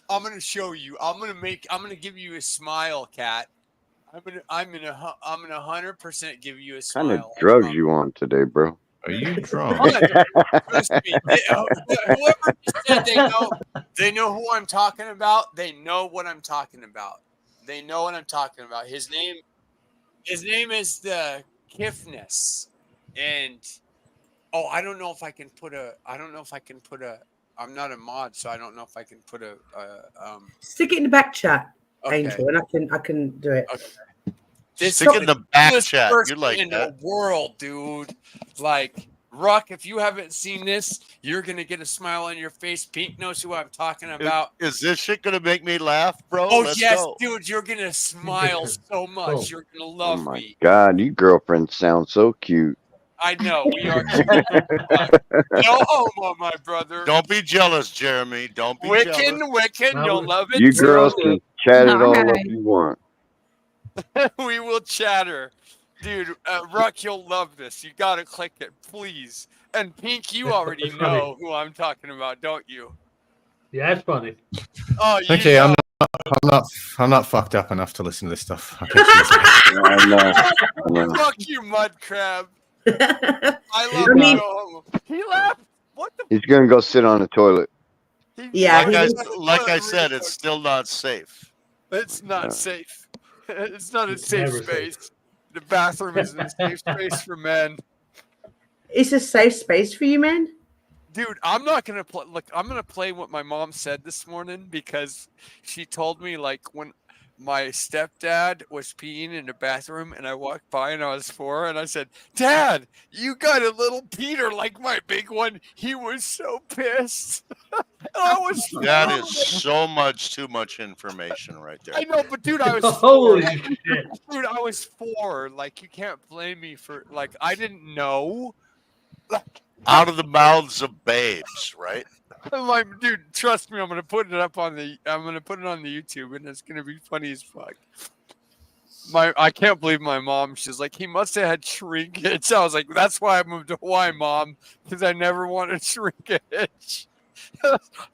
I'm gonna show you. I'm gonna give you a smile, Cat. I'm gonna 100% give you a What kind of smile. drugs you on today, bro? Are you drunk? Trust me. Whoever said they know who I'm talking about. They know what I'm talking about. They know what I'm talking about. His name is the Kifness, and I don't know if I can put a. I'm not a mod, so I don't know if I can put a. Stick it in the back chat, Okay. Angel, and I can do it. This Stick is it in the the back coolest chat. person You like in that? the world, dude. Like Ruck, if you haven't seen this, you're gonna get a smile on your face. Pink knows who I'm talking about. Is this shit gonna make me laugh, bro? Oh Let's yes, go. dude, you're gonna smile so much. You're gonna Oh love my me. god, you girlfriends sound so cute. I know we are. No homo, my brother. Don't be jealous, Jeremy. Don't be jealous. Wiccan, you'll love it You too. girls can chat it all up you want. We will chatter. Dude, Ruck, you'll love this. You gotta click it, please. And Pink, you already It's funny. know who I'm talking about, don't you? Yeah, it's funny. Oh, you Okay, know. I'm not fucked up enough to listen to this stuff. Okay, cheers, man. I know. Fuck you, mud crab. I He's love you. not- No homo. He left. What the? He's gonna go sit on the toilet. Yeah, Like I said, it's still not safe. It's not safe. It's not a It's safe never safe. space. The bathroom isn't a safe space for men. It's a safe space for you, man. Dude, I'm not gonna play. Look, I'm gonna play what my mom said this morning because she told me like when my stepdad was peeing in the bathroom and I walked by and I was 4 and I said, "Dad, you got a little Peter like my big one." He was so pissed. And I was That 4. is so much too much information right there. I know, but dude, I was 4. Holy Like, shit. dude, I was 4. Like, you can't blame me for like I didn't know. Like, Out of the mouths of babes, right? I'm like, dude, trust me, I'm gonna put it on the YouTube, and it's gonna be funny as fuck. I can't believe my mom. She's like, he must have had shrinkage. I was like, that's why I moved to Hawaii, Mom, because I never wanted shrinkage.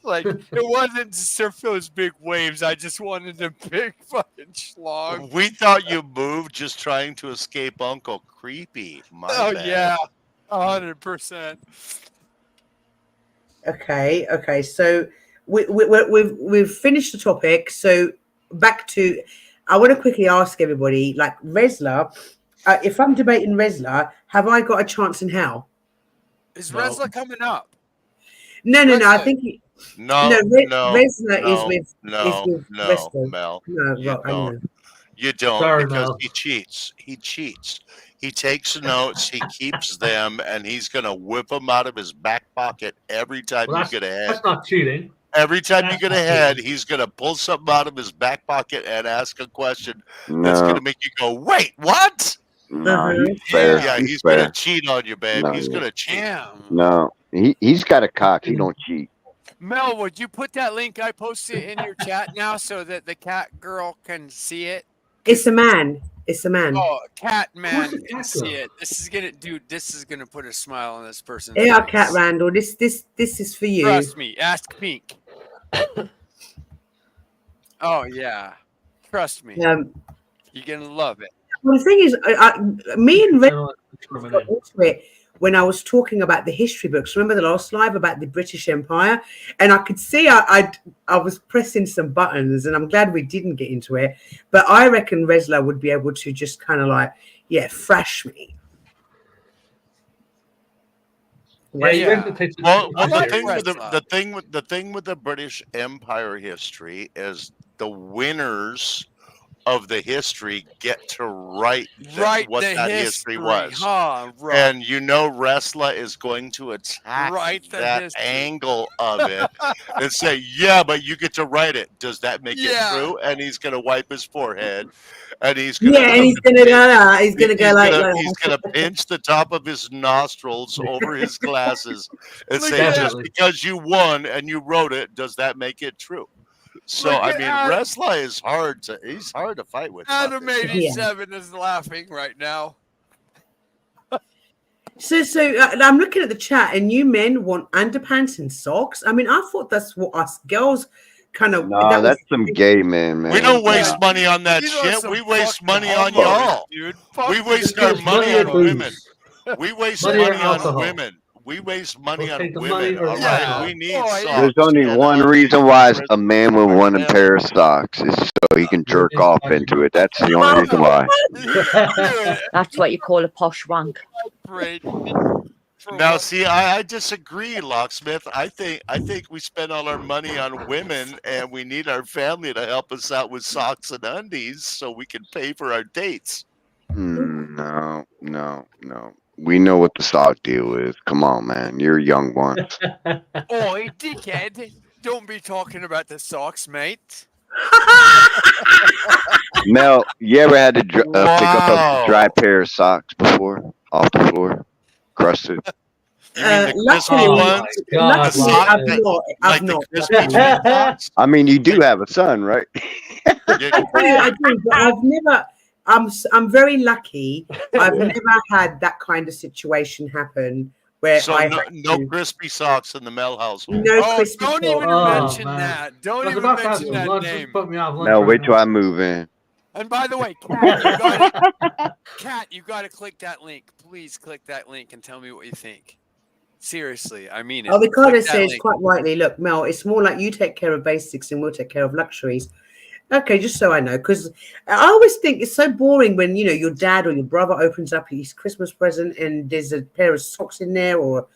Like, it wasn't to surf those big waves. I just wanted a big fucking schlong. We thought you moved just trying to escape Uncle Creepy. My Oh bad. yeah, 100%. Okay. So we've finished the topic. So back to, I want to quickly ask everybody, like Resla, if I'm debating Resla, have I got a chance in hell? Is Resla coming up? No. I think Resla is with Resla. Mel. No, You right, I know. don't. You don't Sorry, because Mel. he cheats. He cheats. He takes notes, he keeps them, and he's gonna whip them out of his back pocket every time Well, you get ahead. that's not cheating. Every time you That's get not ahead, cheating. he's gonna pull something out of his back pocket and ask a question that's No, gonna make you go, "Wait, what?" no, he's fair. Yeah, He's he's fair. gonna cheat on you, babe. No, He's gonna cheat. Damn. no, he's got a cock. He don't cheat. Mel, would you put that link I posted in your chat now so that the cat girl can see it? It's a man. It's a man. Oh, cat man Who's the can cat see girl? it. This is gonna put a smile on this person's Yeah, face. Cat Randall. This is for you. Trust me. Ask Pink. Oh yeah. Trust me. You're gonna love it. Well, the thing is, me and Red got into it when I was talking about the history books. Remember the last live about the British Empire? And I could see I was pressing some buttons, and I'm glad we didn't get into it. But I reckon Resla would be able to just kind of like, thrash me. Well, I the like thing with Resla. the thing with the British Empire history is the winners of the history get to write Write what the that history, was. huh? Right. And Wrestler is going to attack Write the that history. angle of it and say, yeah, but you get to write it. Does that make it Yeah. true? And he's going to wipe his forehead. And he's going Yeah, and he's gonna go that. He's gonna go like that. he's gonna pinch the top of his nostrils over his glasses and Look say, at just Definitely. because you won and you wrote it, does that make it true? So Look I at mean, Adam. Wrestler is hard to fight with. about Adam this. 87 is laughing right now. So I'm looking at the chat, and you men want underpants and socks. I mean, I thought that's what us girls kind of. Nah, that was that's some gay man, man. We don't waste Yeah. money on that These are shit. some We waste fucked money on homos, y'all. dude. We Fuck waste these our guys. money Money or on women. booze. We waste Money or money on alcohol. women. We waste money We'll on take the women. money or All the right, alcohol. we need Boy, socks. There's only and one undies reason and why a presents man for would our want a family. pair of socks is so he can jerk It's off funny. into it. That's the only reason why. Dude, That's what you call a posh wank. Brady. For Now, what? see, I disagree, Locksmith. I think we spend all our money on women, and we need our family to help us out with socks and undies so we can pay for our dates. No. We know what the sock deal is. Come on, man. You're a young one. Oi, dickhead. Don't be talking about the socks, mate. Mel, you ever had to pick up a dry Wow. pair of socks before off the floor, crusted? You mean the crispy Oh Luckily, my ones? The God, luckily, sock I've that, not. like I've the not. crispy tweet Locksmith. socks? I mean, you do have a son, right? Yeah, I do, but I've never. I'm very lucky. I've never had that kind of situation happen where So I no, had no to. crispy socks in the Mel household. No Oh, crispy don't socks. even Oh mention man. that. Don't I was even about to have mention some that lunch. Just name. put me off lunch Mel, right wait till now. I move in. And by the way, Kat, you got to click that link. Please click that link and tell me what you think. Seriously, I mean it. Oh, Ricardo Click that says link. quite rightly. Look, Mel, it's more like you take care of basics and we'll take care of luxuries. Okay, just so I know, because I always think it's so boring when your dad or your brother opens up his Christmas present and there's a pair of socks in there or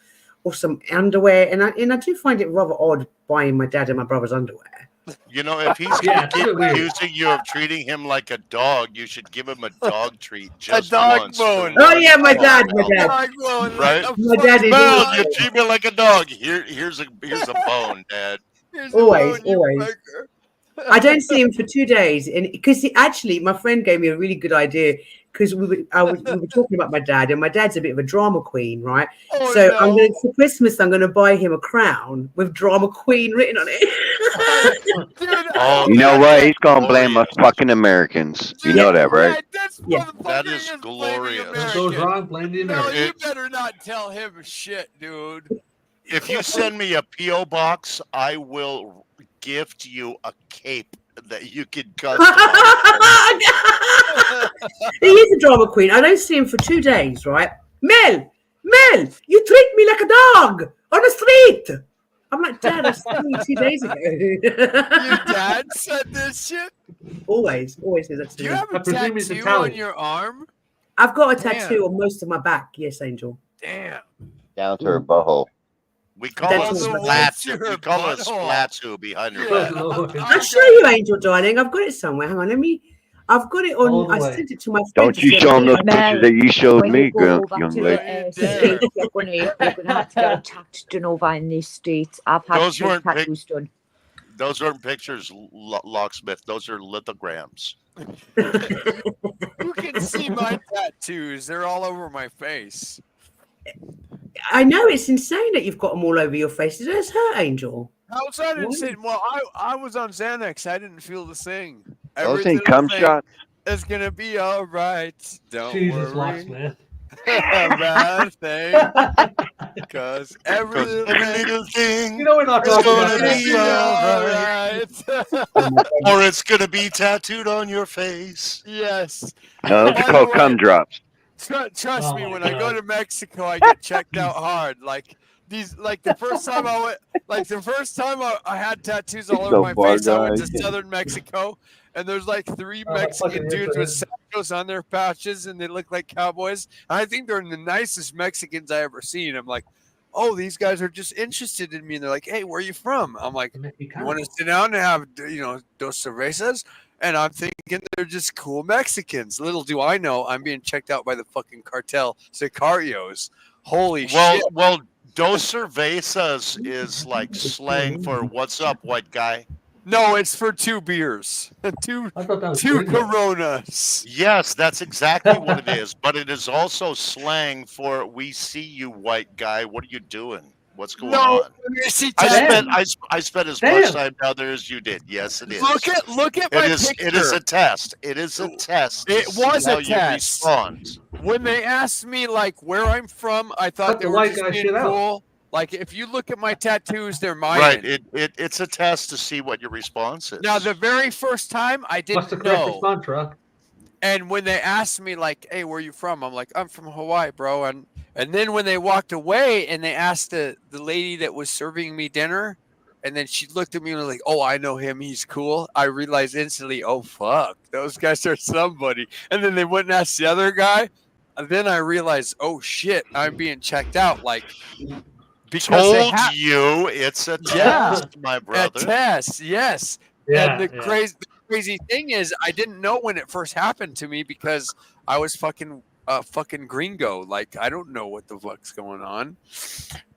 some underwear, and I do find it rather odd buying my dad and my brother's underwear. You know, if he's Yeah, going it's to a keep bit weird. accusing you of treating him like a dog, you should give him a dog treat A just dog once. bone. Oh yeah, my Oh, dad. Dog bone. right? Like a My dad fucking is Mel, dog. you treat me like a dog. Here's a bone, Dad. Here's a always, bone, you always. fucker. I don't see him for 2 days, and because actually, my friend gave me a really good idea because we were talking about my dad, and my dad's a bit of a drama queen, right? Oh So no. for Christmas, I'm going to buy him a crown with drama queen written on it. Dude, Oh, You know that what? is He's gonna blame us glorious. fucking Americans. You dude, know that, right? yeah, this Yeah. motherfucker That is is blaming glorious. What goes Americans. wrong? Blame the No, Americans. you It- better not tell him shit, dude. If you send me a P.O. box, I will gift you a cape that you can customize. He is a drama queen. I don't see him for 2 days, right? Mel, you treat me like a dog on the street. I'm like, Dad, I saw you 2 days ago. Your dad said this shit? always says that to Do me. you have I a presume he's tattoo on Italian. your arm? I've got a Damn. tattoo on most of my back. Yes, Angel. Damn. Down to her butthole. We call That's it all splat. your We call it butthole. splatsu behind her Good back. Lord. I'll show you, Angel, darling. I've got it somewhere. Hang on, I've got it All on. the I way. sent it to my friend. Don't you show him those pictures that you showed when me, you go over young to lady. Don't you States, dare. you're gonna have to get a tattoo done over in these states. I've had Those 2 weren't pic- tattoos done. Those aren't pictures, Locksmith. Those are lithograms. You can see my tattoos. They're all over my face. I know it's insane that you've got them all over your face. Does this hurt, Angel? How's that insane? Well, I was on Xanax. I didn't feel the thing. Those Every ain't little cum thing shots. is gonna be all right. Don't Jesus, worry Locksmith. about a thing, cause every Because little every thing little thing You know we're not is talking going about to that. be all right. Or it's going to be tattooed on your face. Yes. No, those By are the called way, cum drops. Trust Oh me, my when I go God. to Mexico, I get checked out hard. Like the first time I went, I had tattoos all over So my far, face. I went to guys. southern Mexico, and there's like 3 Oh, that fucking Mexican dudes with hipster. sandals on their pouches, and they look like cowboys. And I think they're the nicest Mexicans I ever seen. I'm like, oh, these guys are just interested in me, and they're like, hey, where are you from? I'm like, you want to sit down and have dos cervezas? And I'm thinking they're just cool Mexicans. Little do I know, I'm being checked out by the fucking cartel sicarios. Holy shit. Well, Dos Cervezas is like slang for "What's up, white guy?" No, it's for 2 beers. two Coronas. Yes, that's exactly what it is. But it is also slang for "We see you, white guy. What are you doing? What's going on?" I spent as much time down there as you did. Yes, it is. Look at my picture. It is a test. It is a test. It was how a you test. respond. When they asked me like where I'm from, I thought they were just being cool. Like if you look at my tattoos, they're mine. Right. It's a test to see what your response is. Now the very first time I didn't know. And when they asked me like, "Hey, where are you from?" I'm like, "I'm from Hawaii, bro." And then when they walked away and they asked the lady that was serving me dinner, and then she looked at me and was like, "Oh, I know him. He's cool." I realized instantly, oh fuck, those guys are somebody. And then they went and asked the other guy, and then I realized, oh shit, I'm being checked out. Like because Told you it's a test, my brother. A test, yes. And the crazy thing is, I didn't know when it first happened to me because I was fucking gringo. Like I don't know what the fuck's going on,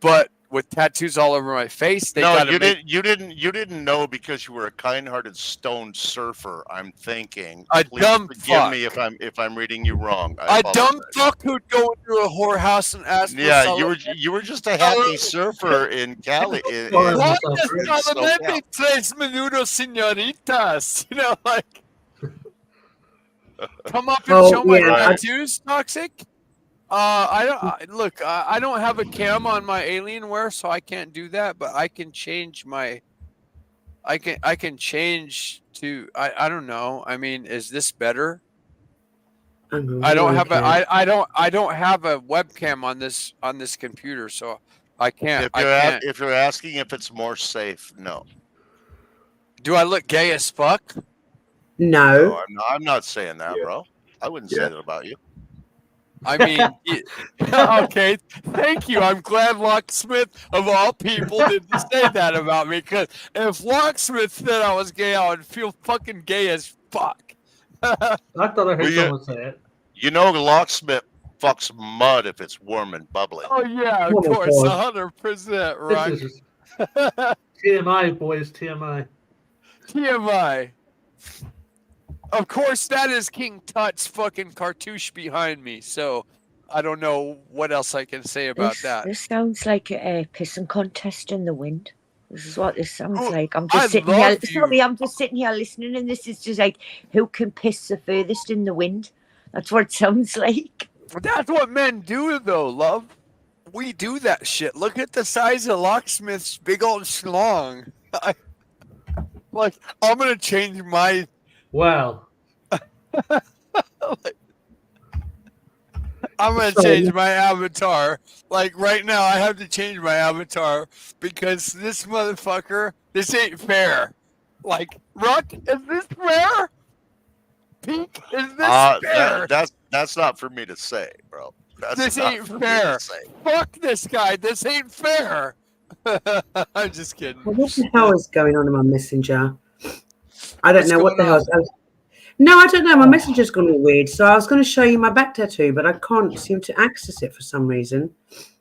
but with tattoos all over my face, they got you didn't know because you were a kind-hearted stoned surfer. I'm thinking. Please dumb forgive fuck. me if I'm reading you wrong. A dumb fuck who'd go into a whorehouse and ask for you were just a happy surfer in Cali. Solamente 3 minutos, señoritas. You know, like come up and show my tattoos, Toxic. I don't have a cam on my Alienware, so I can't do that. But I can change my. I can change to. I don't know. I mean, is this better? I don't have a webcam on this computer, so I can't. If you're asking if it's more safe, no. Do I look gay as fuck? No, I'm not saying that, bro. I wouldn't say that about you. I mean, okay, thank you. I'm glad Locksmith, of all people, didn't say that about me. Because if Locksmith said I was gay, I would feel fucking gay as fuck. I thought I heard someone say it. You know, Locksmith fucks mud if it's warm and bubbly. Oh, yeah, of course, 100%, right? TMI, boys, TMI. TMI. Of course, that is King Tut's fucking cartouche behind me, so I don't know what else I can say about that. This sounds like a pissing contest in the wind. This is what this sounds like. I'm just sitting here. Sorry, I'm just sitting here listening, and this is just like, who can piss the furthest in the wind? That's what it sounds like. That's what men do, though, love. We do that shit. Look at the size of Locksmith's big old schlong. I'm gonna change my. Wow. I'm going to change my avatar. Like right now, I have to change my avatar because this motherfucker, this ain't fair. Like, Ruck, is this fair? Pink, is this fair? That's not for me to say, bro. This ain't fair. Fuck this guy. This ain't fair. I'm just kidding. Well, what the hell is going on in my messenger? I don't know what the hell. No, I don't know. My messenger's gone all weird. So I was going to show you my back tattoo, but I can't seem to access it for some reason.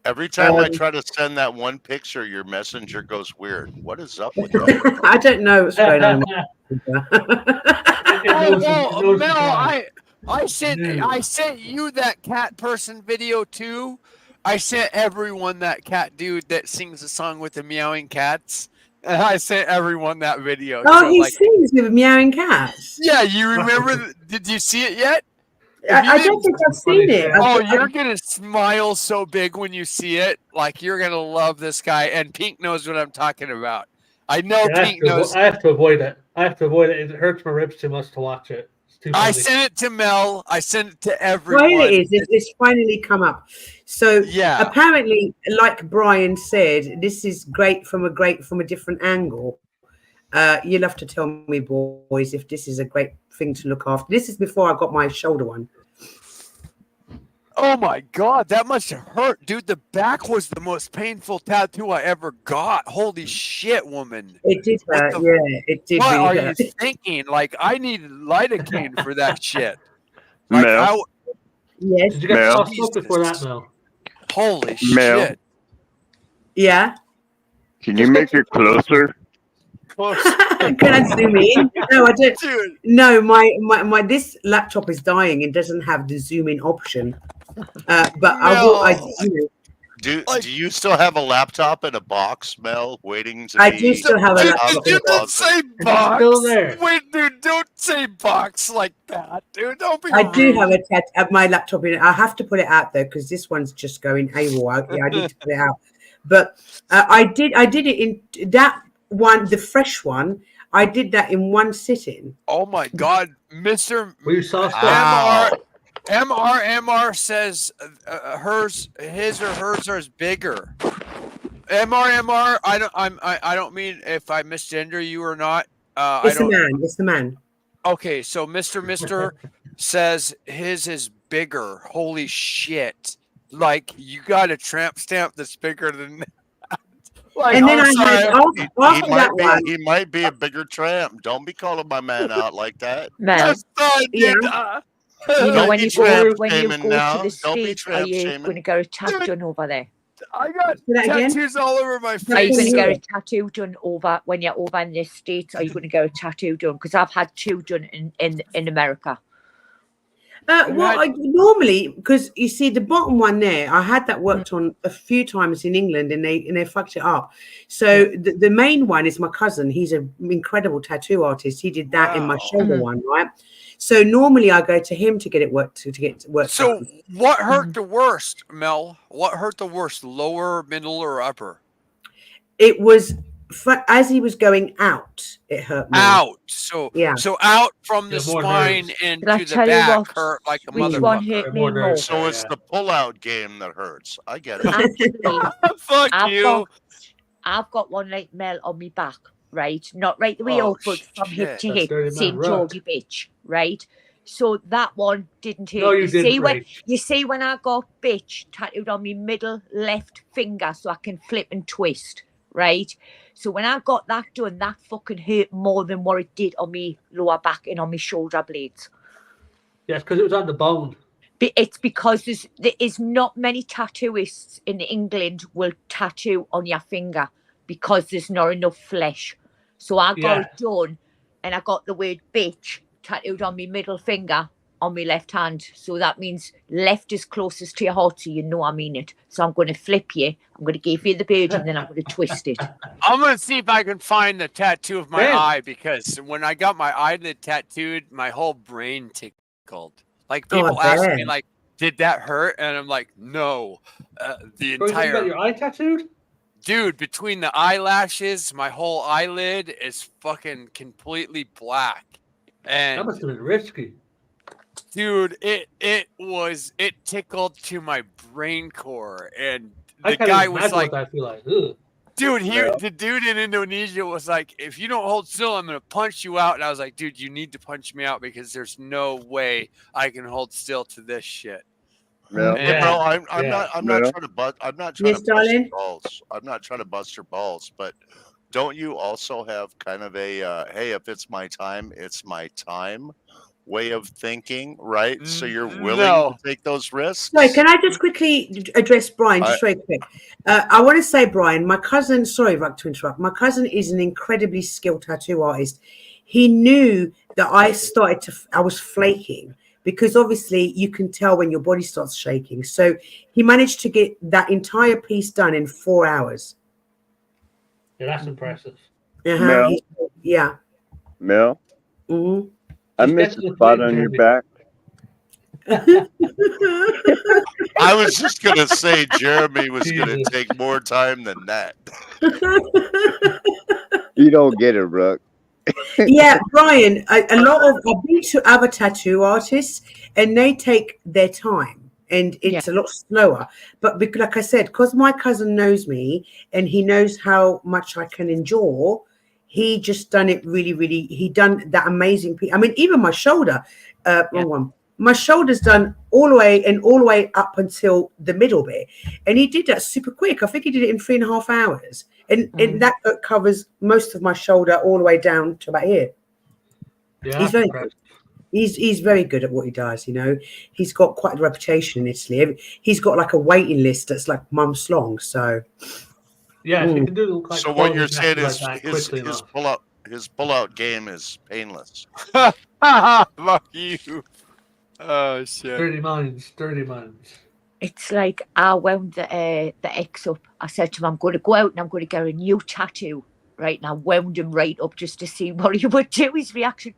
Every time I try to send that one picture, your messenger goes weird. What is up with you? I don't know what's going on. Mel, I sent you that cat person video too. I sent everyone that cat dude that sings a song with the meowing cats. And I sent everyone that video. Oh, so, he sings with meowing cats. Yeah, you remember? Did you see it yet? I don't think I've seen it. Oh, you're gonna smile so big when you see it. Like you're gonna love this guy. And Pink knows what I'm talking about. I know Pink knows. I have to avoid it. It hurts my ribs too much to watch it. I sent it to Mel. I sent it to everyone. Well, it is. It's finally come up. So yeah, apparently, like Brian said, this is great from a different angle. You'll have to tell me, boys, if this is a great thing to look after. This is before I got my shoulder one. Oh my God, that must have hurt, dude. The back was the most painful tattoo I ever got. Holy shit, woman. It did hurt. Yeah, it did What really are hurt. you thinking? Like, I needed lidocaine for that shit. Like, Mel, Yes. Did you get Mel? sauced up before that, Mel? Holy Mel, shit. Yeah. can you make it closer? Can I zoom in? No, I don't. Dude. No, my this laptop is dying and doesn't have the zoom in option. But I will. Do you still have a laptop in a box, Mel, waiting to I be? do still have a Dude, laptop. you don't say It's box. still there. Wait, dude, don't say box like that, dude. Don't be I rude. do have my laptop in it. I have to put it out though because this one's just going AWOL. I need to put it out. But I did it in that one, the fresh one. I did that in one sitting. Oh my God, Mr. Wow. MR says his or hers are bigger. MR, I don't mean if I misgender you or not. It's the man. It's the man. Okay, so Mr. says his is bigger. Holy shit! Like you got a tramp stamp that's bigger than. Like, And then I'm I sorry. had after that one. He might be a bigger tramp. Don't be calling my man out like that. Mel, Yeah. you know Don't when be you go tramp when you shaming go now. to the Don't be States, are tramp you shaming. going to get a tattoo done over there? I got that again? tattoos all over my face. Are you going to get a tattoo done over when you're over in the States? Are you going to get a tattoo done? Because I've had two done in America. Well, normally, because you see the bottom one there, I had that worked on a few times in England, and they fucked it up. So the main one is my cousin. He's an incredible tattoo artist. He did that in my shoulder one, right? So normally I go to him to get it worked So done. what hurt the worst, Mel? What hurt the worst? Lower, middle, or upper? It was as he was going out, it hurt more. Out. So yeah. So out from the Yeah, more spine nerves. into Did I the tell you back what? hurt like a Which one motherfucker. hurt me more? So it's the pull-out game that hurts. I get it. Actually, Fuck you. I've got one like Mel on my back, right? Not right the way Oh, up, but from hip shit. to That's hip, dirty man St. rock. Georgie bitch, right? So that one didn't hurt. No, you didn't, see when Rach. you see when I got bitch tattooed on my middle left finger so I can flip and twist, right? So when I got that done, that fucking hurt more than what it did on my lower back and on my shoulder blades. Yes, because it was on the bone. It's because there is not many tattooists in England will tattoo on your finger because there's not enough flesh. So I got it done, and I got the word bitch tattooed on my middle finger on my left hand. So that means left is closest to your heart, so you know I mean it. So I'm going to flip you. I'm going to give you the bird, and then I'm going to twist it. I'm going to see if I can find the tattoo of my Damn. eye, because when I got my eyelid tattooed, my whole brain tickled. Like, people I ask me, bet. like, did that hurt? And I'm like, no. The Bro, you got entire... your eye tattooed? Dude, between the eyelashes, my whole eyelid is fucking completely black. And That must have been risky. dude, it tickled to my brain core. And I the can't guy even was imagine like, what that feel like. Ugh. dude, the dude in Indonesia was like, if you don't hold still, I'm gonna punch you out. And I was like, dude, you need to punch me out because there's no way I can hold still to this shit. Mel, And- Bro, I'm not Mel? trying to bust. I'm not Yes, trying to bust your darling? balls. I'm not trying to bust your balls, but don't you also have kind of a hey, if it's my time, it's my time way of thinking, right? So you're willing No. to take those risks. Sorry, can I just quickly address Brian, just very quick? I want to say, Brian, my cousin, sorry to interrupt, my cousin is an incredibly skilled tattoo artist. He knew that I was flaking, because obviously you can tell when your body starts shaking. So he managed to get that entire piece done in 4 hours. Yeah, that's impressive. Mel? Yeah. Mel, Mhm. I Just missed get to a the spot point, on your Jeremy. back. I was just gonna say Jeremy was gonna Jesus. take more time than that. You don't get it, Rook. Yeah, Brian, I've been to other tattoo artists and they take their time and it's a lot slower. But like I said, because my cousin knows me and he knows how much I can endure, he just done it really, really, he done that amazing piece. I mean, even my shoulder, wrong one. my shoulder's done all the way up until the middle bit, and he did that super quick. I think he did it in 3.5 hours, and that covers most of my shoulder all the way down to about here. Yeah, he's very good. He's very good at what he does. You know, he's got quite a reputation in Italy. He's got like a waiting list that's like months long. So yeah, if you can do like So what you're quality saying tattoos is like that quickly enough. his pullout game is painless. Fuck you. Oh shit. Dirty minds. It's like I wound the ex up. I said to him, I'm going to go out and I'm going to get a new tattoo, right? And I wound him right up just to see what he would do, his reaction.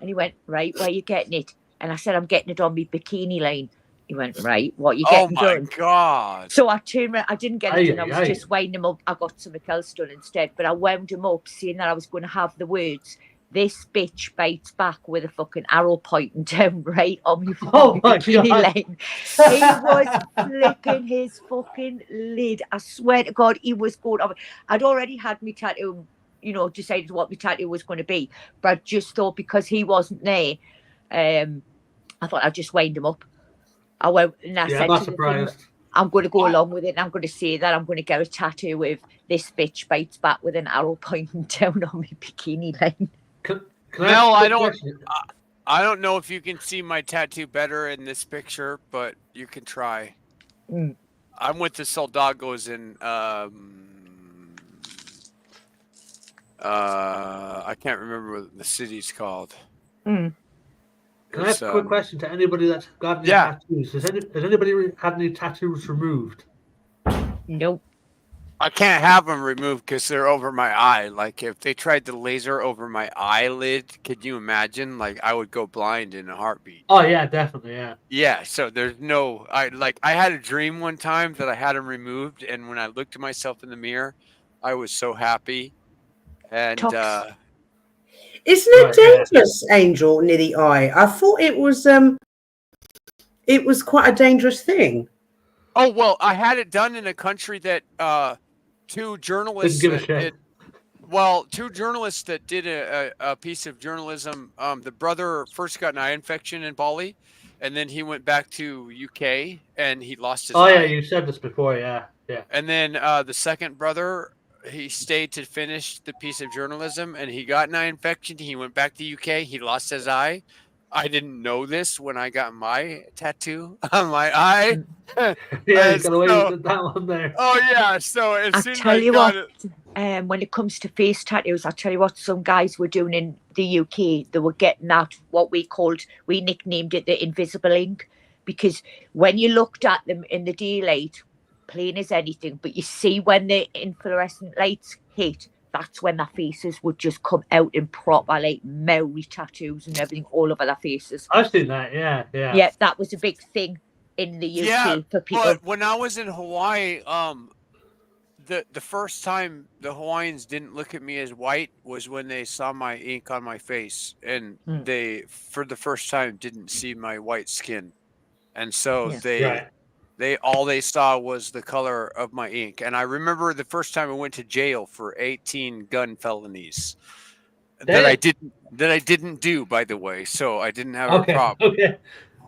And he went, right, where are you getting it? And I said, I'm getting it on my bikini line. He went, right, what are you getting done? Oh my God. So I turned around, I didn't get it done. I was just winding him up. I got something else done instead, but I wound him up, seeing that I was going to have the words, this bitch bites back with a fucking arrow pointing down right on me bikini line. He was flipping his fucking lid. I swear to God, he was going over. I'd already had my tattoo, you know, decided what my tattoo was going to be, but I just thought because he wasn't there, I thought I'd just wind him up. I went and I said to the thing, I'm going to go along with it, and I'm going to say that I'm going to get a tattoo with this bitch bites back with an arrow pointing down on my bikini line. Mel, I don't know if you can see my tattoo better in this picture, but you can try. I'm with the Soldagos in I can't remember what the city's called. Can I ask a quick question to anybody that's got any tattoos? Has anybody had any tattoos removed? Nope. I can't have them removed because they're over my eye. Like if they tried to laser over my eyelid, could you imagine? Like I would go blind in a heartbeat. Oh yeah, definitely, yeah. Yeah, so there's no. I had a dream one time that I had them removed, and when I looked at myself in the mirror, I was so happy. And isn't it dangerous, Angel, near the eye? I thought it was quite a dangerous thing. Oh well, I had it done in a country that two journalists Didn't give a shit. two journalists that did a piece of journalism. The brother first got an eye infection in Bali, and then he went back to UK and he lost his eye. Oh yeah, you said this before, yeah. And then the second brother, he stayed to finish the piece of journalism, and he got an eye infection. He went back to UK. He lost his eye. I didn't know this when I got my tattoo on my eye. Yeah, you got away with that one there. Oh yeah, so as I soon as tell I you got what, it, when it comes to face tattoos, I tell you what, some guys were doing in the UK. They were getting that what we nicknamed it the invisible ink, because when you looked at them in the daylight, plain as anything, but you see when the inflorescent lights hit, that's when their faces would just come out in proper like Maori tattoos and everything all over their faces. I've seen that, yeah. Yeah, that was a big thing in the UK for people. But when I was in Hawaii, the first time the Hawaiians didn't look at me as white was when they saw my ink on my face, and they, for the first time, didn't see my white skin, and so they saw was the color of my ink. And I remember the first time I went to jail for 18 gun felonies that I didn't do, by the way, so I didn't have a problem. Okay.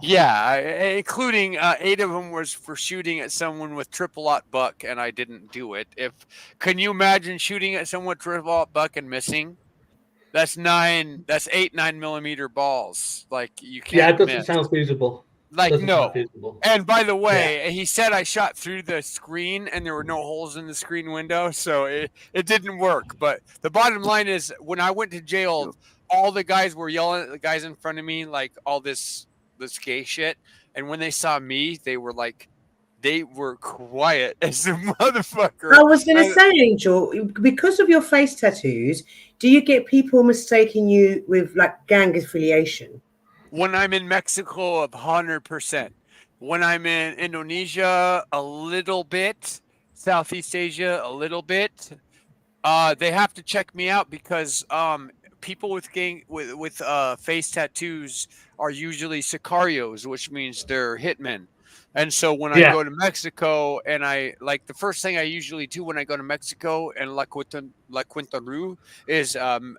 Yeah, including 8 of them was for shooting at someone with triple-aught buck, and I didn't do it. Can you imagine shooting at someone with triple-aught buck and missing? That's 8 9mm balls. Like you can't. Yeah, it doesn't miss. sound feasible. Like no. And by the way, he said I shot through the screen and there were no holes in the screen window, so it didn't work. But the bottom line is, when I went to jail, all the guys were yelling at the guys in front of me like all this gay shit, and when they saw me, they were quiet as a motherfucker. I was going to say, Angel, because of your face tattoos, do you get people mistaking you with like gang affiliation? When I'm in Mexico, 100%. When I'm in Indonesia, a little bit. Southeast Asia, a little bit. They have to check me out because people with face tattoos are usually sicarios, which means they're hitmen. And so when I go to Mexico, and the first thing I usually do when I go to Mexico and La Quintana Roo is Cancun,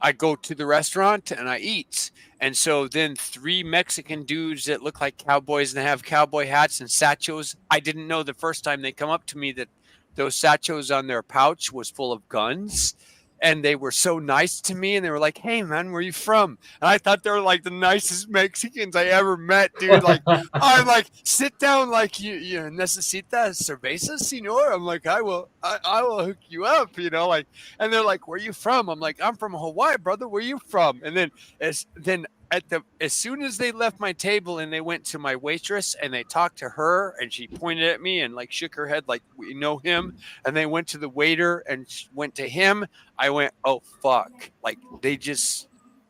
I go to the restaurant and I eat. And so then 3 Mexican dudes that look like cowboys and they have cowboy hats and sachos. I didn't know the first time they come up to me that those sachos on their pouch was full of guns. And they were so nice to me, and they were like, "Hey, man, where you from?" And I thought they were like the nicest Mexicans I ever met, dude. Like, I'm like, sit down, like you necesita cerveza, senor. I'm like, I will hook you up, like. And they're like, "Where you from?" I'm like, "I'm from Hawaii, brother. Where you from?" And then as soon as they left my table and they went to my waitress and they talked to her and she pointed at me and like shook her head like, "We know him," and they went to the waiter and went to him, I went, "Oh fuck." Like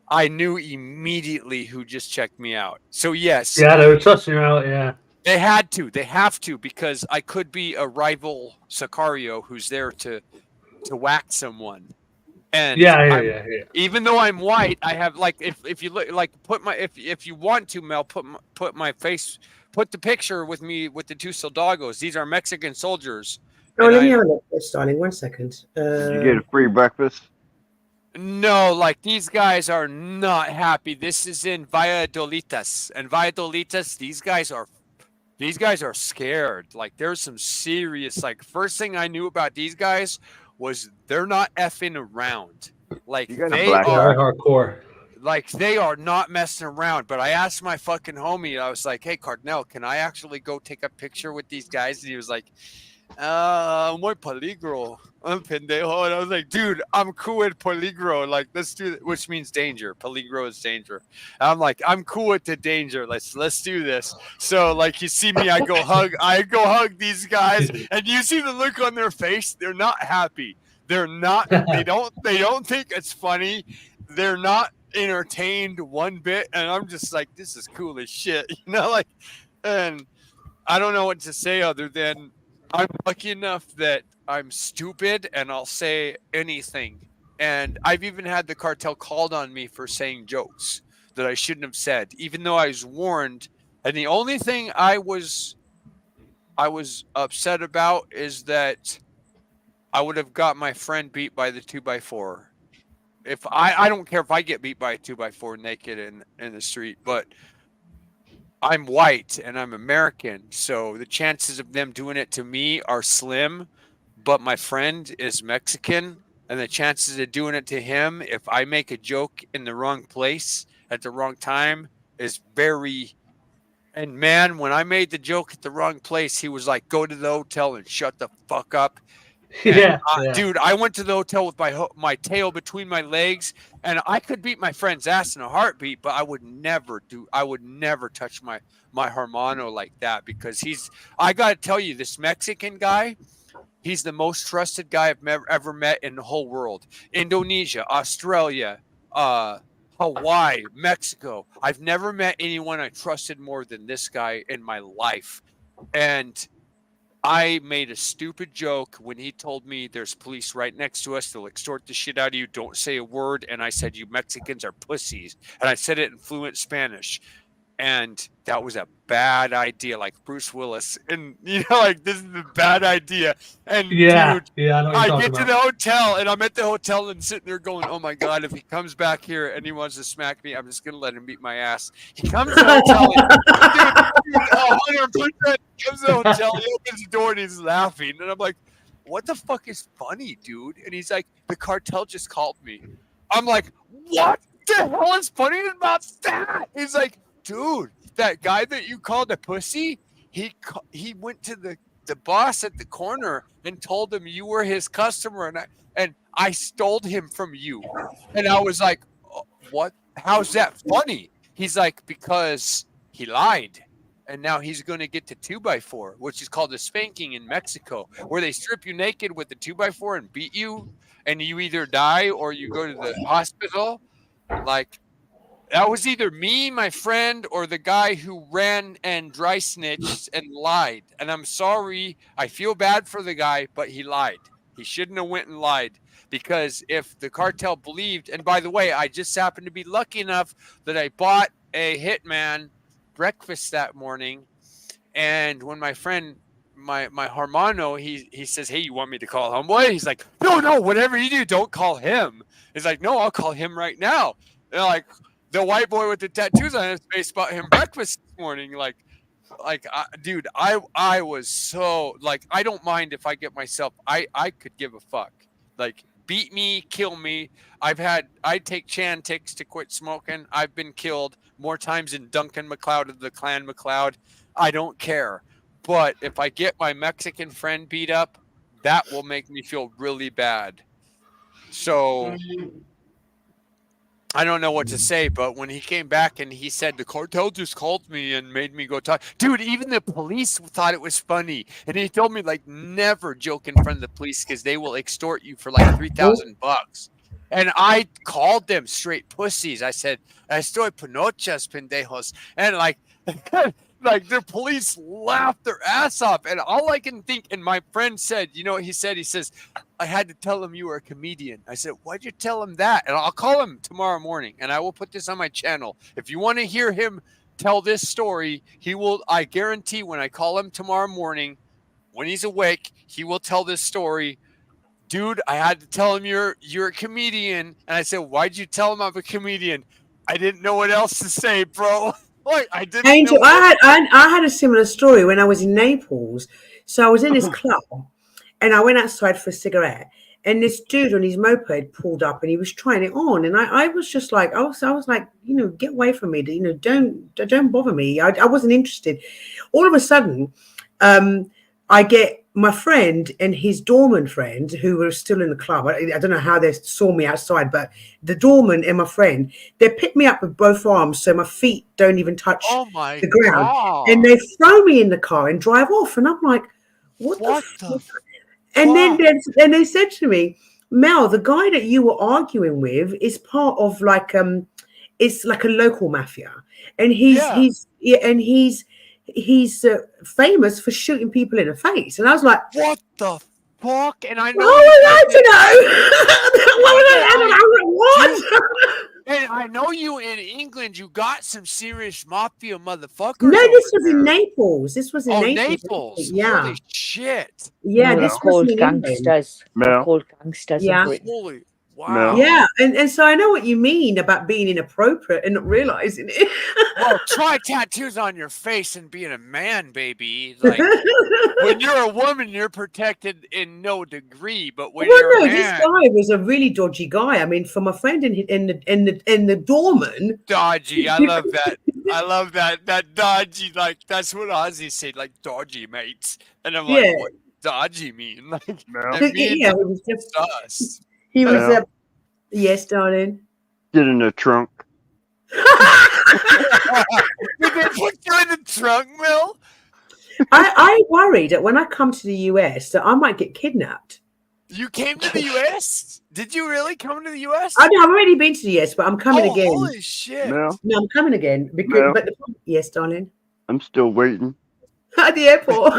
I knew immediately who just checked me out. So yes. Yeah, they were trusting you out, yeah. They have to, because I could be a rival Sicario who's there to whack someone. And yeah. Even though I'm white, I have like if you look like if you want to, Mel, put my face, put the picture with me with the 2 soldagos. These are Mexican soldiers. Oh, let me have a look, darling. 1 second. Did you get a free breakfast? No, like these guys are not happy. This is in Valladolitas, and Valladolitas, these guys are scared. Like there's some serious, like first thing I knew about these guys was they're not effing around. Like they are hardcore. Like they are not messing around. But I asked my fucking homie, I was like, "Hey, Cardinal, can I actually go take a picture with these guys?" And he was like, muy peligro, pendejo. And I was like, "Dude, I'm cool with peligro. Like, let's do it," which means danger. Peligro is danger. And I'm like, "I'm cool with the danger. Let's do this." So like, you see me, I go hug these guys, and you see the look on their face. They're not happy. They're not. They don't think it's funny. They're not entertained one bit. And I'm just like, this is cool as shit, like. And I don't know what to say other than I'm lucky enough that I'm stupid and I'll say anything. And I've even had the cartel called on me for saying jokes that I shouldn't have said, even though I was warned. And the only thing I was upset about is that I would have got my friend beat by the 2x4. If I don't care if I get beat by a 2x4 naked in the street, but I'm white and I'm American, so the chances of them doing it to me are slim. But my friend is Mexican, and the chances of doing it to him, if I make a joke in the wrong place at the wrong time, is very. And man, when I made the joke at the wrong place, he was like, "Go to the hotel and shut the fuck up." And, dude, I went to the hotel with my tail between my legs, and I could beat my friend's ass in a heartbeat, but I would never touch my hermano like that, because I got to tell you, this Mexican guy, he's the most trusted guy I've ever met in the whole world. Indonesia, Australia, Hawaii, Mexico. I've never met anyone I trusted more than this guy in my life. And I made a stupid joke when he told me there's police right next to us. They'll extort the shit out of you. Don't say a word. And I said, "You Mexicans are pussies." And I said it in fluent Spanish. And that was a bad idea, like Bruce Willis. And, like, this is a bad idea. And, dude, I know what I you're get to talking the hotel, and I'm at the hotel and sitting there going, "Oh, my God, if he comes back here and he wants to smack me, I'm just going to let him beat my ass." He comes to the hotel, and, dude, 100%, he comes to the hotel, he opens the door, and he's laughing. And I'm like, "What the fuck is funny, dude?" And he's like, "The cartel just called me." I'm like, "What the hell is funny about that?" He's like, "Dude, that guy that you called a pussy, he went to the boss at the corner and told him you were his customer, and I stole him from you." And I was like, "What? How's that funny?" He's like, "Because he lied, and now he's going to get the 2x4, which is called a spanking in Mexico, where they strip you naked with the 2x4 and beat you, and you either die or you go to the hospital." Like, that was either me, my friend, or the guy who ran and dry snitched and lied. And I'm sorry. I feel bad for the guy, but he lied. He shouldn't have went and lied, because if the cartel believed, and by the way, I just happened to be lucky enough that I bought a hitman breakfast that morning. And when my friend, my hermano, he says, "Hey, you want me to call homeboy?" He's like, no, whatever you do, don't call him. He's like, no, I'll call him right now. And like the white boy with the tattoos on his face bought him breakfast this morning. Dude, I was so like, I don't mind if I get myself, I could give a fuck. Like, beat me, kill me. I take Chantix to quit smoking. I've been killed more times than Duncan MacLeod of the Clan MacLeod. I don't care. But if I get my Mexican friend beat up, that will make me feel really bad. So I don't know what to say, but when he came back and he said the cartel just called me and made me go talk, dude, even the police thought it was funny. And he told me, like, never joke in front of the police because they will extort you for like $3,000. And I called them straight pussies. I said, estoy panochas, pendejos. And like, like their police laughed their ass off. And all I can think, and my friend said, you know what he said? He says, I had to tell him you were a comedian. I said, why'd you tell him that? And I'll call him tomorrow morning and I will put this on my channel. If you want to hear him tell this story, he will, I guarantee when I call him tomorrow morning, when he's awake, he will tell this story. Dude, I had to tell him you're a comedian. And I said, why'd you tell him I'm a comedian? I didn't know what else to say, bro. Like, I didn't Angel, know. I had a similar story when I was in Naples. So I was in this club and I went outside for a cigarette. And this dude on his moped pulled up and he was trying it on. And I was just like, I was like, get away from me. Don't bother me. I wasn't interested. All of a sudden, I get my friend and his doorman friend who were still in the club. I don't know how they saw me outside, but the doorman and my friend, they pick me up with both arms so my feet don't even touch the ground. God. And they throw me in the car and drive off. And I'm like, what the fuck? And then they said to me, Mel, the guy that you were arguing with is part of like it's like a local mafia, and he's famous for shooting people in the face. And I was like, what the fuck? And I know. Oh, I like to know. What? And I know you in England. You got some serious mafia motherfuckers. No, this was there. in Naples. This was in Naples. Naples. Yeah. Holy shit. Yeah, No, this they're called was in gangsters. They're Mel. called gangsters in Yeah. Britain. Holy wow. Yeah, and so I know what you mean about being inappropriate and not realizing it. Well, try tattoos on your face and being a man, baby. Like when you're a woman, you're protected in no degree. But when you're a man, this guy was a really dodgy guy. I mean, for my friend in the doorman, dodgy. I love that. I love that. That dodgy. Like that's what Ozzy said. Like dodgy, mates. And I'm like, what dodgy mean? Like, it was just us. He was Yeah. yes, darling. Get in the trunk. Did they put you in the trunk, Mel? I worried that when I come to the US that I might get kidnapped. You came to the US? Did you really come to the US? I know I've already been to the US, but I'm coming again. Holy shit! Mel, No, I'm coming again because. Mel. But yes, darling. I'm still waiting. At the airport.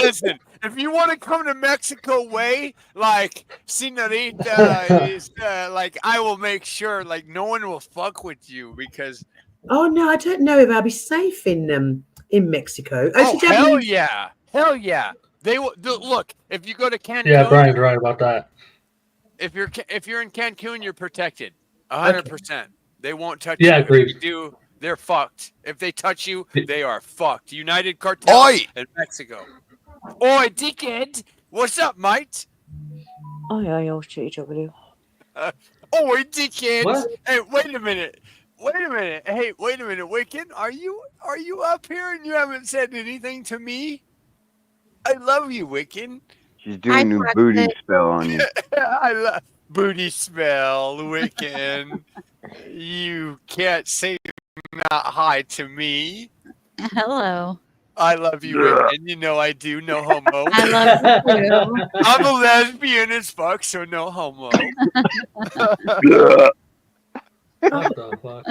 Listen, if you want to come to Mexico way, like Senorita is like, I will make sure like no one will fuck with you because. Oh no, I don't know if I'll be safe in Mexico. Oh hell yeah, hell yeah! They will look if you go to Cancun. Yeah, Brian's right about that. If you're in Cancun, you're protected, 100%. They won't touch Yeah, you. agreed. If they do, they're fucked. If they touch you, they are fucked. United Cartel in Mexico. Oi, dickhead! What's up, mate? Oh yeah, you're GW. Oi, dickhead! What? Hey, wait a minute. Hey, wait a minute, Wicked. Are you up here and you haven't said anything to me? I love you, Wicked. She's doing a new booty spell on you. I love booty smell, Wiccan. You can't say not hi to me. Hello. I love you, Wiccan. You know I do. No homo. I love you too. I'm a lesbian as fuck, so no homo. What the fuck?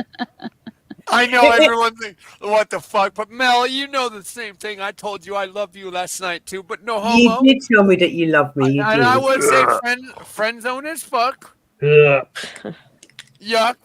I know everyone thinks, what the fuck? But Mel, you know the same thing. I told you I love you last night too, but no homo. You did tell me that you love me. You And did. I would say friend zone as fuck. Yeah. Yuck.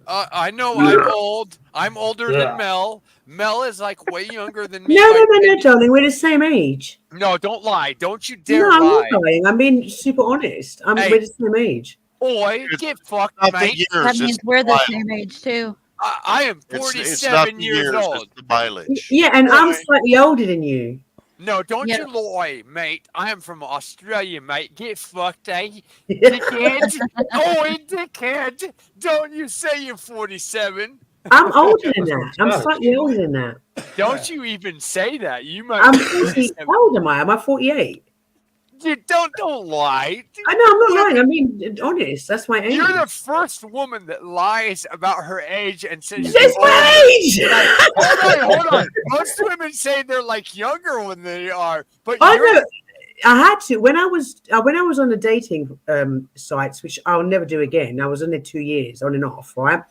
I know I'm old. I'm older than Mel. Mel is like way younger than me. No, darling. We're the same age. No, don't lie. Don't you dare No, I'm lie. not lying. I'm being super honest. We're the same age. Oi, get fucked, Not the mate. years. That It's means the we're the mileage. same age too. I am It's not 47 the years years. old. It's the mileage. Yeah, and I'm Oi. slightly older than you. No, don't Yeah. you lie, mate. I am from Australia, mate. Get fucked, eh? Dickhead. Oi, dickhead. Don't you say you're 47. I'm older than that. I'm slightly older than that. Don't you even say that. You might I'm be 40. 47. How old am I? Am I 48? You don't lie. I know, I'm not lying. I mean, honest. That's my age. You're the first woman that lies about her age and says That's my age! Like, hold on. Most women say they're like younger when they are, but I you're know. I had to when I was on the dating sites, which I'll never do again. I was on there 2 years on and off, right?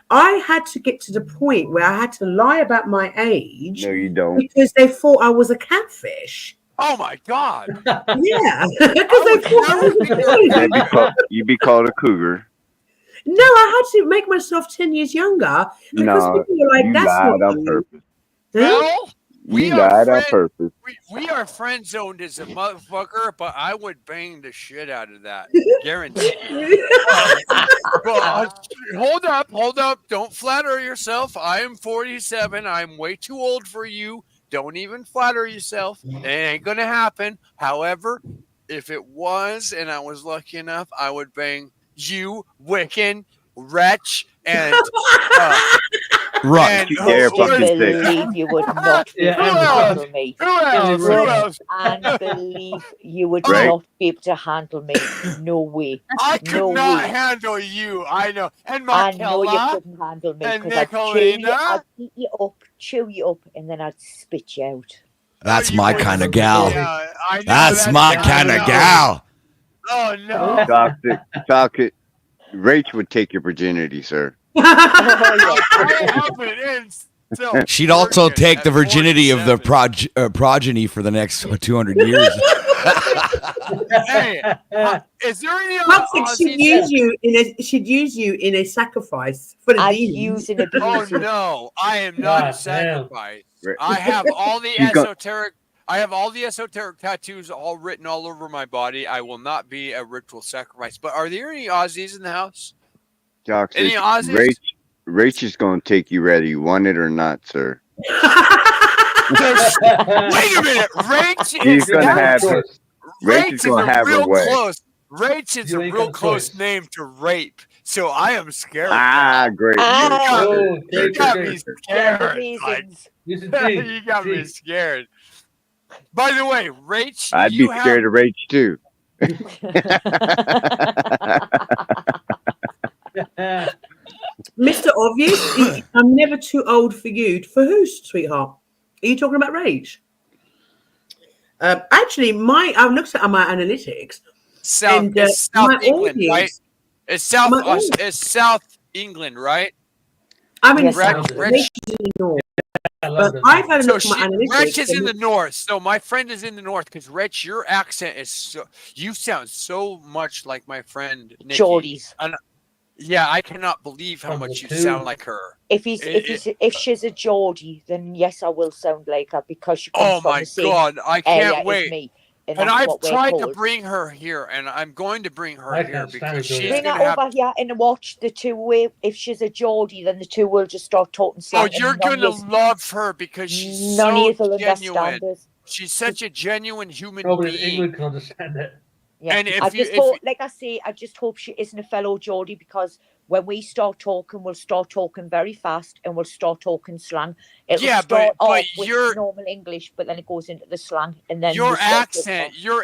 I had to get to the point where I had to lie about my age. No, you don't. Because they thought I was a catfish. Oh my god! Yeah, because they thought I was a You be called a cougar. No, I had to make myself 10 years younger because No, people were like, you "That's not lied on you." purpose. Well, You lied on purpose. we are friend zoned as a motherfucker, but I would bang the shit out of that. Guaranteed. Hold up. Don't flatter yourself. I am 47. I'm way too old for you. Don't even flatter yourself. It ain't gonna happen. However, if it was and I was lucky enough, I would bang you, Wiccan, wretch, and Right. and Just believe you would not be able to handle me. Who else? And believe you would Right. not be able to handle me. No way. I could no not way. handle you. I know. And I know you Markella couldn't handle me and because I'd eat you up, chew you up, and then I'd spit you out. That's my kind of gal. I know That's my kind of gal. Oh no. Toxic. Rach would take your virginity, sir. I have it in still. She'd also take the virginity of the progeny for the next 200 years. Hey, is there any Toxic should use you in a sacrifice for the demons. Oh no, I am not a sacrifice. I have all the She's got- esoteric. I have all the esoteric tattoos all written all over my body. I will not be a ritual sacrifice. But are there any Aussies in the house? Toxic. Any Aussies? Rach is going to take you whether you want it or not, sir. Wait a minute, Rach She's is going to have her. Rach Rach is going to a have her real way. close. Rach is a real close name to rape, so I am scared. Great. You got me scared. Use You got me scared. By the way, Rach, I'd be you have scared of Rach too. Mr. Obvious, I'm never too old for you. For who, sweetheart? Are you talking about Rage? Actually, I've looked at my analytics. South, and, it's South my England, audience- right? It's South England, right? I'm in the Reg- south. Reg- Rage is in the north. But I've had a look at my analytics. Reg is in and- the north, so my friend is in the north because Reg, your accent is so. You sound so much like my friend Nikki. Geordies. Yeah, I cannot believe how much you sound like her. If she's a Geordie, then yes, I will sound like her because she comes Oh from my the same God, I area can't as wait. me, And that's I've what we're tried to called. bring her here, and I'm going to bring her I here can't stand because she's Geordie. Bring going her to have. over here and watch the two way. If she's a Geordie, then the two will just start talking slang. Oh, and you're none going to of yous- love her because she's none of so yous will understand genuine. us. She's such a genuine human Nobody in being. England can understand it. Yeah. And if I you- just if hope, like I say, I just hope she isn't a fellow Geordie because when we start talking, we'll start talking very fast and we'll start talking slang. It'll Yeah, start but off with your- normal English, but then it goes into the slang, and then Your we start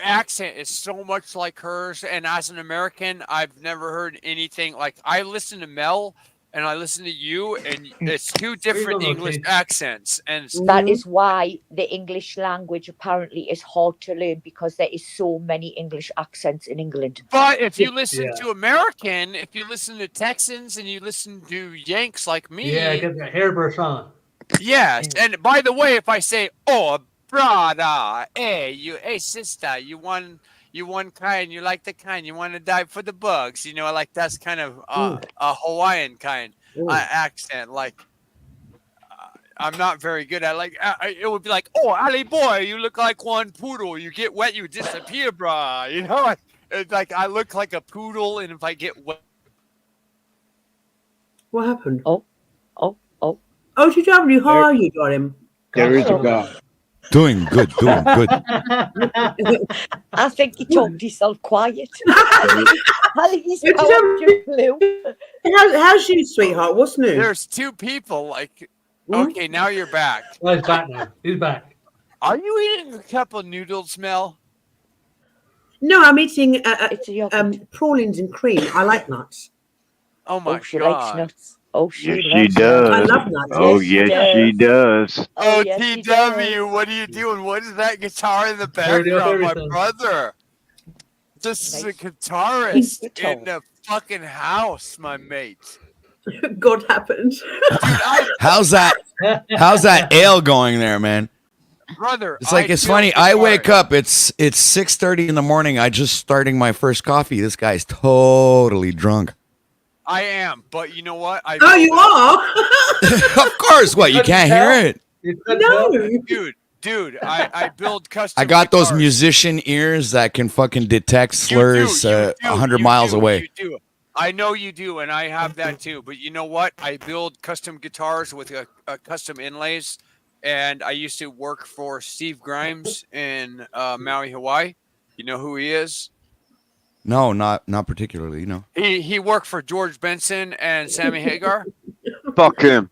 accent is so much like hers. And as an American, I've never heard anything like. I listen to Mel and I listen to you, and it's two different English accents. And That is why the English language apparently is hard to learn because there is so many English accents in England. But if you listen to American, if you listen to Texans and you listen to Yanks like me, Yeah, get the hairbrush on. yes. And by the way, if I say, "Oh, brother, hey, sister, you one kind, you like the kind, you want to die for the bugs," like that's kind of a Hawaiian kind accent. Like I'm not very good at. Like it would be like, "Oh, Ali boy, you look like one poodle. You get wet, you disappear, brah." It's like I look like a poodle, and if I get wet. What happened? Oh. OTW, how are you, darling? There is a God. Doing good. I think he talked himself quiet. He's blue. How's you, sweetheart? What's new? There's two people. Like, okay, now you're back. Oh, he's back now. He's back. Are you eating a cup of noodles, Mel? No, I'm eating pralines and cream. I like nuts. Oh my she god! likes nuts. Oh, Yes, she does. I love nuts. Oh, yes, she does. Oh, TW, what are you doing? What is that guitar in the background, my brother? This is a guitarist in the fucking house, my mate. God happened. How's that ale going there, man? Brother, It's like it's funny. I wake up. It's 6:30 in the morning. I just starting my first coffee. This guy's totally drunk. I am, but you know what? Oh, you are? Of course. What? You can't hear it? No. Dude, I build custom. I got those musician ears that can fucking detect slurs 100 miles away. You do. I know you do, and I have that too. But you know what? I build custom guitars with a custom inlays, and I used to work for Steve Grimes in Maui, Hawaii. You know who he is? No, not particularly. No. He worked for George Benson and Sammy Hagar. Fuck him.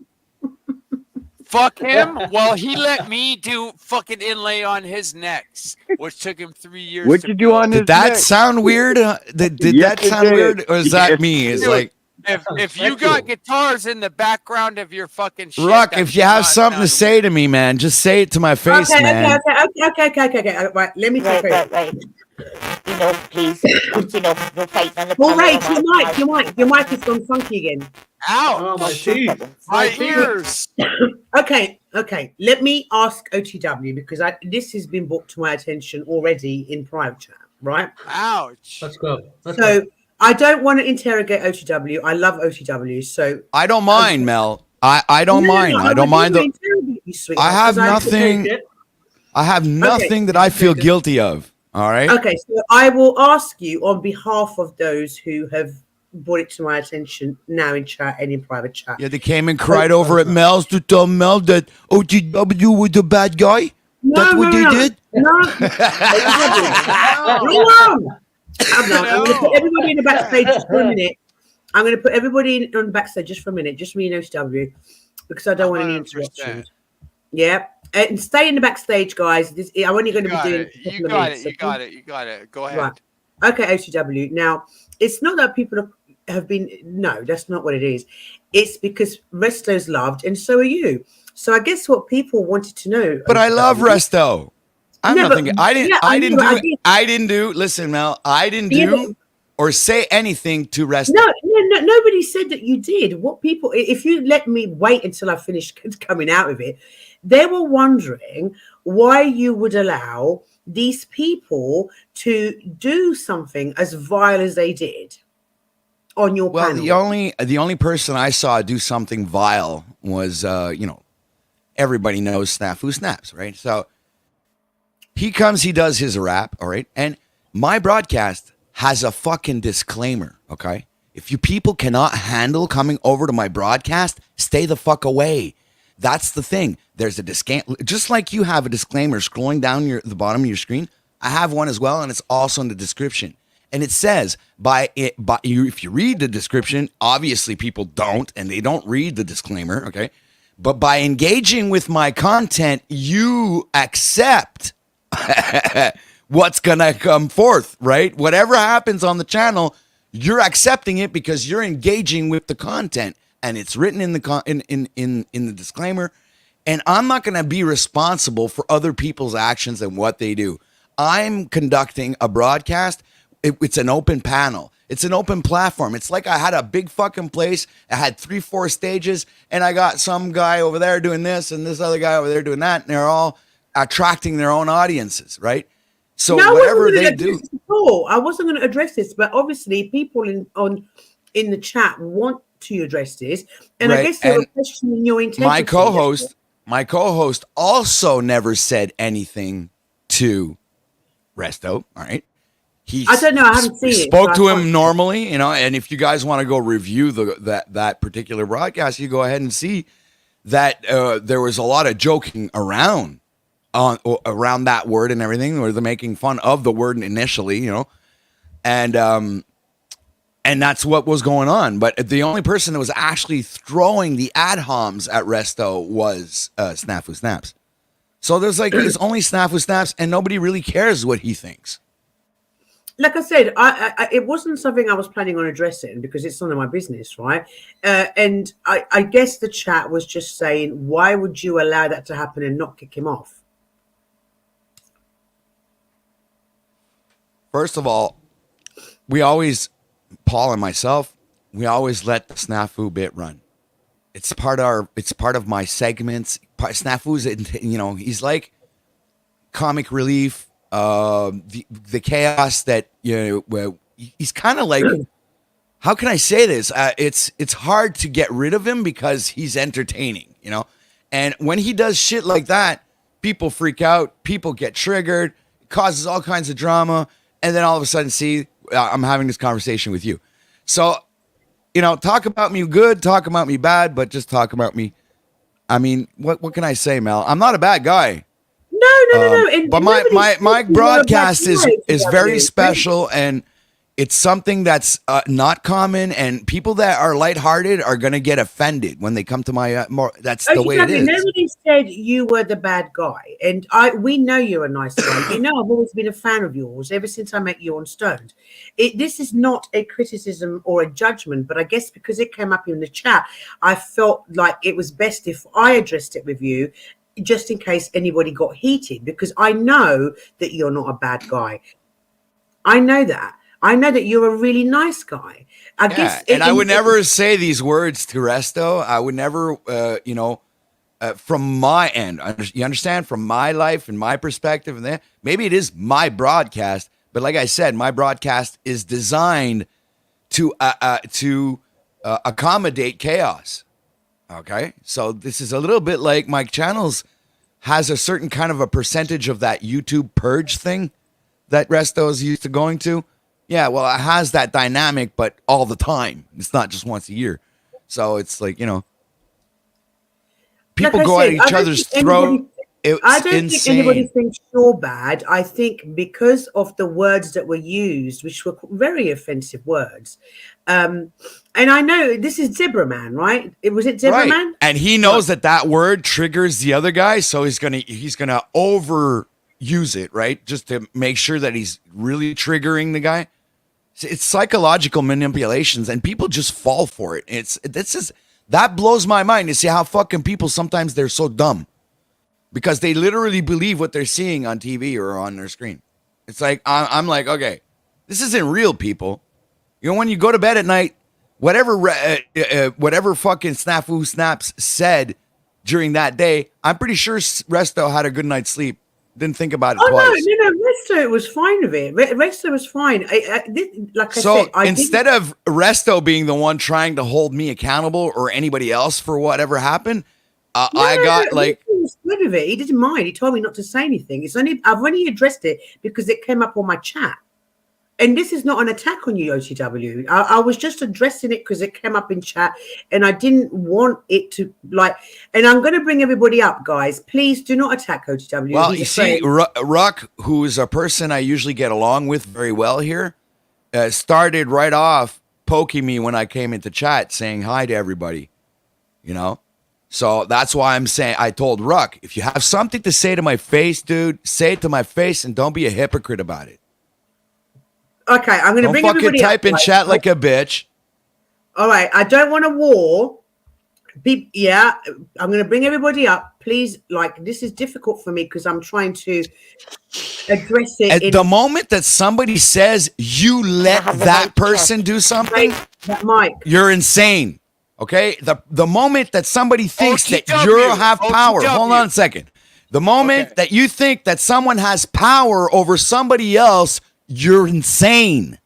Fuck him? Well, he let me do fucking inlay on his necks, which took him 3 years. What'd you do on his Did that neck? sound weird? Did Yes, that it sound did. weird? Or is that Yes. me? It's Dude, like, if you got guitars in the background of your fucking shit, Rock, that if you should have not something to sound say to me, man, just say it to my face, man. Okay. Right, let me take it. Right. You know, please. You know, we're fighting on the Well, panel wait, about your mic has gone funky again. Ow! Oh, my teeth. My ears! Okay. Let me ask OTW because this has been brought to my attention already in private chat, right? Ouch! Let's go. So I don't want to interrogate OTW. I love OTW, so I don't mind, Mel. I don't mind. I don't mind. I have nothing. I have nothing that I feel guilty of. All right. Okay, so I will ask you on behalf of those who have brought it to my attention now in chat and in private chat. Yeah, they came and cried over at Mel's to tell Mel that OTW was a bad guy. That's what they did. No. I'm going to put everybody in the backstage just for a minute. I'm going to put everybody on the backstage just for a minute, just me and OTW, because I don't want any interruptions. Yeah. And stay in the backstage, guys. I'm only going to be doing it. You got it. Go ahead. Right. Okay, OTW. Now, it's not that people have been. No, that's not what it is. It's because Resto's loved, and so are you. So I guess what people wanted to know. But I love Resto. I'm No, nothing. but- I didn't. yeah, I I didn't know, do. I didn't do. Listen, Mel. I didn't Yeah, do or say anything to Resto. No, nobody said that you did. What people, if you let me wait until I finish coming out of it, they were wondering why you would allow these people to do something as vile as they did on your Well, panel. the only person I saw do something vile was everybody knows Snafu Snaps, right? So he comes, he does his rap, all right, and my broadcast has a fucking disclaimer, okay? If you people cannot handle coming over to my broadcast, stay the fuck away. That's the thing. There's a disclaimer, just like you have a disclaimer scrolling down the bottom of your screen. I have one as well, and it's also in the description. And it says if you read the description, obviously people don't, and they don't read the disclaimer, okay? But by engaging with my content, you accept what's gonna come forth, right? Whatever happens on the channel, you're accepting it because you're engaging with the content, and it's written in the disclaimer. And I'm not gonna be responsible for other people's actions and what they do. I'm conducting a broadcast. It's an open panel. It's an open platform. It's like I had a big fucking place. I had 3-4 stages, and I got some guy over there doing this and this other guy over there doing that, and they're all attracting their own audiences, right? So whatever they do. I wasn't going to address this, but obviously people in the chat want to address this, and I guess they were questioning your integrity. My co-host also never said anything to Resto. All right. I don't know. I haven't seen it. Spoke so to I him can't- normally, and if you guys want to go review that particular broadcast, you go ahead and see that there was a lot of joking around that word and everything, where they're making fun of the word initially, and that's what was going on. But the only person that was actually throwing the ad homs at Resto was Snafu Snaps. So there's it's only Snafu Snaps, and nobody really cares what he thinks. Like I said, it wasn't something I was planning on addressing because it's none of my business, right? And I guess the chat was just saying, why would you allow that to happen and not kick him off? First of all, Paul and myself, we always let the Snafu bit run. It's part of my segments. Snafu's, he's like comic relief. The chaos that he's kind of like. How can I say this? It's hard to get rid of him because he's entertaining, And when he does shit like that, people freak out. People get triggered. It causes all kinds of drama, and then all of a sudden, see, I'm having this conversation with you. So, talk about me good, talk about me bad, but just talk about me. I mean, what can I say, Mel? I'm not a bad guy. No. But my broadcast is very special, and it's something that's not common, and people that are lighthearted are going to get offended when they come to my that's the way it is. Nobody said you were the bad guy, and we know you're a nice guy. I've always been a fan of yours ever since I met you on Stoned. This is not a criticism or a judgment, but I guess because it came up in the chat, I felt like it was best if I addressed it with you, just in case anybody got heated, because I know that you're not a bad guy. I know that. I know that you're a really nice guy. I guess, and I would never say these words to Resto. I would never, from my end, you understand, from my life and my perspective, and maybe it is my broadcast, but like I said, my broadcast is designed to accommodate chaos. Okay, so this is a little bit like my channels has a certain kind of a percentage of that YouTube purge thing that Resto is used to going to. Yeah, well, it has that dynamic, but all the time. It's not just once a year. So it's like, people go at each other's throat. I don't think anybody thinks you're bad. I think because of the words that were used, which were very offensive words. And I know this is Zebra Man, right? Was it Zebra Man? And he knows that word triggers the other guy, so he's gonna overuse it, right? Just to make sure that he's really triggering the guy. It's psychological manipulations, and people just fall for it. That blows my mind to see how fucking people sometimes they're so dumb because they literally believe what they're seeing on TV or on their screen. It's like I'm like, okay, this isn't real, people. When you go to bed at night, whatever fucking Snafu Snaps said during that day, I'm pretty sure Resto had a good night's sleep. Didn't think about it twice. No, Resto was fine with it. Resto was fine. Instead of Resto being the one trying to hold me accountable or anybody else for whatever happened, Resto was good with it. He didn't mind. He told me not to say anything. I've only addressed it because it came up on my chat. And this is not an attack on you, OTW. I was just addressing it because it came up in chat, and I didn't want it to and I'm going to bring everybody up, guys. Please do not attack OTW. Well, you see, Ruck, who is a person I usually get along with very well here, started right off poking me when I came into chat, saying hi to everybody. So that's why I'm saying, I told Ruck, if you have something to say to my face, dude, say it to my face, and don't be a hypocrite about it. Okay, I'm going to bring everybody up. Don't fucking type in chat like a bitch. All right, I don't want a war. Yeah, I'm going to bring everybody up. Please, this is difficult for me because I'm trying to address it. At the moment that somebody says you let that person do something, you're insane. Okay? The moment that somebody thinks that you have power, hold on a second. The moment that you think that someone has power over somebody else, you're insane.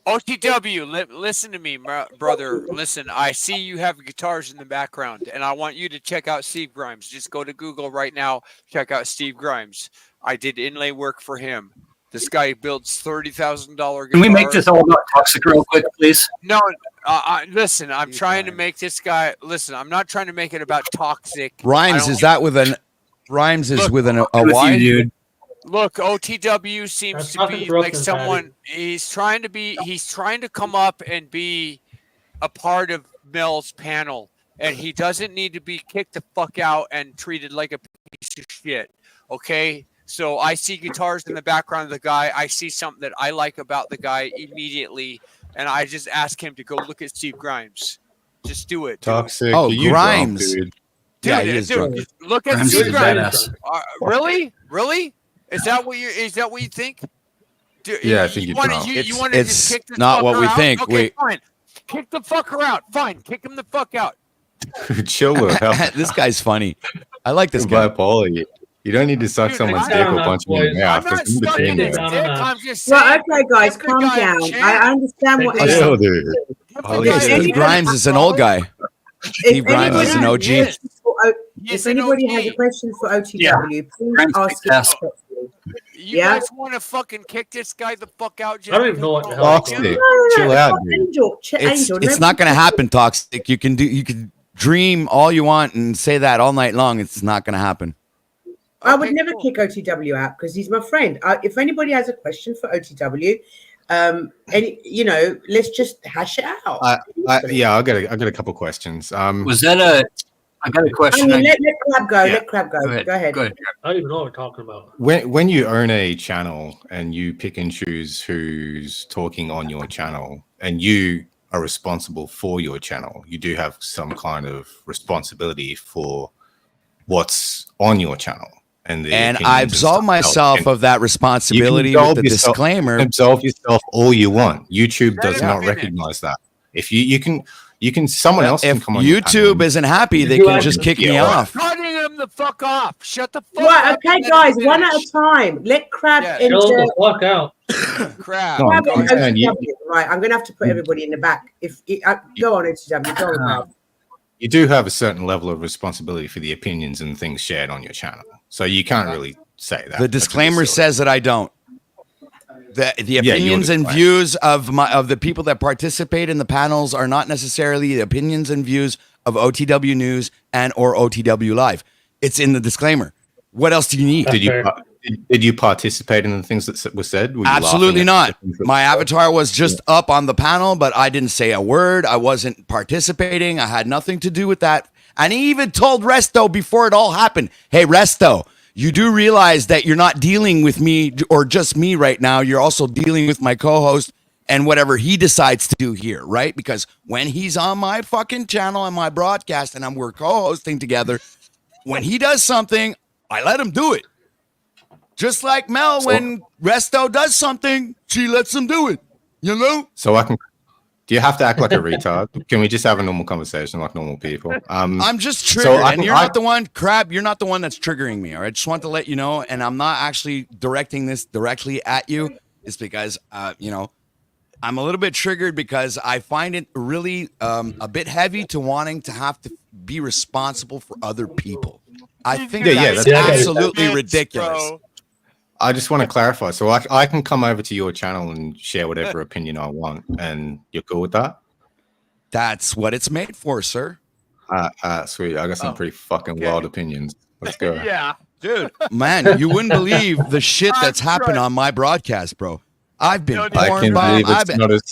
OTW, listen to me, brother. Listen, I see you have guitars in the background, and I want you to check out Steve Grimes. Just go to Google right now, check out Steve Grimes. I did inlay work for him. This guy builds $30,000 guitars. Can we make this all about toxic real quick, please? No, listen. I'm trying to make this guy. Listen, I'm not trying to make it about toxic. Rhymes is that with an Rhymes is with a Y, dude. Look, OTW seems to be like someone. He's trying to come up and be a part of Mel's panel, and he doesn't need to be kicked the fuck out and treated like a piece of shit. Okay. So I see guitars in the background of the guy. I see something that I like about the guy immediately, and I just ask him to go look at Steve Grimes. Just do it. Toxic. Oh, you Grimes. drunk, dude? Yeah, he is drunk. Look at Grimes Steve is Grimes. badass. Really? Is that what you think? Yeah, I think you're drunk. You want to just kick this not what fucker we out? think. Okay, Wait. fine. Kick the fucker out. Fine. Kick him the fuck out. Chill the hell. This guy's funny. I like this You're guy. bipolar. You don't need to suck someone's dick or punch them in the mouth. I'm not There's nothing sucking between his there. dick. I'm just saying. Well, okay, guys, give the calm guy a down. chance. I understand what Chill, everyone. dude. Look at Steve Grimes is an old guy. Steve Grimes is an OG. If anybody has a question for OTW, please ask it respectfully. You guys want to fucking kick this guy the fuck out? Just I don't even know what the hell. Toxic. Chill out, dude. Angel, It's not going to happen, Toxic. You can dream all you want and say that all night long. It's not going to happen. I would never kick OTW out because he's my friend. If anybody has a question for OTW, let's just hash it out. Yeah, I got a couple questions. Was that I got a question. Let Crab go. Yeah. Let Crab go. Go ahead. I don't even know what we're talking about. When you own a channel and you pick and choose who's talking on your channel, and you are responsible for your channel, you do have some kind of responsibility for what's on your channel. And I absolve myself of that responsibility with the disclaimer. Absolve yourself all you want. YouTube does not recognize that. If you can someone else can come on YouTube isn't happy, they can just kick me off. Cutting him the fuck off. Shut the fuck Right, up. okay, guys, one at a time. Let Crab Chill the fuck out. Crab. No, Crab I'm and saying OTW. Right, I'm going to have to put everybody in the back. Go on, OTW. Go on, Crab. You do have a certain level of responsibility for the opinions and things shared on your channel. So you can't really say that. The disclaimer says that I don't. The opinions and disclaimer. views of the people that participate in the panels are not necessarily the opinions and views of OTW News and or OTW Live. It's in the disclaimer. What else do you need? Did you participate in the things that were said? Were you Absolutely laughing at not. the things that My were said? avatar was just up on the panel, but I didn't say a word. I wasn't participating. I had nothing to do with that. And he even told Resto before it all happened, hey, Resto, you do realize that you're not dealing with me or just me right now. You're also dealing with my co-host and whatever he decides to do here, right? Because when he's on my fucking channel and my broadcast and we're co-hosting together, when he does something, I let him do it. Just like Mel, when Resto does something, she lets him do it. You know? So do you have to act like a retard? Can we just have a normal conversation like normal people? I'm just triggered, and you're not the one, Crab, you're not the one that's triggering me, all right? Just want to let you know, and I'm not actually directing this directly at you. It's because, I'm a little bit triggered because I find it really a bit heavy to wanting to have to be responsible for other people. I think that's absolutely ridiculous. Bro. I just want to clarify. So I can come over to your channel and share whatever opinion I want, and you're cool with that? That's what it's made for, sir. Sweet. I got some pretty fucking wild opinions. Let's go. Yeah. Dude, man, you wouldn't believe the shit that's happened on my broadcast, bro. I've been porn bombed.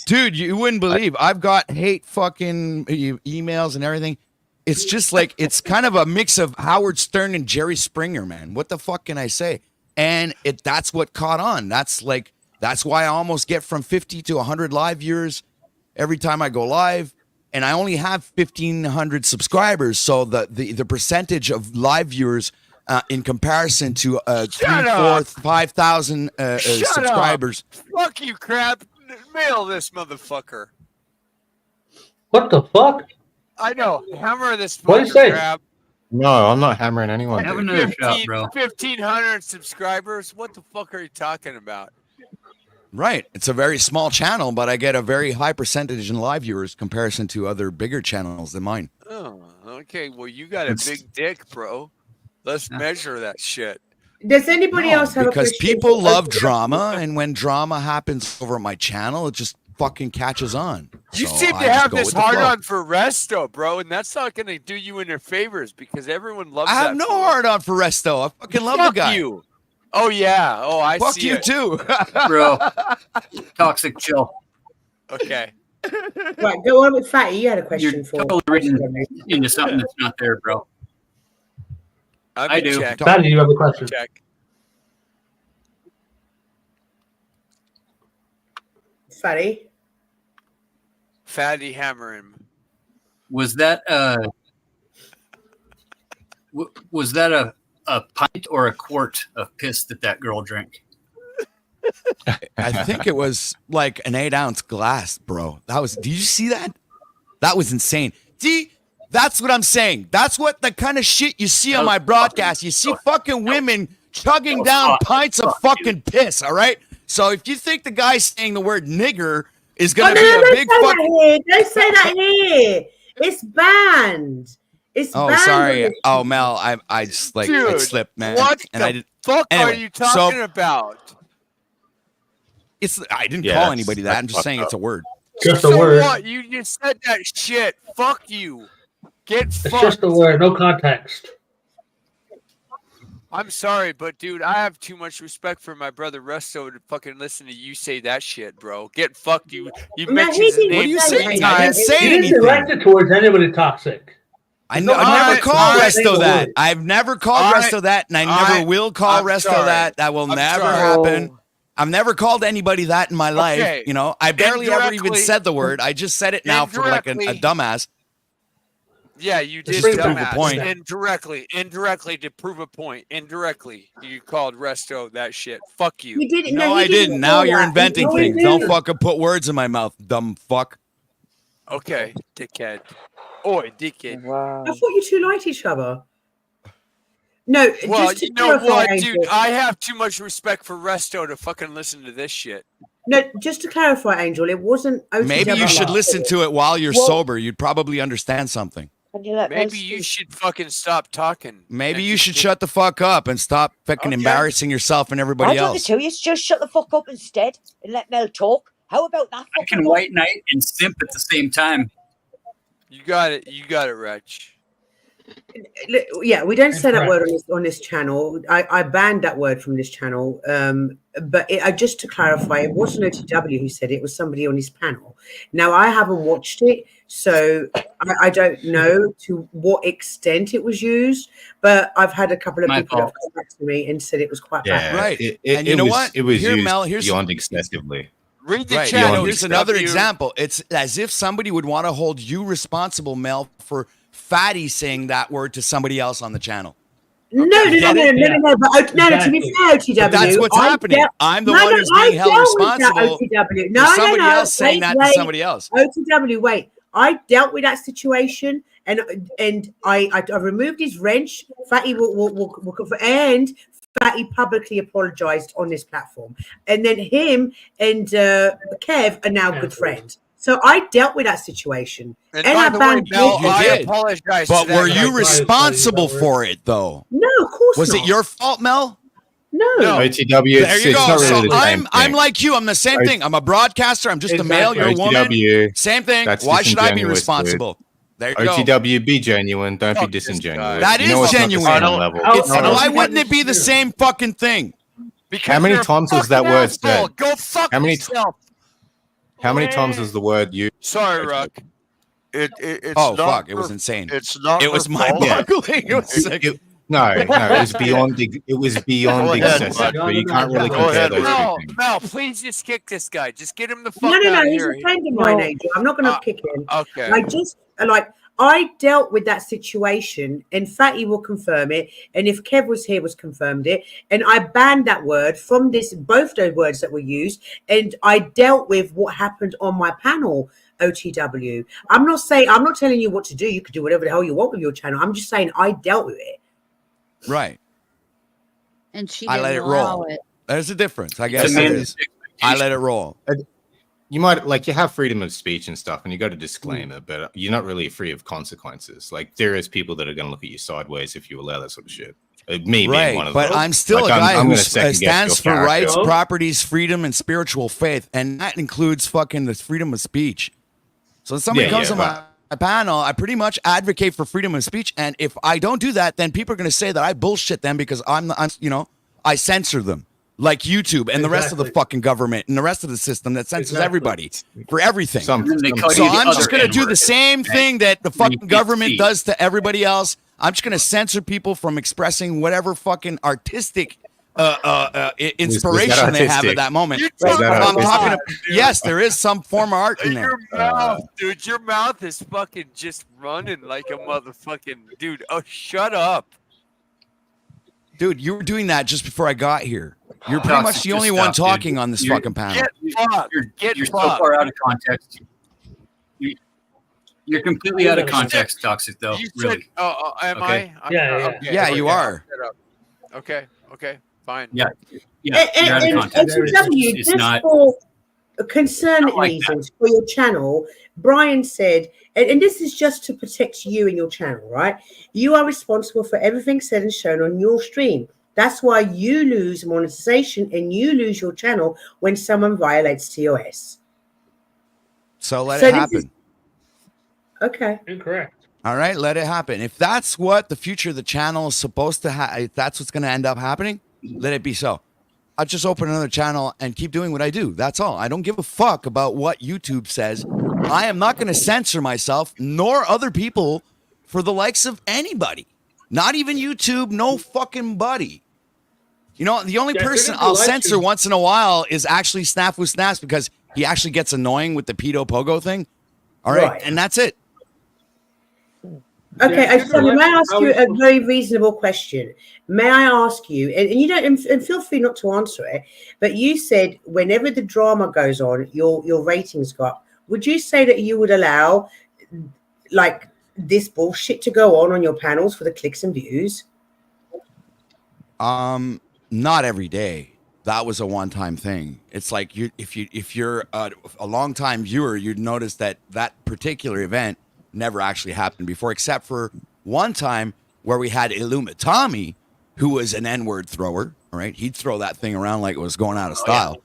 Dude, you wouldn't believe. I've got hate fucking emails and everything. It's just like, it's kind of a mix of Howard Stern and Jerry Springer, man. What the fuck can I say? And that's what caught on. That's why I almost get from 50 to 100 live viewers every time I go live. And I only have 1,500 subscribers. So the percentage of live viewers in comparison to 5,000 subscribers. Fuck you, Crab. Mail this motherfucker. What the fuck? I know. Hammer this fucker, What do you say? Crab. No, I'm not hammering anyone. Have dude. another shot, bro. 1,500 subscribers. What the fuck are you talking about? Right. It's a very small channel, but I get a very high percentage in live viewers comparison to other bigger channels than mine. Oh, okay. Well, you got a big dick, bro. Let's measure that shit. Does anybody else have a because question? people love drama, and when drama happens over at my channel, it just fucking catches on. You So seem to I just have go this with the hard flow. on for Resto, bro, and that's not going to do you any favors because everyone loves I that. have no hard on for Resto. I fucking love Fuck the guy. you. Oh yeah. Oh, I Fuck see you it. too, bro. Toxic chill. Okay. Right, go on with Fatty. You had a question You're for totally reading into something that's not there, bro. I do. Fatty, you have a question. Check. Fatty. Fatty hammering. Was that was that a pint or a quart of piss that girl drank? I think it was like an 8-ounce glass, bro. Did you see that? That was insane. See, that's what I'm saying. That's what the kind of shit you see on my broadcast. You see fucking women chugging down pints of fucking piss, all right? So if you think the guy saying the word nigger is going to be a big fucking... Don't say that here. It's banned. It's Oh, banned. sorry. Oh, Mel, I just like I Dude, slipped, man. what and the I did. fuck Anyway, are you talking about? I didn't Yeah, call that's- anybody that. I'm just saying it's a word. Just So a word. what? You just said that shit. Fuck you. Get It's fucked. just a word, no context. I'm sorry, but dude, I have too much respect for my brother Resto to fucking listen to you say that shit, bro. Get fucked, you. You No, mentioned he his didn't name. What are you say saying? that. I didn't say You didn't anything. direct it towards anybody toxic. I No, never alright, called alright, Resto that. alright. I've never called Alright, Resto that, and I never alright, will call I'm Resto sorry. that. That will I'm never sorry. happen. I've never called anybody that in my life. Okay. You know, I barely ever even Indirectly- said the word. I just said it now for like a Indirectly- dumbass. Yeah, you did Just to prove a dumbass. point. Indirectly to prove a point. Indirectly, you called Resto that shit. Fuck you. He didn't. No, he I didn't. Now call you're that. inventing No, he things. Don't didn't. fucking put words in my mouth, dumb fuck. Okay, dickhead. Oi, dickhead. I thought you two liked each other. No, Well, just to you know clarify, what, Angel. dude? I have too much respect for Resto to fucking listen to this shit. No, just to clarify, Angel, it wasn't OTW. Maybe you should listen to it while you're Well- sober. You'd probably understand something. Maybe you should fucking stop talking. Maybe you should shut the fuck up and stop fucking embarrassing yourself and everybody Why don't the else. two of you just shut the fuck up instead and let Mel talk? How about that? I can white knight and simp at the same time. You got it. You got it, Wretch. Yeah, we don't say that Correct. word on this channel. I banned that word from this channel. But just to clarify, it wasn't OTW who said it. It was somebody on his panel. Now, I haven't watched it, so I don't know to what extent it was used. But I've had a couple of people that have come back to me and said it was quite bad. Right. And you know what? It was Here, used Mel, here's- beyond excessively. Read Right. Here's another example. It's as if somebody would want to hold you responsible, Mel, for Fatty saying that word to somebody else on the channel. No. But to be fair, OTW. But that's what's happening. I'm the one who's being held responsible OTW. for somebody else saying that to somebody else. OTW, wait. I dealt with that situation, and I removed his wrench. Fatty and Fatty publicly apologized on this platform, and then him and Kev are now good friends. So I dealt with that situation, And I by the way, banned Mel, him. I did. apologize. But to that were you guy. responsible for it, though? No, of course Was not. it your fault, Mel? No. OTW, There you it's go. not really So the same I'm thing. like you. I'm the same thing. I'm a broadcaster. I'm just a male. Exactly. You're a woman. OTW, Same thing. that's Why should I be disingenuous, responsible? There you go. OTW, be genuine. Don't be disingenuous. That You know is it's not the genuine. same level. Why wouldn't it be the same fucking thing? How many times was that word said? Go fuck How many yourself. How many times was the word used? Sorry, Ruck. It's Oh not fuck! It her- was insane. It's not. It was her fault. mind-boggling. It was sick. No, it was beyond. It was beyond Go ahead, excessive. bud. So you can't really Go compare ahead, those two Mel, things. Mel, please just kick this guy. Just get him the fuck No, out of he's here. a friend of mine, Angel. I'm not going to kick him. Okay. I just I dealt with that situation, and Fatty will confirm it. And if Kev was here, was confirmed it. And I banned that word from both those words that were used. And I dealt with what happened on my panel, OTW. I'm not telling you what to do. You could do whatever the hell you want with your channel. I'm just saying I dealt with it. Right. And she I didn't let it allow roll. it. There's a difference. I guess there is. I let it roll. You might you have freedom of speech and stuff, and you got a disclaimer, but you're not really free of consequences. Like there is people that are going to look at you sideways if you allow that sort of shit. Me right, being one of but them. I'm still Like, a guy I'm who gonna second guess stands your for rights, character. properties, freedom, and spiritual faith, and that includes fucking the freedom of speech. So when somebody comes on my panel, I pretty much advocate for freedom of speech, and if I don't do that, then people are going to say that I bullshit them because I'm I censor them like YouTube and the rest of the fucking government and the rest of the system that censors everybody for everything. And then they call So you the I'm just other going to do N-word, the same right? thing that the Then you fucking can't government speak. does to everybody else. I'm just going to censor people from expressing whatever fucking artistic inspiration they have at artistic? that moment. Was that I'm talking. artistic? Yes, there is some form of art in there. Your mouth, dude. Your mouth is fucking just running like a motherfucking dude. Oh, shut up. Dude, you were doing that just before I got here. You're pretty much the only one talking on this fucking panel. You're so far out of context. You're completely out of context, Toxic, though. You Really. said, am Okay. I? Yeah, you are. Okay, fine. Yeah. And, and to W, It's just not. for concern like reasons for your channel, Brian said, and this is just to protect you and your channel, right? You are responsible for everything said and shown on your stream. That's why you lose monetization and you lose your channel when someone violates TOS. So let So it this happen. is- Okay. Incorrect. All right, let it happen. If that's what the future of the channel is supposed to have, if that's what's going to end up happening, let it be so. I'll just open another channel and keep doing what I do. That's all. I don't give a fuck about what YouTube says. I am not going to censor myself nor other people for the likes of anybody. Not even YouTube, no fucking buddy. You know, the only Yeah, person they're gonna I'll let censor you- once in a while is actually Snafu Snaps because he actually gets annoying with the pedo pogo thing. All right, Right. and that's it. Okay, Yeah, so may I ask how you is- a very reasonable question? May I ask you, and you don't, and feel free not to answer it, but you said whenever the drama goes on, your ratings go up. Would you say that you would allow like this bullshit to go on your panels for the clicks and views? Not every day. That was a one-time thing. It's like if you're a long-time viewer, you'd notice that particular event never actually happened before, except for one time where we had Illumitami, who was an N-word thrower. All right, he'd throw that thing around like it was going out of style.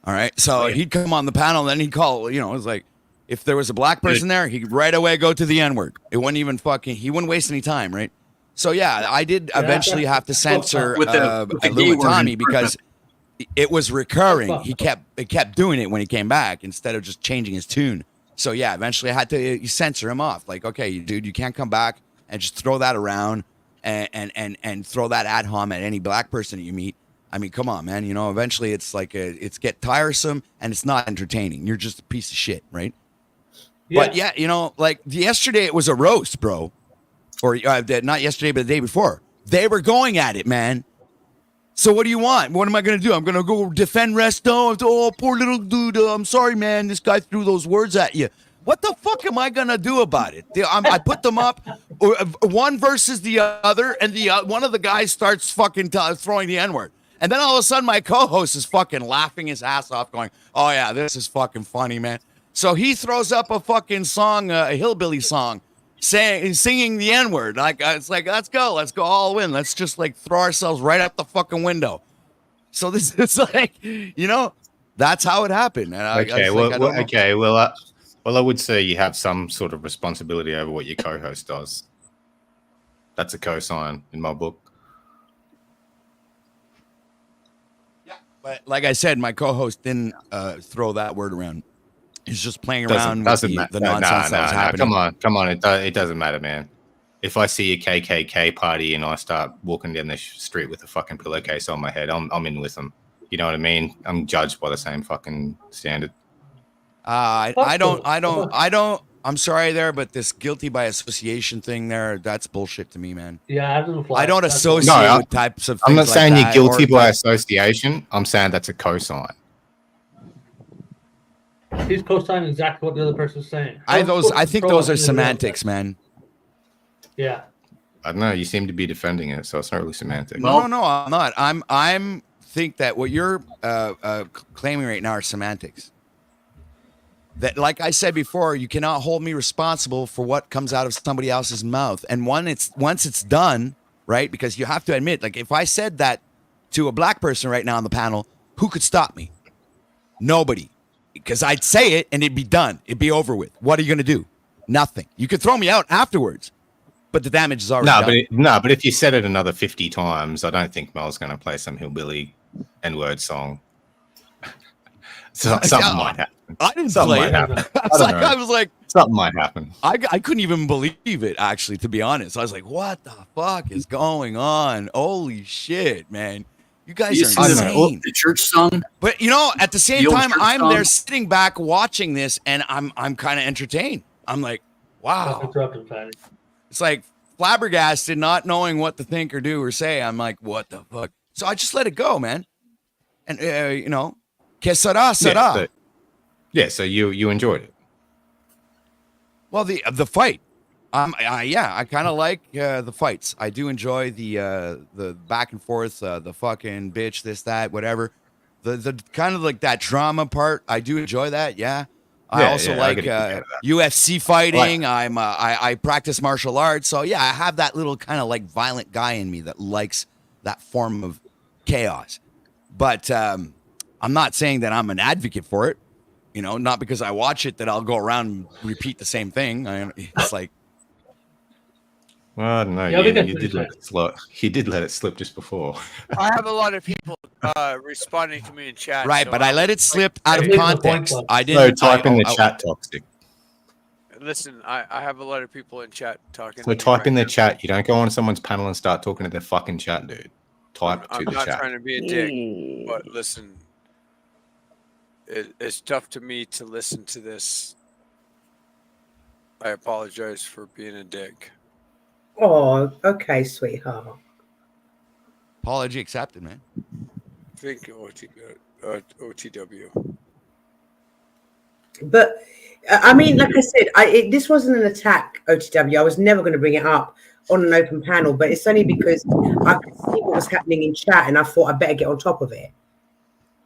All right, so he'd come on the panel, and then he'd call. You know, it was like if there was a black person there, he'd right away go to the N-word. It wouldn't even he wouldn't waste any time, right? So yeah, I did eventually have to censor With the D word Illumitami in because it was recurring. He kept doing it when he came back instead of just changing his tune. So yeah, eventually I had to censor him off. Like, okay, dude, you can't come back and just throw that around and throw that ad hom at any black person that you meet. I mean, come on, man. You know, eventually it's like it's get tiresome and it's not entertaining. You're just a piece of shit, right? Yeah. But yeah, you know, like yesterday it was a roast, bro. Or not yesterday, but the day before. They were going at it, man. So what do you want? What am I going to do? I'm going to go defend Resto. Oh, poor little dude. I'm sorry, man. This guy threw those words at you. What the fuck am I going to do about it? I put them up, one versus the other, and one of the guys starts fucking throwing the N-word. And then all of a sudden, my co-host is fucking laughing his ass off going, oh, yeah, this is fucking funny, man. So he throws up a fucking song, a hillbilly song, singing the N-word. Like, it's like, let's go all in. Let's just like throw ourselves right out the fucking window. So this is like, you know, that's how it happened. And Well, I would say you have some sort of responsibility over what your co-host does. That's a cosign in my book. Yeah, but like I said, my co-host didn't throw that word around. He's just playing around with the nonsense that was happening. Come on. It doesn't matter, man. If I see a KKK party and I start walking down the street with a fucking pillowcase on my head, I'm in with them. You know what I mean? I'm judged by the same fucking standard. I don't. I'm sorry there, but this guilty by association thing that's bullshit to me, man. Yeah, that doesn't fly. I don't associate with types of things. I'm not saying like you're guilty by association. I'm saying that's a cosign. He's co-signing exactly what the other person's saying. I think those are semantics, man. Yeah. I don't know. You seem to be defending it, so it's not really semantic. No, I'm not. I'm think that what you're claiming right now are semantics. That, like I said before, you cannot hold me responsible for what comes out of somebody else's mouth. And once it's done, right? Because you have to admit, like, if I said that to a black person right now on the panel, who could stop me? Nobody. Because I'd say it and it'd be done. It'd be over with. What are you going to do? Nothing. You could throw me out afterwards, but the damage is already done. But if you said it another 50 times, I don't think Mel's going to play some hillbilly N-word song. So, something might happen. I didn't something play might it. happen. I was like, something might happen. I couldn't even believe it, actually, to be honest. I was like, what the fuck is going on? Holy shit, man. You guys You are see insane. the church song? But, you know, at the same The old time, church I'm song? there sitting back watching this, and I'm kind of entertained. I'm like, wow. Interrupted, Patty. It's like flabbergasted, not knowing what to think or do or say. I'm like, what the fuck? So I just let it go, man. And, you know, que sera, sera. So you enjoyed it. Well, the fight, I kind of like the fights. I do enjoy the back and forth, the fucking bitch, this, that, whatever. The kind of like that drama part. I do enjoy that. Yeah. I also like UFC fighting. I practice martial arts, so yeah, I have that little kind of like violent guy in me that likes that form of chaos. But I'm not saying that I'm an advocate for it. You know, not because I watch it that I'll go around and repeat the same thing. It's like, well, I don't know. Yeah, you did let it slip. He did let it slip just before. I have a lot of people responding to me in chat. right, so but I let it slip out of Make the context. point, I So didn't type in the chat toxic. Listen, I have a lot of people in chat talking. So type in the chat. You don't go on someone's panel and start talking to their fucking chat, dude. Type I'm to the not chat. trying to be a dick, but listen, it's tough to me to listen to this. I apologize for being a dick. Oh, okay, sweetheart. Apology accepted, man. Thank you, OTW. But I mean, like I said, this wasn't an attack, OTW. I was never going to bring it up on an open panel, but it's only because I could see what was happening in chat, and I thought I better get on top of it.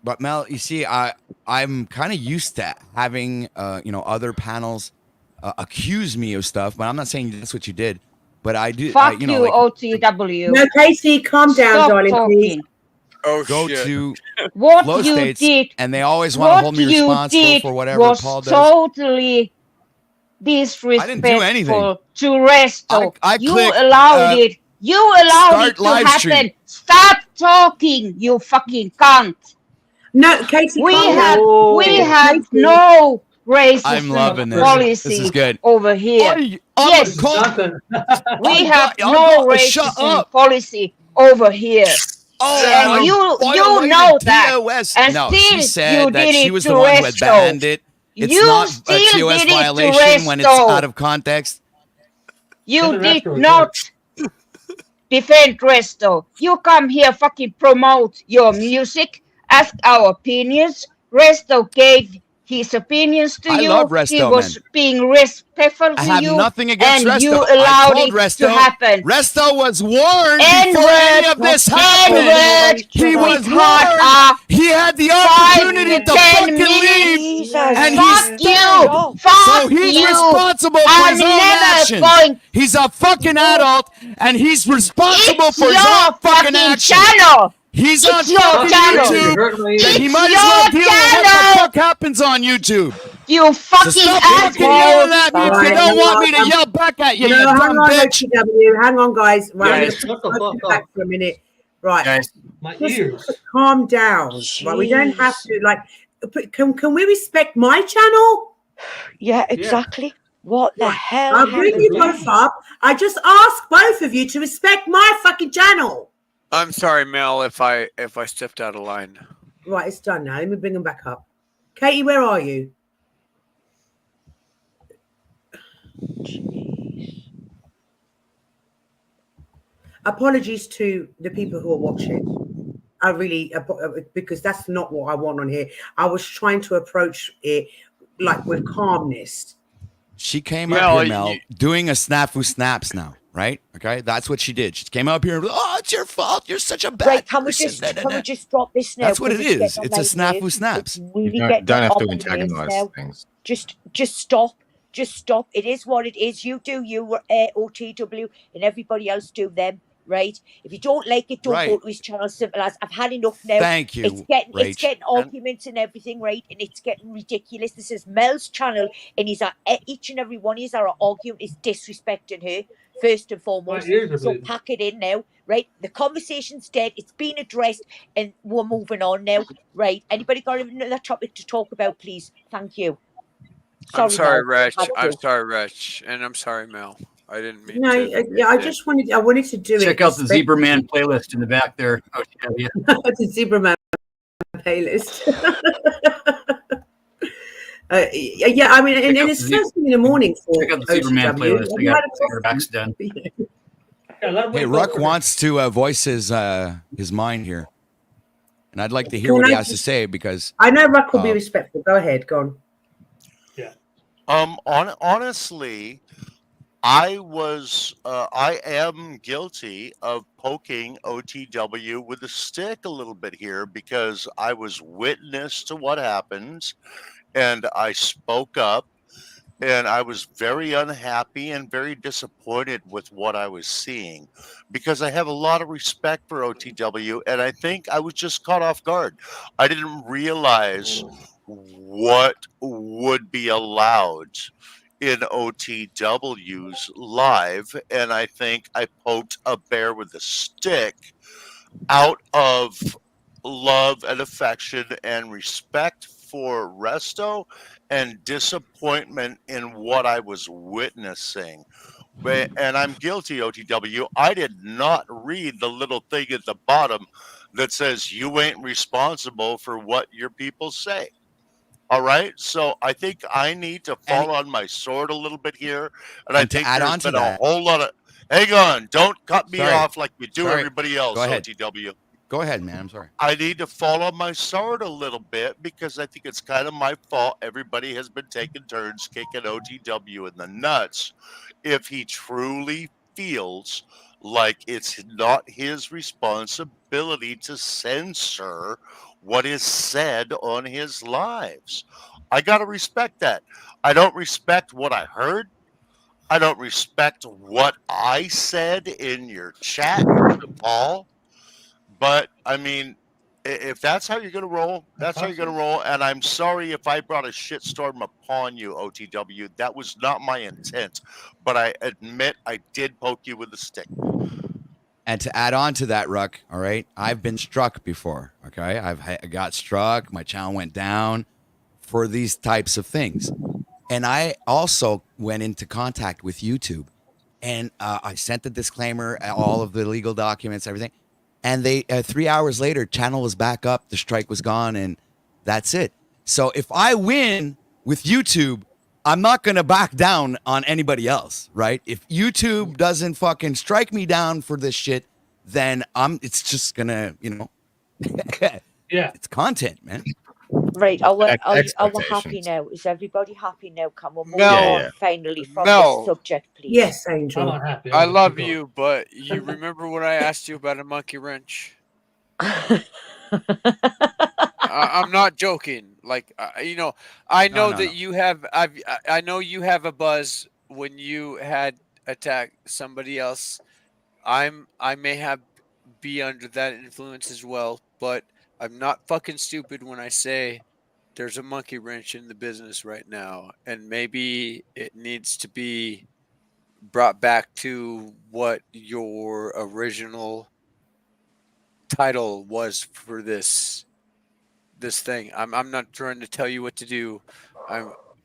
But Mel, you see, I'm kind of used to having other panels accuse me of stuff, but I'm not saying that's what you did. But I do. Fuck you, OTW. No, Casey, calm down, Stop darling, talking. please. Oh, go shit. to What flow you states, did, and they always want to hold me responsible for whatever was Paul does. totally disrespectful anything. to Resto. I you clicked, allowed it. You allowed start it to live happen. stream. Stop talking, you fucking cunt. No, Casey, we calm have down. we have Casey. no racism I'm loving this. policy This is good. over here. Yes, we have no racism policy over here. And you know that. And No, still she said you that did she it was to the one who had Resto. banned it. It's You not a still TOS did it to violation when it's Resto. out of context. You did not defend Resto. You come here fucking promote your music, ask our opinions. Resto gave his opinions to I you. love Resto, he was man. being respectful to I have you, nothing against and Resto. you I allowed told it Resto. to happen. Resto was warned before N-word, any of this happened. N-word, He was sweetheart, warned. He had the 5 opportunity to to 10 fucking minutes. leave, Fuck and you. Fuck so he's you. responsible for I'm his own never actions. going. He's a fucking adult, and he's responsible It's for his your own fucking actions. channel. He's on It's your fucking channel. YouTube. Then he It's might as well your deal with what the channel. fuck happens on YouTube. You fucking So stop fucking asshole. yelling at me if you Right, don't want me to hang on. yell back at you, No, you hang dumb on, bitch. OTW. Hang on, guys. Right, Guys, I'm what the going to fuck go back up? for a minute. Right. Guys, My Just ears. calm down. Right, we don't have to like. Can we respect my channel? Yeah, exactly. What the hell? I'll bring you both up. I just ask both of you to respect my fucking channel. I'm sorry, Mel, if I stepped out of line. Right, it's done now. Let me bring them back up. Katie, where are you? Apologies to the people who are watching. I really, because that's not what I want on here. I was trying to approach it like with calmness. She came Mel, up here, Mel, doing a snafu snaps now, right? Okay, that's what she did. She came up here and, oh, it's your fault. You're such a bad Right, can we person. just drop this now? That's what it Because is. getting It's a on my snafu nerves. snaps. It's really You getting don't have on to my nerves antagonize now. things. Just stop. Just stop. It is what it is. You do you, OTW, and everybody else do them. right? If you don't like it, don't go Right. to his channel. Simple as. I've had enough now. Thank you, It's Rach. getting arguments and everything, right? And it's getting ridiculous. This is Mel's channel, and each and every one of you are arguing is disrespecting her first and foremost. So pack it in now, right? The conversation's dead. It's been addressed, and we're moving on now, right? Anybody got another topic to talk about, please? Thank you. I'm sorry, Mel. Rach. I'm sorry, Rach, and I'm sorry, Mel. I didn't mean No, to. yeah, I wanted to do Check it. out the Zebra Man playlist in the back there. The Zebra Man playlist. Yeah, I mean, and it's first thing in the morning for Check out the Zebra Man OTW. playlist. Have I you got had a your back's done. Hey, Ruck wants to voice his mind here, and I'd like to hear Can what he I has to say because I know Ruck will be respectful. Go ahead, go on. Honestly, I am guilty of poking OTW with a stick a little bit here because I was witness to what happened and I spoke up and I was very unhappy and very disappointed with what I was seeing because I have a lot of respect for OTW and I think I was just caught off guard. I didn't realize what would be allowed in OTW's live, and I think I poked a bear with a stick out of love and affection and respect for Resto and disappointment in what I was witnessing. And I'm guilty, OTW. I did not read the little thing at the bottom that says you ain't responsible for what your people say. All right. So I think I need to fall on my sword a little bit here. And I and to think add there's on to been a that, whole lot of hang on, don't cut me Sorry. off like you do Sorry. everybody else, Go ahead. OTW. Go ahead, man. I'm sorry. I need to fall on my sword a little bit because I think it's kind of my fault. Everybody has been taking turns kicking OTW in the nuts. If he truly feels like it's not his responsibility to censor what is said on his lives, I got to respect that. I don't respect what I heard. I don't respect what I said in your chat to Paul. But I mean, if that's how you're gonna roll, that's how you're gonna roll. And I'm sorry if I brought a shitstorm upon you, OTW. That was not my intent. But I admit I did poke you with a stick. And to add on to that, Ruck, all right, I've been struck before. Okay, I got struck. My channel went down for these types of things, and I also went into contact with YouTube, and I sent the disclaimer, all of the legal documents, everything. And they 3 hours later, channel was back up, the strike was gone, and that's it. So if I win with YouTube, I'm not gonna back down on anybody else, right? If YouTube doesn't fucking strike me down for this shit, then it's just gonna, yeah, it's content, man. Right, are we happy Expectations. now? Is everybody happy now? Can we move Mel, on finally from Mel. this subject, please? Yes, Angel. I'm unhappy. I love you, but you remember when I asked you about a monkey wrench? I'm not joking. Like, I know No. that you have. I know you have a buzz when you had attacked somebody else. I may have be under that influence as well, but I'm not fucking stupid when I say there's a monkey wrench in the business right now, and maybe it needs to be brought back to what your original title was for this thing. I'm not trying to tell you what to do.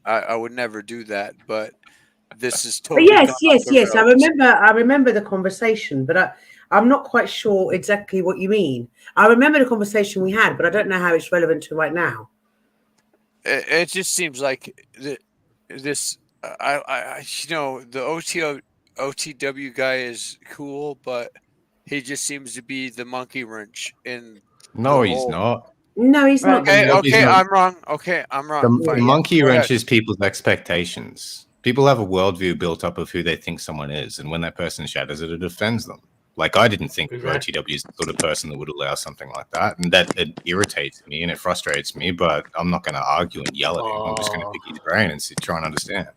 I would never do that, but this is totally Yes. gone off the I remember the conversation, but I'm not quite sure exactly what you mean. I remember the conversation we had, but I don't know how it's relevant to right now. It just seems like this. The OTW guy is cool, but he just seems to be the monkey wrench in. No, he's not. No, he's not. Okay, I'm wrong. Okay, I'm wrong. The monkey wrench is people's expectations. People have a worldview built up of who they think someone is, and when that person shatters it, it offends them. Like, I didn't think OTW is the sort of person that would allow something like that, and that it irritates me and it frustrates me, but I'm not going to argue and yell at him. I'm just going to pick his brain and try and understand.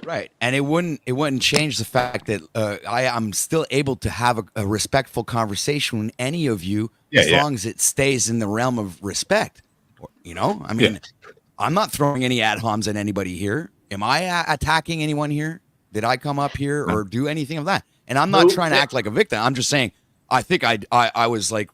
Right, and it wouldn't change the fact that I'm still able to have a respectful conversation with any of you as long as it stays in the realm of respect. You know, I mean, I'm not throwing any ad homs at anybody here. Am I attacking anyone here? Did I come up here or do anything of that? And I'm not trying to act like a victim. I'm just saying I think I was like,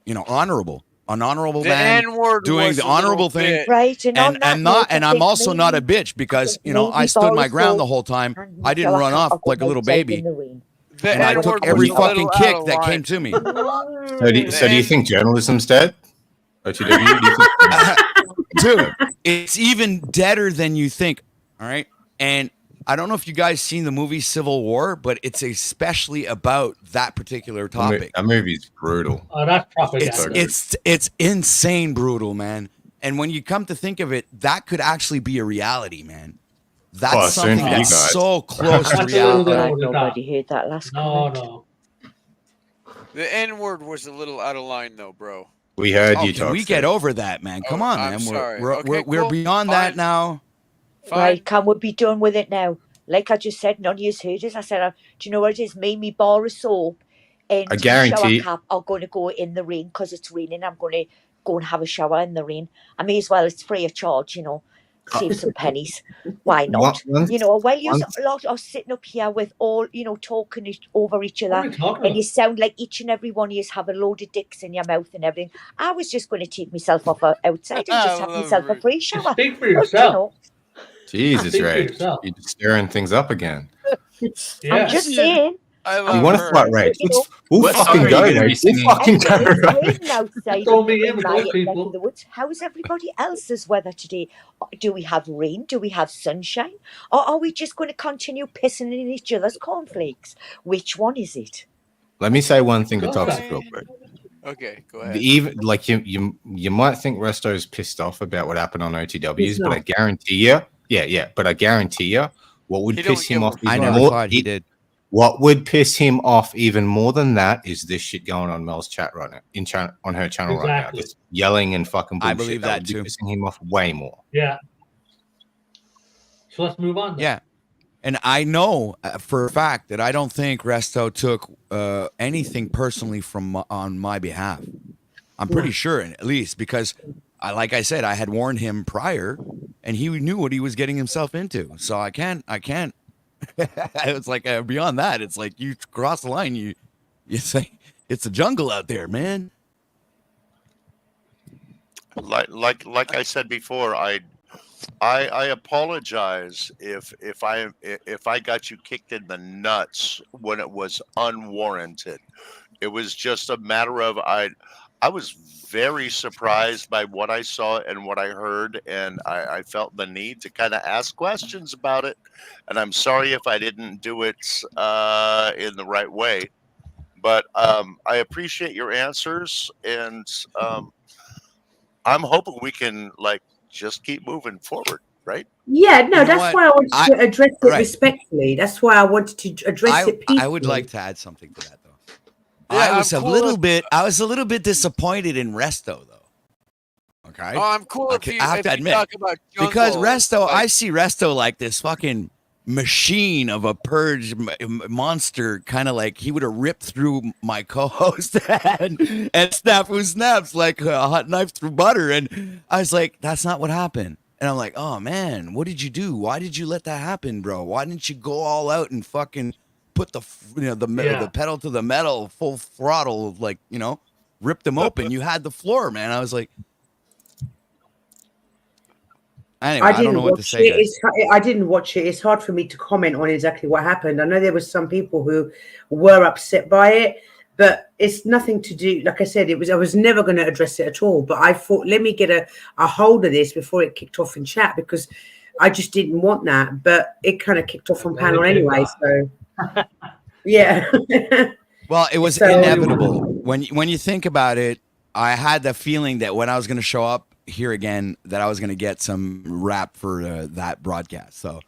you know, honorable. An honorable The man N-word doing was the a little honorable thing, bit- Right, and on that note, I I'm think also not a maybe- bitch because you know I maybe stood my Boris ground the will whole time. hand I didn't shower run cap off or go like a little outside in baby, the rain. The and I took N-word every was a little fucking out kick of that line. came to me. So do you think journalism's dead? OTW? Do you think Dude, it's even deader than you think. All right, and I don't know if you guys seen the movie Civil War, but it's especially about that particular topic. That movie's brutal. Oh, that's propaganda. It's insane brutal, man. And when you come to think of it, that could actually be a reality, man. That's soon something for you that's guys. so close to That's a little bit reality. over the top. Nobody heard that last No, comment. no. The N-word was a little out of line, though, bro. We heard you Can talk. we get over that, man? Come on, I'm man. sorry. We're Okay, we're cool. beyond that now. Right, can we be done with it now? Like I just said, none of you heard it. I said, do you know what it is? Me, me bar of soap and I my shower guarantee- cap are going to go in the rain because it's raining. I'm going to go and have a shower in the rain. I may as well, it's free of charge, you know, save some pennies. Why not? You know, while you lot are sitting up here with all, you know, talking over each other, and you sound like each and every one of you have a load of dicks in your mouth and everything. I was just going to take myself off outside and just have myself a free shower. Speak for But, yourself. you know, Jesus, Speak for Ray. yourself. You're just stirring things up again. I'm just saying. You want to fight, Ray? You know, We'll What fucking song are go, you gonna Ray. be singing? We'll fucking go, Anyway, it's Ray. raining outside Don't be in in with my those neck people. of the woods. How's everybody else's weather today? Do we have rain? Do we have sunshine? Or are we just going to continue pissing in each other's cornflakes? Which one is it? Let me say one thing to Toxic real quick. Okay, go ahead. Even like you might think Resto's pissed off about what happened on OTWs, He's but I not. guarantee you, but I guarantee you, what would He piss don't him give off a even I never more? thought he did. What would piss him off even more than that is this shit going on Mel's chat right now, on her channel right now. Exactly. This yelling and fucking bullshit. I believe would that be too. pissing him off way more. Yeah. So let's move on. Then. Yeah. And I know for a fact that I don't think Resto took anything personally from on my behalf. I'm pretty sure, at least, because like I said, I had warned him prior, and he knew what he was getting himself into. So I can't. It's like beyond that. It's like you cross the line. You say it's a jungle out there, man. Like I said before, I apologize if I got you kicked in the nuts when it was unwarranted. It was just a matter of I was very surprised by what I saw and what I heard, and I felt the need to kind of ask questions about it. And I'm sorry if I didn't do it in the right way, but I appreciate your answers, and I'm hoping we can just keep moving forward, right? Yeah, no, You know that's what? why I wanted to address it right. respectfully. That's why I wanted to address it peacefully. I would like to add something to that, though. Yeah, I was I'm a cool little if- bit. I was a little bit disappointed in Resto, though. Okay. Oh, I'm cool if I you, have if to you admit, talk about because jungle, Resto, like- I see Resto like this fucking machine of a purge monster, kind of like he would have ripped through my co-host and snap who snaps like a hot knife through butter. And I was like, that's not what happened. And I'm like, oh man, what did you do? Why did you let that happen, bro? Why didn't you go all out and fucking put the pedal to the metal, full throttle, like, rip them open? You had the floor, man. I was like, anyway, I don't know what to say, guys. I didn't watch it. It's hard for me to comment on exactly what happened. I know there was some people who were upset by it, but it's nothing to do. Like I said, I was never going to address it at all. But I thought, let me get a hold of this before it kicked off in chat, because I just didn't want that. But it kind of kicked off on panel anyway. So yeah. Well, it was inevitable. When you think about it, I had the feeling that when I was going to show up here again, that I was going to get some rap for that broadcast. So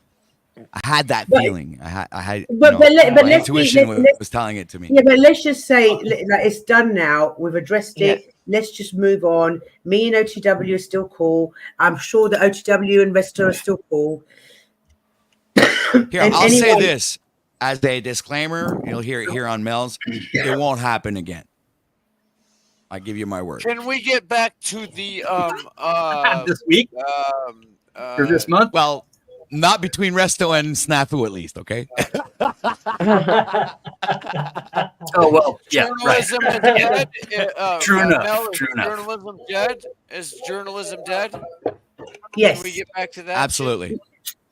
I had that feeling. I had. But my intuition was telling it to me. Yeah, but let's just say that it's done now. We've addressed it. Let's just move on. Me and OTW are still cool. I'm sure the OTW investor are still cool. Here, And I'll say anyway, this as a disclaimer. You'll hear it here on Mel's. It won't happen again. I give you my word. Can we get back to the This week or this month? Well, not between Resto and Snafu, at least. Okay. Oh well, yeah, right. Journalism is dead. True enough. Mel, True is enough. journalism dead? Is journalism dead? yes, Can we get back to that? Absolutely.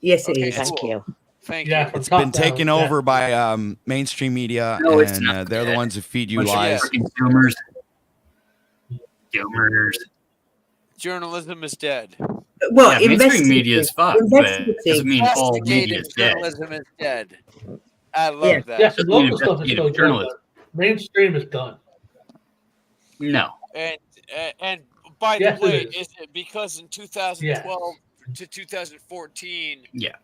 yes, it Okay, is. Thank cool. you. Thank Yeah, you. from It's top been down, taken yeah. over by mainstream media, No, it's and not they're the dead. ones who feed you Bunch of lies. fucking doomers. Doomers. Journalism is dead. Well, Yeah, mainstream media is fucked, but it doesn't mean all media Investigative is dead. journalism is dead. I love Yeah. that. Yeah, some Doesn't mean local stuff is still investigative going, journalism. but mainstream is done. No. And by Yes, the way, it is. is it because in 2012 to 2014 Yeah.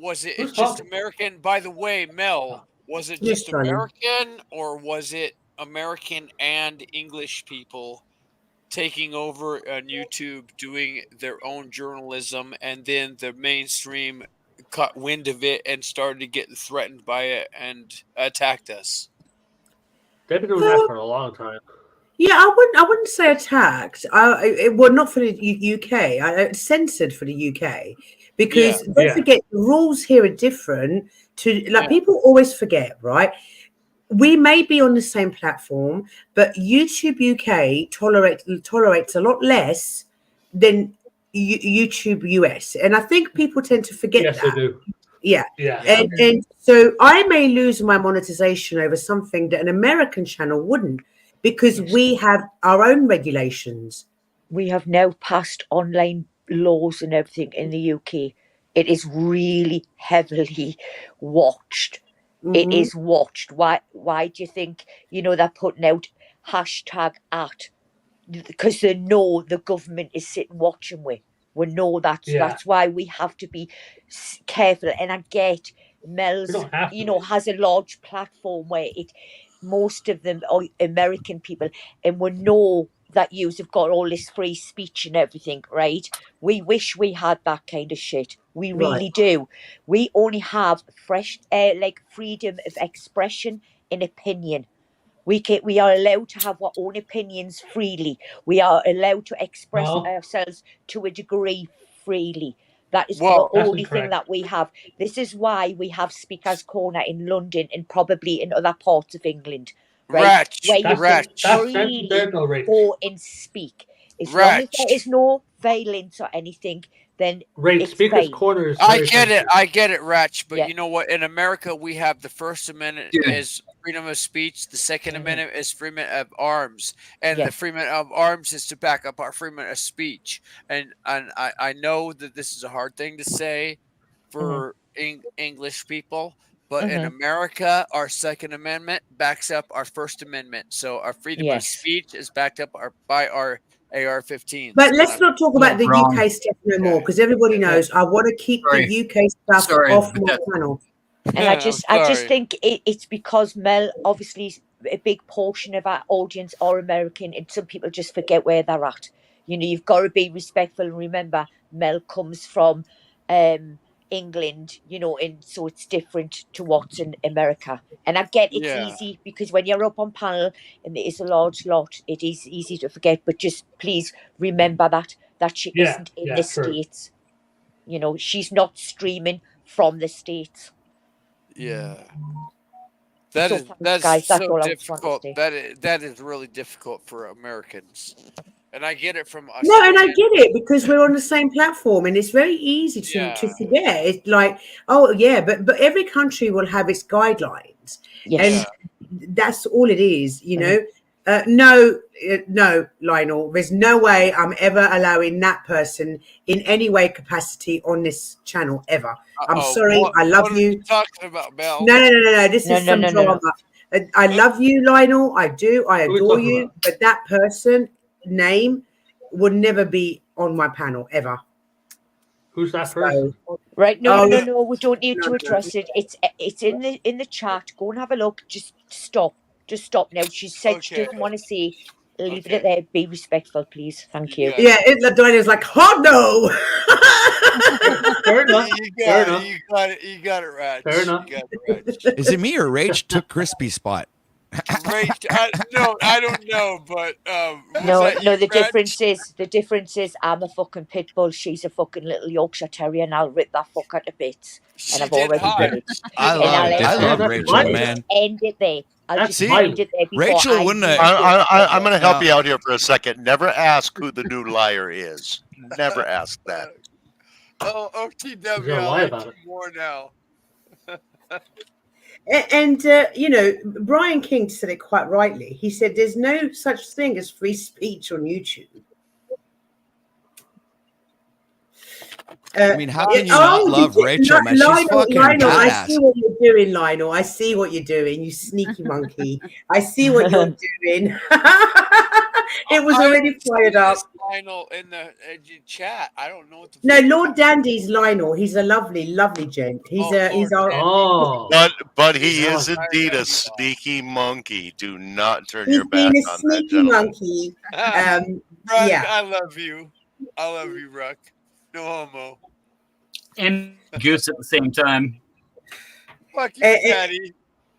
was it Who's just talking? American? By the way, Mel, was it Yes, just darling. American or was it American and English people taking over on YouTube doing their own journalism, and then the mainstream caught wind of it and started to get threatened by it and attacked us? They've been doing that for a long time. Yeah, I wouldn't say attacked. Well, not for the UK. Censored for the UK because don't Yeah. forget the rules here are different. To like Yeah. people always forget, right? We may be on the same platform, but YouTube UK tolerates a lot less than YouTube US, and I think people tend to forget Yes, that. they do. Yeah. Yeah. And so I may lose my monetization over something that an American channel wouldn't because we have our own regulations. We have now passed online laws and everything in the UK. It is really heavily watched. It Mhm. is watched. Why do you think, they're putting out hashtag at? Because they know the government is sitting watching we know that. Yeah. That's why we have to be careful. And I get Mel's don't have has a large platform where most of them are American people, and we know that yous have got all this free speech and everything, right? We wish we had that kind of shit. We really do. We only have freedom of expression and opinion. We are allowed to have our own opinions freely. We are allowed to express ourselves to a degree freely. That is the only thing that we have. This is why we have Speaker's Corner in London and probably in other parts of England, right? Where you can freely go and speak. As long as there is no violence or anything, then it's Speaker's fine. Corner is I very get it, sensitive. Ratch, but Yeah. you know what? In America, we have the First Amendment is freedom of speech, the Second Amendment is freedom of arms, and the freedom of arms is to back up our freedom of speech. And I know that this is a hard thing to say for English people, but in America, our Second Amendment backs up our First Amendment. So our freedom of speech is backed up by our AR-15s. But let's not talk about the UK stuff no more because everybody knows I want to keep the UK stuff off my channel. And I just think it's because Mel, obviously, a big portion of our audience are American, and some people just forget where they're at. You've got to be respectful and remember Mel comes from England, and so it's different to what's in America. And I get it's easy because when you're up on panel and there is a large lot, it is easy to forget. But just please remember that she isn't in the States. She's not streaming from the States. Yeah. That That is so difficult. That is really difficult for Americans. And I get it from us. No, and I get it because we're on the same platform and it's very easy to forget. It's like, but every country will have its guidelines. And that's all it is, No, Lionel, there's no way I'm ever allowing that person in any way capacity on this channel ever. I'm sorry. I love you. What are you talking about, Mel? No. This is some drama. I love you, Lionel. I do. I adore you. But that person name would never be on my panel ever. Who's that person? Right? No. We don't need to address it. It's in the chat. Go and have a look. Just stop. Now. She said she doesn't want to say Leave it at there. Be respectful, please. Thank you. Yeah, Diana's like, oh no. Fair enough. Fair enough. You got it. You got it, Raj. Fair enough. You got it, Raj. Is it me or Rach took Crispy's spot? Rach, I don't know, but No, that no. you, The Raj? difference is, I'm a fucking pit bull. She's a fucking little Yorkshire Terrier, and I'll rip that fucker to bits. And I've did already hot. done it. I And love I'll Rachel, I'll man. just end it there. I'll just See? end it there before Rachel wouldn't have. I'm going to help you out here for a second. Never ask who the new liar is. Never ask that. Oh, OTW, gonna I'll lie let about you it. more now. And you know, Brian King said it quite rightly. He said there's no such thing as free speech on YouTube. I mean, how can you not love Rachel, man? She's fucking Lionel, I badass. see what you're doing, Lionel. I see what you're doing, you sneaky monkey. I see what you're doing. It was already fired up. Lionel in the chat. I don't know what the No, Lord Dandy's Lionel. He's a lovely, lovely gent. He's our. But he is indeed a sneaky monkey. Do not turn He's your back being a on that sneaky gentleman. monkey. Ruck, Yeah. I love you. I love you, Ruck. No homo. And Goose at the same time. Fuck you, Daddy.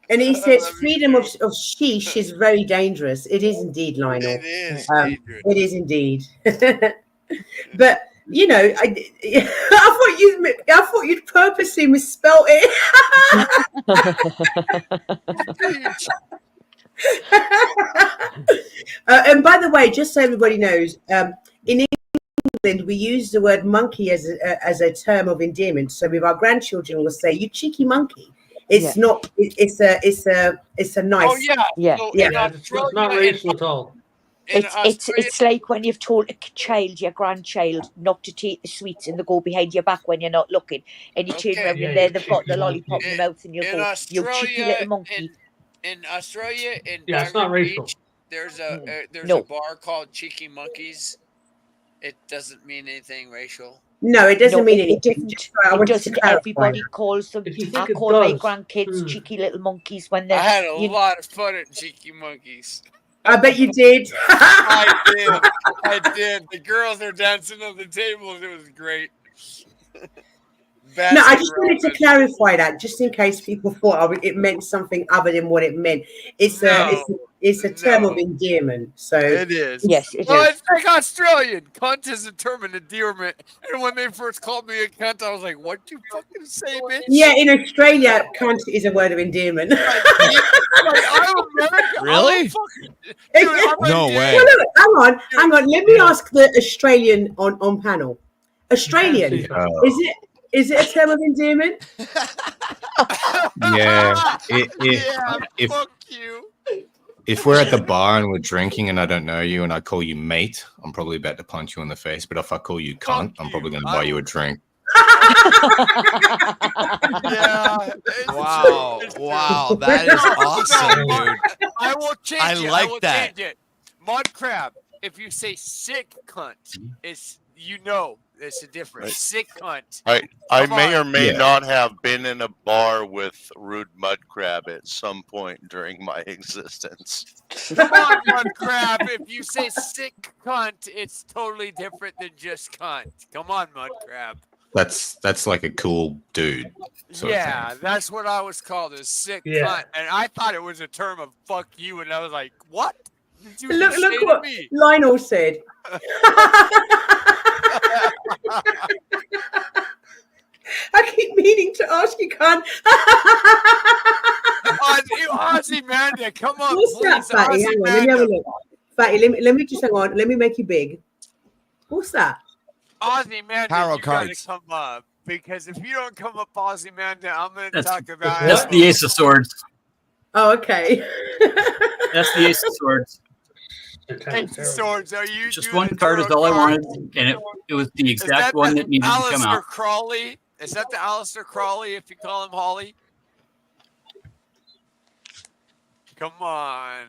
And he says freedom of sheesh is very dangerous. It is indeed, Lionel. It is dangerous. It is indeed. But you know, I thought you'd purposely misspelled it. And by the way, just so everybody knows, in England we use the word monkey as a term of endearment. So with our grandchildren, we'll say, "You cheeky monkey." It's not. It's a nice. Oh yeah. Yeah. So Yeah. in Australia, It's not racial at all. It's like when you've told a child, your grandchild, not to take the sweets, and they go behind your back when you're not looking, and you turn around and they've got the lollipop in their mouth, and you go, "You cheeky little monkey." In Australia, in Yeah, it's not Byron racial. Beach, there's a No. bar called Cheeky Monkeys. It doesn't mean anything racial. No, it doesn't mean it anything. doesn't. I It wanted to doesn't. clarify. Everybody calls them. If you I think it call my does, grandkids cheeky little monkeys when I they're. had a lot of fun at Cheeky Monkeys. I bet you did. I did. The girls are dancing on the tables. It was great. No, I just wanted to clarify that, just in case people thought it meant something other than what it meant. It's a term of endearment. So It is. Yes, it Well, is. it's like Australian. Cunt is a term of endearment. And when they first called me a cunt, I was like, "What you fucking say, bitch?" Yeah, in Australia, cunt is a word of endearment. I'm American. Really? No way. Well, look, hang on. Let me ask the Australian on panel. Australian, is it a term of endearment? Yeah. If fuck you. if we're at the bar and we're drinking and I don't know you and I call you mate, I'm probably about to punch you in the face. But if I call you cunt, I'm probably going to buy you a drink. Yeah. Wow. Wow. That is awesome, dude. I will change I it. like will that. change it. Mud crab. If you say sick cunt, it's it's a difference. Right. Sick cunt. I Come may on. or may not have been in a bar with Rude Mud Crab at some point during my existence. Come on, mud crab. If you say sick cunt, it's totally different than just cunt. Come on, mud crab. That's like a cool dude. Sort of Yeah, thing. that's what I was called, a sick Yeah. cunt. And I thought it was a term of fuck you, and I was like, what did you Look just say to what me? Lionel said. I keep meaning to ask you, cunt. Ozzy Manda, come on, What's that, please. Fatty? Ozzy Hang on, let me have a Manda. look. Fatty, let me just hang on. Let me make you big. What's that? Ozzy Manda, Tarot you gotta cards. come up. Because if you don't come up, Ozzy Manda, I'm gonna That's, talk about that's the Ace of Swords. Oh, okay. That's the Ace of Swords. Swords, are you Just doing one a card is tarot all I card? wanted, and it was the Is exact that one the that needed to come Aleister out. Crowley? Is that the Aleister Crowley, if you call him Holly? Come on.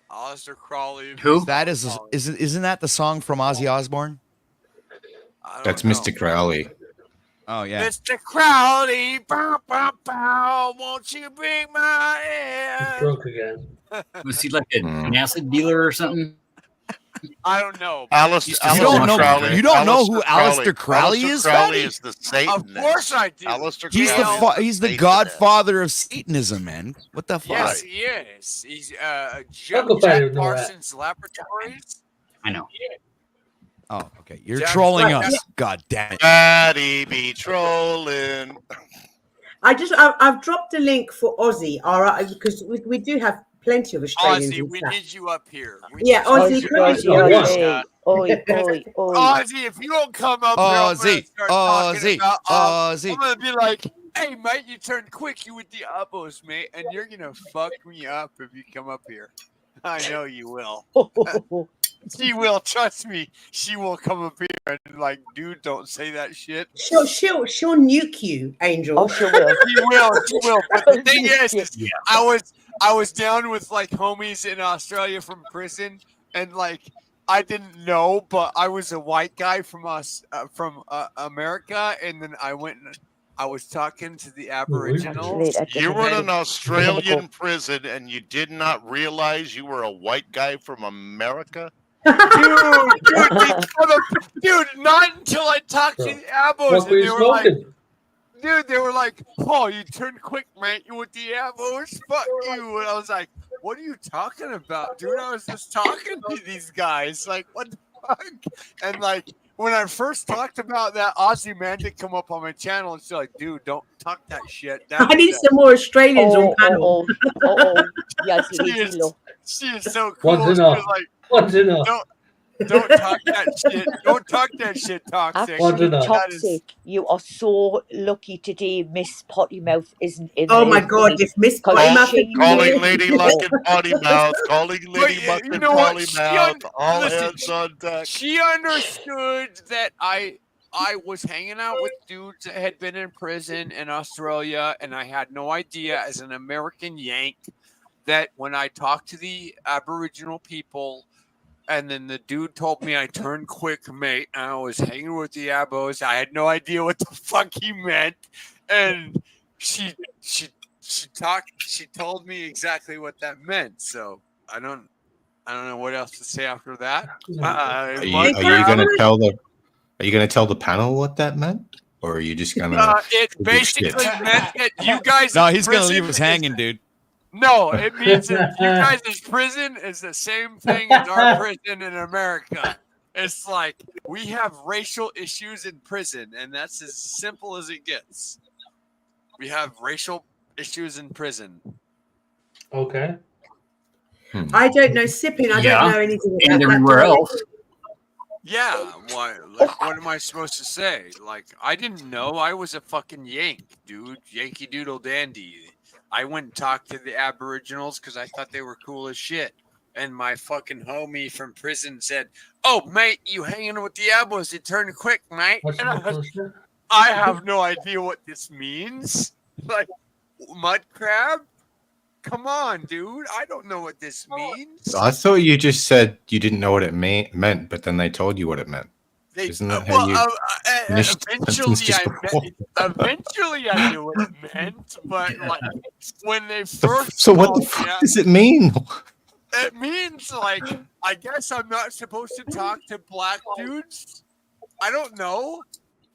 Aleister Crowley. Who? That isn't that the song from Ozzy Osbourne? That's Mr. Crowley. Oh yeah. Mr. Crowley, bow, bow, bow, won't you bring my hand? Drunk again. Was he like an acid dealer or something? I don't know. You don't know. You don't know who Aleister Crowley is, Crowley Fatty? is the Satanist. Of course I do. Aleister He's Crowley he's the Satanist. godfather of Satanism, man. What the fuck? Yes, he is. He's Uncle Jack Fatty would know that. Parsons Laboratories. I know. Oh, okay. You're Jack- trolling Right, us. God damn it. Daddy be trolling. I've dropped a link for Aussie, all right, because we do have plenty of Australians. Ozzy, in we chat. need you up here. We Yeah, need you Aussie, up come here. on. Ozzy. Oi, oi, oi. Ozzy, if you don't come up here, I'm gonna start talking about. Ozzy. I'm gonna be like, "Hey, mate, you turned quick. You with the elbows, mate, and you're gonna fuck me up if you come up here. I know you will. She will. Trust me. She will come up here and like, dude, don't say that shit. She'll nuke you, Angel. Oh, she will. She will. She will. But the thing is I was down with like homies in Australia from prison, and like I didn't know, but I was a white guy from America, and then I went and I was talking to the Aboriginals. You were in an Australian prison and you did not realize you were a white guy from America? Dude, not until I talked to the Abos, What were and you they were like, smoking? dude, they were like, Paul, you turned quick, man. You with the Abos? Fuck you. And I was like, what are you talking about, dude? I was just talking to these guys. Like, what the fuck? And like, when I first talked about that, Aussie man did come up on my channel and she's like, dude, don't talk that shit. I need some more Australians on panel. Yes, she is so cool. What's She enough? was like, What's enough? don't talk that shit. Don't talk that shit, toxic. Actually, That is- toxic. You are so lucky today. Miss Pottymouth isn't in Oh there my with God, me, if Miss 'cause Pottymouth she had been Calling here- Lady Luck and Potty Mouth. Calling Lady Luck you and know what? Potty She Mouth. All listen, hands on deck. She understood that I was hanging out with dudes that had been in prison in Australia, and I had no idea as an American Yank that when I talked to the Aboriginal people, and then the dude told me I turned quick, mate, and I was hanging with the Abos. I had no idea what the fuck he meant, and she told me exactly what that meant. So I don't know what else to say after that. Are you going to tell the? Are you going to tell the panel what that meant, or are you just going to? It basically meant that you guys. No, in he's going to leave prison us hanging, dude. No, it means that you guys' prison is the same thing as our prison in America. It's like we have racial issues in prison, and that's as simple as it gets. We have racial issues in prison. Okay. I don't know sipping. I Yeah, don't know anything about and that. everywhere do I? else. Yeah, why? Like, what am I supposed to say? Like, I didn't know. I was a fucking Yank, dude. Yankee Doodle Dandy. I went and talked to the Aboriginals because I thought they were cool as shit. And my fucking homie from prison said, "Oh, mate, you hanging with the Abos? It turned quick, mate." What's And the bullshit? I have no idea what this means. Like, mud crab? Come on, dude. I don't know what this means. I thought you just said you didn't know what it meant, but then they told you what it meant. Isn't that how you finished the sentence just before? Eventually, I knew what it meant, but like when they first So what the told me, fuck does it mean? it means like I guess I'm not supposed to talk to black dudes. I don't know.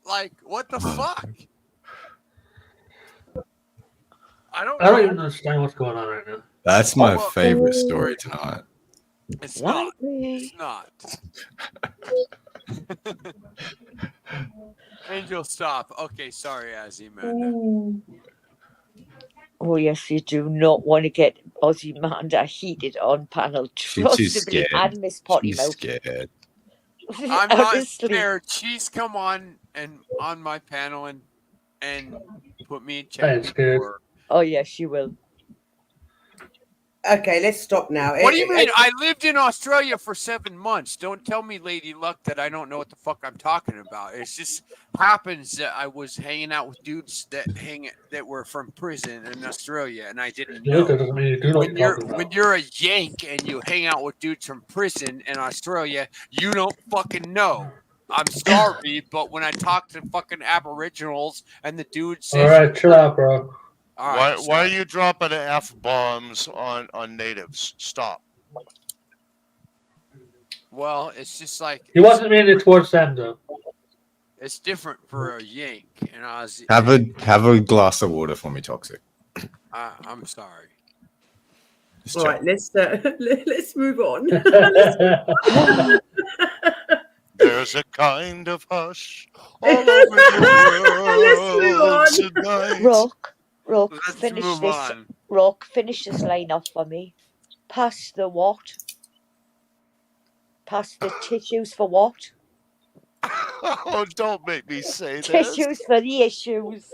Like what the fuck? I don't I don't know. even understand what's going on right now. That's my favorite story tonight. It's not. It's not. Angel, stop. Okay, sorry, Azzy, Oh yes, you do not want to get Ozymandias heated on panel. Trust She's me, scared. and Miss She's Pottymouth. scared. I'm not Honestly. scared. She's come on my panel and put me in I check. ain't scared. Oh yes, she will. Okay, let's stop now. What do you mean? I lived in Australia for 7 months. Don't tell me, Lady Luck, that I don't know what the fuck I'm talking about. It just happens that I was hanging out with dudes that were from prison in Australia, and I didn't Yeah, know. that doesn't mean you do know what When you're you're talking about. when you're a Yank and you hang out with dudes from prison in Australia, you don't fucking know. I'm sorry, but when I talk to fucking Aboriginals and the dude says, All right, chill out, bro. All Why right, why are so- you dropping F bombs on natives? Stop. Well, it's just like He wasn't meaning it towards them though. it's different for a Yank and Aussie. Have a glass of water for me, Toxic. I'm sorry. All right, let's move on. There's a kind of hush all over the world tonight. Rook, Let's finish move this. on. Rook, finish this line off for me. Pass the what? Pass the tissues for what? Oh, don't make me say this. Tissues for the issues.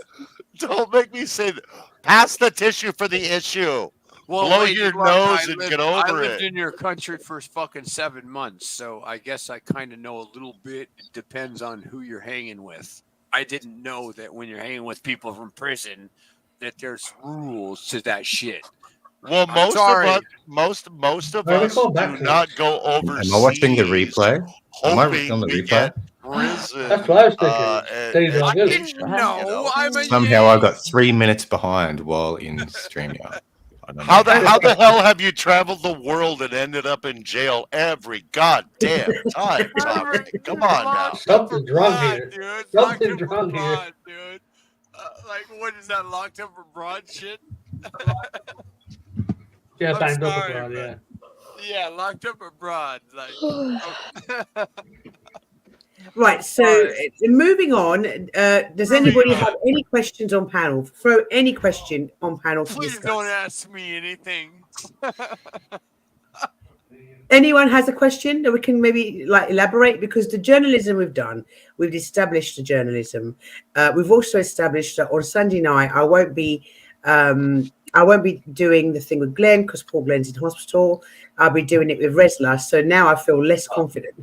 Don't make me say that. Pass the tissue for the issue. Well, Blow lady your luck, nose and get I over lived it. in your country for fucking 7 months, so I guess I kind of know a little bit. It depends on who you're hanging with. I didn't know that when you're hanging with people from prison, that there's rules to that shit. Well, I'm most sorry. of us, most of Why are we us going do back to not this? go Am I watching the overseas replay? Am I hoping on the we replay? get prison. That's what I was thinking. Deja I vu. didn't know. I'm a Somehow I Yank. got 3 minutes behind while in StreamYard. I don't know How the hell have you traveled the world and ended up in jail every goddamn time, Toxic? Come on now. Something wrong here. Dude, locked Something up for wrong here. fraud, dude. Like, what is that? Locked up for fraud shit? Yeah, I'm banged up sorry, abroad, yeah. Yeah, locked up abroad. Like, Right, so moving on. Does anybody have any questions on panel? Throw any question on panel to please discuss. don't ask me anything. Anyone has a question that we can maybe like elaborate, because the journalism we've established the journalism. We've also established that on Sunday night I won't be doing the thing with Glenn because poor Glenn's in hospital. I'll be doing it with Resla, so now I feel less confident.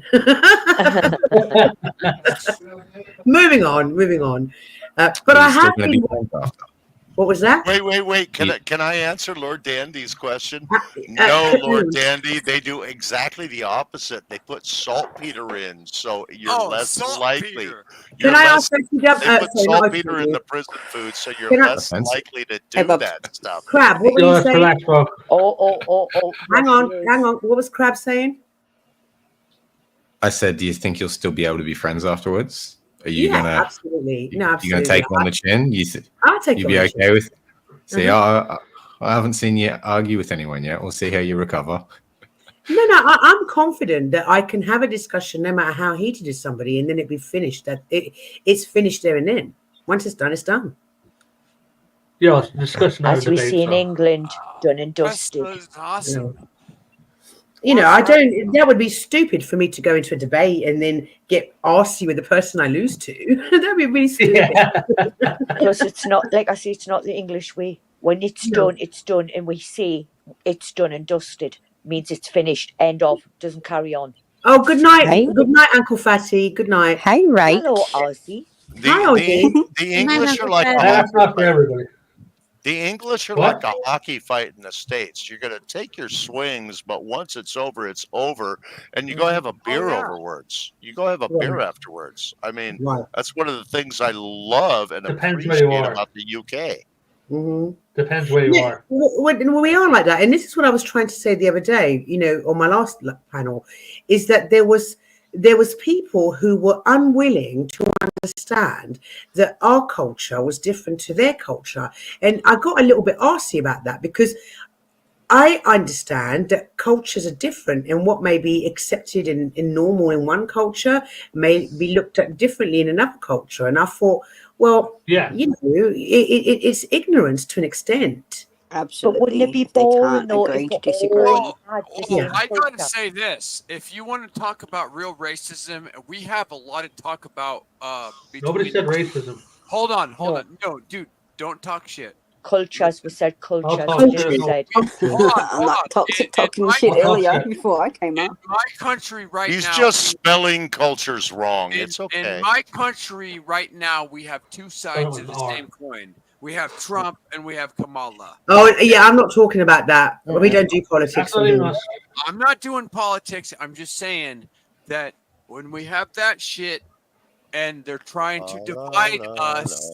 Moving on. But I have been. What was that? Wait. Can I answer Lord Dandy's question? No, Lord Dandy. They do exactly the opposite. They put saltpeter in, so you're less likely. Can I ask They put saltpeter in the prison food, so you're Can I- less likely to do that stuff. Crab, what were you saying? Relax, bro. Oh. Hang on. What was Crab saying? I said, do you think you'll still be able to be friends afterwards? Are you Yeah, gonna absolutely. No, you absolutely. gonna take on the chin? I'll take you on be the okay chin. with? See, Mhm. I haven't seen you argue with anyone yet. We'll see how you recover. No, I'm confident that I can have a discussion no matter how heated is somebody, and then it'd be finished. It's finished there and then. Once it's done, it's done. Yeah, it's discussion over As we debate. see in So. England, done and dusted. That's awesome. You know, I don't. That would be stupid for me to go into a debate and then get arsy with the person I lose to. That'd be really stupid. Plus, it's not like I say. It's not the English way. When it's done, it's done, and we say it's done and dusted means it's finished. End of. Doesn't carry on. Oh, good night. Hey. Good night, Uncle Fatty. Good night. Hey, Ray. Hello, Ozzy. Hi, Ozzy. The English are like a That's hockey not for fight. everybody. The English are What? like a hockey fight in the States. You're going to take your swings, but once it's over, and you go have a beer afterwards. You go have a beer afterwards. I mean, that's one of the things I love and Depends where you appreciate are. about the UK. Mm-hmm. Depends where you are. We are like that, and this is what I was trying to say the other day. You know, on my last panel, is that there was people who were unwilling to understand that our culture was different to their culture, and I got a little bit arsy about that because I understand that cultures are different, and what may be accepted in normal in one culture may be looked at differently in another culture. And I thought, well, yeah, you know, it's ignorance to an extent. Absolutely. But wouldn't it be boring though if we all had the same I gotta culture? say this: if you want to talk about real racism, we have a lot to talk about. Nobody said racism. Hold on. No, dude, don't talk shit. Cultures. We said cultures. talk We shit. said. I'm like toxic talking shit earlier before I came up. In my country right He's now, just spelling cultures wrong. It's in okay. my country right now, we have two sides of the same coin. We have Trump and we have Kamala. Oh yeah, I'm not talking about that. We don't do politics. I'm not doing politics. I'm just saying that when we have that shit and they're trying to divide us,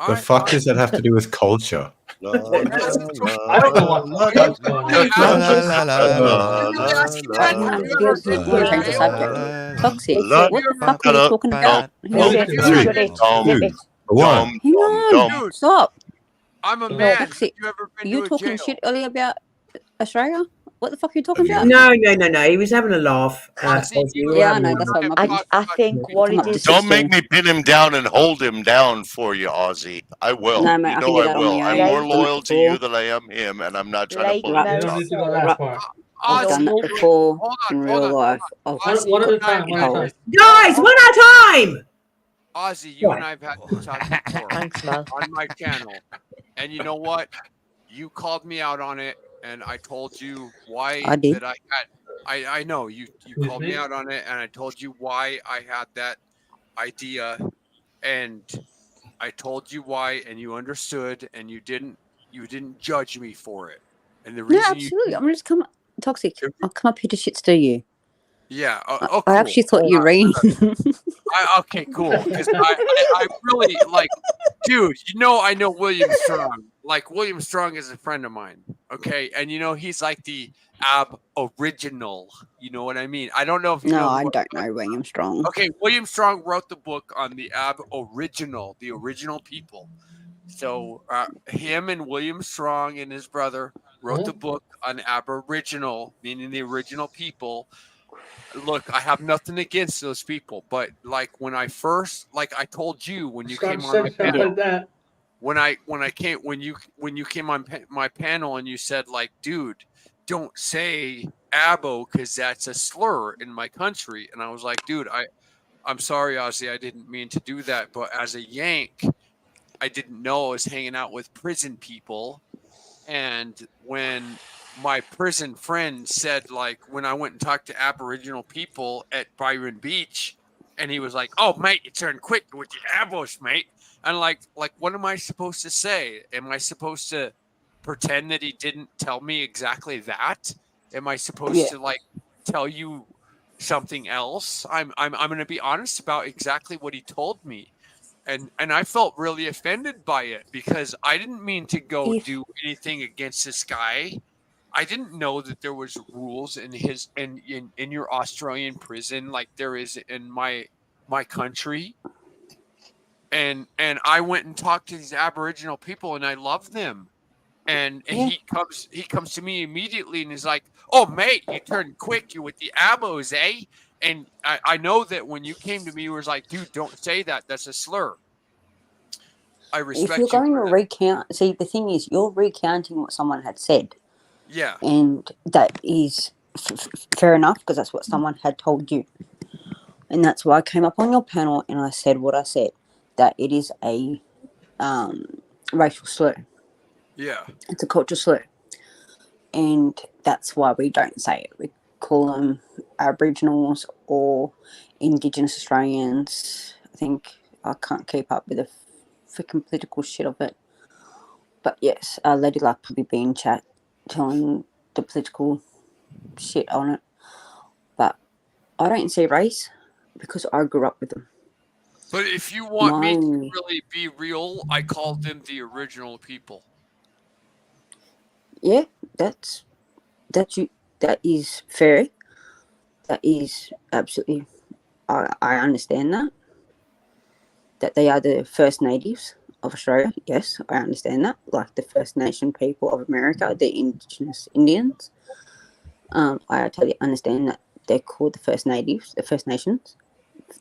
The fuck does that have to do with culture? I don't know what the fuck's going We'll change the subject. Toxic. What the fuck are you talking about? One. Hang on. Stop. I'm a No, man. Toxic. You ever been You to a talking jail? shit earlier about Australia? What the fuck are you talking about? No. He was having a laugh. Yeah, I know. That's what I'm I think what it is. Don't make me pin him down and hold him down for you, Ozzy. I will. No, mate, you I know can do I that on will. my I'm own. more I've done it loyal to before. you than I am him, and I'm not trying to Like bully Mel you. said, I've done that before in real life. I've One at a time. One at a time. Guys, one at a time. Ozzy, you and I have had this talk before Thanks, Mel. on my channel, and you know what? You called me out on it, and I told you why I did. that I had. I know you called me out on it, and I told you why I had that idea, and I told you why, and you understood, and you didn't judge me for it. And the No, reason absolutely. I'm gonna just come Toxic. I'll come up here to shit stir you. yeah, I cool. actually thought you ran. Okay, cool. Because I really like, dude. I know William Strong. Like William Strong is a friend of mine. Okay, and he's like the original. You know what I mean? I don't know if you No, know. I don't know William Strong. Okay, William Strong wrote the book on the original, the original people. So him and William Strong and his brother wrote the book on Aboriginal, meaning the original people. Look, I have nothing against those people, but like when I first, like I told you when you came on my panel, when you came on my panel and you said like, dude, don't say abo because that's a slur in my country, and I was like, dude, I'm sorry, Ozzy, I didn't mean to do that, but as a Yank, I didn't know I was hanging out with prison people, and when my prison friend said, like, when I went and talked to Aboriginal people at Byron Beach, and he was like, "Oh, mate, you turn quick with your abos, mate." And like, what am I supposed to say? Am I supposed to pretend that he didn't tell me exactly that? Am I supposed to like tell you something else? I'm going to be honest about exactly what he told me. And I felt really offended by it because I didn't mean to go do anything against this guy. I didn't know that there was rules in your Australian prison like there is in my country. And I went and talked to these Aboriginal people and I love them. And he comes to me immediately and he's like, "Oh, mate, you turned quick. You with the abos, eh?" And I know that when you came to me, you was like, "Dude, don't say that. That's a slur." I respect If you're you. going to recount, see, the thing is, you're recounting what someone had said. Yeah. And that is fair enough because that's what someone had told you. And that's why I came up on your panel and I said what I said, that it is a racial slur. Yeah. It's a cultural slur. And that's why we don't say it. We call them Aboriginals or Indigenous Australians. I think I can't keep up with the freaking political shit of it. But yes, Lady Luck probably be in chat telling the political shit on it. But I don't see race because I grew up with them. But if you want me to really be real, I call them the original people. Yeah, that is fair. That is absolutely. I understand that. That they are the First Natives of Australia. Yes, I understand that. Like the First Nation people of America, the Indigenous Indians. I totally understand that they're called the First Natives, the First Nations.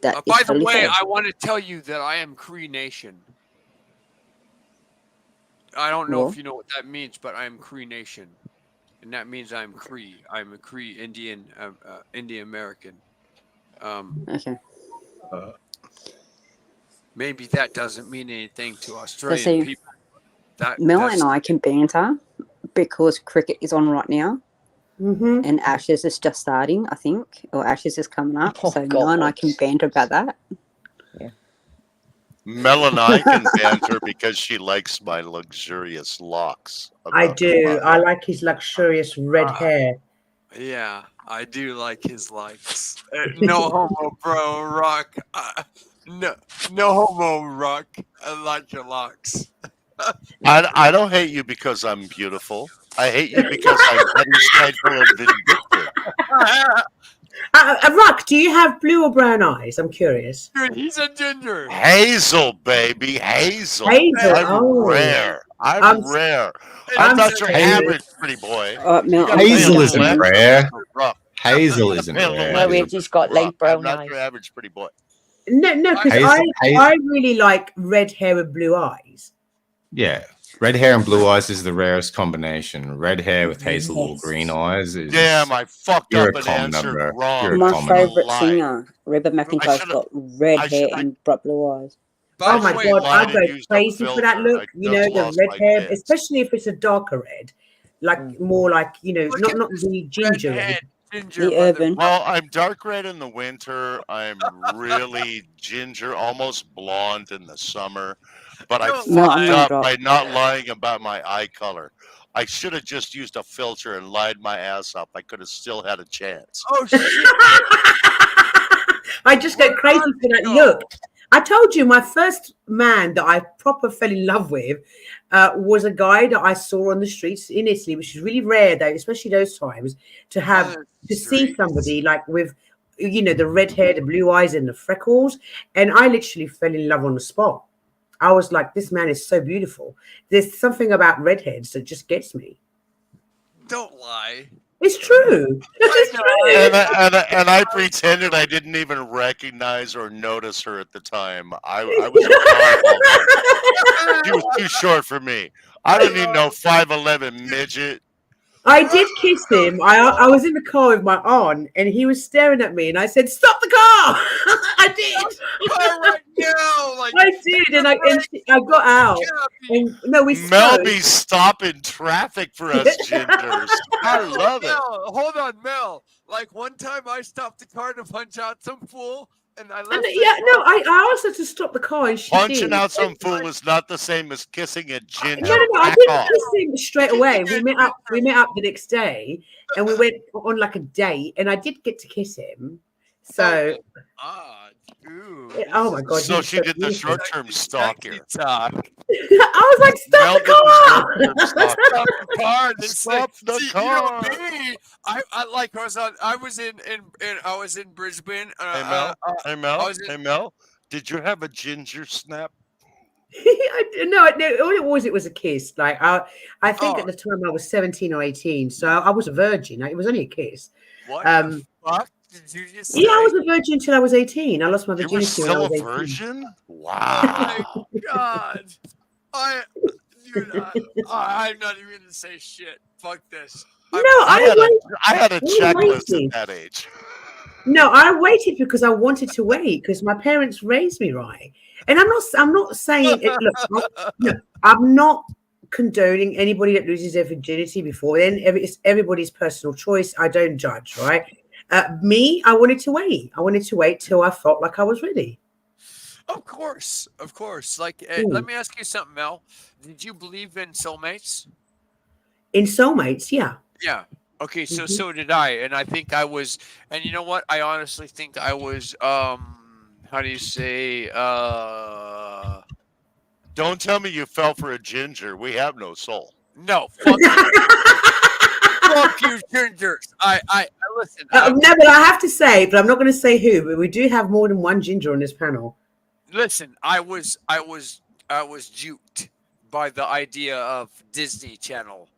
That is By the totally way, fair. I want to tell you that I am Cree Nation. I don't know if you know what that means, but I am Cree Nation, and that means I'm Cree. I'm a Cree Indian, Indian American. Okay. Maybe that doesn't mean anything to So Australian see, people. Mel and I can banter because cricket is on right now. Mm-hmm. And Ashes is just starting, I think, or Ashes is coming up. So Mel and I can banter about that. Mel and I can banter because she likes my luxurious locks. I do. I like his luxurious red hair. Yeah, I do like his likes. No homo, bro. Rock. No, no homo, Rock. I like your locks. I don't hate you because I'm beautiful. I hate you because I'm petty, spiteful, and vindictive. Rock, do you have blue or brown eyes? I'm curious. Dude, he's a ginger. Hazel, baby, hazel. Hazel. I'm Oh, rare. I'm I'm rare. I'm I'm not your serious. average pretty boy. Mel, You got I'm Hazel gonna isn't have to. rare. rough. Hazel The isn't pale rare. legs No, are he's got rough. light I'm brown not your eyes. average pretty boy. No, because Hazel, I really like red hair with blue eyes. yeah. Red hair and blue eyes is the rarest combination. Red hair with hazel or green eyes is. Damn, I fucked You're up a and commoner, answered bro. wrong. You're a My commoner. favourite singer, Reba McEntire's got red hair and bright blue eyes. Oh my way, god, I lied go and used a crazy for that filter. look. I You just know, the lost red my hair, kids. especially if it's a darker red, like more like not the ginger red. The urban. Well, I'm dark red in the winter. I'm really ginger, almost blonde in the summer. But I No, I'm fucked gonna up drop. by not lying about my eye color. I should have just used a filter and lied my ass up. I could have still had a chance. Oh shit! I just go crazy for that look. I told you my first man that I proper fell in love with was a guy that I saw on the streets in Italy, which is really rare, though, especially those times, to see somebody like with, the red hair, the blue eyes, and the freckles. And I literally fell in love on the spot. I was like, this man is so beautiful. There's something about redheads that just gets me. Don't lie. It's true. And I pretended I didn't even recognize or notice her at the time. I was she was too short for me. I don't need no 5'11" midget. I did kiss him. I was in the car with my aunt, and he was staring at me, and I said, "Stop the car!" I did. Right now, like I did, and I got out. And no, we spoke. Melby's stopping traffic for us gingers. I love it. Mel, hold on, Mel. Like one time I stopped the car to punch out some fool, and I left. I asked her to stop the car, and she Punching did. out some fool is not the same as kissing a ginger. No, I Back didn't off. kiss him straight away. We met up the next day, and we went on like a date, and I did get to kiss him. So, oh my god! So he's she so did the beautiful. short-term stalking. I was like, "Stop the car!" Stop the car. Stop the See, car. You know me. I was in Brisbane. Hey Mel. Hey Mel. I was in- Hey Mel. Did you have a ginger snap? No, all it was a kiss. Like I think at the time I was 17 or 18, so I was a virgin. It was only a kiss. What the fuck did you just say? Yeah, I was a virgin until I was 18. I lost my You were virginity when I still was a 18. virgin? Oh Wow. my god. I'm not even gonna say shit. Fuck this. No, I had a checklist waited. at that age. No, I waited because I wanted to wait because my parents raised me right. And I'm not saying it. Look, I'm not condoning anybody that loses their virginity before then. It's everybody's personal choice. I don't judge, right? Me, I wanted to wait. I wanted to wait till I felt like I was ready. Of course. Like, let me ask you something, Mel. Did you believe in soulmates? In soulmates, yeah. Yeah. Okay, so did I, and I think I was, and you know what? I honestly think I was. How do you say? Don't tell me you fell for a ginger. We have no soul. No. Fuck you. Fuck you, gingers. I listen. No, but I have to say, but I'm not going to say who. But we do have more than one ginger on this panel. Listen, I was juked by the idea of Disney Channel.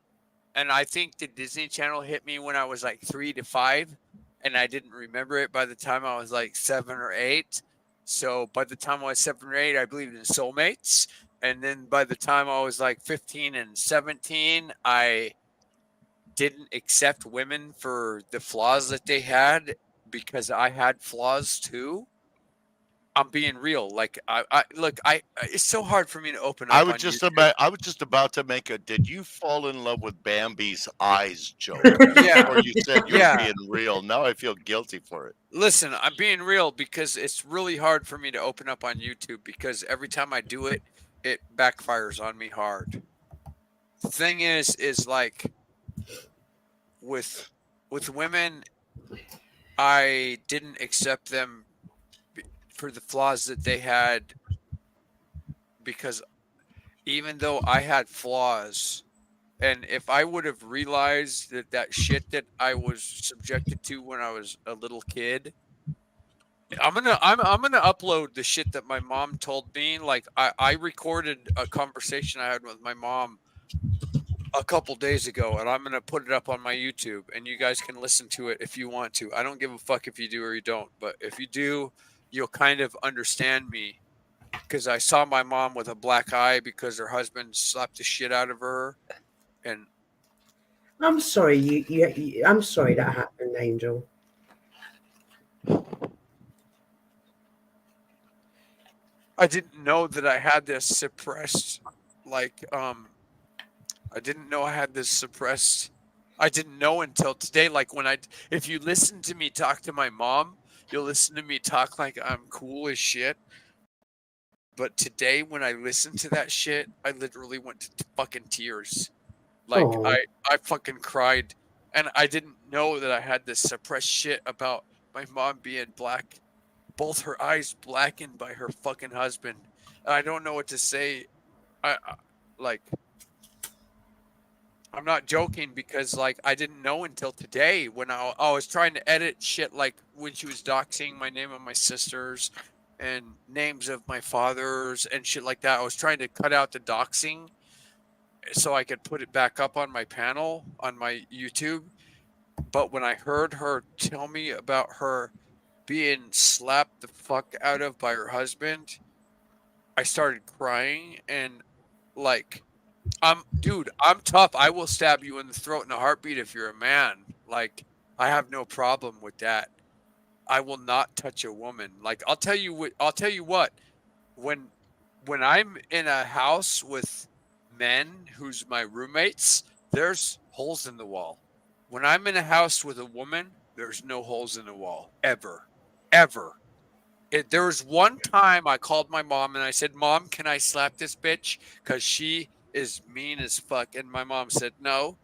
And I think the Disney Channel hit me when I was like 3 to 5, and I didn't remember it by the time I was like 7 or 8. So by the time I was 7 or 8, I believed in soulmates. And then by the time I was like 15 and 17, I didn't accept women for the flaws that they had because I had flaws too. I'm being real. Like it's so hard for me to open up. I was just about to make a "Did you fall in love with Bambi's eyes?" joke. Yeah. Or you said you were Yeah. being real. Now I feel guilty for it. Listen, I'm being real because it's really hard for me to open up on YouTube because every time I do it, it backfires on me hard. The thing is like with women, I didn't accept them for the flaws that they had, because even though I had flaws, and if I would have realized that shit that I was subjected to when I was a little kid, I'm gonna upload the shit that my mom told me. Like I recorded a conversation I had with my mom a couple days ago, and I'm gonna put it up on my YouTube, and you guys can listen to it if you want to. I don't give a fuck if you do or you don't, but if you do, you'll kind of understand me, because I saw my mom with a black eye because her husband slapped the shit out of her, and I'm sorry, I'm sorry that happened, Angel. I didn't know that I had this suppressed, like, I didn't know I had this suppressed. I didn't know until today. Like if you listen to me talk to my mom, you'll listen to me talk like I'm cool as shit. But today, when I listened to that shit, I literally went to fucking tears. Like Oh. I fucking cried, and I didn't know that I had this suppressed shit about my mom being black, both her eyes blackened by her fucking husband. I don't know what to say. I like. I'm not joking, because like I didn't know until today when I was trying to edit shit, like when she was doxing my name of my sisters and names of my fathers and shit like that. I was trying to cut out the doxing so I could put it back up on my panel on my YouTube. But when I heard her tell me about her being slapped the fuck out of by her husband, I started crying, and like, dude, I'm tough. I will stab you in the throat in a heartbeat if you're a man. Like, I have no problem with that. I will not touch a woman. Like, I'll tell you what. When I'm in a house with men who's my roommates, there's holes in the wall. When I'm in a house with a woman, there's no holes in the wall ever. There was one time I called my mom and I said, "Mom, can I slap this bitch? Because she is mean as fuck." And my mom said, "No."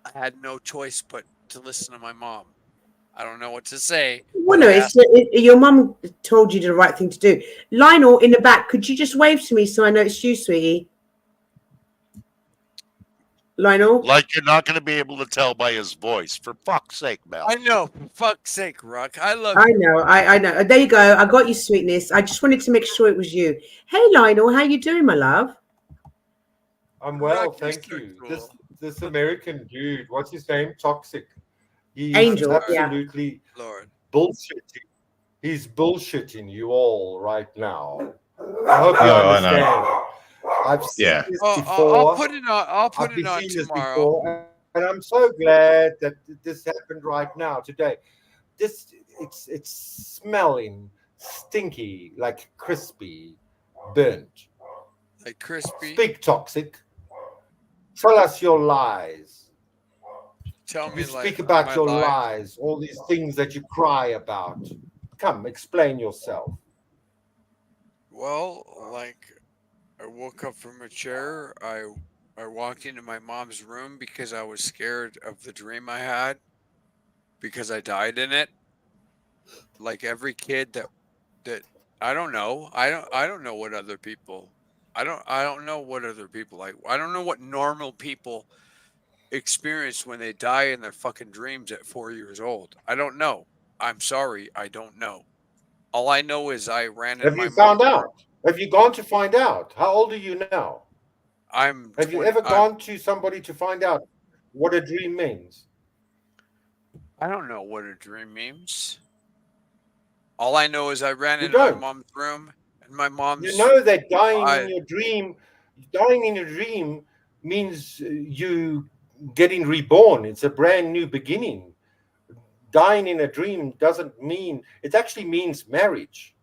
I had no choice but to listen to my mom. I don't know what to say. Well, But no, I it's asked, your mum told you the right thing to do. Lionel in the back, could you just wave to me so I know it's you, sweetie? Lionel? Like you're not going to be able to tell by his voice. For fuck's sake, Mel. I know, for fuck's sake, Rock. I love I you. know, I know. There you go. I got you, sweetness. I just wanted to make sure it was you. Hey, Lionel, how you doing, my love? I'm well, Rock, you're thank so you. cool. This American dude, what's his name? Toxic. He's Angel, yeah. absolutely Lord. bullshitting. He's bullshitting you all right now. I hope you Oh, I understand. know. I've seen Yeah. this Oh, before. I'll put it on. I'll put it on seen this tomorrow. before, and I'm so glad that this happened right now today. It's smelling stinky, like crispy, burnt. Like crispy. Speak, Toxic. Tell us your lies. Tell me, You speak like, about my your life. lies, all these things that you cry about. Come, explain yourself. Well, like, I woke up from a chair. I walked into my mom's room because I was scared of the dream I had, because I died in it. Like every kid that I don't know. I don't know what other people. I don't know what other people like. I don't know what normal people experience when they die in their fucking dreams at 4 years old. I don't know. I'm sorry, I don't know. All I know is I ran in Have my you found mom's out? Have you gone to find out? How old are you now? I'm Have you 20. ever gone to somebody to find out what a dream means? I don't know what a dream means. All I know is I ran You into my don't. mom's room, and my You mom's know that dying I in your dream means you getting reborn. It's a brand new beginning. Dying in a dream doesn't mean, it actually means marriage,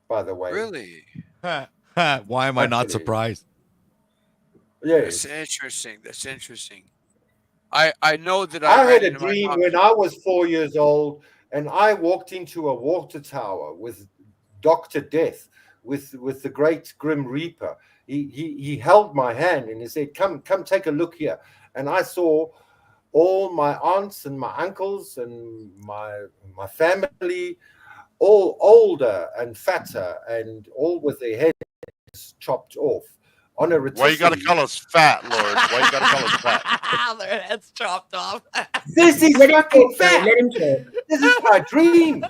by the way. really. Why am I not Actually. surprised? That's Yes. interesting. That's interesting. I know that I ran had a into my dream mom's. when I was 4 years old, and I walked into a water tower with Dr. Death, with the great Grim Reaper. He held my hand and he said, come take a look here. And I saw all my aunts and my uncles and my family all older and fatter and all with their heads chopped off on a Why you got to rotisserie. call us fat, Lord? Why you got to call us fat? Their heads chopped off. This is Let him fucking talk, though. fat. Let him talk. This is my dream.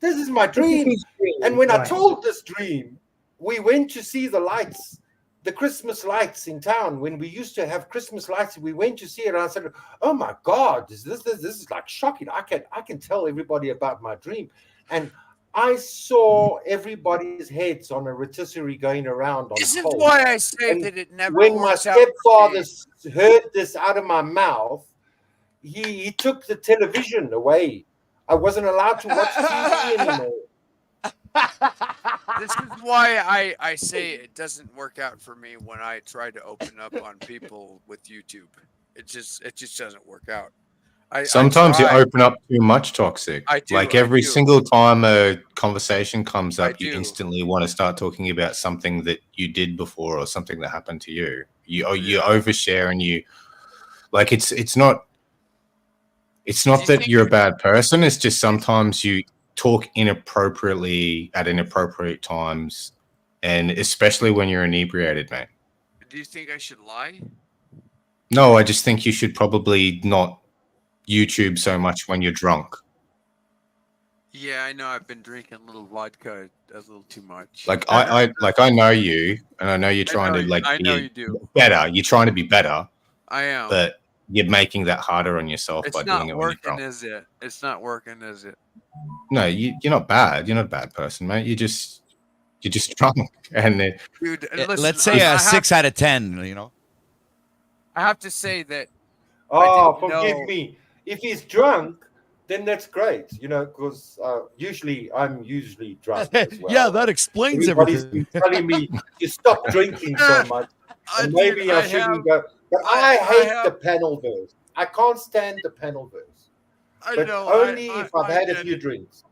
This is my This is dream. his dream. And when I Right. told this dream, we went to see the lights, the Christmas lights in town. When we used to have Christmas lights, we went to see it. And I said, "Oh my God, this is like shocking. I can tell everybody about my dream." And I saw everybody's heads on a rotisserie going around on This is coals. why I say And that it never when my works out for stepfather me. heard this out of my mouth, he took the television away. I wasn't allowed to watch TV anymore. This is why I say it doesn't work out for me when I try to open up on people with YouTube. It just doesn't work out. Sometimes you try. open up too much toxic. I do, Like I every do. single time a conversation comes I up, you do. instantly want to start talking about something that you did before or something that happened to you. You Yeah. overshare and you like it's not Do you that think you're a bad person. It's just sometimes you talk inappropriately at inappropriate times, and especially when you're inebriated, mate. Do you think I should lie? No, I just think you should probably not YouTube so much when you're drunk. Yeah, I know I've been drinking a little vodka a little too much. Like I know you, and I know you're trying to like I know be you do. better. You're trying to be better, I am. but you're making that harder on yourself by It's doing not it when you're working, drunk. is it? It's not working, is it? No, you're not bad. You're not a bad person, mate. You're just drunk, and it, Dude, Yeah, listen, let's say I a have, 6 out of 10. You know. I have to say that Oh, didn't forgive know- me. If he's drunk, then that's great, because usually I'm usually drunk as well. Yeah, that explains Everybody's everything. been telling me to stop drinking so much, and maybe dude, I I shouldn't have- go. But I I hate have- the panel verse. I can't stand the panel verse. I But know, only I- if I've I had a get few it. drinks.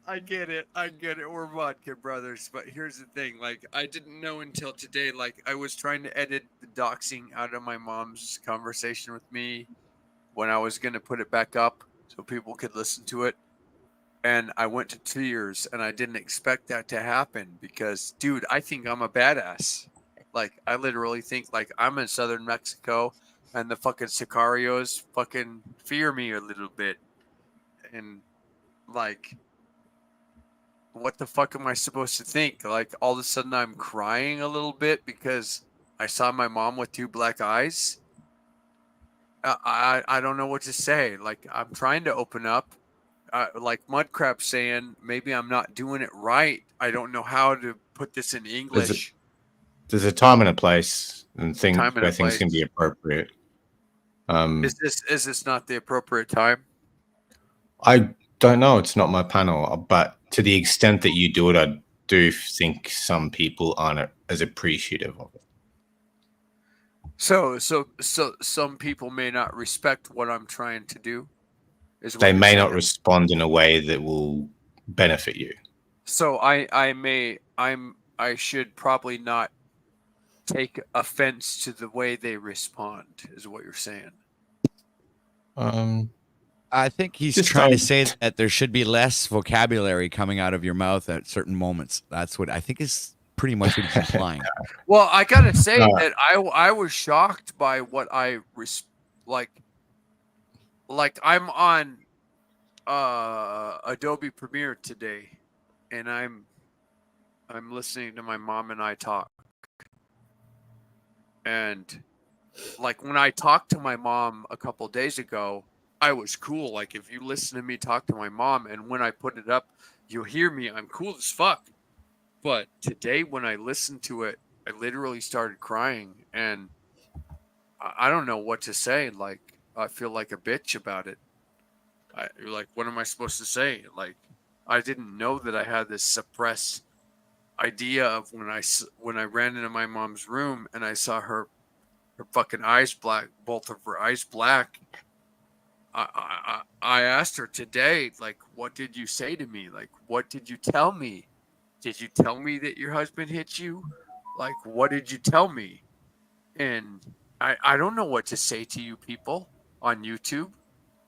I get it. We're vodka brothers, but here's the thing. Like, I didn't know until today. Like, I was trying to edit the doxing out of my mom's conversation with me when I was going to put it back up so people could listen to it. And I went to tears, and I didn't expect that to happen because, dude, I think I'm a badass. Like, I literally think, like, I'm in southern Mexico, and the fucking sicarios fucking fear me a little bit. And, like, what the fuck am I supposed to think? Like, all of a sudden I'm crying a little bit because I saw my mom with 2 black eyes. I don't know what to say. Like, I'm trying to open up. Like Mudcrab saying, maybe I'm not doing it right. I don't know how to put this in English. there's a time and a place, and Time and where a things can place. be appropriate. Is this not the appropriate time? I don't know. It's not my panel, but to the extent that you do it, I do think some people aren't as appreciative of it. So some people may not respect what I'm trying to do. Is what They you're may saying. not respond in a way that will benefit you. So I should probably not take offense to the way they respond, is what you're saying. I think he's Just trying to don't- say that there should be less vocabulary coming out of your mouth at certain moments. That's what I think is pretty much what he's implying. Well, I gotta say No. that I was shocked by what I like. Like, I'm on Adobe Premiere today, and I'm listening to my mom and I talk. And like, when I talked to my mom a couple days ago, I was cool. Like, if you listen to me talk to my mom, and when I put it up, you'll hear me. I'm cool as fuck. But today, when I listened to it, I literally started crying, and I don't know what to say. Like, I feel like a bitch about it. Like, what am I supposed to say? Like, I didn't know that I had this suppressed idea of when I ran into my mom's room and I saw her fucking eyes black, both of her eyes black. I asked her today, like, what did you say to me? Like, what did you tell me? Did you tell me that your husband hit you? Like, what did you tell me? And I don't know what to say to you people on YouTube.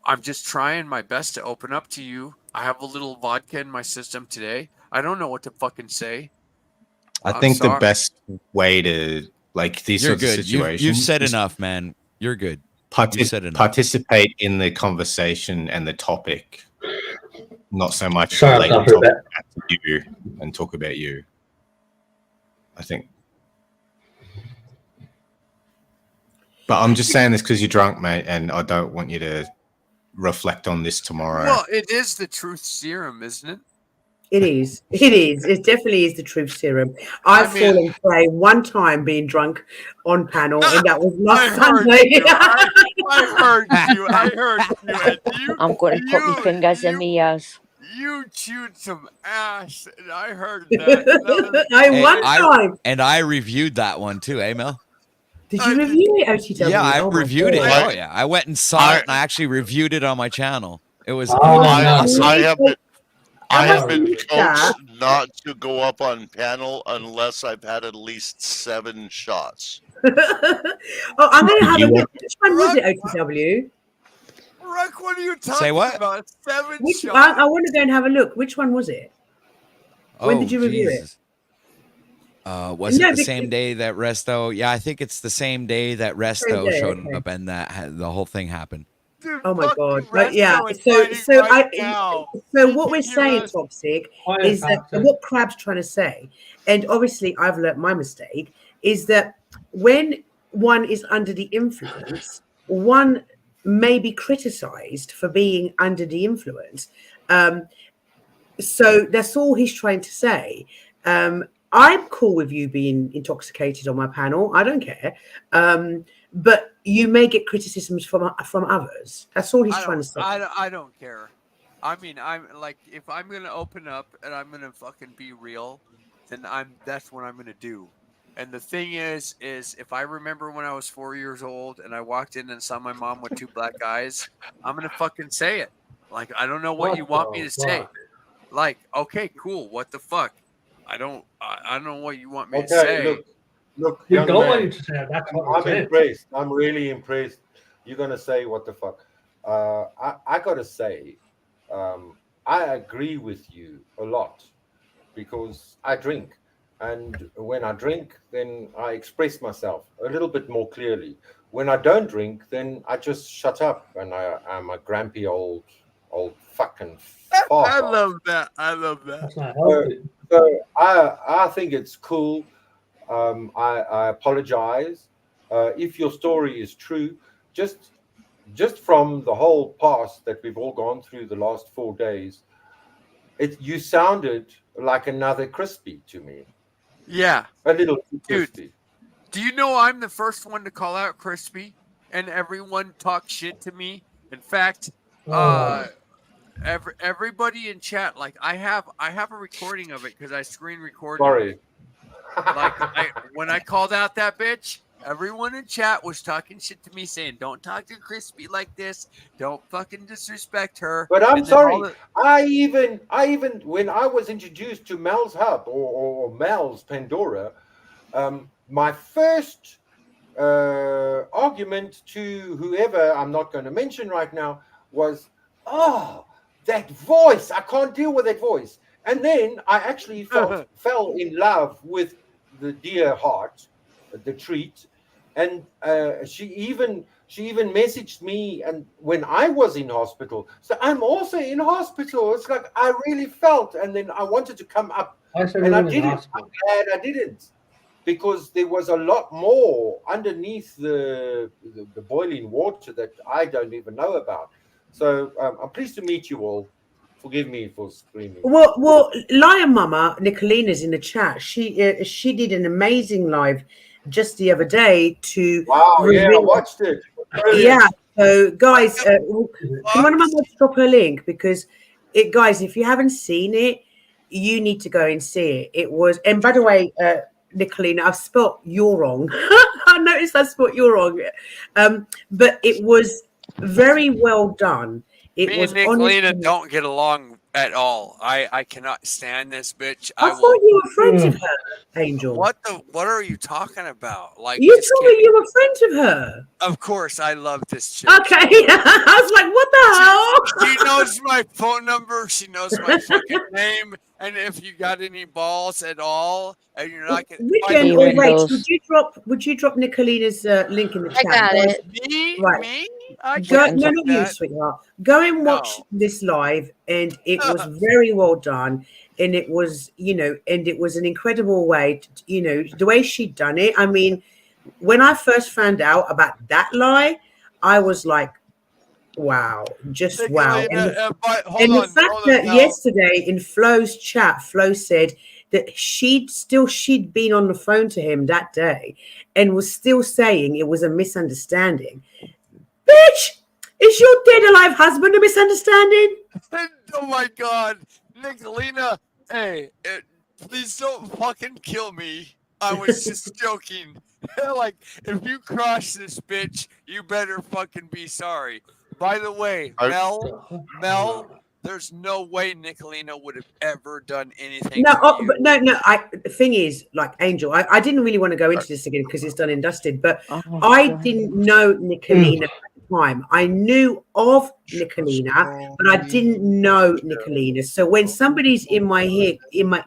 I'm just trying my best to open up to you. I have a little vodka in my system today. I don't know what to fucking say. I I'm think the sorry. best way to like these You're sorts of good. situations You've said is enough, man. You're good. You've said enough. participate in the conversation and the topic, not so much Shut up, relate the Dr. topic Bet. back to you and talk about you. I think. But I'm just saying this because you're drunk, mate, and I don't want you to reflect on this tomorrow. Well, it is the truth serum, isn't it? It is. It is. It definitely is the truth serum. I've fallen prey one time being drunk on panel, and that was last Sunday. I heard you. I heard you. And you I'm going to put my fingers in my ears. You chewed some ass, and I heard that. I reviewed that one too, eh, Mel? Did you review it, OTW? Yeah, I Oh my reviewed it. God. Oh yeah, I went and saw it, and I actually reviewed it on my channel. It was I have much been is that? coached not to go up on panel unless I've had at least 7 shots. Oh, I'm going to have a look. Which one was it, OTW? Ruck, what are you talking Say what? about? 7 Which, shots. I want to go and have a look. Which one was it? When did you review Jesus. Was No, it the because- same day that Resto? Yeah, I think it's the same day that Resto day, showed okay. up and that the whole thing happened. Oh my God! Like, yeah. is So fighting right now. what we're saying, Toxic, is that what Crab's trying to say, and obviously I've learnt my mistake, is that when one is under the influence, one may be criticised for being under the influence. So that's all he's trying to say. I'm cool with you being intoxicated on my panel. I don't care. But you may get criticisms from others. That's all he's trying to say. I don't care. I mean, I'm like, if I'm gonna open up and I'm gonna fucking be real, then that's what I'm gonna do. And the thing is if I remember when I was 4 years old and I walked in and saw my mom with 2 black eyes, I'm gonna fucking say it. Like, I don't know what you want me to say. Like, okay, cool. What the fuck? I don't know what you want me to say. Look, You young don't man, want you to say that. That's what I'm impressed. I'm really impressed. You're gonna say what the fuck? I gotta say, I agree with you a lot because I drink, and when I drink, then I express myself a little bit more clearly. When I don't drink, then I just shut up, and I'm a grumpy old fucking fart. I love that. I love that. That's not healthy. So I think it's cool. I apologize if your story is true. Just from the whole past that we've all gone through the last 4 days, you sounded like another Crispy to me. Yeah, a little too dude. Crispy. Do you know I'm the first one to call out Crispy, and everyone talks shit to me? In fact, everybody in chat, like I have a recording of it because I screen recorded. Sorry. When I called out that bitch, everyone in chat was talking shit to me, saying, "Don't talk to Crispy like this. Don't fucking disrespect her." But I'm And then all sorry. I even when I was introduced to Mel's Hub or Mel's Pandora, my first argument to whoever I'm not going to mention right now was, "Oh, that voice! I can't deal with that voice." And then I actually fell in love with the dear heart, the treat, and she even messaged me, and when I was in hospital, so I'm also in hospital. It's like I really felt, and then I wanted to come up, and I didn't. I'm glad I didn't, because there was a lot more underneath the boiling water that I don't even know about. So I'm pleased to meet you all. Forgive me for screaming. Well, Lion Mama Nicolina's in the chat. She did an amazing live just the other day to. Wow! Yeah, I watched it. Brilliant. Yeah. So, guys, can one of my mods drop her link, because guys, if you haven't seen it, you need to go and see it. It was, and by the way, Nicolina, I've spelt you're wrong. I noticed I spelt you're wrong, but it was very well done. It me was and Nicolina honestly- don't get along at all. I cannot stand this bitch. I I thought will. you were friends of her, Angel. What are you talking about? Like, You just told can't. me you were friends of her. Of course, I love this chick. Okay, I was like, what the hell? She knows my phone number. She knows my fucking name. And if you got any balls at all, and you're not getting Weekend or Rach, would you drop Nicolina's link in the I chat? got Go- it. Me? I Go, can't no, do not you, that. sweetheart. Go and watch this live, and it was very well done. And it was, and it was an incredible way, the way she'd done it. I mean, when I first found out about that lie, I was like, wow, just wow. And the fact that yesterday in Flo's chat, Flo said that she'd been on the phone to him that day and was still saying it was a misunderstanding. Bitch, is your dead alive husband a misunderstanding? Oh my God, Nicolina, hey, please don't fucking kill me. I was just joking. Like, if you cross this bitch, you better fucking be sorry. By the way, Mel, there's no way Nicolina would have ever done anything No, to you. but no. The thing is, like Angel, I didn't really want to go into this again because it's done and dusted. But I didn't know Nicolina at the time. I knew of Nicolina, but I didn't know Nicolina. So when somebody's in my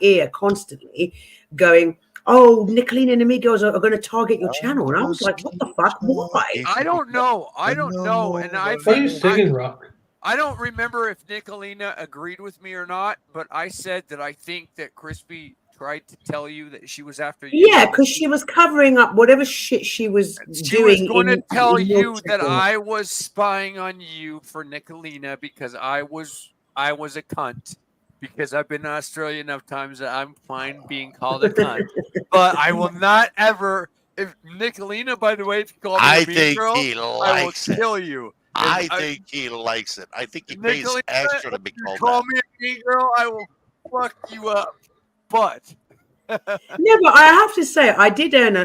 ear constantly going, "Oh, Nicolina and Amigos are going to target your channel," and I was like, "What the fuck? Why?" I don't know. And I What are you singing, Rock? I don't remember if Nicolina agreed with me or not, but I said that I think that Crispy tried to tell you that she was after you. Yeah, because she was covering up whatever shit she was She doing. was going to tell in your you that channel. I was spying on you for Nicolina because I was a cunt. Because I've been to Australia enough times that I'm fine being called a cunt. But I will not ever. If Nicolina, by the way, if you call me I a mean think girl, he I will likes it. kill you. I think he likes it. I think he pays Nicolina, extra to if be you called call that. me a mean girl, I will fuck you up. But No, but I have to say, I did earn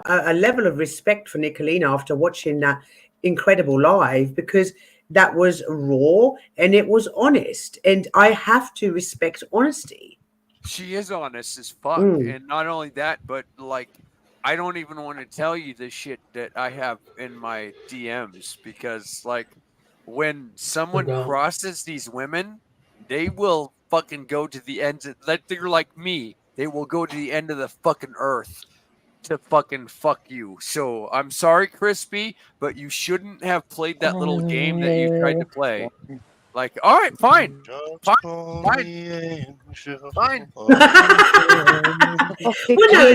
a level of respect for Nicolina after watching that incredible live because that was raw and it was honest. And I have to respect honesty. she is honest as fuck. Mm. And not only that, but like, I don't even want to tell you the shit that I have in my DMs because, like, when someone crosses these women, they will fucking go to the ends. Like, they're like me. They will go to the end of the fucking earth to fucking fuck you. So I'm sorry, Crispy, but you shouldn't have played that little game that you tried to play. Like, all right, fine. Fine. Well, no,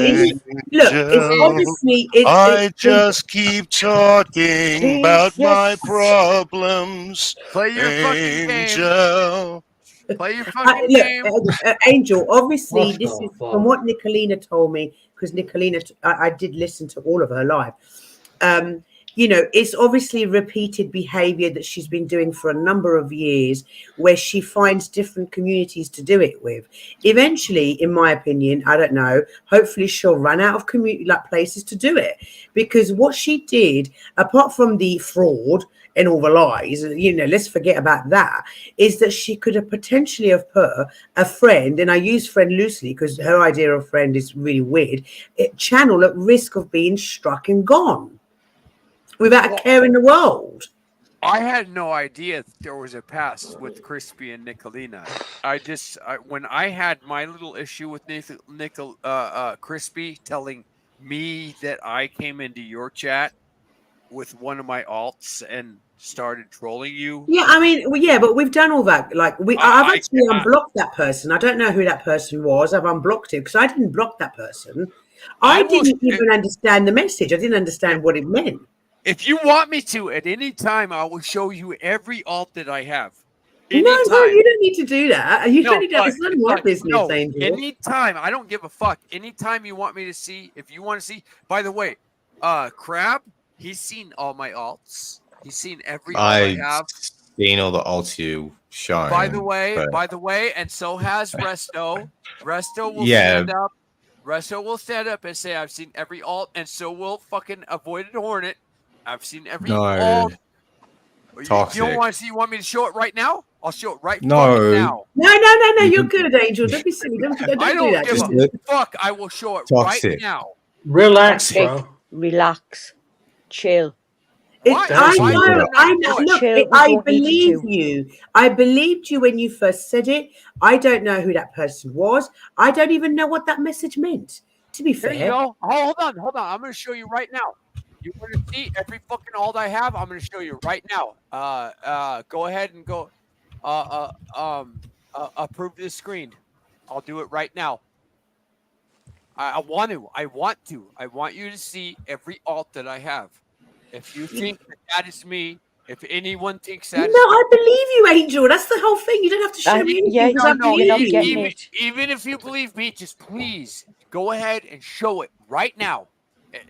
it's obviously I just keep talking about my problems. Play your fucking game. Angel. Play your fucking look, game. Angel, obviously, What this the is fuck? from what Nicolina told me, because Nicolina, I did listen to all of her live. It's obviously repeated behavior that she's been doing for a number of years where she finds different communities to do it with. Eventually, in my opinion, I don't know, hopefully she'll run out of places to do it, because what she did, apart from the fraud and all the lies, let's forget about that, is that she could have potentially have put a friend, and I use friend loosely because her idea of friend is really weird, channel at risk of being struck and gone without a care in the world. I had no idea there was a past with Crispy and Nicolina. When I had my little issue with Crispy telling me that I came into your chat with one of my alts and started trolling you. Yeah, I mean, but we've done all that. Like, I've actually unblocked that person. I don't know who that person was. I've unblocked it because I didn't block that person. I didn't even understand the message. I didn't understand what it meant. If you want me to, at any time, I will show you every alt that I have. No, you don't need to do that. You don't need to. It's none of my like, business, no, Angel. anytime. I don't give a fuck. Anytime you want me to see, if you want to see. By the way, Crab, he's seen all my alts. He's seen every alt I have. Seen all the alts you shown. By the way, and so has Resto. Resto will stand up. Resto will stand up and say, "I've seen every alt," and so will fucking Avoided Hornet. I've seen every alt. Toxic. You don't want to see? You want me to show it right now? I'll show it right No. fucking now. No, you're good, Angel. Don't be silly. Don't I do don't that. give Just a fuck. I will show it Toxic. right now. Relax, Toxic. bro. Relax. Chill. Why? I Why know. wouldn't I show know. it? Look, Chill, we I don't need you believe to. you. I believed you when you first said it. I don't know who that person was. I don't even know what that message meant. To be There you fair, go. Oh, hold on. I'm going to show you right now. You want to see every fucking alt I have? I'm going to show you right now. Go ahead and go. Approve this screen. I'll do it right now. I want to. I want you to see every alt that I have. If you think that is me, if anyone thinks no, that is I believe you, Angel. That's the whole thing. You don't have to show me anything yeah, because I no, believe not you. getting it. even if you believe me, just please go ahead and show it right now.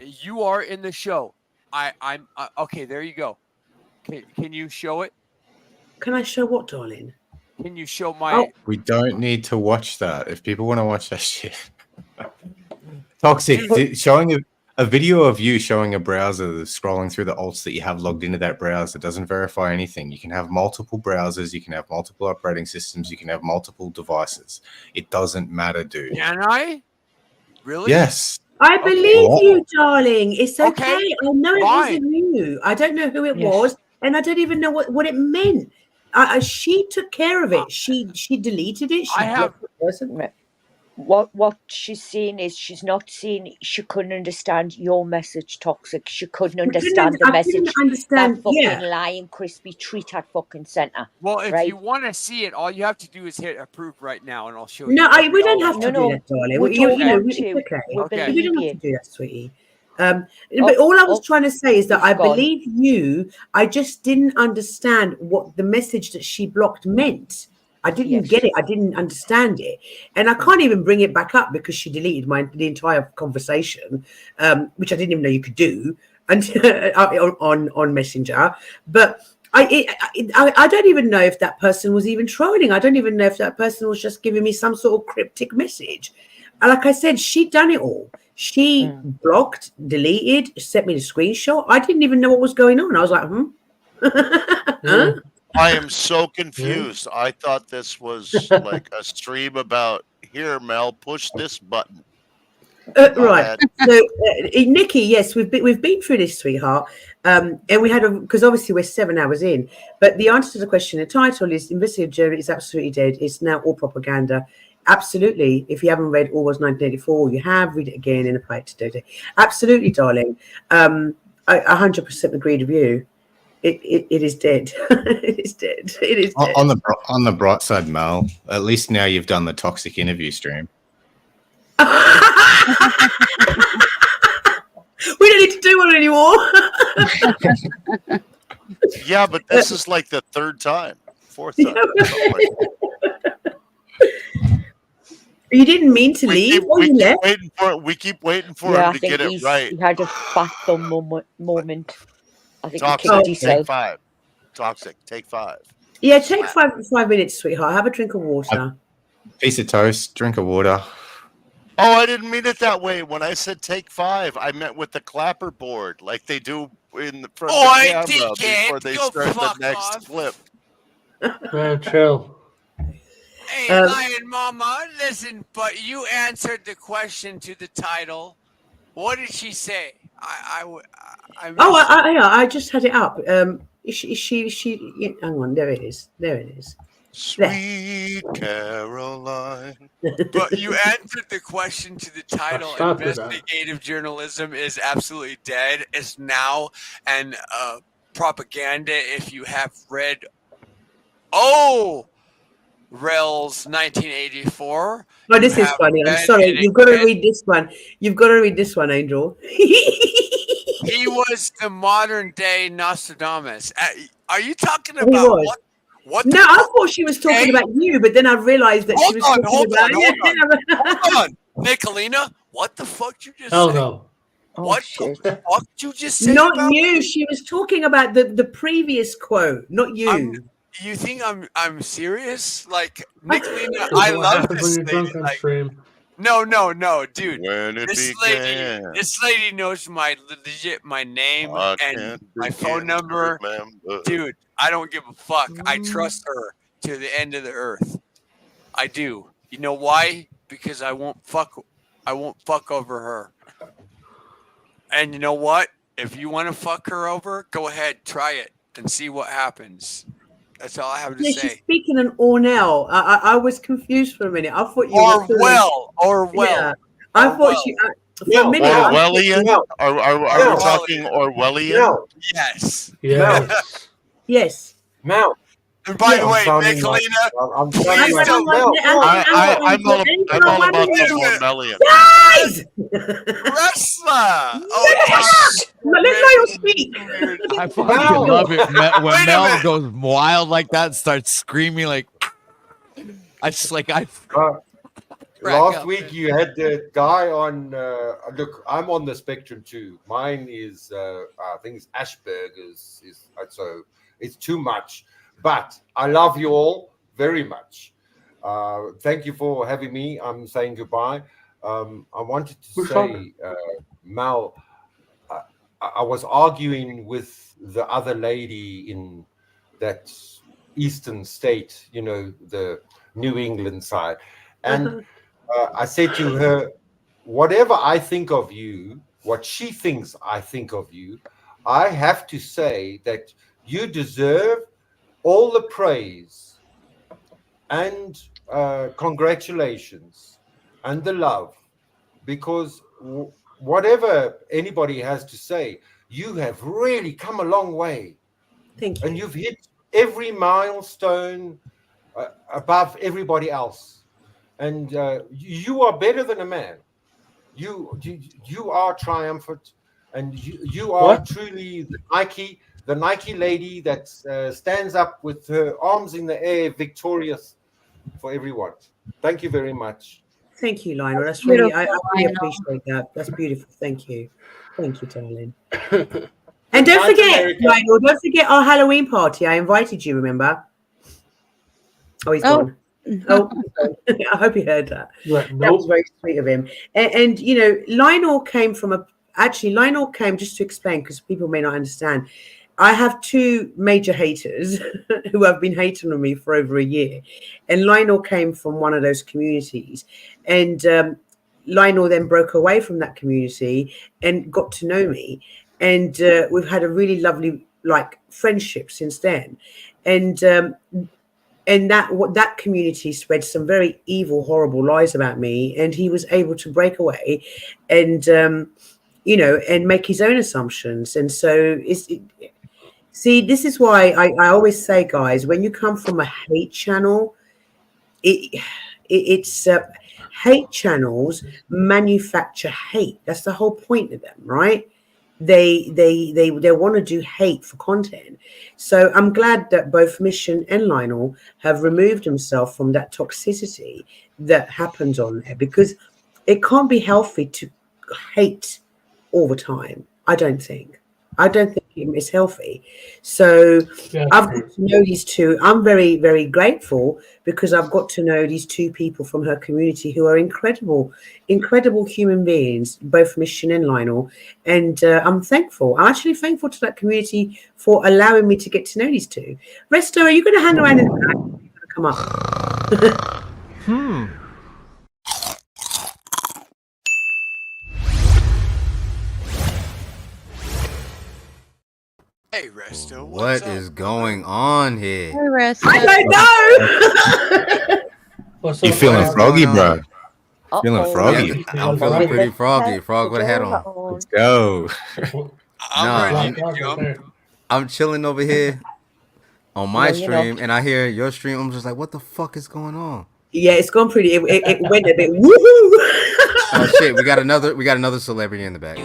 You are in the show. I'm okay. There you go. Can you show it? Can I show what, darling? Can you show my? Oh, We don't need to watch that. If people want to watch that shit. Toxic. Showing a video of you showing a browser scrolling through the alts that you have logged into that browser doesn't verify anything. You can have multiple browsers, you can have multiple operating systems, you can have multiple devices. It doesn't matter, dude. Can I? Really? Yes. I believe What? you, darling. It's okay. Okay, I know it fine. wasn't you. I don't know who it Yes. was, and I don't even know what it meant. She took care of it. She deleted it. She I have- blocked the person. What she's saying is she's not saying she couldn't understand your message, Toxic. She couldn't understand the I message couldn't understand. that fucking Yeah. lying crispy treat had fucking sent her. Well, if right? you want to see it, all you have to do is hit approve right now, and I'll show No, you. every we don't alt. have to do that, darling. we don't want it's to. okay. We Okay. We believe don't have you. to do that, sweetie. But all I was trying to say is that I You've gone. believe you. I just didn't understand what the message that she blocked meant. I didn't get it. I didn't understand it, and I can't even bring it back up because she deleted the entire conversation, which I didn't even know you could do, and on Messenger. But I don't even know if that person was even trolling. I don't even know if that person was just giving me some sort of cryptic message. And like I said, she'd done it all. She blocked, deleted, sent me the screenshot. I didn't even know what was going on. I was like, huh? I am so confused. I thought this was like a stream about here, Mel, push this button. Right. So, Nikki, yes, we've been through this, sweetheart, and we had because obviously we're 7 hours in. But the answer to the question, the title is "Investigative Journal is absolutely dead. It's now all propaganda." Absolutely. If you haven't read All Was 1984, you have read it again and apply it to today. Absolutely, darling. I 100% agree with you. It is dead. It is dead. It is dead. On the bright side, Mel, at least now you've done the toxic interview stream. We don't need to do one anymore. Yeah, but this is like the third time, fourth time. You didn't mean to leave. We keep waiting for Yeah, him I to think get it right. he had a fat thumb moment. I think Toxic, he kicked take himself. 5. Toxic, take 5. Yeah, take 5 minutes, sweetheart. Have a drink of water. Piece of toast, drink of water. Oh, I didn't mean it that way. When I said take 5, I meant with the clapper board, like they do in the front of the camera before they start the next clip. Man, chill. Hey, Lion Mama, listen, but you answered the question to the title. What did she say? I just had it up. She hang on, there it is. Sweet Caroline. But you answered the question to the title. Stop with that. Investigative journalism is absolutely dead. It's now and propaganda. If you have read, Rel's 1984. Oh, this is funny. I'm sorry. You've got to read this one. You've got to read this one, Angel. He was the modern day Nostradamus. Are you talking about what? No, I thought she was talking about you, but then I realized that she was talking about Hold on, Nicolina. What the fuck you just Hell say? no. What the fuck you just say? Not about you. me? She was talking about the previous quote, not you. You think I'm serious? Like Nicolina, I love this lady. Like, no, dude. When it This lady knows my name and my phone number. Dude, I don't give a fuck. I trust her to the end of the earth. I do. You know why? Because I won't fuck over her. And you know what? If you want to fuck her over, go ahead, try it and see what happens. That's all I have to Yeah, say. she's speaking an Ornell. I was confused for a minute. I thought you were Orwell. Yeah, I thought she. For a minute, Orwellian? I thought, Are we talking Orwellian? Yes. Yes. Yes. Mel. And by the I'm way, sounding like- Nicolina, I'm please sounding like don't. Mel. I'm all about the Orwellian. Guys! Wrestler! Yes! Let Niall speak. I fucking love it when Mel goes wild like that, starts screaming like. I just like I. Last week you had the guy on. Look, I'm on the spectrum too. Mine is, I think it's Asperger's. So it's too much. But I love you all very much. Thank you for having me. I'm saying goodbye. I wanted to say, Mal, I was arguing with the other lady in that eastern state, you know, the New England side. And I said to her, whatever I think of you, what she thinks I think of you, I have to say that you deserve all the praise and congratulations and the love, because whatever anybody has to say, you have really come a long way. Thank you. And you've hit every milestone above everybody else. And you are better than a man. You are triumphant, and you are truly the Nike lady that stands up with her arms in the air, victorious for everyone. Thank you very much. Thank you, Lionel. That's really, I Beautiful, really Lionel. appreciate that. That's beautiful. Thank you. Thank you, darling. And don't forget, Lionel, don't forget our Halloween party. I invited you, remember? Oh, he's gone. Oh, I hope you heard that. Right, That was very sweet of him. And you know, Lionel came from Lionel came, just to explain, because people may not understand. I have two major haters who have been hating on me for over a year. And Lionel came from one of those communities. And Lionel then broke away from that community and got to know me. And we've had a really lovely friendship since then. And that community spread some very evil, horrible lies about me. And he was able to break away and, and make his own assumptions. And so see, this is why I always say, guys, when you come from a hate channel, it's hate channels manufacture hate. That's the whole point of them, right? They want to do hate for content. So I'm glad that both Mission and Lionel have removed themselves from that toxicity that happens on there, because it can't be healthy to hate all the time. I don't think it's healthy. So I've got to know these two. I'm very, very grateful because I've got to know these two people from her community who are incredible human beings, both Mission and Lionel. And I'm thankful. I'm actually thankful to that community for allowing me to get to know these two. Resto, are you going to hang around in the back? Come up. Hey, Resto. What is going on here? Hey, Resto. I don't know. You feeling froggy, bro? Feeling froggy? I'm feeling pretty froggy. Frog with a hat on. Let's go. I'm chilling over here on my stream, and I hear your stream. I'm just like, what the fuck is going on? Yeah, it's gone pretty. It went a bit woohoo. Oh shit, we got another celebrity in the back.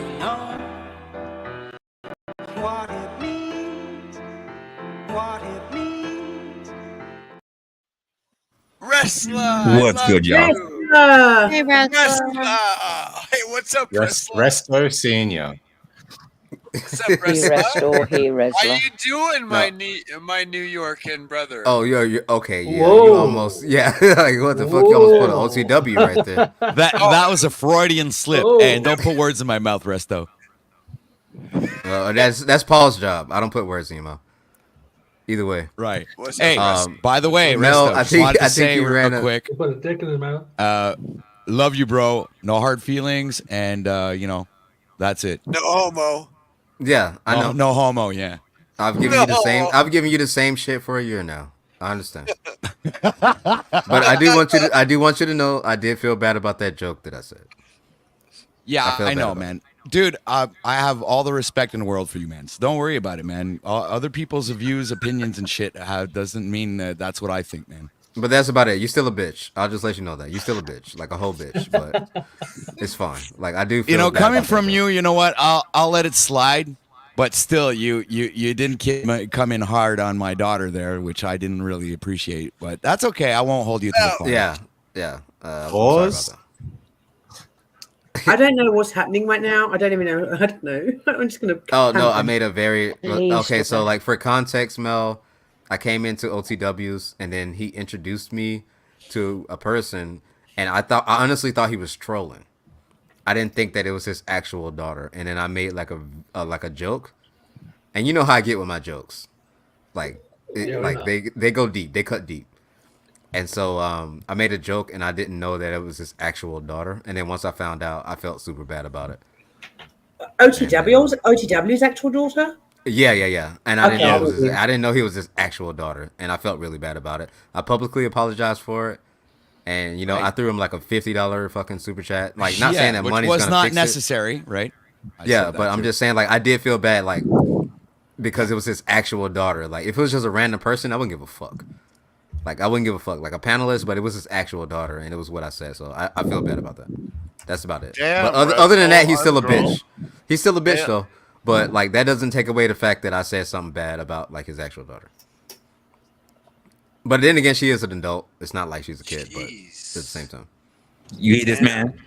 Wrestler. What's good, y'all? Hey, Wrestler. Hey, what's up, Wrestler? Resto Senior. What's up, Wrestler? Hey, Wrestler. How you doing, my New Yorkin brother? Oh, you're okay. Yeah, you almost. Yeah, like what the fuck? You almost put an OTW right there. That was a Freudian slip, and don't put words in my mouth, Resto. That's Paul's job. I don't put words in your mouth. Either way. Right. What's Hey, up, by the way, Mel, Resto, I just think wanted to I think say you real ran quick. You put a dick in his mouth. Love you, bro. No hard feelings, and you know, that's it. No homo. Yeah, I know. No homo. Yeah. I've given you the same. I've given you the same shit for a year now. I understand. But I do want you to. I do want you to know. I did feel bad about that joke that I said. Yeah, felt I bad know, about man. Dude, I have all the respect in the world for you, man. So don't worry about it, man. Other people's views, opinions, and shit doesn't mean that's what I think, man. But that's about it. You're still a bitch. I'll just let you know that you're still a bitch, like a whole bitch. But it's fine. Like I do feel. You know, bad coming about that from joke. you, you know what? I'll let it slide. But still, you didn't come in hard on my daughter there, which I didn't really appreciate. But that's okay. I won't hold you to the fire. Yeah. Pause. I don't know what's happening right now. I don't even know. I don't know. I'm just gonna. Oh no, I made a very Please okay. stop So it. like for context, Mel, I came into OTWs and then he introduced me to a person, and I honestly thought he was trolling. I didn't think that it was his actual daughter, and then I made like a joke, and you know how I get with my jokes, like they go deep, they cut deep, and so I made a joke and I didn't know that it was his actual daughter, and then once I found out, I felt super bad about it. OTW's actual daughter. Yeah. And I didn't know it was Okay. I didn't know he was his actual daughter, and I felt really bad about it. I publicly apologized for it, and you know I threw him like a $50 fucking super chat. Like not saying that which money's was gonna not fix necessary, right? I yeah, said that but I'm too. just saying like I did feel bad like because it was his actual daughter. Like if it was just a random person, I wouldn't give a fuck. Like I wouldn't give a fuck. Like a panelist, but it was his actual daughter, and it was what I said. So I feel bad about that. That's about it. Damn, but other than that, he's still a Resto, bitch. He's still a bitch Damn. though. But like that doesn't take away the fact that I said something bad about like his actual daughter. But then again, she is an adult. It's not like she's a kid, but at the same time. You hear this, man?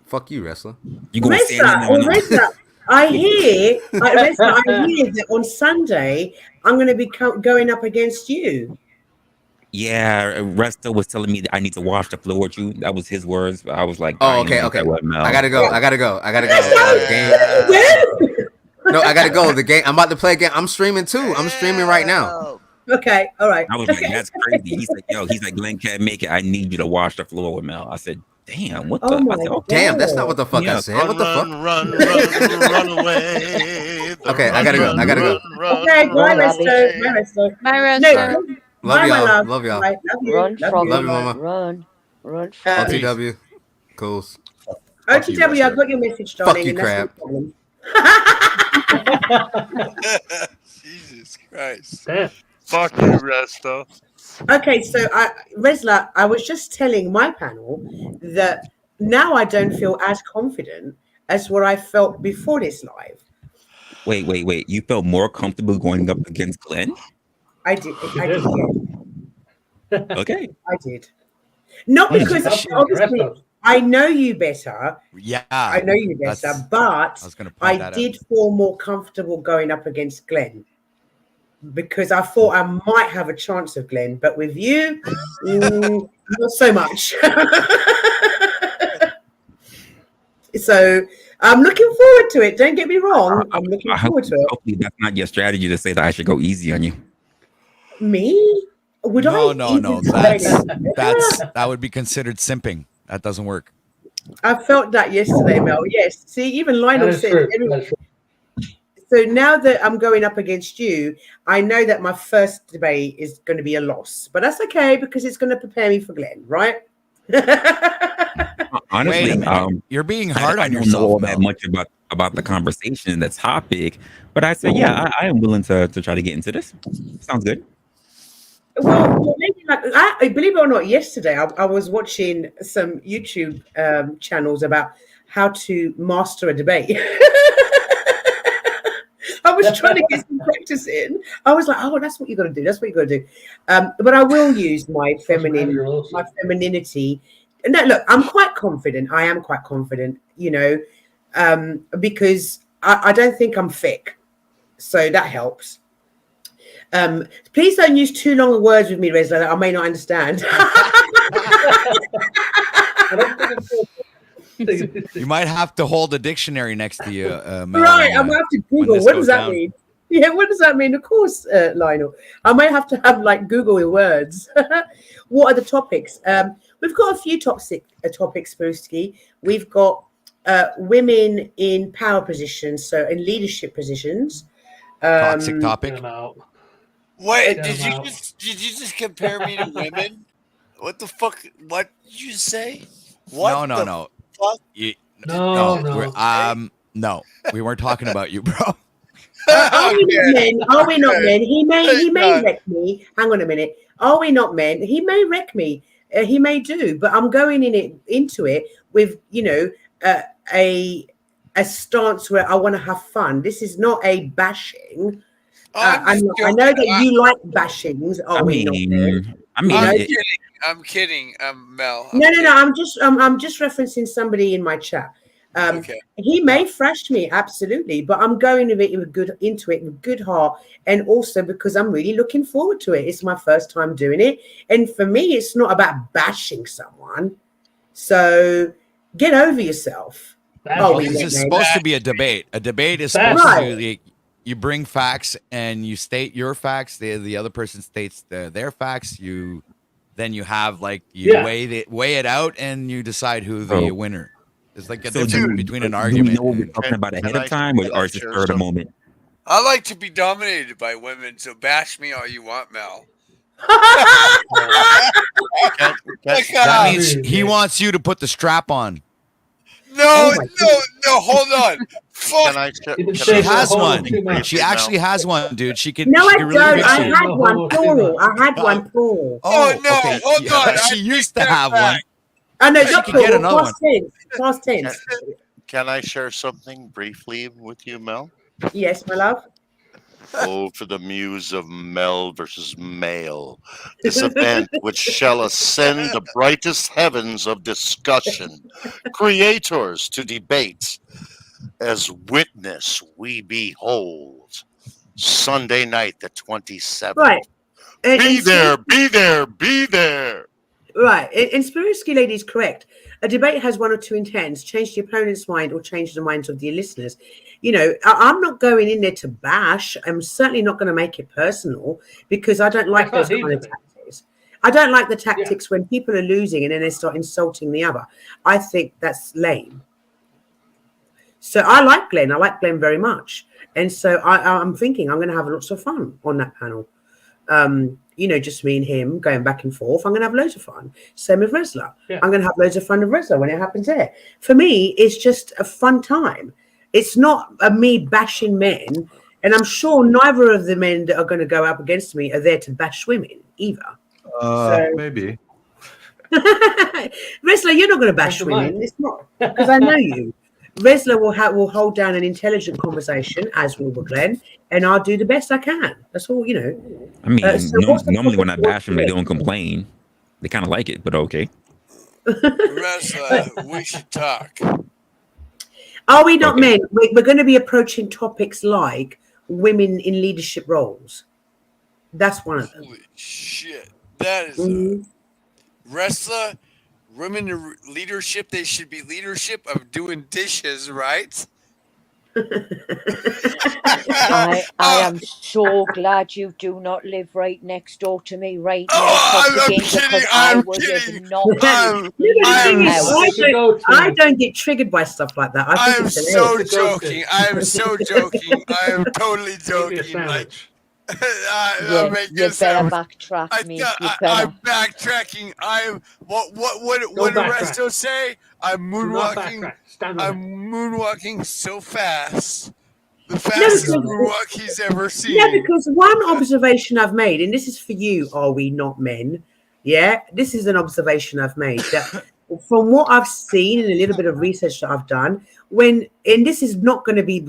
Fuck you, wrestler. You gonna say anything or not? I hear that on Sunday I'm going to be going up against you. Yeah, Resto was telling me that I need to wash the floor with you. That was his words. But I was like, Oh, okay. Mel. I gotta go. Game. No, I gotta go. The game. I'm about to play a game. I'm streaming too. I'm streaming right now. Okay, all right. I was like, that's crazy. He's like, Glenn can't make it. I need you to wash the floor with Mel. I said, damn, what the? I said, okay. Damn, that's not what the fuck I said. What the fuck? Run away. Okay, I gotta go. Okay, bye, Resto. Bye, Resto. No, Love bye, my y'all. love. Love y'all. Bye. Love you. Run Love from you. Love you, mama. Run. OTW. Cool. OTW, I got your message, Fuck darling. you, and that's crap. no problem. Jesus Christ. Fuck you, Resto. Okay, so Resla, I was just telling my panel that now I don't feel as confident as what I felt before this live. Wait. You felt more comfortable going up against Glenn? I did. Okay. I did. Not because obviously I know you better. Yeah, I know you better, but I did feel more comfortable going up against Glenn because I thought I might have a chance of Glenn, but with you, not so much. So I'm looking forward to it. Don't get me wrong. I'm looking forward to it. Hopefully that's not your strategy to say that I should go easy on you. Me? Would I? No. That would be considered simping. That doesn't work. I felt that yesterday, Mel. Yes. See, even Lionel said. So now that I'm going up against you, I know that my first debate is going to be a loss, but that's okay because it's going to prepare me for Glenn, right? Honestly, you're being hard on I don't yourself. know all that much about the conversation, the topic, but I said, yeah, I am willing to try to get into this. Sounds good. Well, maybe I believe it or not, yesterday I was watching some YouTube channels about how to master a debate. I was trying to get some practice in. I was like, oh, that's what you got to do. That's what you got to do. But I will use my femininity. No, look, I'm quite confident. I am quite confident, because I don't think I'm thick. So that helps. Please don't use too long of words with me, Reza, that I may not understand. You might have to hold a dictionary next to you, Mel, Right, I'm going to have to Google. What does that mean? Yeah, what does that mean? Of course, Lionel. I might have to have like Google words. What are the topics? We've got a few topics, Spruski. We've got women in power positions, so in leadership positions. Toxic topic. What did you just compare me to women? What the fuck? What did you say? What No. the fuck? No, we weren't talking about you, bro. Are we not men? Are we not men? He may wreck me. Hang on a minute. Are we not men? He may wreck me. He may do, but I'm going into it with a stance where I want to have fun. This is not a bashing. I know that you like bashings. Are we not men? I'm kidding, Mel. No. I'm just referencing somebody in my chat. He may thrash me, absolutely, but I'm going with good heart, and also because I'm really looking forward to it. It's my first time doing it, and for me, it's not about bashing someone. So get over yourself. This is supposed to be a debate. A debate is supposed to you bring facts and you state your facts. The other person states their facts. Then you have weigh it out and you decide who the winner. It's like a difference between an argument. Do we know what we're talking about ahead of time, or is it spur of the moment? I like to be dominated by women, so bash me all you want, Mel. That means he wants you to put the strap on. No, hold on. Fuck. She has one. She actually has one, dude. She can. No, she I can really don't. fix I you. had one plural. I had one plural. Oh no! Okay. Hold on. She used to have one. I know. She Not could get plural. another one. Past tense. Can I share something briefly with you, Mel? Yes, my love. Oh, for the muse of Mel versus Male. This event which shall ascend the brightest heavens of discussion, creators to debate, as witness we behold. Sunday night, the 27th. Right. Be there. Right. And Spiruski Lady is correct. A debate has one or two intents: change the opponent's mind or change the minds of the listeners. I'm not going in there to bash. I'm certainly not going to make it personal because I don't like those kind of tactics. I don't like the tactics when people are losing and then they start insulting the other. I think that's lame. So I like Glenn. I like Glenn very much. And so I'm thinking I'm going to have lots of fun on that panel. Just me and him going back and forth. I'm going to have loads of fun. Same with Resler. Yeah. I'm going to have loads of fun with Resler when it happens there. For me, it's just a fun time. It's not me bashing men. And I'm sure neither of the men that are going to go up against me are there to bash women either. Maybe. Resler, you're not going to bash women. It's not, because I know you. Resler will hold down an intelligent conversation, as will Glenn, and I'll do the best I can. That's all, I mean, normally when I bash them, they don't complain. They kind of like it, but okay. Resler, we should talk. Are we not men? We're going to be approaching topics like women in leadership roles. That's one of them. Holy shit. That is Resler. Women in leadership, they should be leadership of doing dishes, right? I am so glad you do not live right next door to me right now. I don't get triggered by stuff like that. I am so joking. I am so joking. I am totally joking. You better backtrack me. I'm backtracking. What did Resto say? I'm moonwalking. I'm moonwalking so fast. The fastest moonwalk he's ever seen. Yeah, because one observation I've made, and this is for you, are we not men? Yeah, this is an observation I've made that from what I've seen and a little bit of research that I've done, and this is not going to be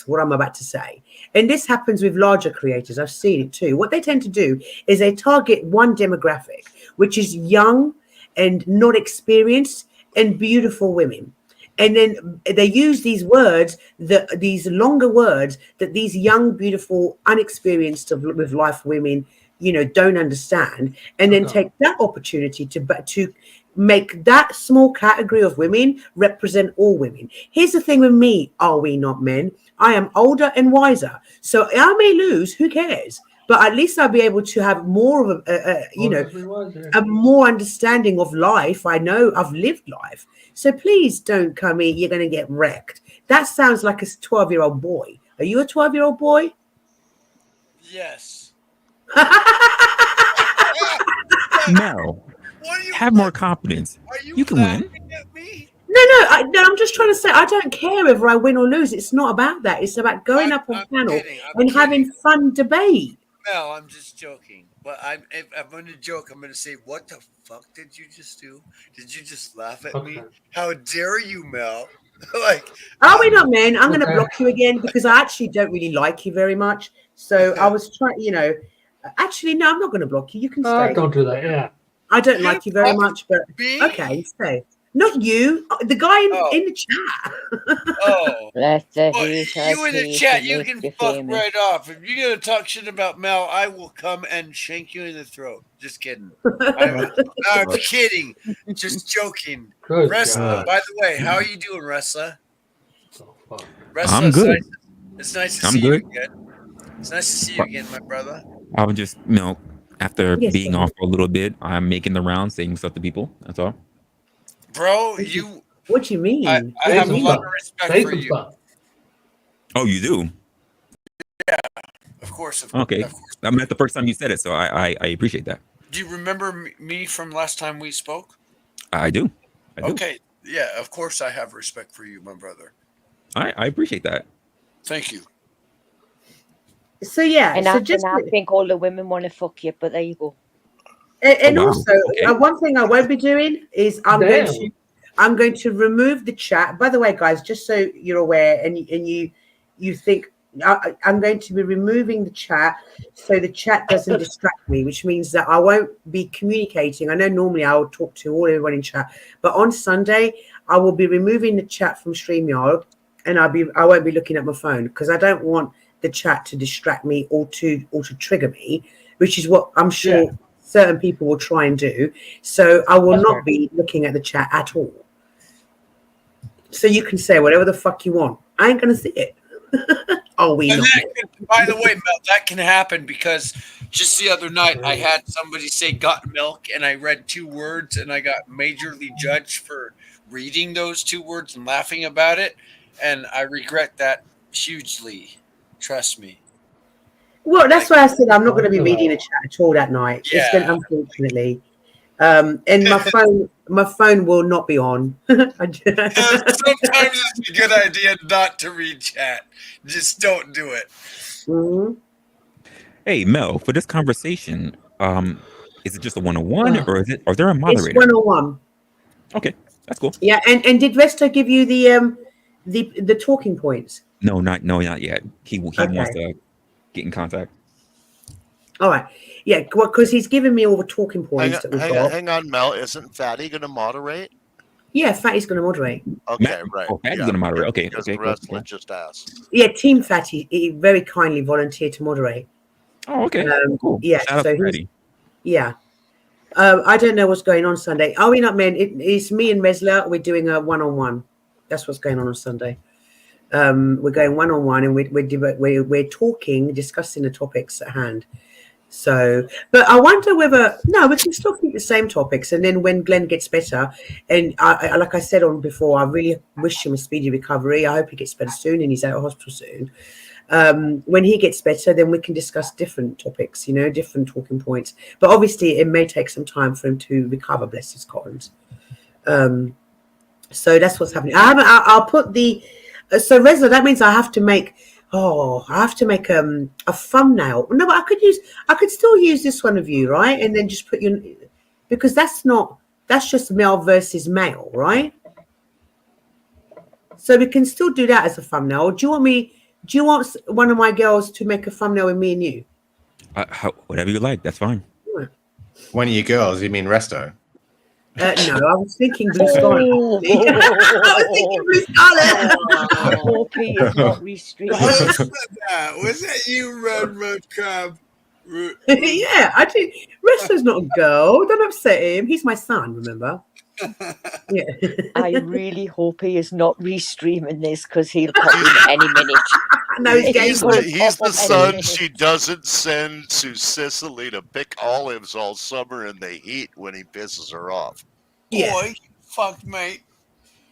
what I'm about to say. And this happens with larger creators. I've seen it too. What they tend to do is they target one demographic, which is young and not experienced and beautiful women. And then they use these words, these longer words that these young, beautiful, unexperienced with life women, don't understand, and then take that opportunity to make that small category of women represent all women. Here's the thing with me, are we not men? I am older and wiser. So I may lose, who cares? But at least I'll be able to have more of a more understanding of life. I know I've lived life. So please don't come in, you're going to get wrecked. That sounds like a 12-year-old boy. Are you a 12-year-old boy? Yes. Mel, have more confidence. You can win. No, I'm just trying to say I don't care whether I win or lose. It's not about that. It's about going up on panel and having fun debate. Mel, I'm just joking. But if I'm going to joke, I'm going to say, what the fuck did you just do? Did you just laugh at me? How dare you, Mel? Like, are we not men? I'm going to block you again because I actually don't really like you very much. So I was trying, actually, no, I'm not going to block you. You can stay. Don't do that. Yeah. I don't like you very much, but okay, stay. Not you, the guy in the chat. Oh, well, you in the chat, you can fuck right off. If you're gonna talk shit about Mel, I will come and shank you in the throat. Just kidding. I'm kidding. Just joking. Wrestler, by the way, how are you doing, Wrestler? I'm good. It's nice to I'm see good. you again. It's nice to see you again, my brother. I'm just, after being off for a little bit, I'm making the rounds, saying stuff to people. That's all. Bro, what do you mean? I have a lot of respect for you. Oh, you do? Yeah, of course. Okay. Of course. I mean, that's the first time you said it, so I appreciate that. Do you remember me from last time we spoke? I do. Okay. Yeah, of course I have respect for you, my brother. I appreciate that. Thank you. So yeah, and so I think all the women want to fuck you, but there you go. And also, one thing I won't be doing is I'm going to remove the chat. By the way, guys, just so you're aware, and you think I'm going to be removing the chat so the chat doesn't distract me, which means that I won't be communicating. I know normally I will talk to everyone in chat, but on Sunday I will be removing the chat from StreamYard, and I won't be looking at my phone because I don't want the chat to distract me or to trigger me, which is what I'm sure certain people will try and do. So I will not be looking at the chat at all. So you can say whatever the fuck you want. I ain't gonna see it. Oh, we know. By the way, Mel, that can happen because just the other night I had somebody say "got milk" and I read 2 words and I got majorly judged for reading those 2 words and laughing about it, and I regret that hugely. Trust me. Well, that's why I said I'm not going to be reading the chat at all that night. It's going, unfortunately. And my phone will not be on. Sometimes it's a good idea not to read chat. Just don't do it. Mm-hmm. Hey Mel, for this conversation, is it just a 101 or are there a moderator? It's 101. Okay, that's cool. Yeah, and did Resto give you the talking points? No, not yet. He wants to get in contact. All right. Yeah, because he's given me all the talking points that we've got. Hang on, Mel. Isn't Fatty going to moderate? Yeah, Fatty's going to moderate. Okay, right. Oh, Fatty's going to moderate. Okay. The wrestler just asked. Yeah, Team Fatty, he very kindly volunteered to moderate. Oh, okay. Cool. Yeah, Shout out so to Fatty. Yeah. I don't know what's going on Sunday. Are we not, men? It's me and Mesler. We're doing a one-on-one. That's what's going on Sunday. We're going one-on-one, and we're talking, discussing the topics at hand. So, but I wonder whether we can still keep the same topics, and then when Glenn gets better, and I like I said on before, I really wish him a speedy recovery. I hope he gets better soon, and he's out of hospital soon. When he gets better, then we can discuss different topics, different talking points. But obviously, it may take some time for him to recover. Bless his cotton. So that's what's happening. I'll put the. So Reza, that means I have to make. I have to make a thumbnail. No, but I could still use this one of you, right? And then just put you, because that's just male versus male, right? So we can still do that as a thumbnail. Do you want one of my girls to make a thumbnail with me and you? Whatever you like, that's fine. One of your girls, you mean Resto? No, I was thinking Blue Scarlet. I was thinking Blue Scarlet. Hope he is not restricted. Was that you, Red Crab? Yeah, I think Resto's not a girl. Don't upset him. He's my son, remember? Yeah. I really hope he is not restreaming this because he'll pop in any minute. No, he's He's gonna the any son minute. she doesn't send to Sicily to pick olives all summer in the heat when he pisses her off. Yeah. Boy, fuck, mate.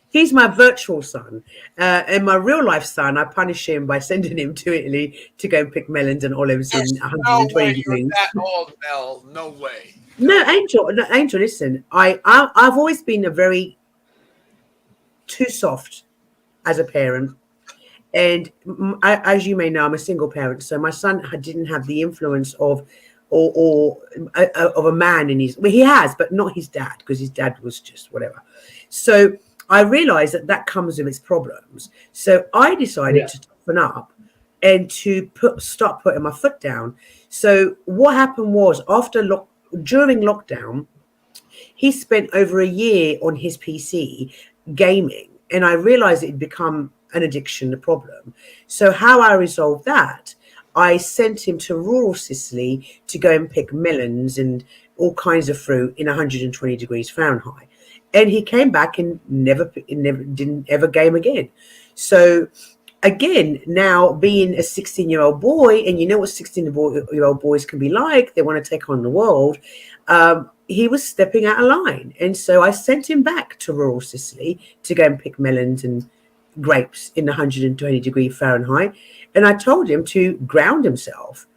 He's my virtual son, and my real life son. I punish him by sending him to Italy to go and pick melons and olives in No 120 way you're degrees. that old, Mel. No way. No, Angel. Listen, I've always been a very too soft as a parent, and as you may know, I'm a single parent, so my son didn't have the influence of of a man in his. Well, he has, but not his dad, because his dad was just whatever. So I realized that comes with its problems. So I decided to toughen up and to start putting my foot down. So what happened was during lockdown, he spent over a year on his PC gaming, and I realized it had become an addiction, a problem. So how I resolved that, I sent him to rural Sicily to go and pick melons and all kinds of fruit in 120 degrees Fahrenheit. And he came back and never didn't ever game again. So again, now being a 16-year-old boy, and you know what 16-year-old boys can be like, they want to take on the world. He was stepping out of line. And so I sent him back to rural Sicily to go and pick melons and grapes in 120 degrees Fahrenheit. And I told him to ground himself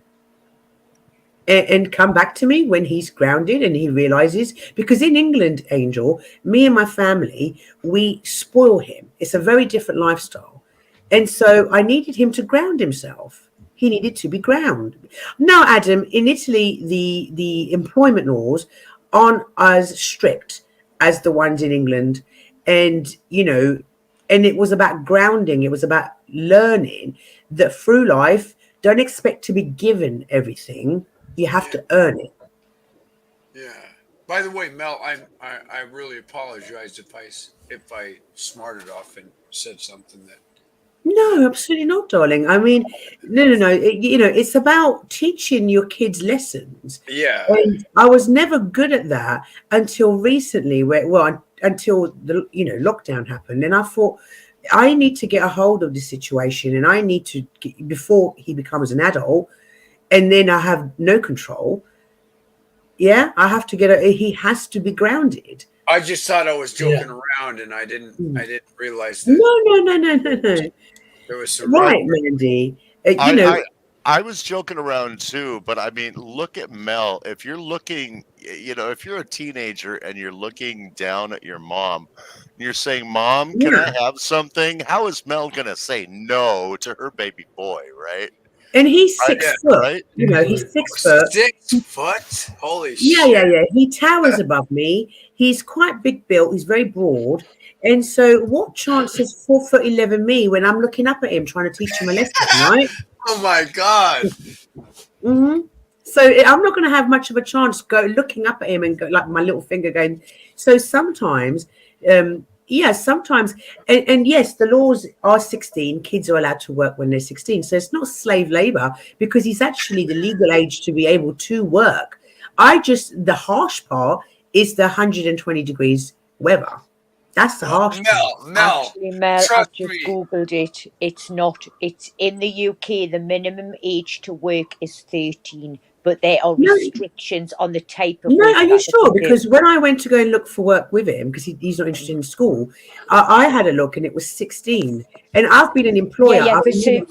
and come back to me when he's grounded and he realizes, because in England, Angel, me and my family, we spoil him. It's a very different lifestyle. And so I needed him to ground himself. He needed to be grounded. Now, Adam, in Italy, the employment laws aren't as strict as the ones in England. And, and it was about grounding. It was about learning that through life, don't expect to be given everything. You have to earn it. Yeah. By the way, Mel, I really apologize if I smarted off and said something that. No, absolutely not, darling. I mean, no. It's about teaching your kids lessons. Yeah. And I was never good at that until recently, until the lockdown happened, and I thought I need to get a hold of the situation, and I need to before he becomes an adult. And then I have no control. Yeah, I have to he has to be grounded. I just thought I was joking around, and I didn't realize that. No. There was some right, Mandy. I was joking around too, but I mean, look at Mel. If you're looking, if you're a teenager and you're looking down at your mom, and you're saying, "Mom, can I have something?" How is Mel gonna say no to her baby boy, right? And he's 6 foot, right? He's 6 foot. 6 foot? Holy shit. Yeah. He towers above me. He's quite big built. He's very broad. And so what chance is 4'11" me when I'm looking up at him trying to teach him a lesson, right? Oh my God. Mm-hmm. So I'm not going to have much of a chance looking up at him and go like my little finger going. So sometimes, sometimes, and yes, the laws are 16. Kids are allowed to work when they're 16. So it's not slave labor because he's actually the legal age to be able to work. The harsh part is the 120 degrees weather. That's the harsh part. Actually, Mel, I've just Googled it. It's not. It's in the UK, the minimum age to work is 13. But there are restrictions on the type of work. Are you sure? Because when I went to go and look for work with him, because he's not interested in school, I had a look and it was 16. And I've been an employer.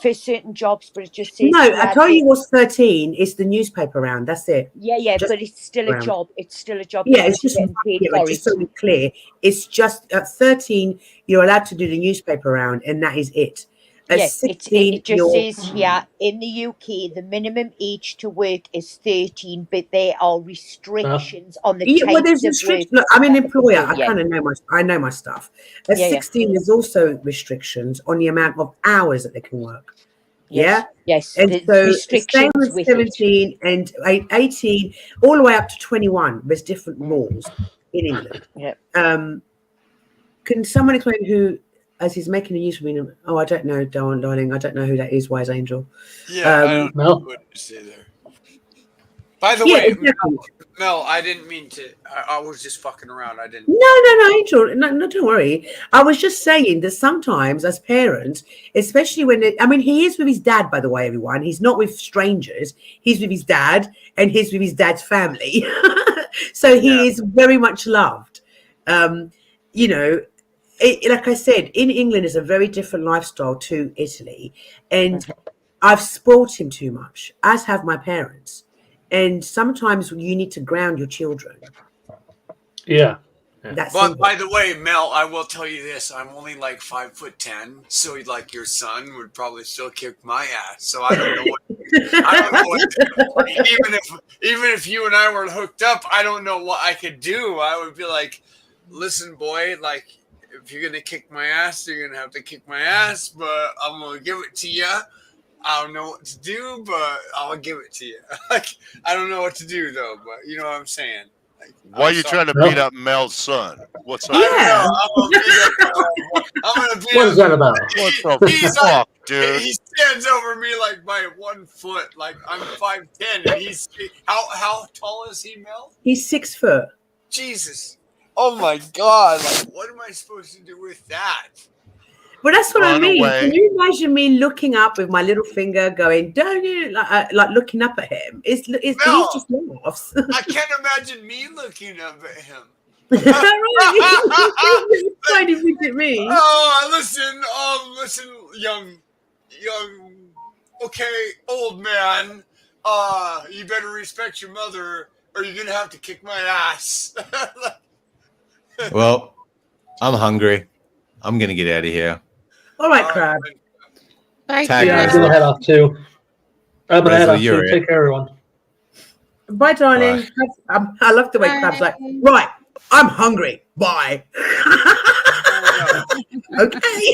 For certain jobs, but it just says. No, I tell you what's 13. It's the newspaper round. That's it. Yeah, but it's still a job. It's still a job. Yeah, it's just getting paid for just so we're clear. It's just at 13, you're allowed to do the newspaper round, and that is it. Yes, 16, it just says here in the UK the minimum age to work is 13, but there are restrictions on the types of work. Look, I'm an employer. I kind of know my stuff. At 16, there's also restrictions on the amount of hours that they can work. Yes. And so same with 17 and 18, all the way up to 21. There's different laws in England. Yeah. Can someone explain who? As he's making a use of me, I don't know, darling. I don't know who that is, Wise Angel. Yeah, I don't know what to say there. By the way, Mel, I didn't mean to. I was just fucking around. I didn't. No, Angel. No, don't worry. I was just saying that sometimes as parents, especially when he is with his dad, by the way, everyone. He's not with strangers. He's with his dad and he's with his dad's family. So he is very much loved. You know, like I said, in England is a very different lifestyle to Italy. And I've spoilt him too much, as have my parents. And sometimes you need to ground your children. Yeah. That's But simple. by the way, Mel, I will tell you this: I'm only like 5'10", so like your son would probably still kick my ass. So I don't know what. Even if you and I were hooked up, I don't know what I could do. I would be like, listen, boy, like if you're gonna kick my ass, you're gonna have to kick my ass, but I'm gonna give it to you. I don't know what to do, but I'll give it to you. Like I don't know what to do though, but you know what I'm saying. Like, Why are you trying to beat up Mel's son? What's up? Yeah. I'm gonna beat What is that about? What the He's fuck, like, dude? he stands over me like by 1 foot. Like I'm 5'10", and he's how tall is he, Mel? He's 6 foot. Jesus! Oh my God! Like what am I supposed to do with that? But that's what I Run mean. away. Can you imagine me looking up with my little finger, going, "Don't you?" Like looking up at him. He just laughs. I can't imagine me looking up at him. Trying to visit me. Oh, listen, young, okay, old man. You better respect your mother, or you're gonna have to kick my ass. Well, I'm hungry. I'm gonna get out of here. All right, Crab. Tag Yeah, I'm Leslie. gonna head off too. I'm gonna head Leslie, off you're too. it. Take care, everyone. Bye, darling. I love the way Crab's like, right, I'm hungry. Bye. Okay.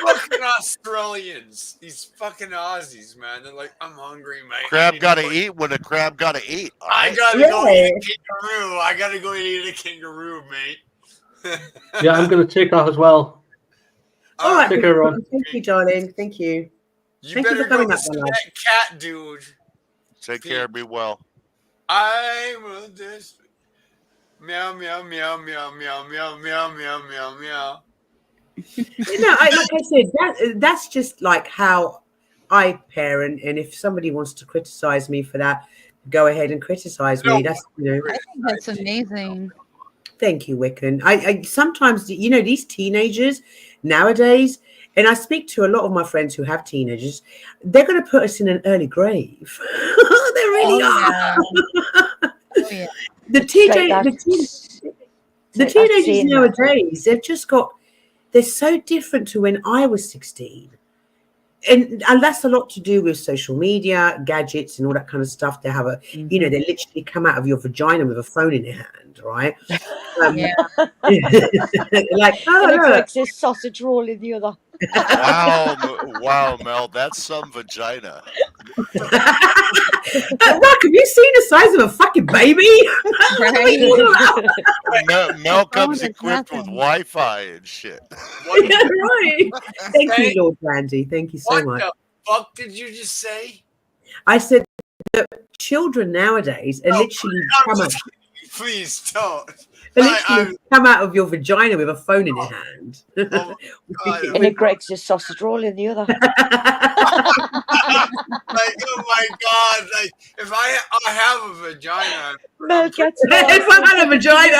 Fucking Australians, these fucking Aussies, man. They're like, I'm hungry, mate. Crab gotta eat when a crab gotta eat. all I right? gotta go eat a kangaroo. I gotta go eat a kangaroo, mate. Yeah, I'm gonna take off as well. All right. Take care, everyone. Thank you, darling. Thank you. You Thank you better for coming go up, see my love. that cat dude. Take care. Be well. I will just meow meow meow meow meow meow meow meow meow meow. You know, like I said, that's just like how I parent. And if somebody wants to criticize me for that, go ahead and criticize me. That's I think that's amazing. Thank you, Wiccan. I sometimes, you know, these teenagers nowadays, and I speak to a lot of my friends who have teenagers, they're going to put us in an early grave. They really are. Yeah. The teenagers nowadays, they've just got, they're so different to when I was 16. And that's a lot to do with social media, gadgets, and all that kind of stuff. They have you know, they literally come out of your vagina with a phone in their hand, right? Yeah. Like, oh, and it look. makes this sausage roll in the other. Wow, Mel, that's some vagina. Rock, have you seen the size of a fucking baby? Mel comes equipped with Wi-Fi and shit. Right. Thank you, Lord Randy. Thank you so What much. the fuck did you just say? I said that children nowadays are literally Please don't. come out of your vagina with a phone in your hand. And it breaks the sausage roll in the other. Like, oh my God! Like, if I have a vagina, If I had a vagina,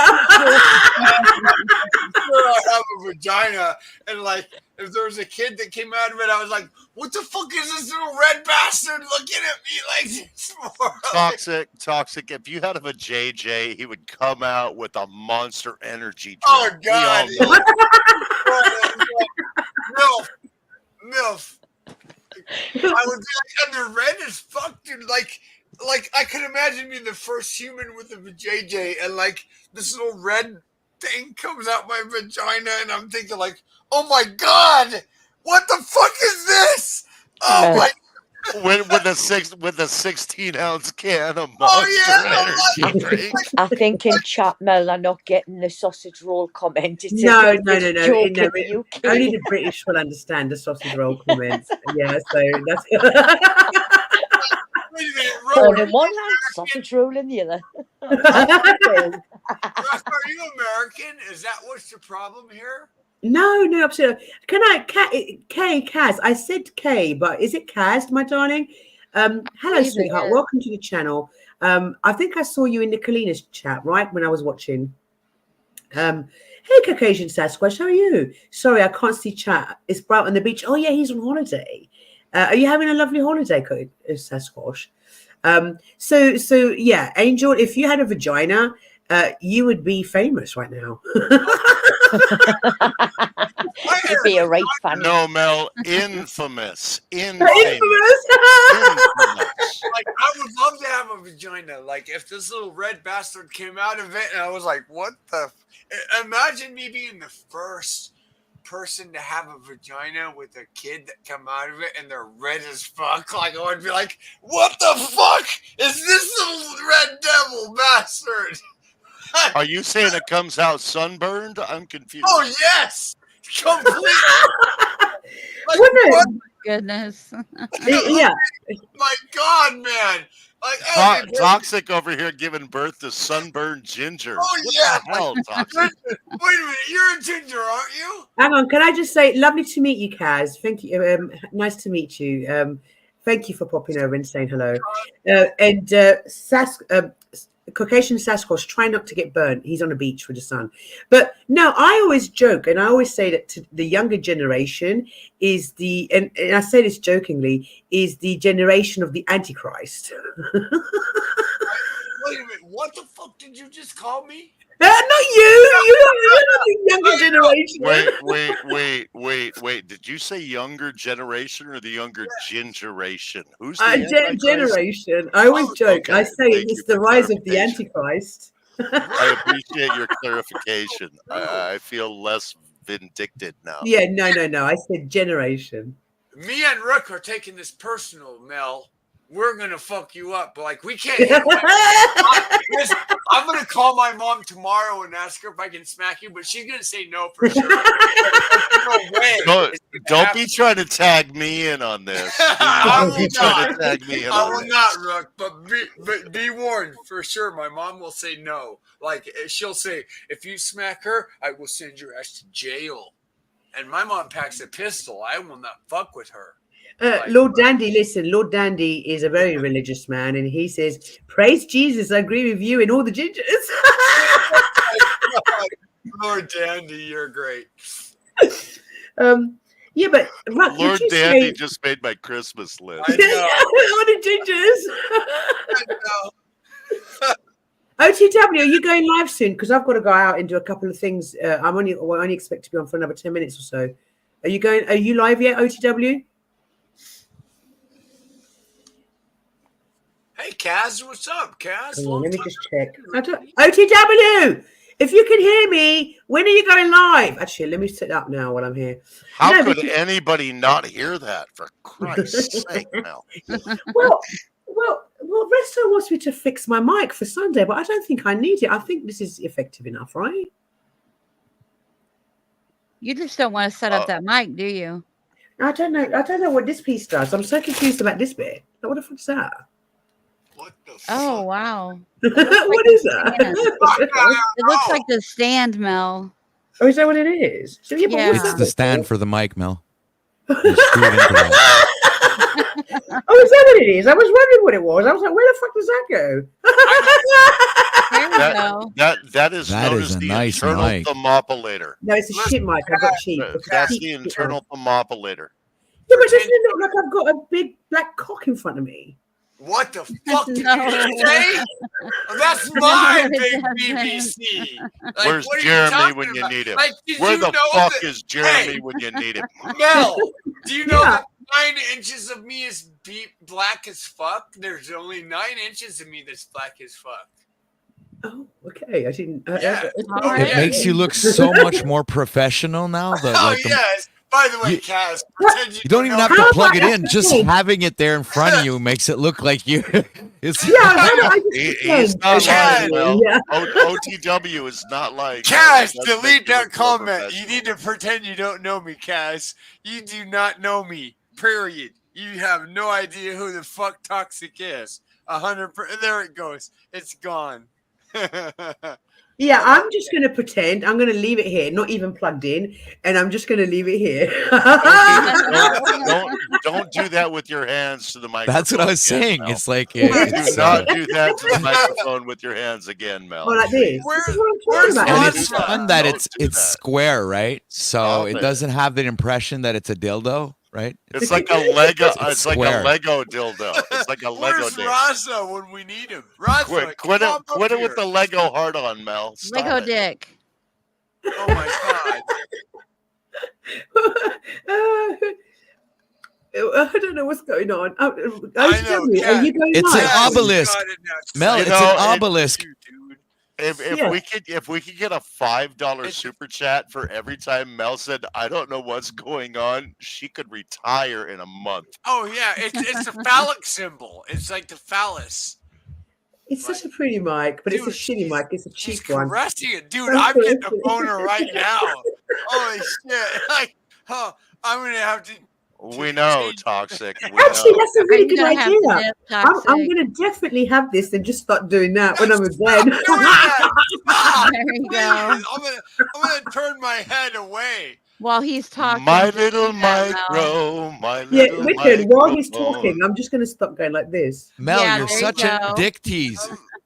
I have a vagina, and like, if there was a kid that came out of it, I was like, "What the fuck is this little red bastard looking at me like this for?" Toxic. If you had a JJ, he would come out with a Monster Energy drink. Oh God! We all know. Milf. I would be like, and they're red as fuck, dude. Like I could imagine being the first human with a JJ, and like this little red thing comes out my vagina, and I'm thinking like, oh my God, what the fuck is this? Oh my. With a 16-ounce can of Monster Energy drink. I think in chat, Mel, are not getting the sausage roll comment. It's no. joke in the UK. Only the British will understand the sausage roll comments. Yeah, so that's. Phone in one hand, sausage roll in the other. Are you American? Is that what's the problem here? No, absolutely. Can I, Kaz? I said K, but is it Kaz, my darling? Hello, believe it sweetheart. is. Welcome to the channel. I think I saw you in Nicolina's chat, right, when I was watching. Hey, Caucasian Sasquatch, how are you? Sorry, I can't see chat. It's bright on the beach. Oh, yeah, he's on holiday. Are you having a lovely holiday, Sasquatch? So yeah, Angel, if you had a vagina, you would be famous right now. You'd be a right fan. No, Mel, infamous. Like, I would love to have a vagina. Like, if this little red bastard came out of it, and I was like, what the? Imagine me being the first person to have a vagina with a kid that come out of it and they're red as fuck. Like, I would be like, what the fuck is this little red devil bastard? Are you saying it comes out sunburned? I'm confused. Oh, yes! Completely. Like, what? Goodness. Yeah. My God, man. Like, Toxic over here giving birth to sunburned ginger. Oh, What yeah. the hell, Toxic? Wait a minute. You're a ginger, aren't you? Hang on, can I just say, lovely to meet you, Kaz. Thank you. Nice to meet you. Thank you for popping over and saying hello. Caucasian Sasquatch, try not to get burnt. He's on a beach with the sun. But no, I always joke, and I always say that to the younger generation is and I say this jokingly, is the generation of the Antichrist. Wait a minute. What the fuck did you just call me? Not you. You're not the younger generation. Wait. Did you say younger generation or the younger generation? Who's the generation? I always joke. Okay. I say it's the rise of the Antichrist. I appreciate your clarification. I feel less vindicted now. Yeah, no. I said generation. Me and Rook are taking this personal, Mel. We're gonna fuck you up. Like, we can't. I'm gonna call my mom tomorrow and ask her if I can smack you, but she's gonna say no for sure. No way. Don't be trying to tag me in on this. I will Trying to tag me in I on will this. not, Rook. But be warned for sure. My mom will say no. Like, she'll say, if you smack her, I will send your ass to jail. And my mom packs a pistol. I will not fuck with her. Lord Dandy, listen, Lord Dandy is a very religious man, and he says, praise Jesus, I agree with you and all the gingers. Lord Dandy, you're great. Yeah, but Ruck, Lord did you Dandy say... just made my Christmas list. all the gingers. OTW, are you going live soon? Because I've got to go out and do a couple of things. I only expect to be on for another 10 minutes or so. Are you live yet, OTW? Hey, Kaz, what's up, Kaz? Let me just check. OTW, if you can hear me, when are you going live? Actually, let me set up now while I'm here. How could anybody not hear that? For Christ's sake, Mel. Well, Resto wants me to fix my mic for Sunday, but I don't think I need it. I think this is effective enough, right? You just don't want to set up that mic, do you? I don't know. I don't know what this piece does. I'm so confused about this bit. What the fuck is that? Oh, wow. What is that? It looks like the stand, Mel. Oh, is that what it is? So, yeah, but what's It's that the bit stand for? for the mic, Mel. You screw it into that. Oh, is that what it is? I was wondering what it was. I was like, where the fuck does that go? That is That known is as a the nice internal mic. thermopilator. No, it's a shit mic. I got cheap. That's the internal thermopilator. Yeah, but doesn't it look like I've got a big black cock in front of me? What the fuck did you say? That's my big BBC. Like, Where's what are Jeremy you when you about? need him? Like, did Where you the know fuck that- is Jeremy Hey, when you need him? Mel, do you know that 9 inches of me is black as fuck? There's only 9 inches of me that's black as fuck. Oh, okay. I didn't. It makes you look so much more professional now. That Oh, like yes. By the way, Kaz, pretend you don't even have to plug it in. Just having it there in front of you makes it look like you. It's He's not lying, Mel. Yeah. OTW is not lying. Kaz, That's delete making that it more comment. professional. You need to pretend you don't know me, Kaz. You do not know me, period. You have no idea who the fuck Toxic is. 100%. There it goes. It's gone. Yeah, I'm just going to pretend. I'm going to leave it here, not even plugged in, and I'm just going to leave it here. Don't do that with your hands to the microphone. That's what I was again, saying. Mel. It's like Do it's not do that to the microphone with your hands again, Mel. Oh, like this. This is what I'm talking about. and it's fun that Don't it's do it's that. square, right? So Stop it it. doesn't have the impression that it's a dildo, right? It's like a Lego. It's It's like a square. Lego dildo. It's like a Lego Where's dick. Raza when we need him? Raza, Quit come it! Quit up it with here. the Lego heart on, Mel. Stop Lego it. dick. Oh my god. I don't know what's going on. I know, Are you going It's live? an obelisk. Mel, You it's know, an obelisk. If Yeah. we could get a $5 super chat for every time Mel said, "I don't know what's going on," she could retire in a month. Oh yeah, it's a phallic symbol. It's like the phallus. It's such a pretty mic, but it's a shitty mic. It's a cheap one. Caressing it, dude. I'm I'm getting a caressing it. boner right now. Holy shit! Like, huh? I'm gonna have to. We know, toxic. We Actually, know. that's a really good gonna have to idea. dip I'm toxic. going to definitely have this and just start doing that when I'm in bed. There you go. I'm gonna turn my head away. While he's talking. My just little do that, Mel. micro, my Yeah, little Richard, while he's microphone. talking, I'm just going to stop going like this. Mel, Yeah, you're there you such a go. dick tease.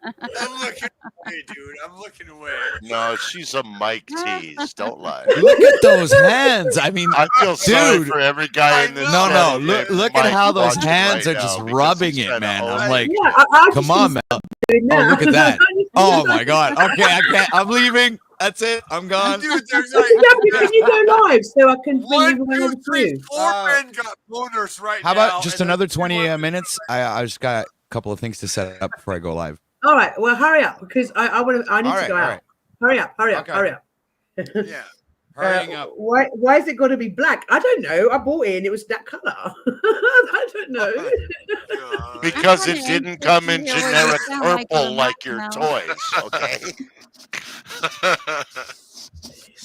I'm looking away, dude. I'm looking away. No, she's a mic tease. Don't lie. Look at those hands. I mean, I feel sorry dude. for every guy in this. No, chat look named at Mike how those watching hands right are just now because rubbing he's it, trying to man. own I'm it. like, Yeah, I'm come just on, gonna Mel. doing Oh, that. look at that. Oh my God. Okay, I can't. I'm leaving. That's it. I'm gone. Dude, there's Can you go live so I can bring 1, everyone 2, over to 3, you? 4 men got boners right How now. about just and another there's 20 2 minutes? I just got a couple of things to set up before I go live. All right, well, hurry up because I need All to right, go all out. right. Hurry up, hurry up, Okay. hurry up. Yeah. Hurrying up. Why is it got to be black? I don't know. I bought it and it was that color. I don't know. Because I'm it kinda didn't anxious come to in hear what you generic sound like purple on like that, your Mel. toys, okay?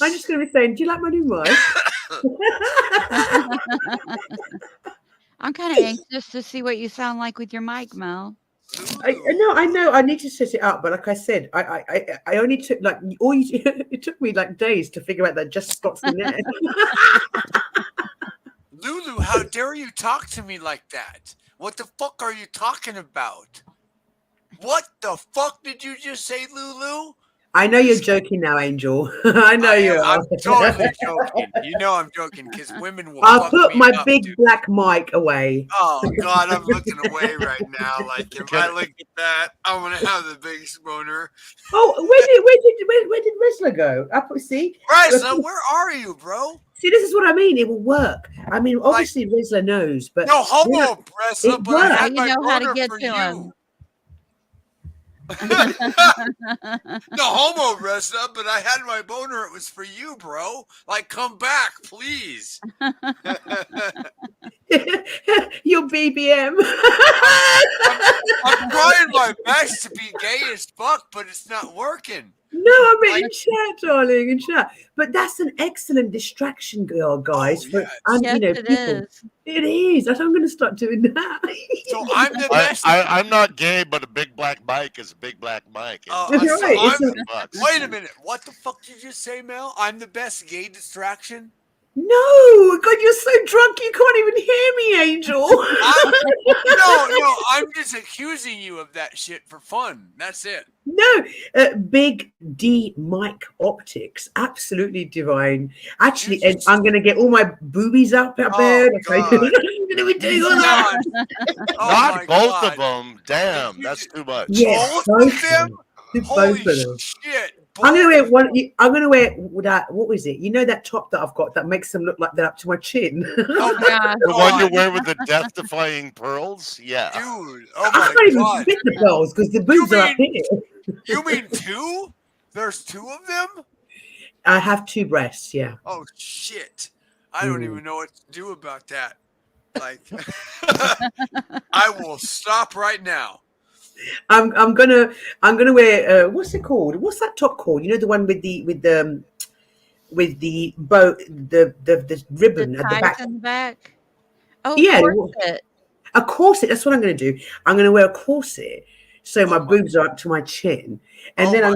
I'm just going to be saying, do you like my new mic? I'm kind of anxious to see what you sound like with your mic, Mel. I know. I need to set it up, but like I said, I only took like it took me like days to figure out that just spots in there. Lulu, how dare you talk to me like that? What the fuck are you talking about? What the fuck did you just say, Lulu? I know you're joking now, Angel. I know you are. I'm totally joking. You know I'm joking because women will I'll fuck put me my up, big dude. black mic away. Oh God, I'm looking away right now. Like if I look at that, I'm gonna have the biggest boner. Oh, where did Wrestler go? See, Wrestler, where are you, bro? See, this is what I mean. It will work. I mean, obviously Wrestler knows, but No homo, Wrestler, it but I works. had You my know how to boner get for to you. him. No homo, Wrestler, but I had my boner. It was for you, bro. Like, come back, please. Your BBM. I'm trying my best to be gay as fuck, but it's not working. No, I meant in chat, darling, in chat. But that's an excellent distraction, girl, guys. Yes, it is. It is. I'm going to start doing that. So I'm the best. I'm not gay, but a big black mic is a big black mic. That's So right. wait a minute. What the fuck did you say, Mel? I'm the best gay distraction? No, God, you're so drunk you can't even hear me, Angel. No, I'm just accusing you of that shit for fun. That's it. No, Big D mic optics, absolutely divine. Actually, and I'm gonna get all my boobies up there. I'm gonna be doing all that. Not both of them. Damn, that's too much. Yes, Both of them? Both of them. Shit. I'm gonna wear one. I'm gonna wear that. What was it? You know that top that I've got that makes them look like they're up to my chin. Oh my The one you wear with the death-defying pearls? Yeah. Dude, oh I my can't even God. fit the pearls because the boobs are up here. You mean two? There's two of them? I have two breasts. Yeah. Oh shit! I don't even know what to do about that. Like, I will stop right now. I'm gonna wear what's it called? What's that top called? You know, the one with the bow, the ribbon at the back. In the back. Oh, Yeah, corset. a corset. That's what I'm gonna do. I'm gonna wear a corset so my boobs are up to my chin, and then I'm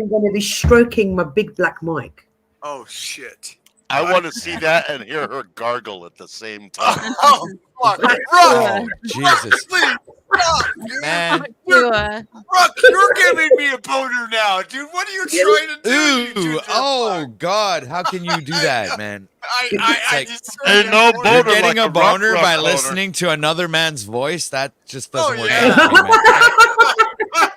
gonna be stroking my big black mic. Oh shit! I want to see that and hear her gargle at the same time. Oh fuck! Oh, Jesus. Please stop, dude. Man. Rock, you're giving me a boner now, dude. What are you trying to do? Ooh, oh God, how can you do that, man? I It's just Ain't no you're boner getting like a a boner rough by boner. listening to another man's voice. That just doesn't work yeah. out for me, man.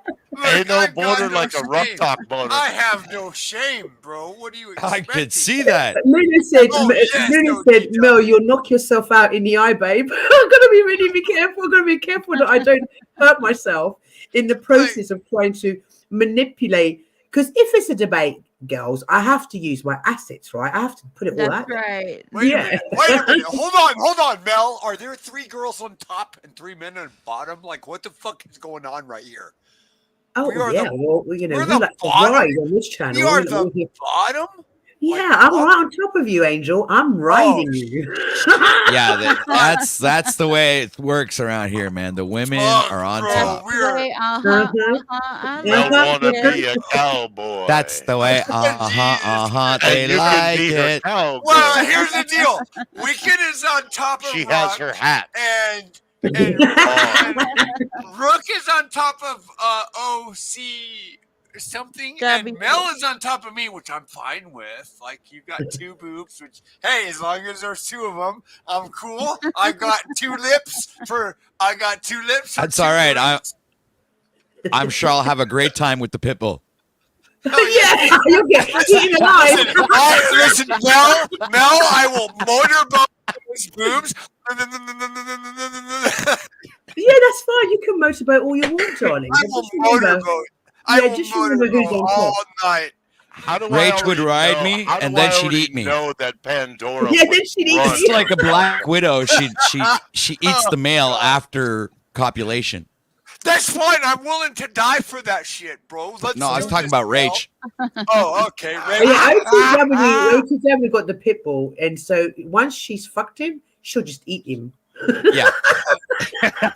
Ain't no I've got boner no like a rough shame. talk boner. I have no shame, bro. What do you I expect? could see that. Luna said, Oh, yes, Luna said, Mel, you'll knock yourself out in the eye, babe. I'm gonna be really be careful. I'm gonna be careful that I don't hurt myself in the process of trying to manipulate. Because if it's a debate, girls, I have to use my assets, right? I have to put it all out. That's right. Wait a minute. Hold on, Mel. Are there 3 girls on top and 3 men on bottom? Like, what the fuck is going on right here? Oh yeah, well, you know, we're we the like to bottom? ride on this channel. We are You the know, bottom? yeah, I'm right on top of you, Angel. I'm riding you. Yeah, that's the way it works around here, man. The women are on top. I want to be a cowboy. That's the way. They And you like can be her it. cowgirl. Well, here's the deal. Wicked is on top of She Rook, has her hat. and Rook is on top of OC something, and Mel is on top of me, which I'm fine with. Like, you got 2 boobs, which, hey, as long as there's 2 of them, I'm cool. I got 2 lips for. That's all right. I'm sure I'll have a great time with the pit bull. Yeah, you'll get eaten alive. Listen, Mel, I will motorboat those boobs. Yeah, that's fine. You can motorboat all you want, darling. I will motorboat. Just remember who's on all top. night. How do Rach would already ride know- me, how do and then I she'd already eat me. know that Pandora Yeah, would then she'd eat run? It's like a black widow. She eats the male after copulation. That's fine. I'm willing to die for that shit, bro. Let's No, I was do talking this, about Mel. Rach. Oh, okay. Yeah, OTW got the pit bull, and so once she's fucked him, she'll just eat him. Yeah.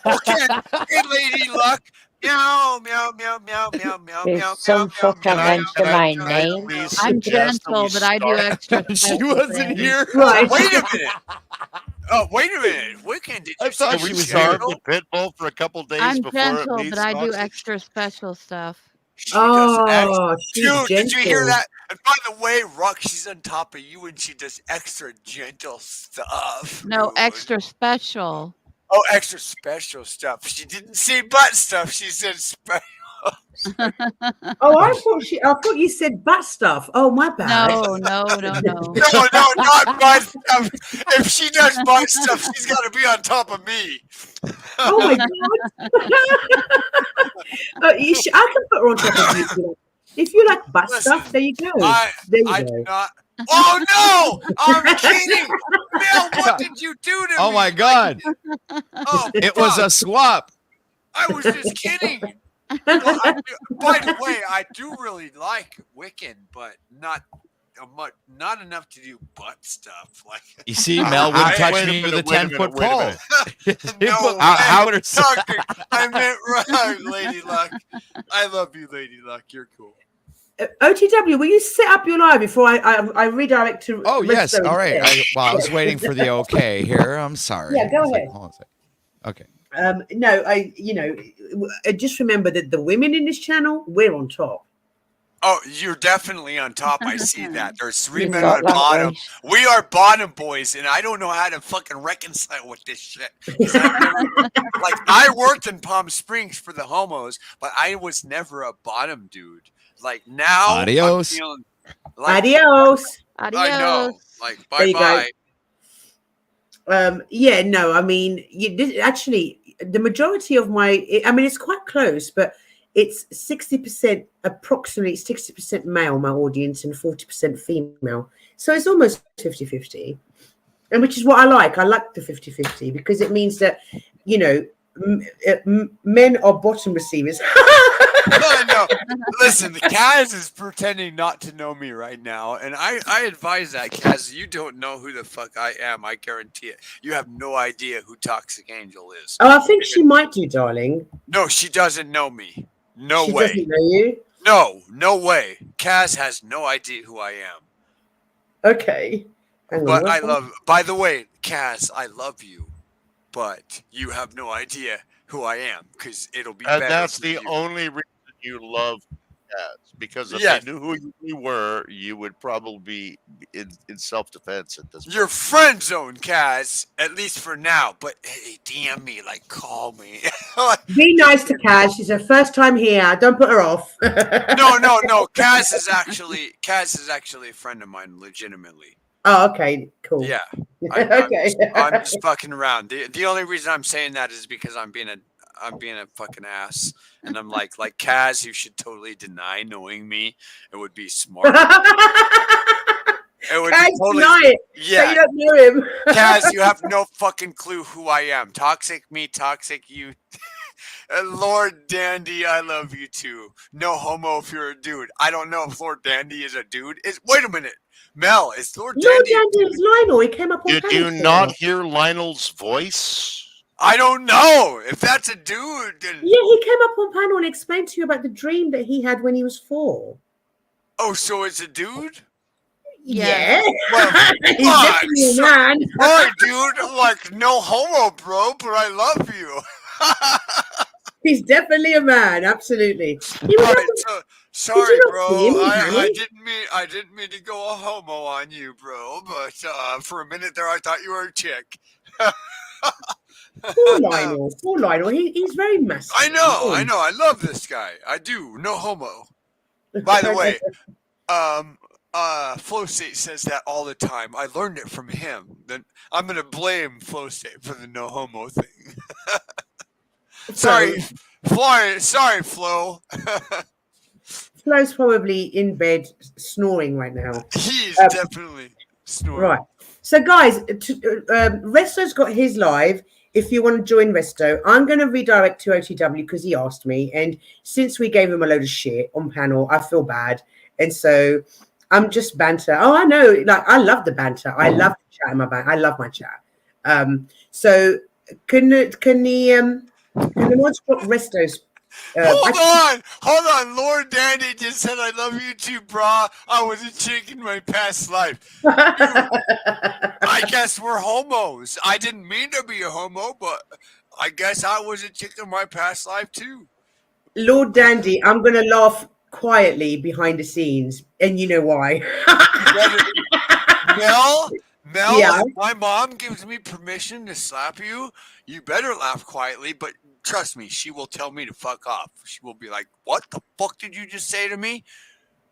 Okay. Hey, Lady Luck. Meow, meow, meow, meow, meow, meow, There's meow, some meow, fucker meow, meow, mentioned meow, my meow, name. meow, I'm suggest that we gentle, but I do start- extra. She special wasn't things. here. Right. Wait a minute. Oh, wait a minute. Wicked, did I you thought say Can she we was starve here. the pit bull for a couple days I'm before it gentle, meets but I do Foxy? extra special stuff. She does Oh, she's Dude, did you hear gentle. that? And by the way, Rock, she's on top of you and she does extra gentle stuff. No, dude. extra special. Oh, extra special stuff. She didn't say butt stuff. She said special. Oh, I thought you said butt stuff. Oh, my bad. No. No, not butt stuff. If she does butt stuff, she's got to be on top of me. Oh my god! I can put her on top of you. If you like butt stuff, there you go. There you go. Not. Oh no! I'm kidding. Mel, what did you do to me? Oh my God! Oh, It was a fuck. swap. I was just kidding. Well, by the way, I do really like Wiccan, but not enough to do butt stuff. Like You see, Mel wouldn't touch wait a me with a minute, wait a 10-foot minute, wait a pole. minute. No, How- man, talking. I meant right, Lady Luck. I love you, Lady Luck. You're cool. OTW, will you set up your live before I redirect to? Oh yes, Resto all right. instead? I was waiting for the okay here. I'm sorry. Yeah, go It's like, ahead. hold on a second. Okay. No, just remember that the women in this channel, we're on top. Oh, you're definitely on top. I see that. There's 3 You men got on that bottom. right. We are bottom boys, and I don't know how to fucking reconcile with this shit. 'Cause like, I worked in Palm Springs for the homos, but I was never a bottom dude. Like, now, Adios. I'm feeling like, Adios. I know. Like, There you go. bye-bye. Yeah, no, I mean, actually, the majority of it's quite close, but it's 60%, approximately 60% male, my audience, and 40% female. So it's almost 50-50. And which is what I like. I like the 50-50 because it means that, men are bottom receivers. I know. Listen, Kaz is pretending not to know me right now, and I advise that, Kaz. You don't know who the fuck I am. I guarantee it. You have no idea who Toxic Angel is. Oh, I think she might do, darling. No, she doesn't know me. No She way. doesn't know you. No way. Kaz has no idea who I am. Okay. Hang on, But what's I that? love. By the way, Kaz, I love you, but you have no idea who I am because it'll be And better. that's for the you. only reason you love cats. Because if Yes. they knew who you were, you would probably be in self-defense at this point. You're friend zone, Kaz, at least for now. But hey, DM me, like call me. Be nice to Kaz. She's her first time here. Don't put her off. No. Kaz is actually a friend of mine, legitimately. Oh, okay, cool. Yeah. Okay. I'm just fucking around. The only reason I'm saying that is because I'm being a fucking ass, and I'm like Kaz, you should totally deny knowing me. It would be smart. It would Kaz, be totally deny it. So you don't know him. Kaz, you have no fucking clue who I am. Toxic me, toxic you. Lord Dandy, I love you too. No homo if you're a dude. I don't know if Lord Dandy is a dude. Wait a minute. Mel, is Lord Lord Dandy? Dandy is Lionel. He came up on Did panel you today. not hear Lionel's voice? I don't know. If that's a dude, then... Yeah, he came up on panel and explained to you about the dream that he had when he was 4. Oh, so it's a dude? Yeah. Well, He's definitely a man. Sorry, dude. Like, no homo, bro, but I love you. He's definitely a man. Absolutely. He was Right, up- sorry, Did you not bro. see him on I panel? didn't mean to go a homo on you, bro. But for a minute there, I thought you were a chick. Poor Lionel. Poor Lionel. He's very masculine. I know. I love this guy. I do. No homo. By the way, Flow State says that all the time. I learned it from him. Then I'm gonna blame Flow State for the no homo thing. Sorry, Flo. Flo's probably in bed snoring right now. He's definitely snoring. Right. So, guys, Resto's got his live. If you want to join Resto, I'm going to redirect to OTW because he asked me. And since we gave him a load of shit on panel, I feel bad. And so I'm just banter. Oh, I know. Like, I love the banter. I love the chat in my banter. I love my chat. So can the ones got Resto's? Hold on. Lord Dandy just said, I love you too, brah. I was a chick in my past life. I guess we're homos. I didn't mean to be a homo, but I guess I was a chick in my past life too. Lord Dandy, I'm going to laugh quietly behind the scenes. And you know why. Mel, Yeah. if my mom gives me permission to slap you, you better laugh quietly, but trust me, she will tell me to fuck off. She will be like, what the fuck did you just say to me?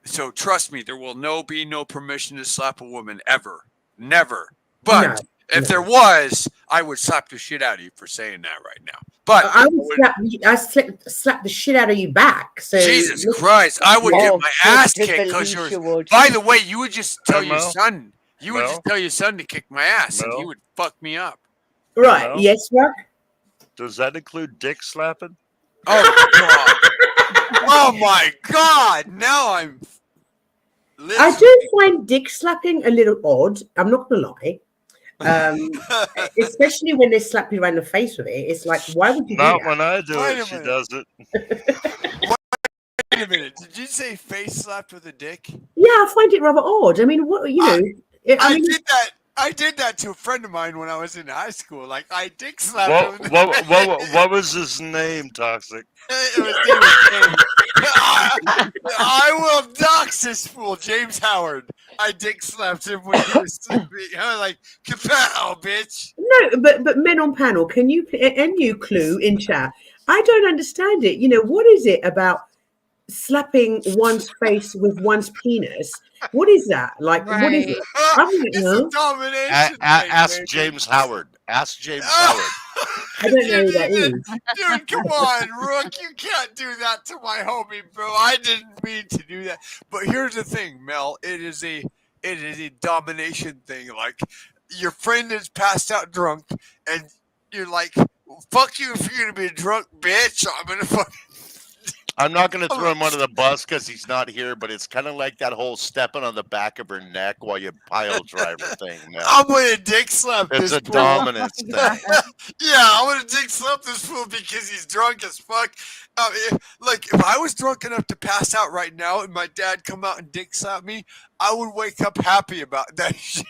So trust me, there will be no permission to slap a woman ever. Never. But if there was, I would slap the shit out of you for saying that right now. But I would slap the shit out of you back. So Jesus Christ, I would get my ass kicked because yours. By the way, you would just tell your Mel? son. You would Mel? just tell your son to kick my ass, and he Mel? would fuck me up. Right? Mel? Yes, Rock. Does that include dick slapping? Oh God! Oh my God! Now I'm. I do find dick slapping a little odd. I'm not gonna lie. Especially when they slap you around the face with it. It's like, why would you do Not that? when I do Wait it. a She minute. does it. Wait a minute. Did you say face slapped with a dick? Yeah, I find it rather odd. I mean, what you know? I did that to a friend of mine when I was in high school. Like I dick slapped him. What was his name, Toxic? It was James. I will dox this fool, James Howard. I dick slapped him when he was sleeping. I was like, kapow, bitch. No, but men on panel, can you and you Clue in chat? I don't understand it. You know, what is it about slapping one's face with one's penis? What is that? Like, what is it? I don't know. Domination. Ask James Howard. Ask James Howard. I don't know who that is. Dude, come on, Rook. You can't do that to my homie, bro. I didn't mean to do that. But here's the thing, Mel. It is a domination thing. Like, your friend is passed out drunk, and you're like, fuck you if you're going to be a drunk bitch. I'm going to fuck. I'm not going to throw him under the bus because he's not here, but it's kind of like that whole stepping on the back of her neck while you pile driver thing, man. I'm gonna dick slap It's this a fool. dominance thing. Yeah, I'm gonna dick slap this fool because he's drunk as fuck. If I was drunk enough to pass out right now and my dad come out and dick slap me, I would wake up happy about that shit.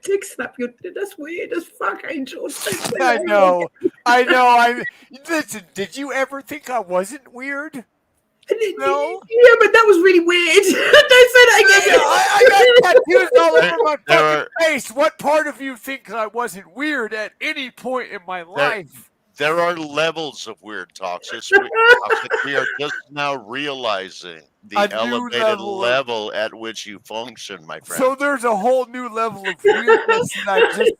Dick slap you. That's weird as fuck, Angel. I know. Listen, did you ever think I wasn't weird? No. Yeah, but that was really weird. Don't say that again. I got tattoos all over my fucking face. What part of you thinks I wasn't weird at any point in my life? There are levels of weird toxic. We are just now realizing the elevated level at which you function, my friend. So there's a whole new level of weirdness that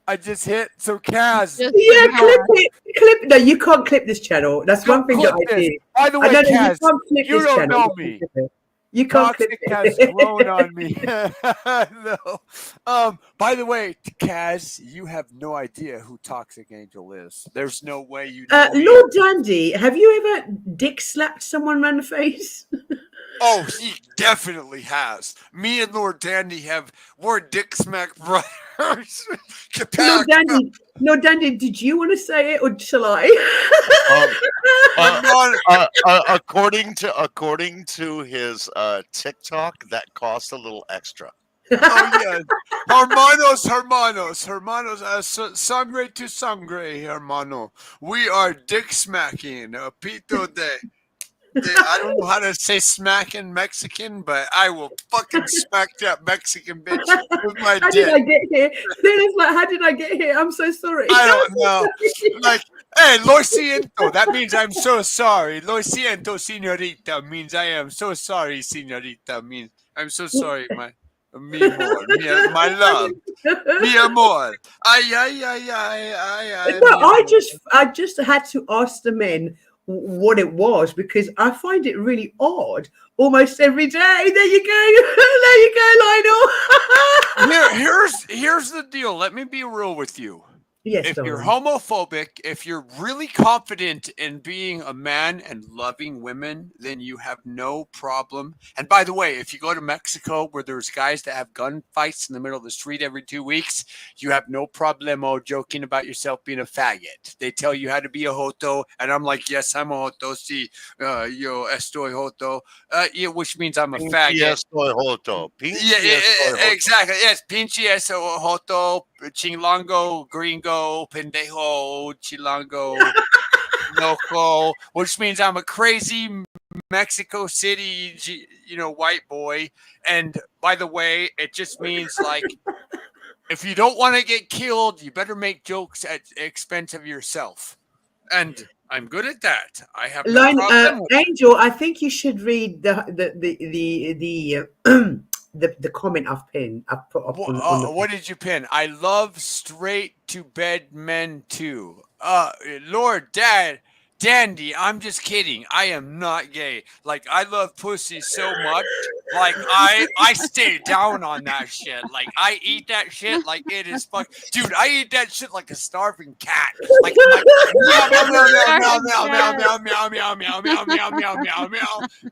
I just hit. So Kaz, clip it. No, you can't clip this channel. That's one thing that I did. By the way, Kaz, you don't know me. You can't clip Toxic has grown on me. No. By the way, Kaz, you have no idea who Toxic Angel is. There's no way you know. Lord Dandy, have you ever dick slapped someone around the face? Oh, he definitely has. Me and Lord Dandy we're dick smack brothers. Lord Dandy, did you want to say it or shall I? According to his TikTok, that cost a little extra. Oh yeah, hermanos, sangre to sangre, hermano. We are dick smacking. Pito de. I don't know how to say smack in Mexican, but I will fucking smack that Mexican bitch with my How dick. did I get here? It's like, how did I get here? I'm so sorry. I don't know. Like, hey, lo siento. That means I'm so sorry. Lo siento, señorita, means I am so sorry, señorita, means I'm so sorry, my love. Mi amor. I just had to ask the men what it was because I find it really odd almost every day. There you go, Lionel. Here's the deal. Let me be real with you. Yes, if darling. you're homophobic, if you're really confident in being a man and loving women, then you have no problem. And by the way, if you go to Mexico where there's guys that have gunfights in the middle of the street every 2 weeks, you have no problemo joking about yourself being a faggot. They tell you how to be a joto, and I'm like, yes, I'm a joto. Si, yo estoy joto, which means I'm a faggot. Estoy joto. Yeah, exactly. Yes, pinche eso joto, chingongo, gringo, pendejo, chilango, loco, which means I'm a crazy Mexico City, white boy. And by the way, it just means like, if you don't want to get killed, you better make jokes at the expense of yourself. And I'm good at that. I have no problem with Angel, I think you should read the comment I've pinned. I've put up on what did you pin? I love straight to bed men too. Lord Dandy, I'm just kidding. I am not gay. Like, I love pussy so much. Like, I stay down on that shit. Like, I eat that shit like it is fuck. Dude, I eat that shit like a starving cat. Like meow meow meow meow meow meow meow meow meow meow meow meow meow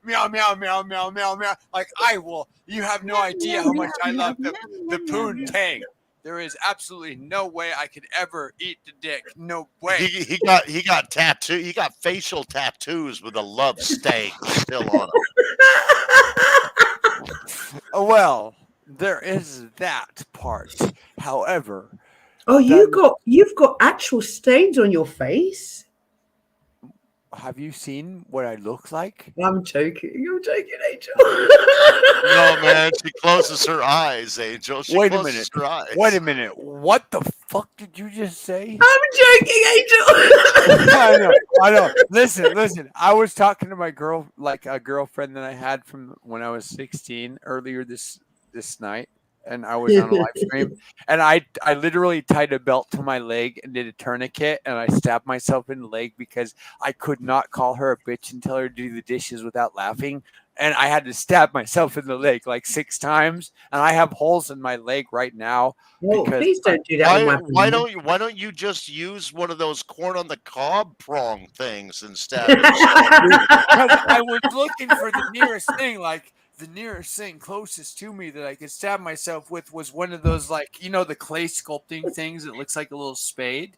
meow meow meow meow meow meow. Like, I will. You have no idea how much I love the poontang. There is absolutely no way I could ever eat the dick. No way. He got tattoo. He got facial tattoos with a love stain still on him. Well, there is that part. However, you've got actual stains on your face. Have you seen what I look like? I'm joking, Angel. No, man, she closes her eyes, Angel. Wait a minute. Wait a minute. What the fuck did you just say? I'm joking, Angel. I know. Listen. I was talking to my girlfriend that I had from when I was 16 earlier this night, and I was on a live stream, and I literally tied a belt to my leg and did a tourniquet, and I stabbed myself in the leg because I could not call her a bitch and tell her to do the dishes without laughing. And I had to stab myself in the leg like 6 times, and I have holes in my leg right now. Well, because please don't do that with my Why don't you just use one of those corn on the cob prong things and stab yourself? Because I was looking for the nearest thing, like the nearest thing closest to me that I could stab myself with was one of those, like, you know, the clay sculpting things that looks like a little spade.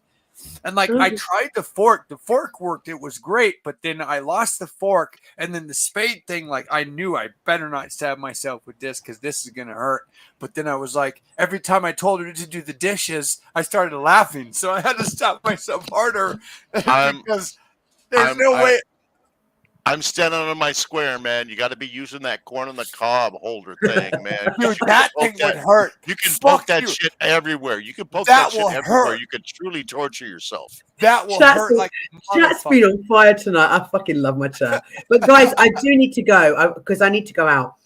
And like I tried the fork worked, it was great, but then I lost the fork, and then the spade thing, like I knew I better not stab myself with this because this is gonna hurt. But then I was like, every time I told her to do the dishes, I started laughing, so I had to stop myself harder because there's no way. I'm standing on my square, man. You got to be using that corn on the cob holder thing, man. Dude, that thing would hurt. You can poke that shit everywhere. You can poke that shit everywhere. You can truly torture yourself. That will hurt like Chat's been on fire tonight. I fucking love my chat. But guys, I do need to go because I need to go out.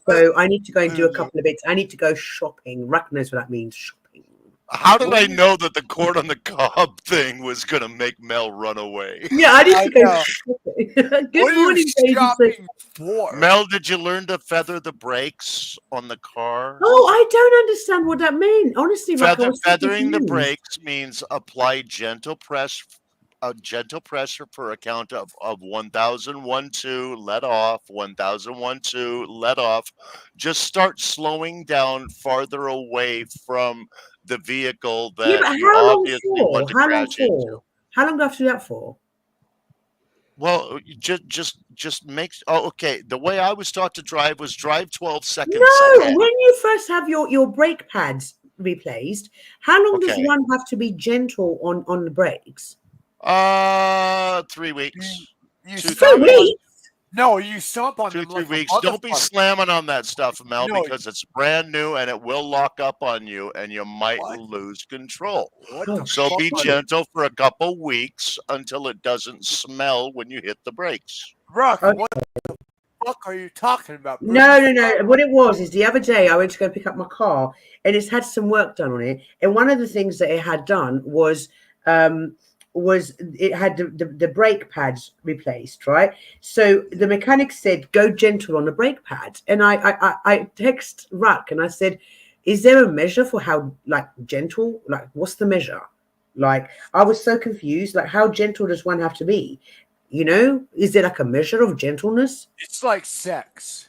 So I need to go and do a couple of bits. I need to go shopping. Rack knows what that means. Shopping. How did I know that the corn on the cob thing was going to make Mel run away? Yeah, I need to go shopping. Good morning, Daisy. Mel, did you learn to feather the brakes on the car? Oh, I don't understand what that means. Honestly, Rack, I was so Feathering the confused. brakes means apply gentle pressure for a count of 1,000, 2, let off, 1,000, 2, let off. Just start slowing down farther away from the vehicle that you obviously want to crash into. How long do I have to do that for? Well, just make. Oh, okay. The way I was taught to drive was drive 12 seconds. No, ahead. when you first have your brake pads replaced, how long does Okay. one have to be gentle on the brakes? 3 weeks. You 2 stomp weeks. on- No, you stomp on 2 them 3 like a weeks. Don't be motherfucker. slamming on that stuff, Mel, No. because it's brand new and it will lock up on you, and you might lose control. What the So fuck be are you- gentle for a couple weeks until it doesn't smell when you hit the brakes. Rock, what the fuck are you talking about? bro? No. What it was is the other day I went to go pick up my car and it's had some work done on it. And one of the things that it had done was it had the brake pads replaced, right? So the mechanic said, go gentle on the brake pads. And I text Rack and I said, is there a measure for how like gentle? Like what's the measure? Like I was so confused. Like how gentle does one have to be? You know, is there like a measure of gentleness? It's like sex.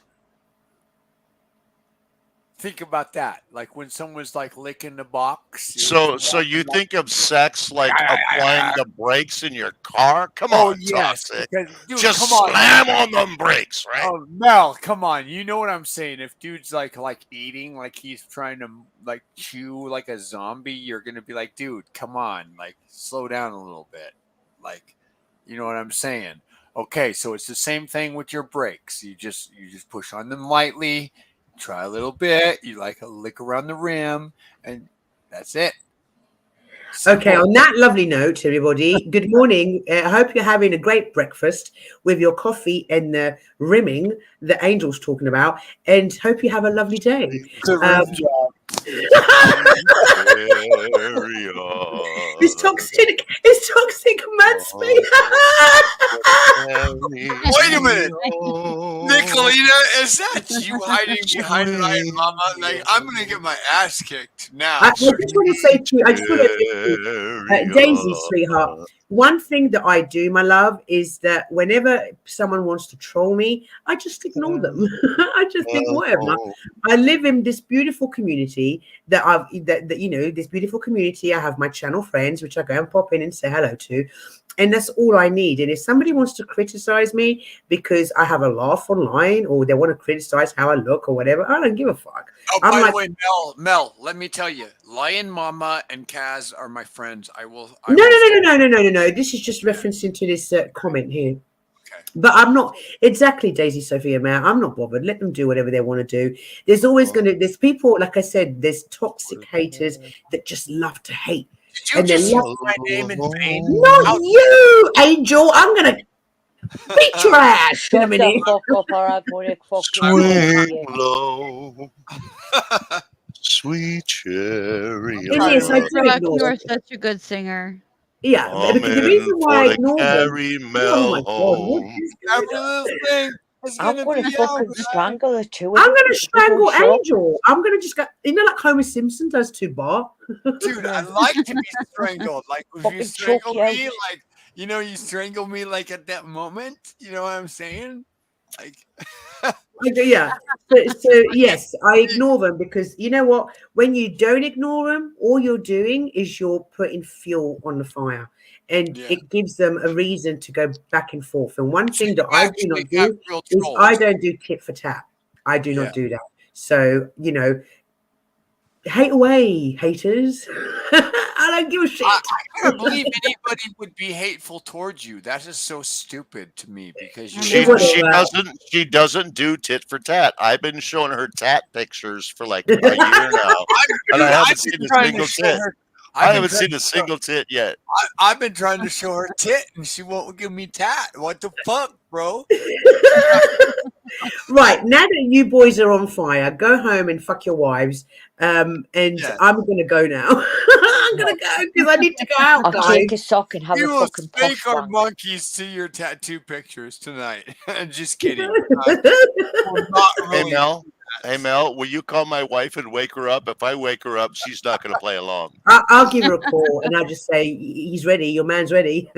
Think about that. Like when someone's like licking the box. So you think of sex like applying the brakes in your car? Come on, yes. Toxic. Because, dude, Just come on. slam on them brakes, right? Oh, Mel, come on. You know what I'm saying. If dude's like eating, like he's trying to like chew like a zombie, you're gonna be like, dude, come on, like slow down a little bit. Like, you know what I'm saying? Okay, so it's the same thing with your brakes. You just push on them lightly, try a little bit, you like a lick around the rim, and that's it. Okay, on that lovely note, everybody, good morning. I hope you're having a great breakfast with your coffee and the rimming that Angel's talking about, and hope you have a lovely day. It's toxic mansplaining. Wait a minute, Nicolina, is that you hiding behind Ryan Mama? Like, I'm gonna get my ass kicked now. I just want to say to you, Daisy, sweetheart, one thing that I do, my love, is that whenever someone wants to troll me, I just ignore them. I just think whatever. I live in this beautiful community that you know, this beautiful community. I have my channel friends, which I go and pop in and say hello to. And that's all I need. And if somebody wants to criticize me because I have a laugh online or they want to criticize how I look or whatever, I don't give a fuck. Oh, I'm by like, the way, Mel, let me tell you, Lion Mama and Kaz are my friends. No. This is just referencing to this comment here. Okay. But I'm not exactly Daisy Sophia Mayer. I'm not bothered. Let them do whatever they want to do. There's always there's people, like I said, there's toxic haters that just love to hate. Did you just use my name in vain? Not you, Angel. I'm gonna beat your ass in a minute. Shut the fuck up or I'm gonna fucking Swing low. sweet cherry. Yes, I do Brooke, ignore you are them. such a good singer. Yeah, because the reason Amen why I for the ignore them. Carrie Oh my Mel God, what home. is going After on? this thing, it's I'm gonna gonna be fucking over. strangle her too. I'm gonna strangle Shut up. Angel. I'm gonna just go. You know, like Homer Simpson does to Bart. Dude, I like to be strangled. Like if you Fucking choke strangle you out. me, like you strangle me like at that moment. You know what I'm saying? Like Yeah. So yes, I ignore them because you know what? When you don't ignore them, all you're doing is you're putting fuel on the fire, and yeah. it gives them a reason to go back and forth. And one thing that I do Actually not got do real is trolls. I don't do tit for tat. I do Yeah. not do that. So hate away, haters. I don't give a shit. I can't believe anybody would be hateful towards you. That is so stupid to me because you She doesn't do tit for tat. I've been showing her tat pictures for like a year now, and I haven't seen a single tit. I haven't seen a single tit yet. I've been trying to show her tit and she won't give me tat. What the fuck, bro? Right, now that you boys are on fire, go home and fuck your wives. And I'm gonna go now. I'm gonna go because I need to go out, I'll guys. take a sock and have We a will fucking posh spank our wank. monkeys to your tattoo pictures tonight. Just kidding. We're not really. Hey Mel, will you call my wife and wake her up? If I wake her up, she's not going to play along. I'll give her a call and I'll just say he's ready. Your man's ready.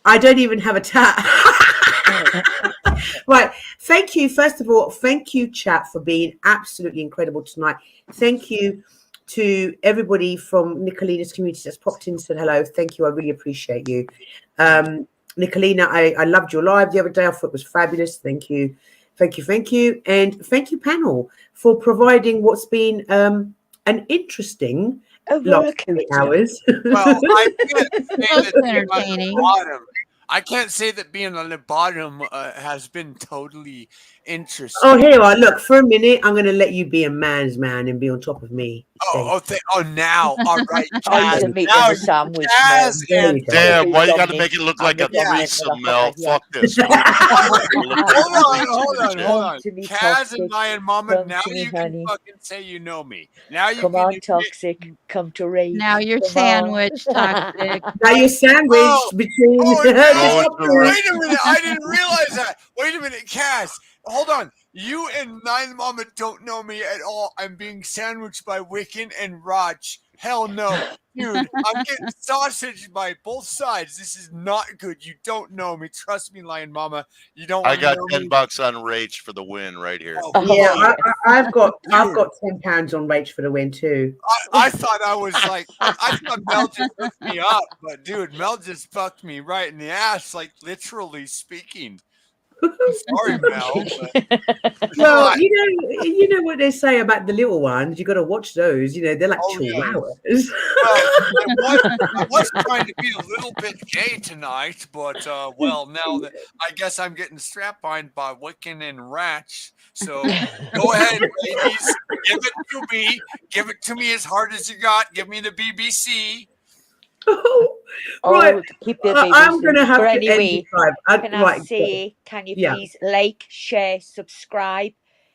I don't even have a tat. Right. Thank you. First of all, thank you, chat, for being absolutely incredible tonight. Thank you to everybody from Nicolina's community that's popped in and said hello. Thank you. I really appreciate you. Nicolina, I loved your live the other day. I thought it was fabulous. Thank you. Thank you. Thank you. And thank you, panel, for providing what's been an interesting last 8 hours. Well, I can't say that being on the entertaining. bottom. I can't say that being on the bottom has been totally interesting. Oh, here you are. Look, for a minute, I'm going to let you be a man's man and be on top of me. Now. All right. I Kaz, used to meet now in the sandwich. Kaz man. and Damn, why you got to Dominic, make it look I'm like the a Dominic threesome, motherfucker Mel? here. Fuck this. Hold on. Come to me, Kaz and toxic. my and Mama, Come now to me, you can honey. fucking say you know me. Now you Come can on, admit. toxic. Come to rage. Now you're Come sandwiched, on. toxic. Now you're sandwiched between Oh, no. the Wait a minute. I didn't realize that. Wait a minute, Kaz. Hold on. You and Nine Mama don't know me at all. I'm being sandwiched by Wiccan and Raj. Hell no. Dude, I'm getting sausaged by both sides. This is not good. You don't know me. Trust me, Lion Mama. You don't I want to got know $10 me. on Rage for the win right here. Yeah, I've got £10 on Rach for the win too. I thought I was like, I thought Mel just hooked me up, but dude, Mel just fucked me right in the ass, like literally speaking. Sorry, Mel. But, Well, you know what they say about the little ones. You got to watch those. You know, they're like chihuahuas. I was trying to be a little bit gay tonight, but well, now that I guess I'm getting strap on by Wiccan and Ratch. So go ahead, ladies, give it to me. Give it to me as hard as you got. Give me the BBC. Right. Keep their I'm going to have But to end anyway, the time. can I Right, say, can you Yeah. please like, share, subscribe,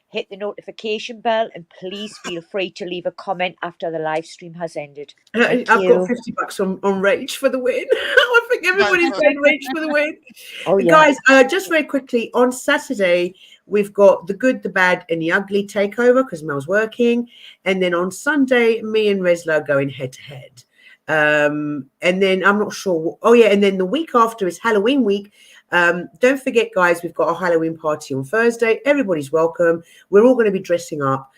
hit the notification bell, and please feel free to leave a comment after the live stream has ended. Thank I've you. got $50 on Rach for the win. I think everybody's saying Rach for the win. Oh, yeah. Guys, just very quickly, on Saturday, we've got the good, the bad, and the ugly takeover because Mel's working. And then on Sunday, me and Resla are going head to head. And then I'm not sure. And then the week after is Halloween week. Don't forget, guys, we've got a Halloween party on Thursday. Everybody's welcome. We're all going to be dressing up.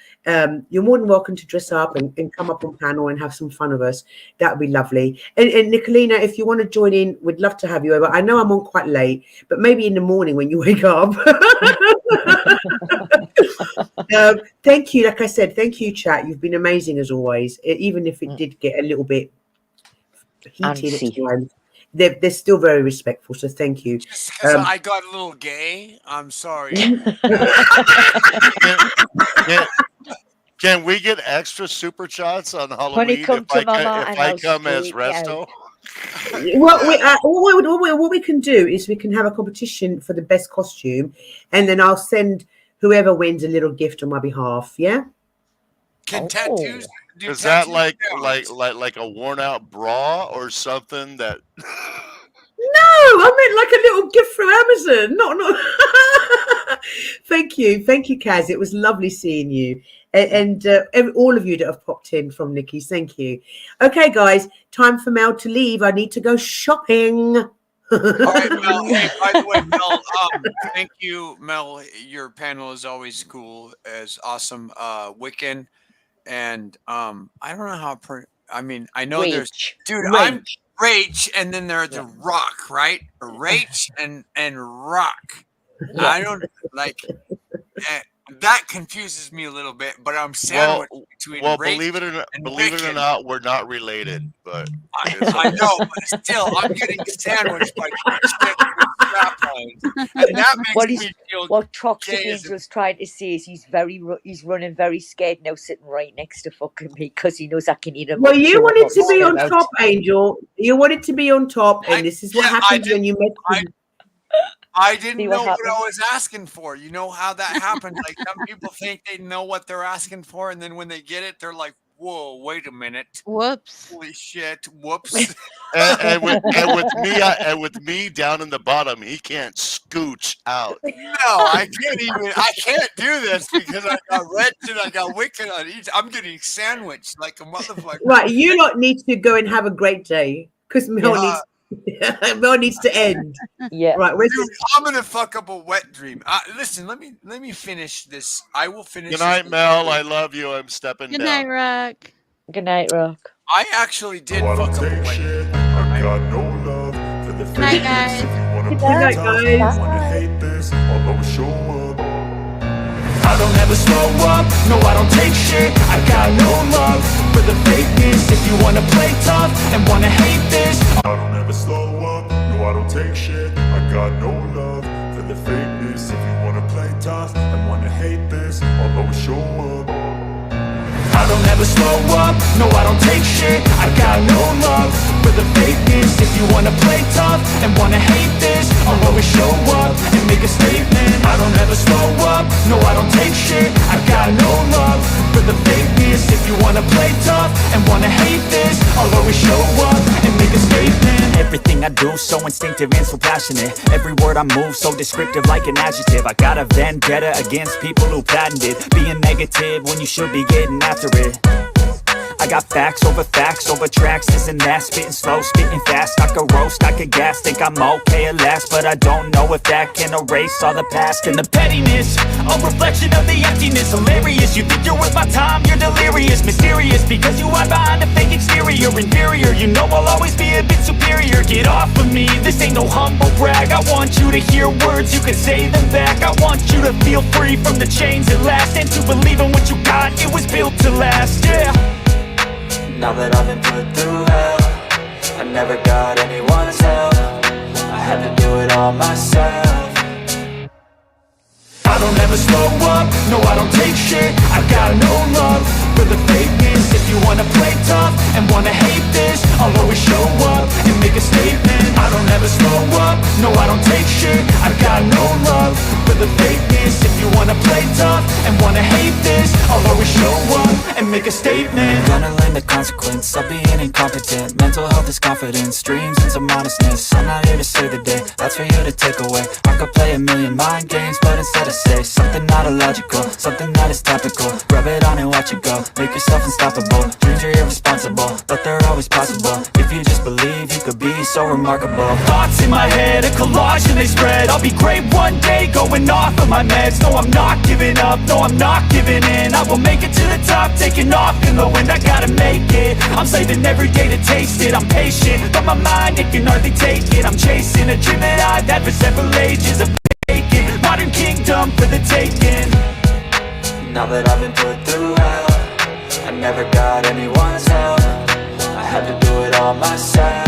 You're more than welcome to dress up and come up on panel and have some fun with us. That would be lovely. And Nicolina, if you want to join in, we'd love to have you over. I know I'm on quite late, but maybe in the morning when you wake up. Thank you. Like I said, thank you, chat. You've been amazing as always. Even if it did get a little bit heated at times, they're still very respectful. So thank you. Because I got a little gay. I'm sorry. Can we get extra super chats on Halloween Honeycomb if to mama I and I'll come as straight you Resto? What we can do is we can have a competition for the best costume, and then I'll send whoever wins a little gift on my behalf. Yeah. Can tattoos? Do Is that tattoos like a worn out bra or something that? No, I meant like a little gift from Amazon. Not. Thank you, Kaz. It was lovely seeing you, and all of you that have popped in from Nikki's. Thank you. Okay, guys, time for Mel to leave. I need to go shopping. All right, Mel. Hey, by the way, Mel, thank you, Mel. Your panel is always cool, as awesome. Wiccan, and I don't know how. I know there's, dude. I'm Rach, and then there's a rock, right? Rach and rock. I don't like that. Confuses me a little bit, but I'm sandwiched between. Well, Rach believe it or Wiccan. not, we're not related. But I know, but still, I'm getting sandwiched by strap lines, and that makes me feel. What Toxic gay as Angel's trying to say is he's running very scared now, sitting right next to fucking me because he knows I can eat him. Well, you wanted to be on top, Angel. You wanted to be on top, and this is what happens when you make. I didn't know what I was asking for. You know how that happens. Like, some people think they know what they're asking for, and then when they get it, they're like, "Whoa, wait a minute! Whoops! Holy shit! Whoops!" and with me down in the bottom, he can't scooch out. No, I can't do this because I got red and I got Wiccan on each. I'm getting sandwiched like a motherfucker. Right, you lot need to go and have a great day because Mel needs. Mel needs to end. Yeah. Right. Dude, I'm gonna fuck up a wet dream. Listen, let me finish this. I will finish. Good night, Mel. I love you. I'm stepping Good down. night, Rock. Good night, Rock. I actually did fuck up a wet dream. I got no love for the Good night, guys. Good night, guys. Wanna hate this, I'll always show up. I don't ever slow up, no I don't take shit. I got no love for the fakeness. If you wanna play tough and wanna hate this, I don't ever slow up, no I don't take shit. I got no love for the fakeness. If you wanna play tough and wanna hate this, I'll always show up. I don't ever slow up, no I don't take shit. I got no love for the fakeness. If you wanna play tough and wanna hate this, I'll always show up and make a statement. I don't ever slow up, no I don't take shit. I got no love for the fakeness. If you wanna play tough and wanna hate this, I'll always show up and make a statement. Everything I do so instinctive and so passionate. Every word I move so descriptive like an adjective. I got a vendetta against people who patented being negative when you should be getting after it. I got facts over tracks, this and that. Spitting slow, spitting fast. I could roast, I could gas. Think I'm okay at last, but I don't know if that can erase all the past. And the pettiness, a reflection of the emptiness. Hilarious, you think you're worth my time, you're delirious. Mysterious, because you hide behind a fake exterior. Inferior, you know I'll always be a bit superior. Get off of me, this ain't no humble brag. I want you to hear words, you can say them back. I want you to feel free from the chains at last, and to believe in what you got, it was built to last, yeah. Now that I've been put through hell, I never got anyone's help. I had to do it all myself. I don't ever slow up, no I don't take shit. I got no love for the fakeness. If you wanna play tough and wanna hate this, I'll always show up and make a statement. I don't ever slow up, no I don't take shit. I got no love for the fakeness. If you wanna play tough and wanna hate this, I'll always show up and make a statement. Gonna learn the consequence of being incompetent. Mental health is confidence, dreams and some honestness. I'm not here to save the day, that's for you to take away. I could play a million mind games, but instead I say something not illogical, something that is topical. Rub it on and watch it go, make yourself unstoppable. Dreams are irresponsible, but they're always possible. If you just believe, you could be so remarkable. Thoughts in my head, a collage and they spread. I'll be great one day, going off of my meds. No, I'm not giving up, no, I'm not giving in. I will make it to the top, taking off in the wind. I gotta make it, I'm saving every day to taste it. I'm patient, but my mind, it can hardly take it. I'm chasing a dream that I've had for several ages. Of vacant, modern kingdom for the taking. Now that I've been put through hell, I never got anyone's help. I had to do it all myself.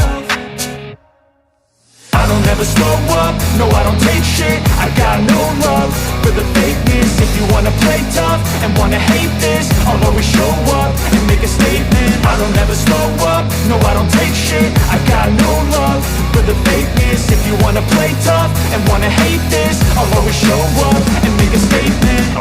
I don't ever slow up, no I don't take shit. I got no love for the fakeness. If you wanna play tough and wanna hate this, I'll always show up and make a statement. I don't ever slow up, no I don't take shit. I got no love for the fakeness. If you wanna play tough and wanna hate this, I'll always show up and make make a statement.